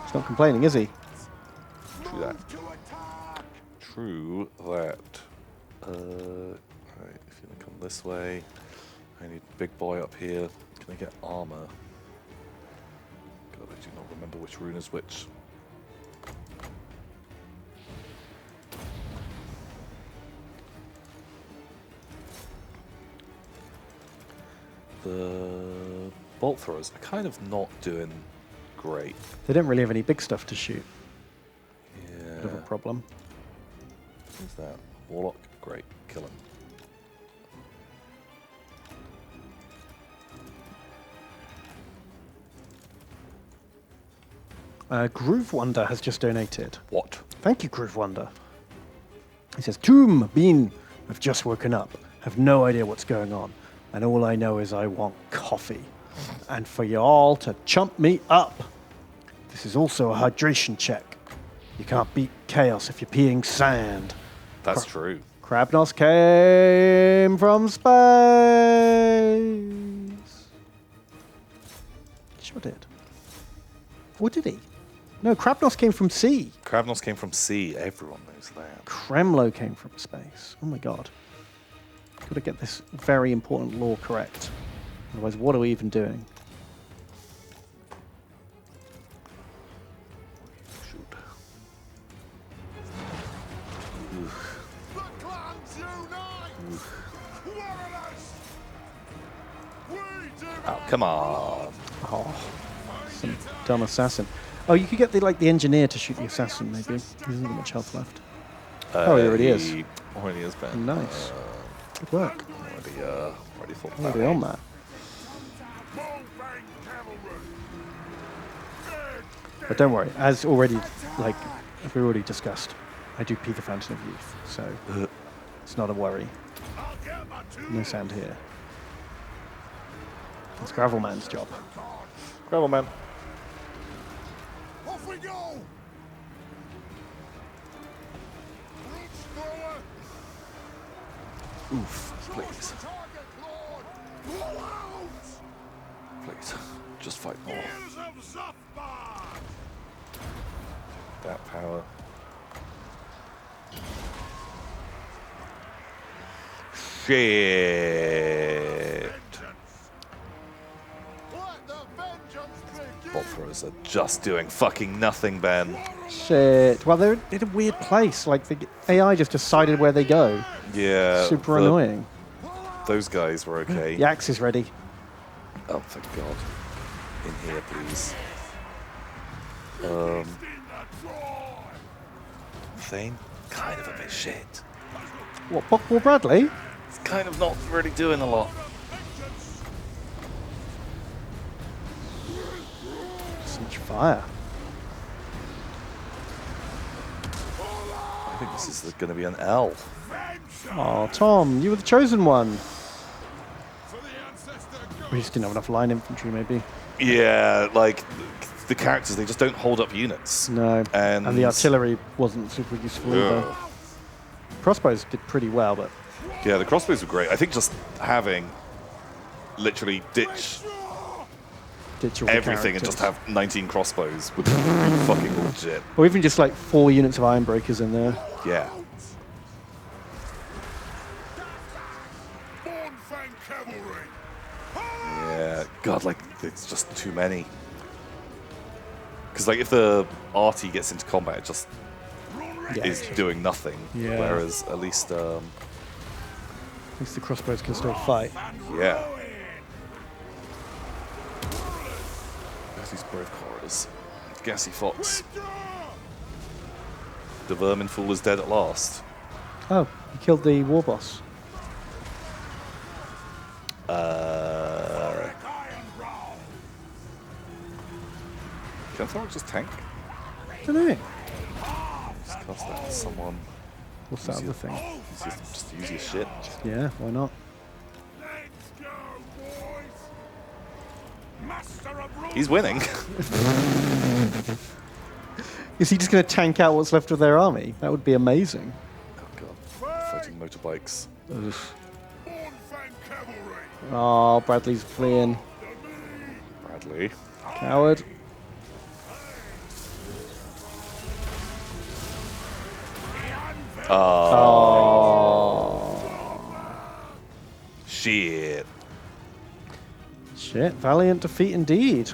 Y: He's not complaining, is he?
A: True that. True that. Alright, if you want to come this way, I need big boy up here. Can I get armor? God, I do not remember which rune is which. The bolt throwers are kind of not doing great.
Y: They don't really have any big stuff to shoot.
A: Yeah.
Y: Bit of a problem.
A: Who's that? Warlock? Great. Kill him.
Y: Groove Wonder has just donated.
A: What?
Y: Thank you, Groove Wonder. He says, Tomb, Bean, I've just woken up. Have no idea what's going on. And all I know is I want coffee. And for y'all to chump me up. This is also a hydration check. You can't beat chaos if you're peeing sand.
A: That's true.
Y: Krabnos came from space. Sure did. Or did he? No, Krabnos came from sea.
A: Krabnos came from sea. Everyone knows that.
Y: Kremlo came from space. Oh my god. Got to get this very important lore correct. Otherwise, what are we even doing?
A: Shoot. Oh, come on.
Y: Oh, some dumb assassin. Oh, you could get the engineer to shoot the assassin, maybe. He doesn't have much health left. Oh, he already is.
A: Already is, Ben.
Y: Nice. Good work.
A: Already thought
Y: Already on that. But don't worry, as we already discussed, I do pee the Fountain of Youth, so it's not a worry. No sand here. It's Gravelman's job.
A: Gravelman.
E: Off we go!
A: Oof, please. Please, just fight more. That power. Shit. Bolt throwers are just doing fucking nothing, Ben.
Y: Shit. Well, they're in a weird place. Like, the AI just decided where they go.
A: Yeah.
Y: Super annoying.
A: Those guys were okay.
Y: The axe is ready.
A: Oh, thank God. In here, please. Thane, kind of a bit shit.
Y: What, Buckball Bradley?
A: It's kind of not really doing a lot.
Y: So much fire.
A: I think this is going to be an L.
Y: Oh, Tom, you were the chosen one. We just didn't have enough line infantry, maybe.
A: Yeah, like, the characters, they just don't hold up units.
Y: No,
A: and
Y: the artillery wasn't super useful either. Crossbows did pretty well, but...
A: Yeah, the crossbows were great. I think just having literally ditch
Y: all
A: everything and just have 19 crossbows would be fucking legit.
Y: Or even just like 4 units of iron breakers in there.
A: Yeah. Yeah, God, like, it's just too many. Because, like, if the arty gets into combat, it just is doing nothing.
Y: Yeah.
A: Whereas, at least
Y: the crossbows can still fight.
A: Yeah. There's these brave corridors. Gassy Fox. The vermin fool is dead at last.
Y: Oh, he killed the war boss.
A: Can Thorok just tank?
Y: I don't know.
A: Just cast that on someone.
Y: What's that other thing?
A: Just use your shit.
Y: Yeah, why not?
A: He's winning.
Y: Is he just going to tank out what's left of their army? That would be amazing.
A: Oh god. Fighting motorbikes.
Y: Ugh. Oh, Bradley's fleeing.
A: Bradley.
Y: Coward.
A: Oh. Shit.
Y: Shit, valiant defeat indeed.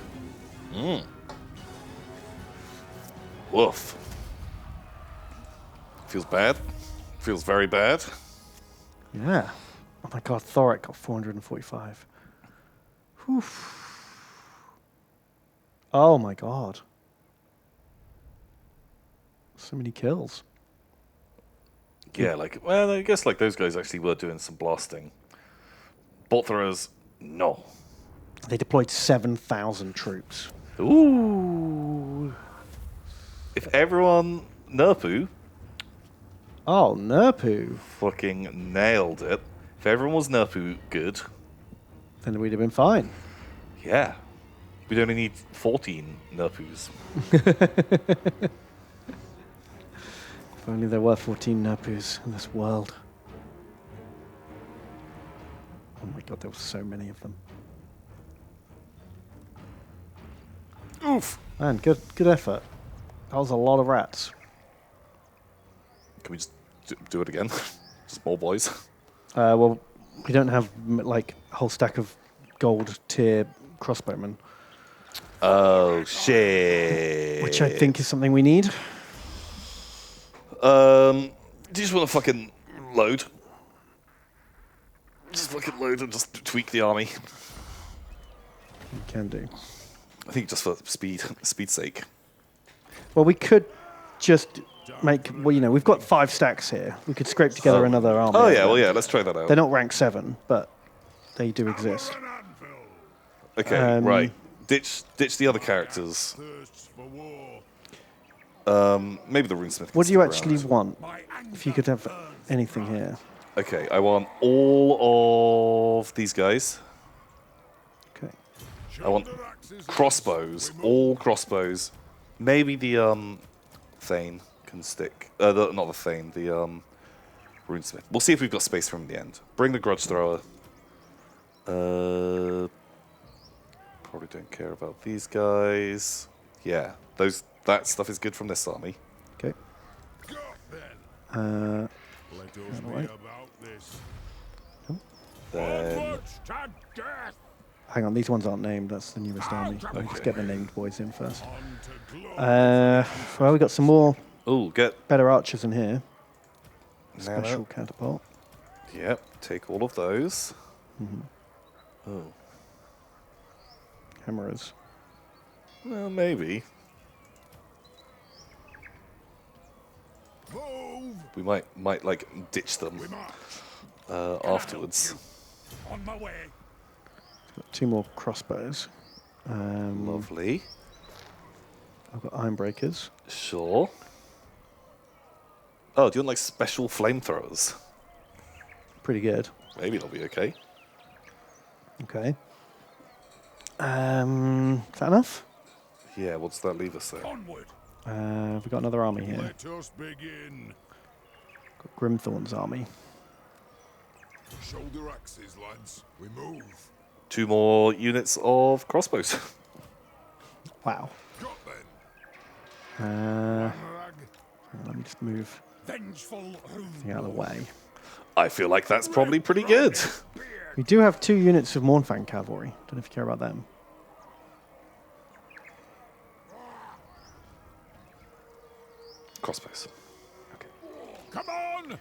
A: Woof. Feels bad. Feels very bad.
Y: Yeah. Oh my god, Thoric got 445. Whew. Oh my god. So many kills.
A: Yeah, like, well, I guess like those guys actually were doing some blasting. Bolt throwers, no.
Y: They deployed 7,000 troops.
A: Ooh. If everyone, Nerpu.
Y: Oh, Nerpu.
A: Fucking nailed it. If everyone was Nerpu good.
Y: Then we'd have been fine.
A: Yeah. We'd only need 14 Nerpus.
Y: If only there were 14 Nerpus in this world. Oh my god, there were so many of them.
A: Oof.
Y: Man, good effort. That was a lot of rats.
A: Can we just do it again? Just more boys?
Y: Well, we don't have like a whole stack of gold tier crossbowmen.
A: Oh, shit.
Y: Which I think is something we need.
A: Do you just want to fucking load? Just fucking load and just tweak the army.
Y: We can do.
A: I think just for speed's sake.
Y: Well, we could just make, well, you know, we've got 5 stacks here. We could scrape together another army.
A: Oh, yeah, well, yeah, let's try that out.
Y: They're not rank 7, but they do exist.
A: Okay, right. Ditch the other characters. Maybe the runesmith.
Y: What do you actually want? If you could have anything here.
A: Okay, I want all of these guys.
Y: Okay.
A: I want crossbows, all crossbows. Maybe the Thane can stick. Not the Thane, the runesmith. We'll see if we've got space for him in the end. Bring the grudge thrower. Probably don't care about these guys. Yeah, that stuff is good from this army.
Y: Okay.
A: Then
Y: hang on, these ones aren't named. That's the newest army. Let's get the named boys in first. Well, we got some more. Better archers in here. Special catapult.
A: Yep, take all of those. Oh.
Y: Hammerers.
A: Well, maybe. We might like ditch them afterwards.
E: On my way.
Y: Got 2 more crossbows.
A: Lovely.
Y: I've got iron breakers.
A: Sure. Oh, do you want like special flamethrowers?
Y: Pretty good.
A: Maybe they'll be okay.
Y: Okay. Is that enough?
A: Yeah, what does that leave us there?
E: Onward.
Y: We've got another army here.
E: Let us begin.
Y: Got Grimthorn's army.
E: Shoulder axes, lads. We move.
A: 2 more units of crossbows.
Y: Wow.
E: Got then.
Y: Let me just move
E: Vengeful
Y: out of the way.
A: I feel like that's probably pretty good.
Y: We do have 2 units of Mournfang cavalry. Don't know if you care about them.
A: Crossbows. Okay.
E: Come on.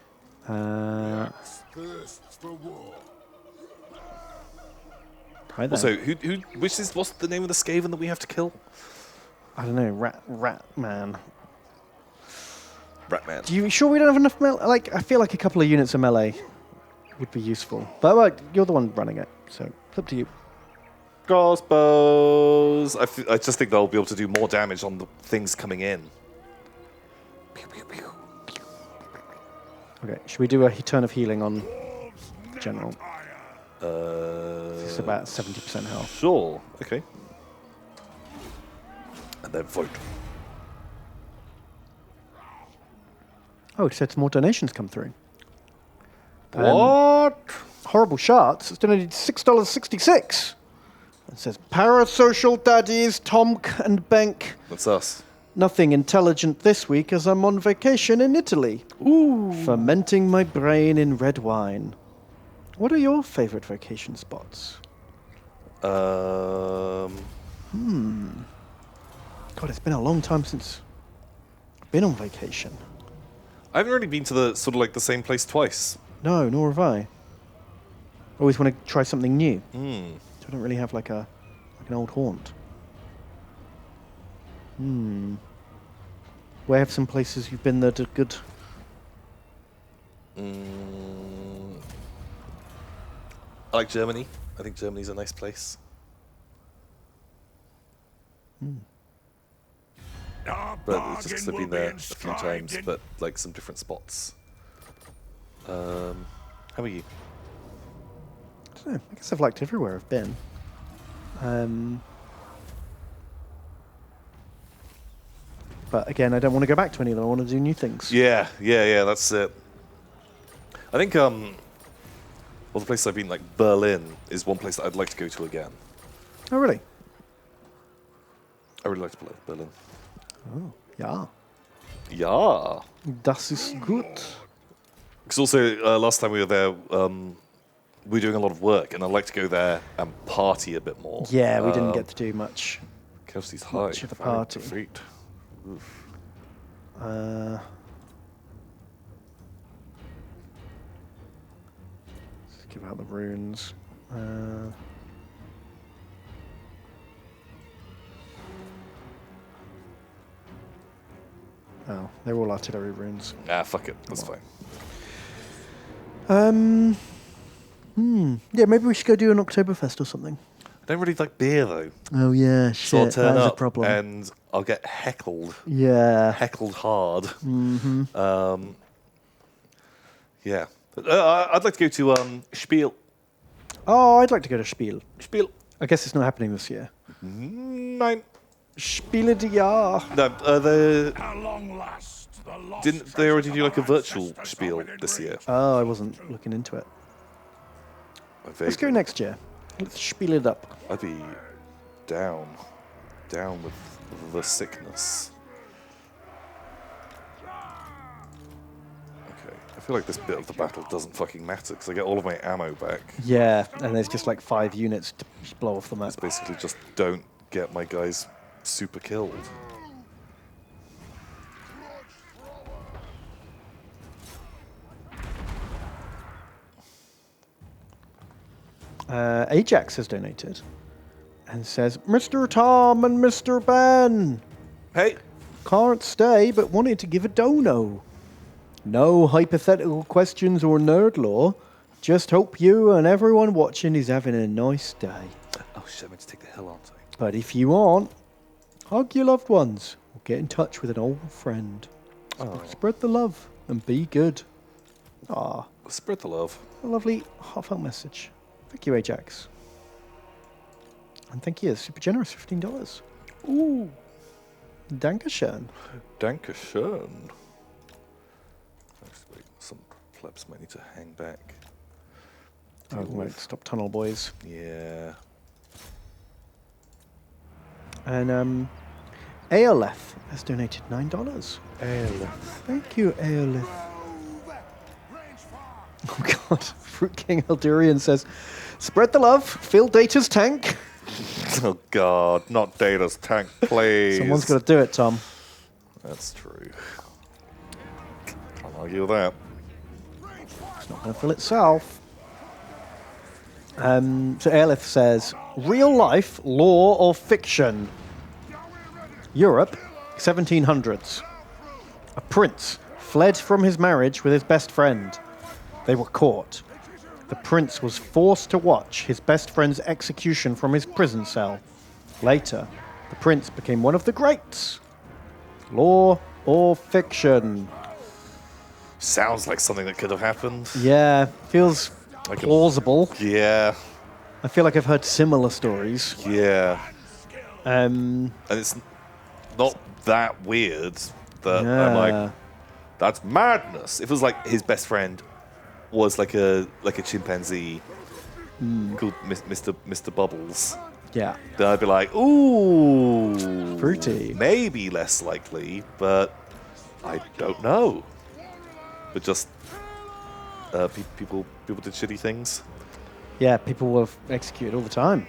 E: Thirsts for war.
Y: Right then.
A: Also, what's the name of the Skaven that we have to kill?
Y: I don't know. Rat man.
A: Ratman.
Y: You sure we don't have enough melee? Like, I feel like a couple of units of melee would be useful. But you're the one running it, so it's up to you.
A: Crossbows. I just think they'll be able to do more damage on the things coming in. Pew, pew, pew.
Y: Okay, should we do a turn of healing on general? It's about 70% health.
A: Sure. Okay. And then vote.
Y: Oh, it said some more donations come through.
A: What?
Y: Horrible Sharts has donated $6.66. It says, Parasocial Daddies, Tomk and Benk.
A: That's us.
Y: Nothing intelligent this week as I'm on vacation in Italy.
A: Ooh.
Y: Fermenting my brain in red wine. What are your favourite vacation spots? God, it's been a long time since I've been on vacation.
A: I haven't really been to the sort of like the same place twice.
Y: No, nor have I. Always want to try something new.
A: Hmm.
Y: So I don't really have like an old haunt. Where have some places you've been that are good?
A: I like Germany. I think Germany's a nice place. But it's just because I've been there a few times, but like some different spots. How are you?
Y: I don't know. I guess I've liked everywhere I've been. But again, I don't want to go back to any of them. I want to do new things.
A: Yeah, that's it. I think, well, the place I've been, like Berlin, is one place that I'd like to go to again.
Y: Oh, really?
A: I really like to play Berlin.
Y: Oh, yeah.
A: Yeah.
Y: Das ist gut.
A: Because also, last time we were there, we were doing a lot of work, and I'd like to go there and party a bit more.
Y: Yeah, we didn't get to do much.
A: Kelsey's high.
Y: Much of the party.
A: Oof.
Y: Let's give out the runes. Oh, they're all artillery runes.
A: Ah, fuck it. That's fine.
Y: Yeah, maybe we should go do an Oktoberfest or something.
A: I don't really like beer, though.
Y: Oh, yeah,
A: So I'll
Y: shit.
A: turn
Y: That is
A: up
Y: a problem.
A: and I'll get heckled.
Y: Yeah.
A: Heckled hard.
Y: Mm-hmm.
A: Yeah. I'd like to go to Spiel.
Y: Oh, I'd like to go to Spiel.
A: Spiel.
Y: I guess it's not happening this year.
A: Nein.
Y: Spiele des Jahr.
A: No, didn't they already do like a virtual Spiel this year?
Y: Oh, I wasn't looking into it. Let's go next year. Let's spiel it up.
A: I'd be down with the sickness. Okay, I feel like this bit of the battle doesn't fucking matter because I get all of my ammo back.
Y: Yeah, and there's just like 5 units to just blow off the map.
A: It's basically just don't get my guys super killed.
Y: Ajax has donated and says, Mr. Tom and Mr. Ben.
A: Hey.
Y: Can't stay, but wanted to give a dono. No hypothetical questions or nerd lore. Just hope you and everyone watching is having a nice day.
A: Oh shit, I meant to take the hill, aren't I?
Y: But if you aren't, hug your loved ones or get in touch with an old friend. Spread the love and be good. Ah,
A: spread the love.
Y: A lovely heartfelt message. Thank you, Ajax. And thank you, super generous, $15.
A: Ooh.
Y: Dankeschön.
A: Dankeschön. Wait, some plebs might need to hang back.
Y: Oh, wait, stop tunnel, boys.
A: Yeah.
Y: And Aoleth has donated $9.
A: Aoleth.
Y: Thank you, Aoleth. Oh god, Fruit King Eldurian says, spread the love, fill Data's tank.
A: Oh god, not Data's tank, please.
Y: Someone's got to do it, Tom.
A: That's true. Can't argue with that.
Y: It's not going to fill itself. So Aelith says, real life, lore or fiction? Europe, 1700s. A prince fled from his marriage with his best friend. They were caught. The prince was forced to watch his best friend's execution from his prison cell. Later, the prince became one of the greats. Lore or fiction?
A: Sounds like something that could have happened.
Y: Yeah, feels like plausible.
A: Yeah.
Y: I feel like I've heard similar stories.
A: Yeah.
Y: And
A: it's not that weird that I'm like, that's madness. If it was like his best friend was like a chimpanzee called Mr. Bubbles,
Y: Yeah.
A: then I'd be like, ooh,
Y: Fruity.
A: Maybe less likely, but I don't know. But just people did shitty things.
Y: Yeah, people were executed all the time.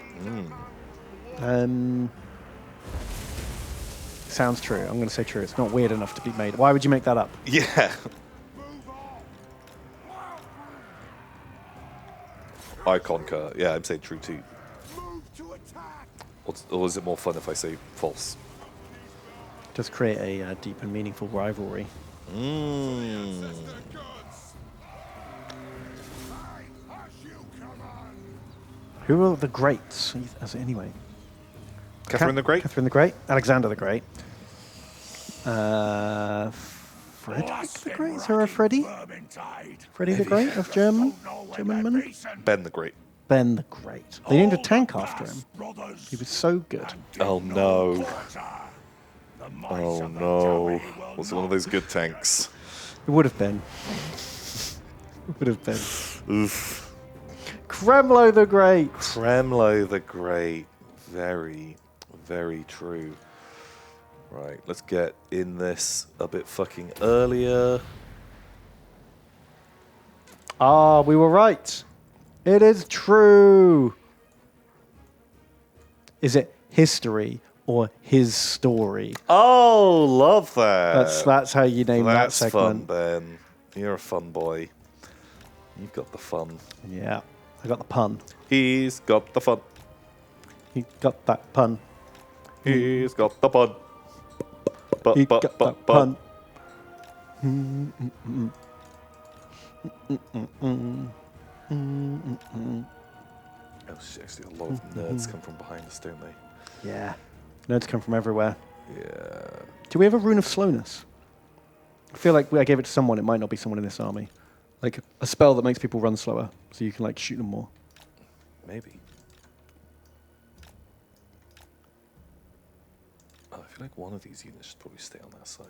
Y: Sounds true. I'm going to say true. It's not weird enough to be made. Why would you make that up?
A: Yeah. I concur. Yeah, I'm saying true too. Or is it more fun if I say false?
Y: Just create a deep and meaningful rivalry. Who are the greats? Anyway.
A: Catherine the Great?
Y: Catherine the Great. Alexander the Great. Frederick the Great? Is there a Freddy? Freddy the Great of German men?
A: Ben the Great.
Y: Ben the Great. They named a tank after him. He was so good.
A: Oh no. Oh no. Was it one of those good tanks?
Y: It would have been. It would have been.
A: Oof.
Y: Kremlo the Great.
A: Kremlo the Great. Very, very true. Right, let's get in this a bit fucking earlier.
Y: Ah, we were right. It is true. Is it history or his story?
A: Oh, love that.
Y: That's how you name that segment.
A: That's fun, Ben. You're a fun boy. You've got the fun.
Y: Yeah, I got the pun.
A: He's got the fun.
Y: He got that pun.
A: He's got the pun.
Y: He got that pun.
A: Oh shit, actually a lot of nerds come from behind us, don't they?
Y: Yeah. Nerds come from everywhere.
A: Yeah.
Y: Do we have a rune of slowness? I feel like I gave it to someone. It might not be someone in this army. Like a spell that makes people run slower, so you can like shoot them more.
A: Maybe. Oh, I feel like one of these units should probably stay on that side.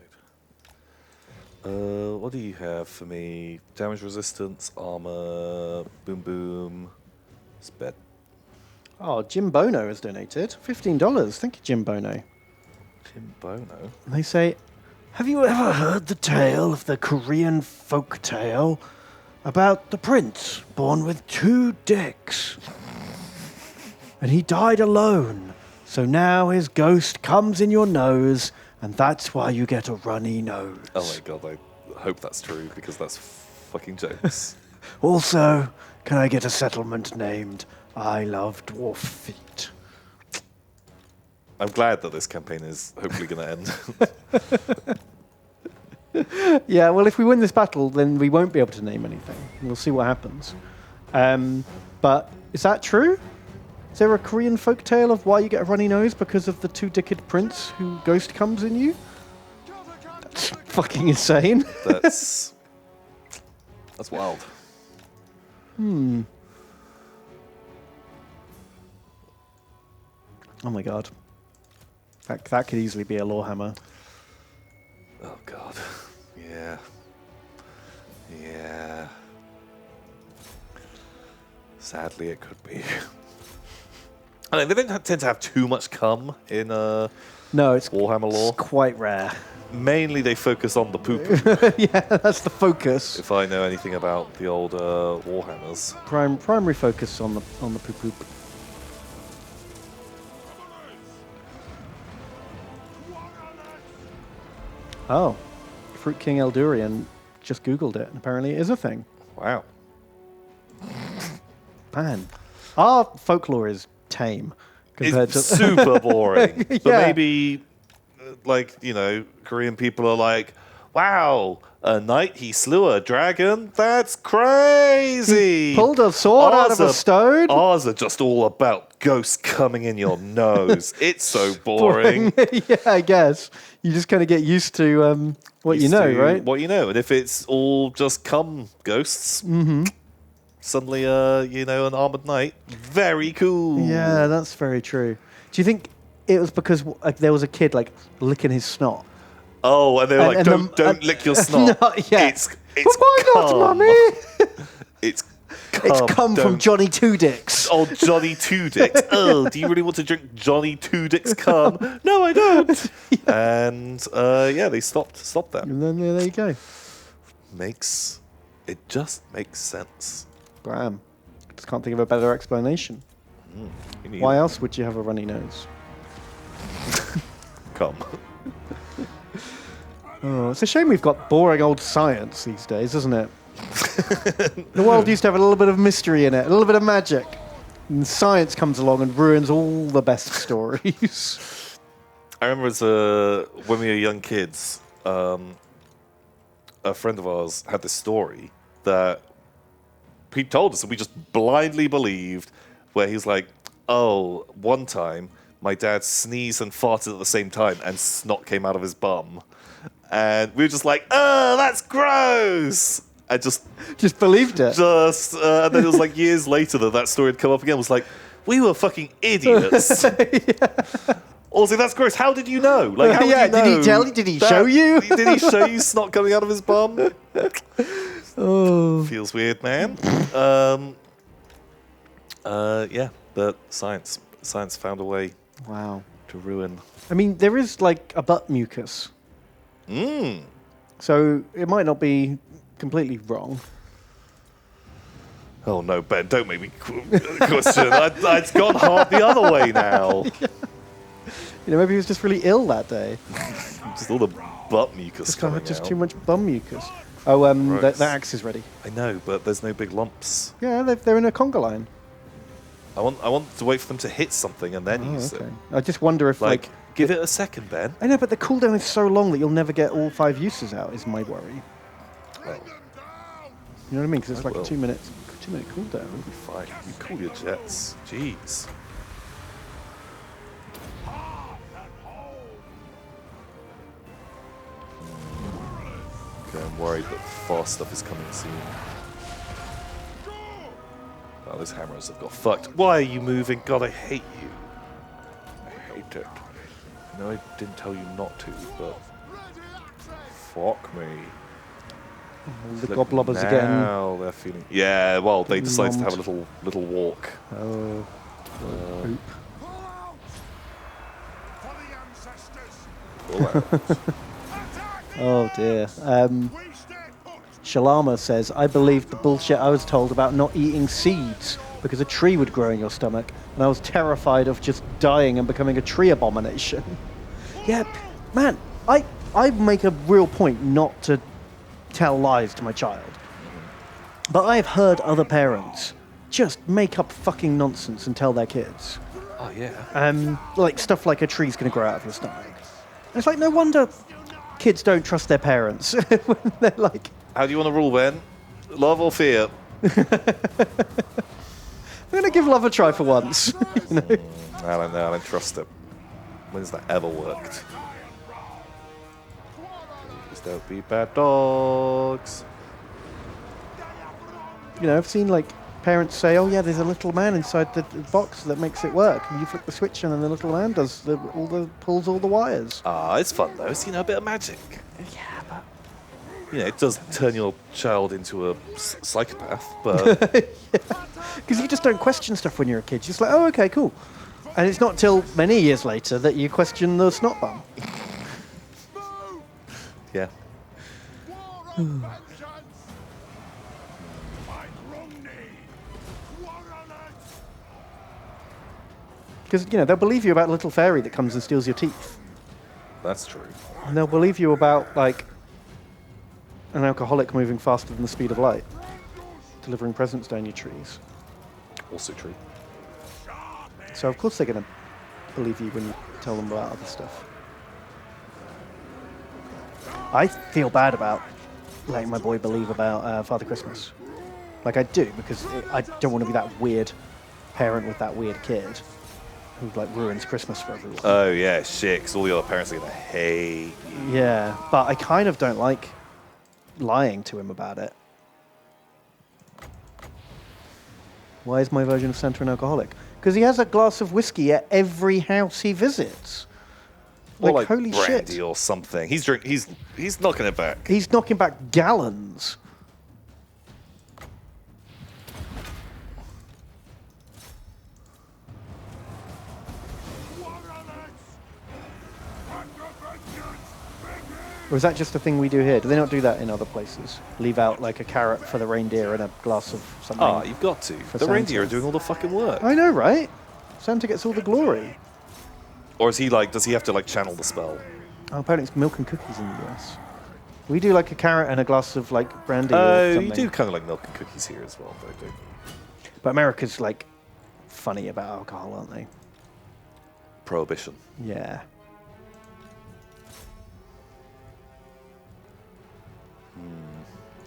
A: What do you have for me? Damage resistance, armor, boom boom, sped.
Y: Oh, Jim Bono has donated $15. Thank you, Jim Bono.
A: Jim Bono?
Y: And they say, have you ever heard the tale of the Korean folk tale about the prince born with 2 dicks? And he died alone. So now his ghost comes in your nose, and that's why you get a runny nose.
A: Oh my god, I hope that's true, because that's fucking jokes.
Y: Also, can I get a settlement named I Love Dwarf Feet?
A: I'm glad that this campaign is hopefully going to end.
Y: Yeah, well, if we win this battle, then we won't be able to name anything. We'll see what happens. But is that true? Is there a Korean folk tale of why you get a runny nose because of the 2-dicked prince who ghost comes in you? That's fucking insane.
A: That's wild.
Y: Oh my god. That could easily be a Lorehammer.
A: Oh god. Yeah. Yeah. Sadly, it could be. I mean, they don't tend to have too much come in
Y: no, it's
A: Warhammer lore.
Y: It's quite rare.
A: Mainly, they focus on the poop.
Y: Yeah, that's the focus.
A: If I know anything about the old Warhammers.
Y: Primary focus on the poop poop. Oh, Fruit King Eldurian just Googled it, and apparently it is a thing.
A: Wow.
Y: Man, our folklore is tame compared
A: It's
Y: to
A: super boring.
Y: Yeah.
A: But maybe, like, you know, Korean people are like, wow, a knight, he slew a dragon? That's crazy!
Y: He pulled a sword out of a stone?
A: Ours are just all about ghosts coming in your nose. It's so boring.
Y: Yeah, I guess. You just kind of get used to what you know, right?
A: What you know. And if it's all just cum ghosts, suddenly, you know, an armored knight, very cool.
Y: Yeah, that's very true. Do you think it was because there was a kid, like, licking his snot?
A: Oh, and they were like, don't lick your snot.
Y: No, yeah.
A: It's
Y: but why not,
A: cum.
Y: Mummy?
A: It's
Y: come from Johnny Two Dicks.
A: Oh, Johnny Two Dicks. Oh, do you really want to drink Johnny Two Dicks cum? No, I don't. And they stopped that.
Y: And then there you go.
A: It just makes sense.
Y: Bram. Just can't think of a better explanation. Why else would you have a runny nose?
A: Come.
Y: Oh, it's a shame we've got boring old science these days, isn't it? The world used to have a little bit of mystery in it, a little bit of magic. And science comes along and ruins all the best stories.
A: I remember when we were young kids, a friend of ours had this story that he told us and we just blindly believed, where he's like, oh, one time my dad sneezed and farted at the same time and snot came out of his bum. And we were just like, oh, that's gross! And just
Y: believed it.
A: And then it was like years later that story had come up again. It was like, we were fucking idiots. Also, that's gross. How did you know? Like, how would you know?
Y: Did he tell you? Did he show you?
A: Did he show you snot coming out of his bum?
Y: Oh.
A: Feels weird, man. But science found a way.
Y: Wow.
A: To ruin.
Y: I mean, there is like a butt mucus. So it might not be completely wrong.
A: Oh no, Ben! Don't make me question. I'd gone hard the other way now.
Y: You know, maybe he was just really ill that day.
A: Just all the butt mucus coming out.
Y: Just too much bum mucus. Oh, the axe is ready.
A: I know, but there's no big lumps.
Y: Yeah, they're in a conga line.
A: I want to wait for them to hit something and then use it.
Y: I just wonder if like
A: give it a second, Ben.
Y: I know, but the cooldown is so long that you'll never get all 5 uses out. Is my worry.
A: Oh.
Y: You know what I mean? Because it's like a 2 minute cooldown.
A: We'll be fine. You cool your jets. Jeez. Okay, I'm worried that fast stuff is coming soon. Oh, those hammers have got fucked. Why are you moving? God, I hate you. I hate it. No, I didn't tell you not to, but fuck me.
Y: The goblobbers again.
A: Now they're feeling. Yeah, well, they decided to have a little walk.
Y: Oh. Oh dear. Shalama says, I believed the bullshit I was told about not eating seeds because a tree would grow in your stomach, and I was terrified of just dying and becoming a tree abomination. Yeah, man, I make a real point not to tell lies to my child. But I've heard other parents just make up fucking nonsense and tell their kids.
A: Oh, yeah.
Y: Like stuff like a tree's going to grow out of your stomach. And it's like, no wonder kids don't trust their parents when they're like...
A: How do you want to rule, Ben? Love or fear?
Y: I'm going to give love a try for once. You know?
A: I don't know. I don't trust him. When's that ever worked? Please don't be bad dogs.
Y: You know, I've seen like parents say, "Oh yeah, there's a little man inside the box that makes it work." And you flick the switch and then the little man does pulls all the wires.
A: Ah, it's fun though. It's, a bit of magic.
Y: Yeah, but
A: it does turn your child into a psychopath, but
Y: because you just don't question stuff when you're a kid. You're just like, "Oh, okay, cool." And it's not till many years later that you question the snot bum.
A: Yeah.
Y: Because, they'll believe you about a little fairy that comes and steals your teeth.
A: That's true.
Y: And they'll believe you about, like, an alcoholic moving faster than the speed of light, delivering presents down your trees.
A: Also true.
Y: So, of course, they're going to believe you when you tell them about other stuff. I feel bad about letting my boy believe about Father Christmas. Like, I do, because I don't want to be that weird parent with that weird kid who, like, ruins Christmas for everyone.
A: Oh, yeah, shit, because all the other parents are going to hate you.
Y: Yeah, but I kind of don't like lying to him about it. Why is my version of Santa an alcoholic? Because he has a glass of whiskey at every house he visits.
A: Like
Y: holy
A: brandy
Y: shit.
A: or something. He's knocking it back.
Y: He's knocking back gallons. Or is that just a thing we do here? Do they not do that in other places? Leave out like a carrot for the reindeer and a glass of something?
A: Ah, you've got to. The reindeer are doing all the fucking work.
Y: I know, right? Santa gets all the glory.
A: Or is he like, does he have to like channel the spell?
Y: Oh, apparently it's milk and cookies in the US. We do like a carrot and a glass of like brandy or something.
A: You do kind of like milk and cookies here as well, don't you?
Y: But America's like funny about alcohol, aren't they?
A: Prohibition.
Y: Yeah.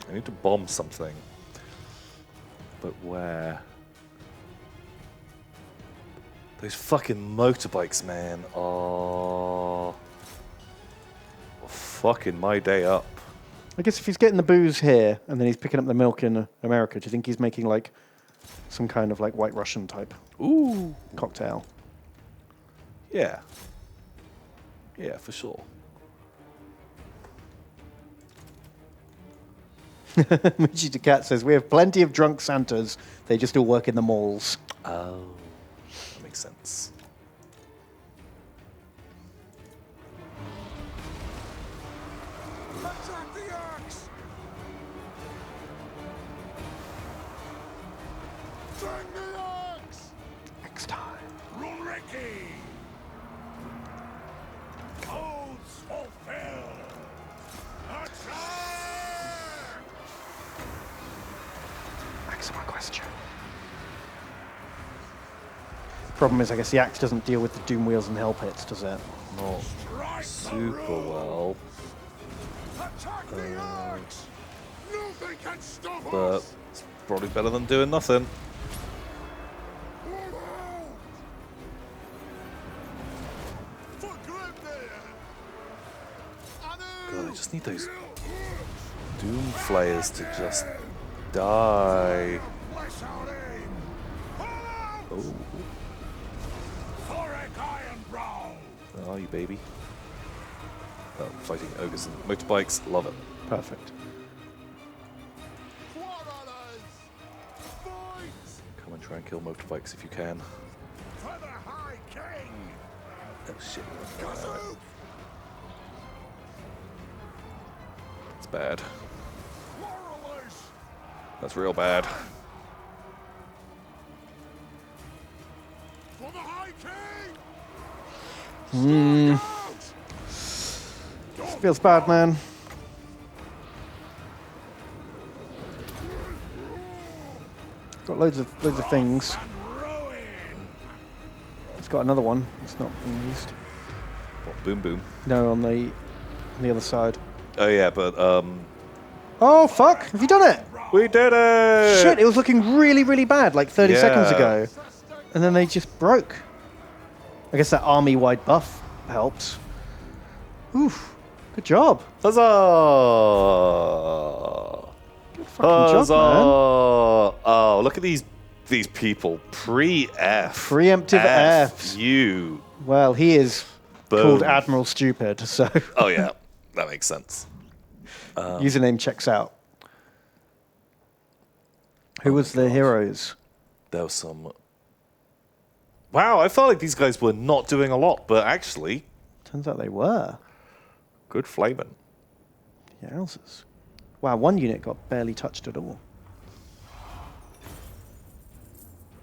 A: I need to bomb something. But where? Those fucking motorbikes, man. Oh. Fucking my day up.
Y: I guess if he's getting the booze here and then he's picking up the milk in America, do you think he's making like some kind of like White Russian type cocktail?
A: Yeah. Yeah, for sure.
Y: Michi the Cat says, we have plenty of drunk Santas. They just all work in the malls.
A: Oh, that makes sense.
E: Attack the axe! Turn the axe!
Y: Next time.
E: Rulriki! Oaths fulfilled!
Y: Excellent question. Problem is, I guess the axe doesn't deal with the doom wheels and hell pits, does it?
A: Not super well.
E: Attack the axe! Nothing can stop
A: But
E: us!
A: it's probably better than doing nothing. God, I just need those doom flayers to just die. Oh. Where are you, baby? Oh, fighting ogres and motorbikes. Love it.
Y: Perfect.
A: Come and try and kill motorbikes if you can. Oh shit. It's bad. That's real bad.
Y: Feels bad, man. Got loads of things. It's got another one. It's not been used.
A: What, boom boom?
Y: No, on the other side.
A: Oh yeah, but
Y: Oh fuck! Have you done it?
A: We did it!
Y: Shit! It was looking really, really bad like 30 seconds ago, and then they just broke. I guess that army-wide buff helps. Oof! Good job.
A: Huzzah!
Y: Good fucking job, man.
A: Oh, look at these people. Pre-F.
Y: Preemptive Fs.
A: You.
Y: Well, he is called Admiral Stupid, so.
A: Oh yeah, that makes sense.
Y: Username checks out. Who was the heroes?
A: There was some. Wow, I felt like these guys were not doing a lot, but actually.
Y: Turns out they were.
A: Good flaming.
Y: Yowzers. Wow, one unit got barely touched at all.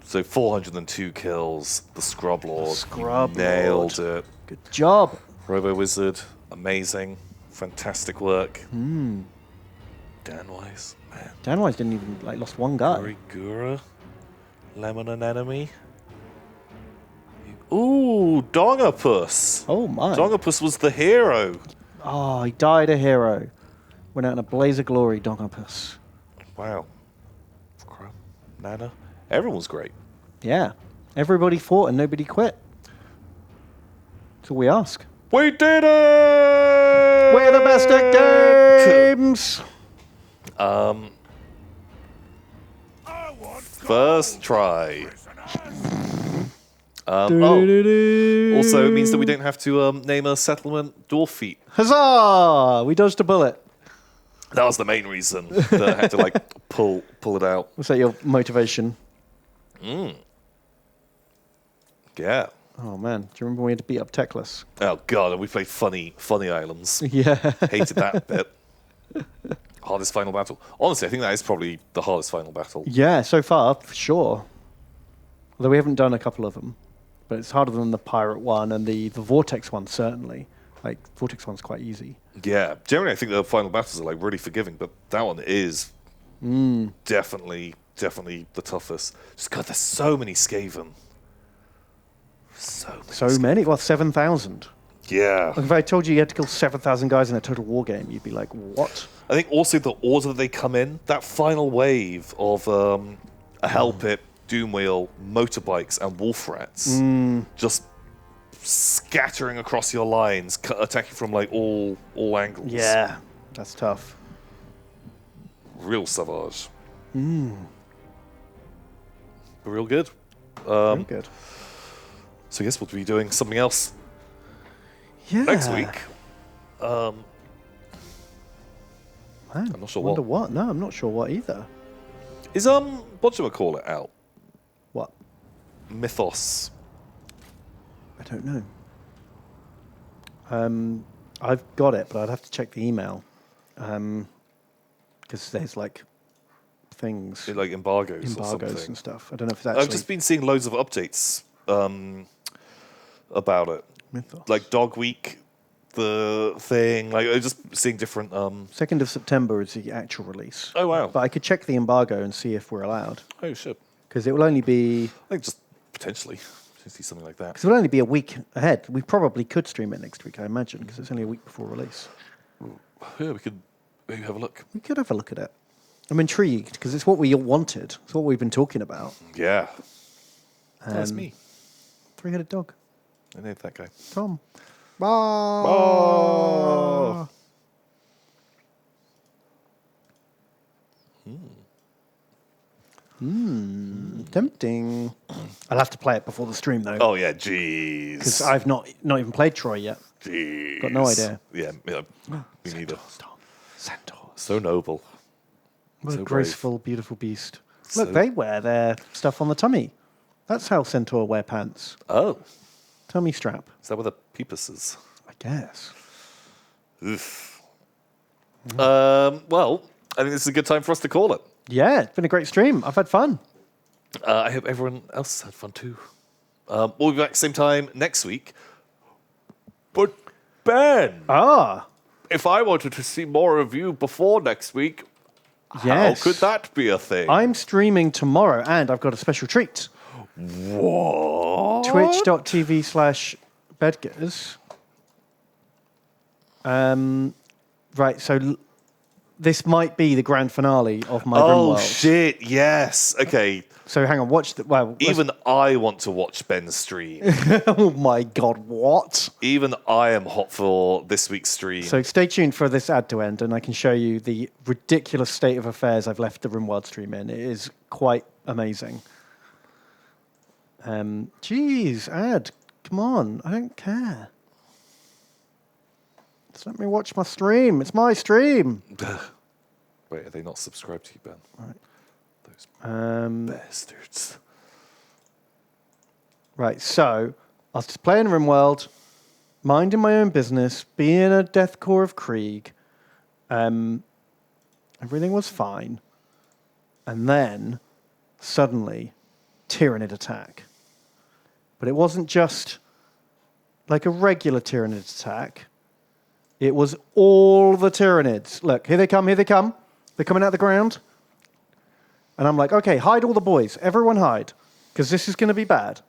A: So 402 kills. The Scrub Lord.
Y: Scrub
A: nailed
Y: Lord.
A: it.
Y: Good job.
A: Robo Wizard, amazing. Fantastic work.
Y: Hmm.
A: Danwise, man.
Y: Danwise didn't even, like, lost one guy.
A: Gura, Lemon and Enemy. Ooh, Dongapus.
Y: Oh my.
A: Dongapus was the hero.
Y: Oh, he died a hero. Went out in a blaze of glory, Dongapus.
A: Wow. Crap. Nana. Everyone was great.
Y: Yeah. Everybody fought and nobody quit. That's all we ask.
A: We did it!
Y: We're the best at games!
A: First try. Also, it means that we don't have to name a settlement Dwarf Feet.
Y: Huzzah! We dodged a bullet.
A: That was the main reason that I had to like pull it out.
Y: Was that your motivation?
A: Yeah.
Y: Oh man, do you remember when we had to beat up Teclis?
A: Oh god, and we played funny islands.
Y: Yeah.
A: Hated that bit. Hardest final battle. Honestly, I think that is probably the hardest final battle.
Y: Yeah, so far, for sure. Although we haven't done a couple of them. But it's harder than the Pirate one and the Vortex one, certainly. Like, Vortex one's quite easy.
A: Yeah, generally I think the final battles are like really forgiving, but that one is definitely the toughest. Just God, there's so many Skaven.
Y: So many? Well, 7,000.
A: Yeah.
Y: Like if I told you had to kill 7,000 guys in a total war game, you'd be like, what?
A: I think also the order that they come in, that final wave of a Hell Pit, Doomwheel, motorbikes, and wolf rats, just scattering across your lines, attacking from like all angles.
Y: Yeah, that's tough.
A: Real savage.
Y: Mm.
A: Real good.
Y: Real good.
A: So I guess we'll be doing something else next week.
Y: Man,
A: I'm not sure
Y: wonder
A: what.
Y: No, I'm not sure what either.
A: Is what do I call it out?
Y: What?
A: Mythos.
Y: I don't know. I've got it, but I'd have to check the email. Because there's like things.
A: Like embargoes or something.
Y: And stuff. I don't know if that's.
A: I've just been seeing loads of updates about it.
Y: Mythos.
A: Like Dog Week, the thing. Like I'm just seeing different.
Y: 2nd of September is the actual release.
A: Oh wow!
Y: But I could check the embargo and see if we're allowed.
A: Oh shit!
Y: Because it will only be.
A: I think just potentially see something like that.
Y: Because it will only be a week ahead. We probably could stream it next week, I imagine, because it's only a week before release.
A: Yeah, we could maybe have a look.
Y: We could have a look at it. I'm intrigued because it's what we all wanted. It's what we've been talking about.
A: Yeah. That's me.
Y: 3-headed dog.
A: I know that guy.
Y: Tom.
A: Oh.
Y: Tempting. I'll have to play it before the stream though.
A: Oh yeah, jeez.
Y: Because I've not even played Troy yet.
A: Jeez.
Y: Got no idea.
A: Yeah, me neither.
Y: Centaurs.
A: So noble.
Y: What
A: so
Y: a graceful, beautiful beast.
A: So-
Y: Look, they wear their stuff on the tummy. That's how centaur wear pants.
A: Oh.
Y: Tummy strap.
A: Is that where the peepus is?
Y: I guess.
A: Oof. Well, I think this is a good time for us to call it.
Y: Yeah, it's been a great stream. I've had fun.
A: I hope everyone else had fun too. We'll be back same time next week. But Ben, if I wanted to see more of you before next week,
Y: Yes.
A: how could that be a thing?
Y: I'm streaming tomorrow and I've got a special treat.
A: What?
Y: Twitch.tv/bedgers. Right, so this might be the grand finale of my
A: Oh
Y: RimWorld.
A: shit! Yes. Okay.
Y: So hang on, watch the. Well,
A: Even I want to watch Ben's stream.
Y: oh my god, what?
A: Even I am hot for this week's stream.
Y: So stay tuned for this ad to end, and I can show you the ridiculous state of affairs I've left the RimWorld stream in. It is quite amazing. Jeez, ad, come on, I don't care. Just let me watch my stream. It's my stream.
A: Wait, are they not subscribed to you, Ben?
Y: Right.
A: Those bastards.
Y: Right, so I was just playing RimWorld, minding my own business, being a deathcore of Krieg. Everything was fine. And then, suddenly, Tyrannid attack. But it wasn't just like a regular Tyrannid attack. It was all the Tyrannids. Look, here they come, here they come. They're coming out of the ground. And I'm like, okay, hide all the boys. Everyone hide. Because this is going to be bad.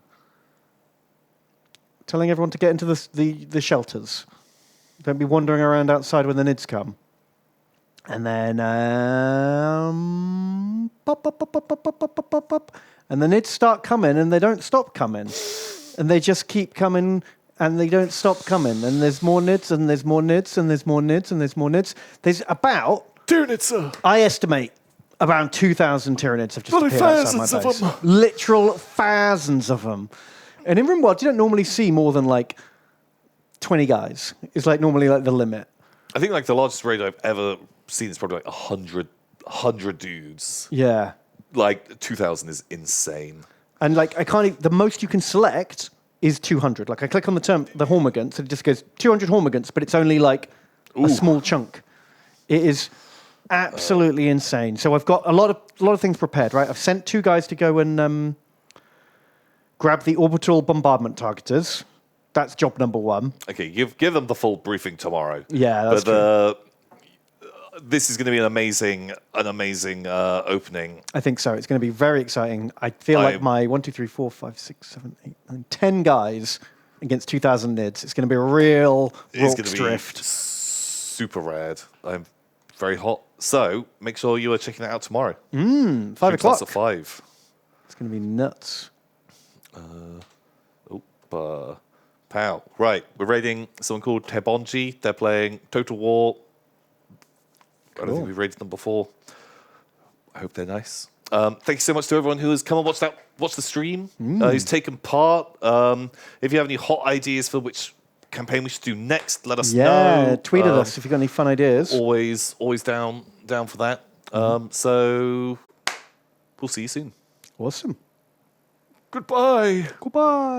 Y: Telling everyone to get into the shelters. Don't be wandering around outside when the Nids come. And then pop. And the Nids start coming and they don't stop coming. And they just keep coming and they don't stop coming. And there's more Nids and there's more Nids and there's more Nids and there's more Nids. There's about...
A: Tyrannids,
Y: I estimate around 2,000 Tyranids have just appeared outside my
A: thousands
Y: base.
A: of them.
Y: Literal thousands of them. And in RimWorld, you don't normally see more than like 20 guys. It's like normally like the limit.
A: I think like the largest raid I've ever seen is probably like 100 dudes.
Y: Yeah.
A: Like 2,000 is insane.
Y: And like I can't. The most you can select is 200. Like I click on the Hormagaunts, and it just goes 200 Hormagaunts, but it's only like a small chunk. It is absolutely insane. So I've got a lot of things prepared, right? I've sent 2 guys to go and grab the orbital bombardment targeters. That's job number 1.
A: Okay, give them the full briefing tomorrow.
Y: Yeah, that's true.
A: This is going to be an amazing opening.
Y: I think so. It's going to be very exciting. I feel like my 1, 2, 3, 4, 5, 6, 7, 8, 9, 10 guys against 2,000 nids. It's going to be a real Rorke's Drift.
A: Super rad. I'm very hot. So make sure you are checking it out tomorrow.
Y: 5 o'clock.
A: At 5.
Y: It's going to be nuts.
A: Pow. Right, we're raiding someone called Tebonji. They're playing Total War. I don't think we've raided them before. I hope they're nice. Thank you so much to everyone who has come and watched the stream, who's taken part. If you have any hot ideas for which campaign we should do next, let us know.
Y: Yeah, tweet at us if you've got any fun ideas.
A: Always down for that. So we'll see you soon.
Y: Awesome.
A: Goodbye.
Y: Goodbye.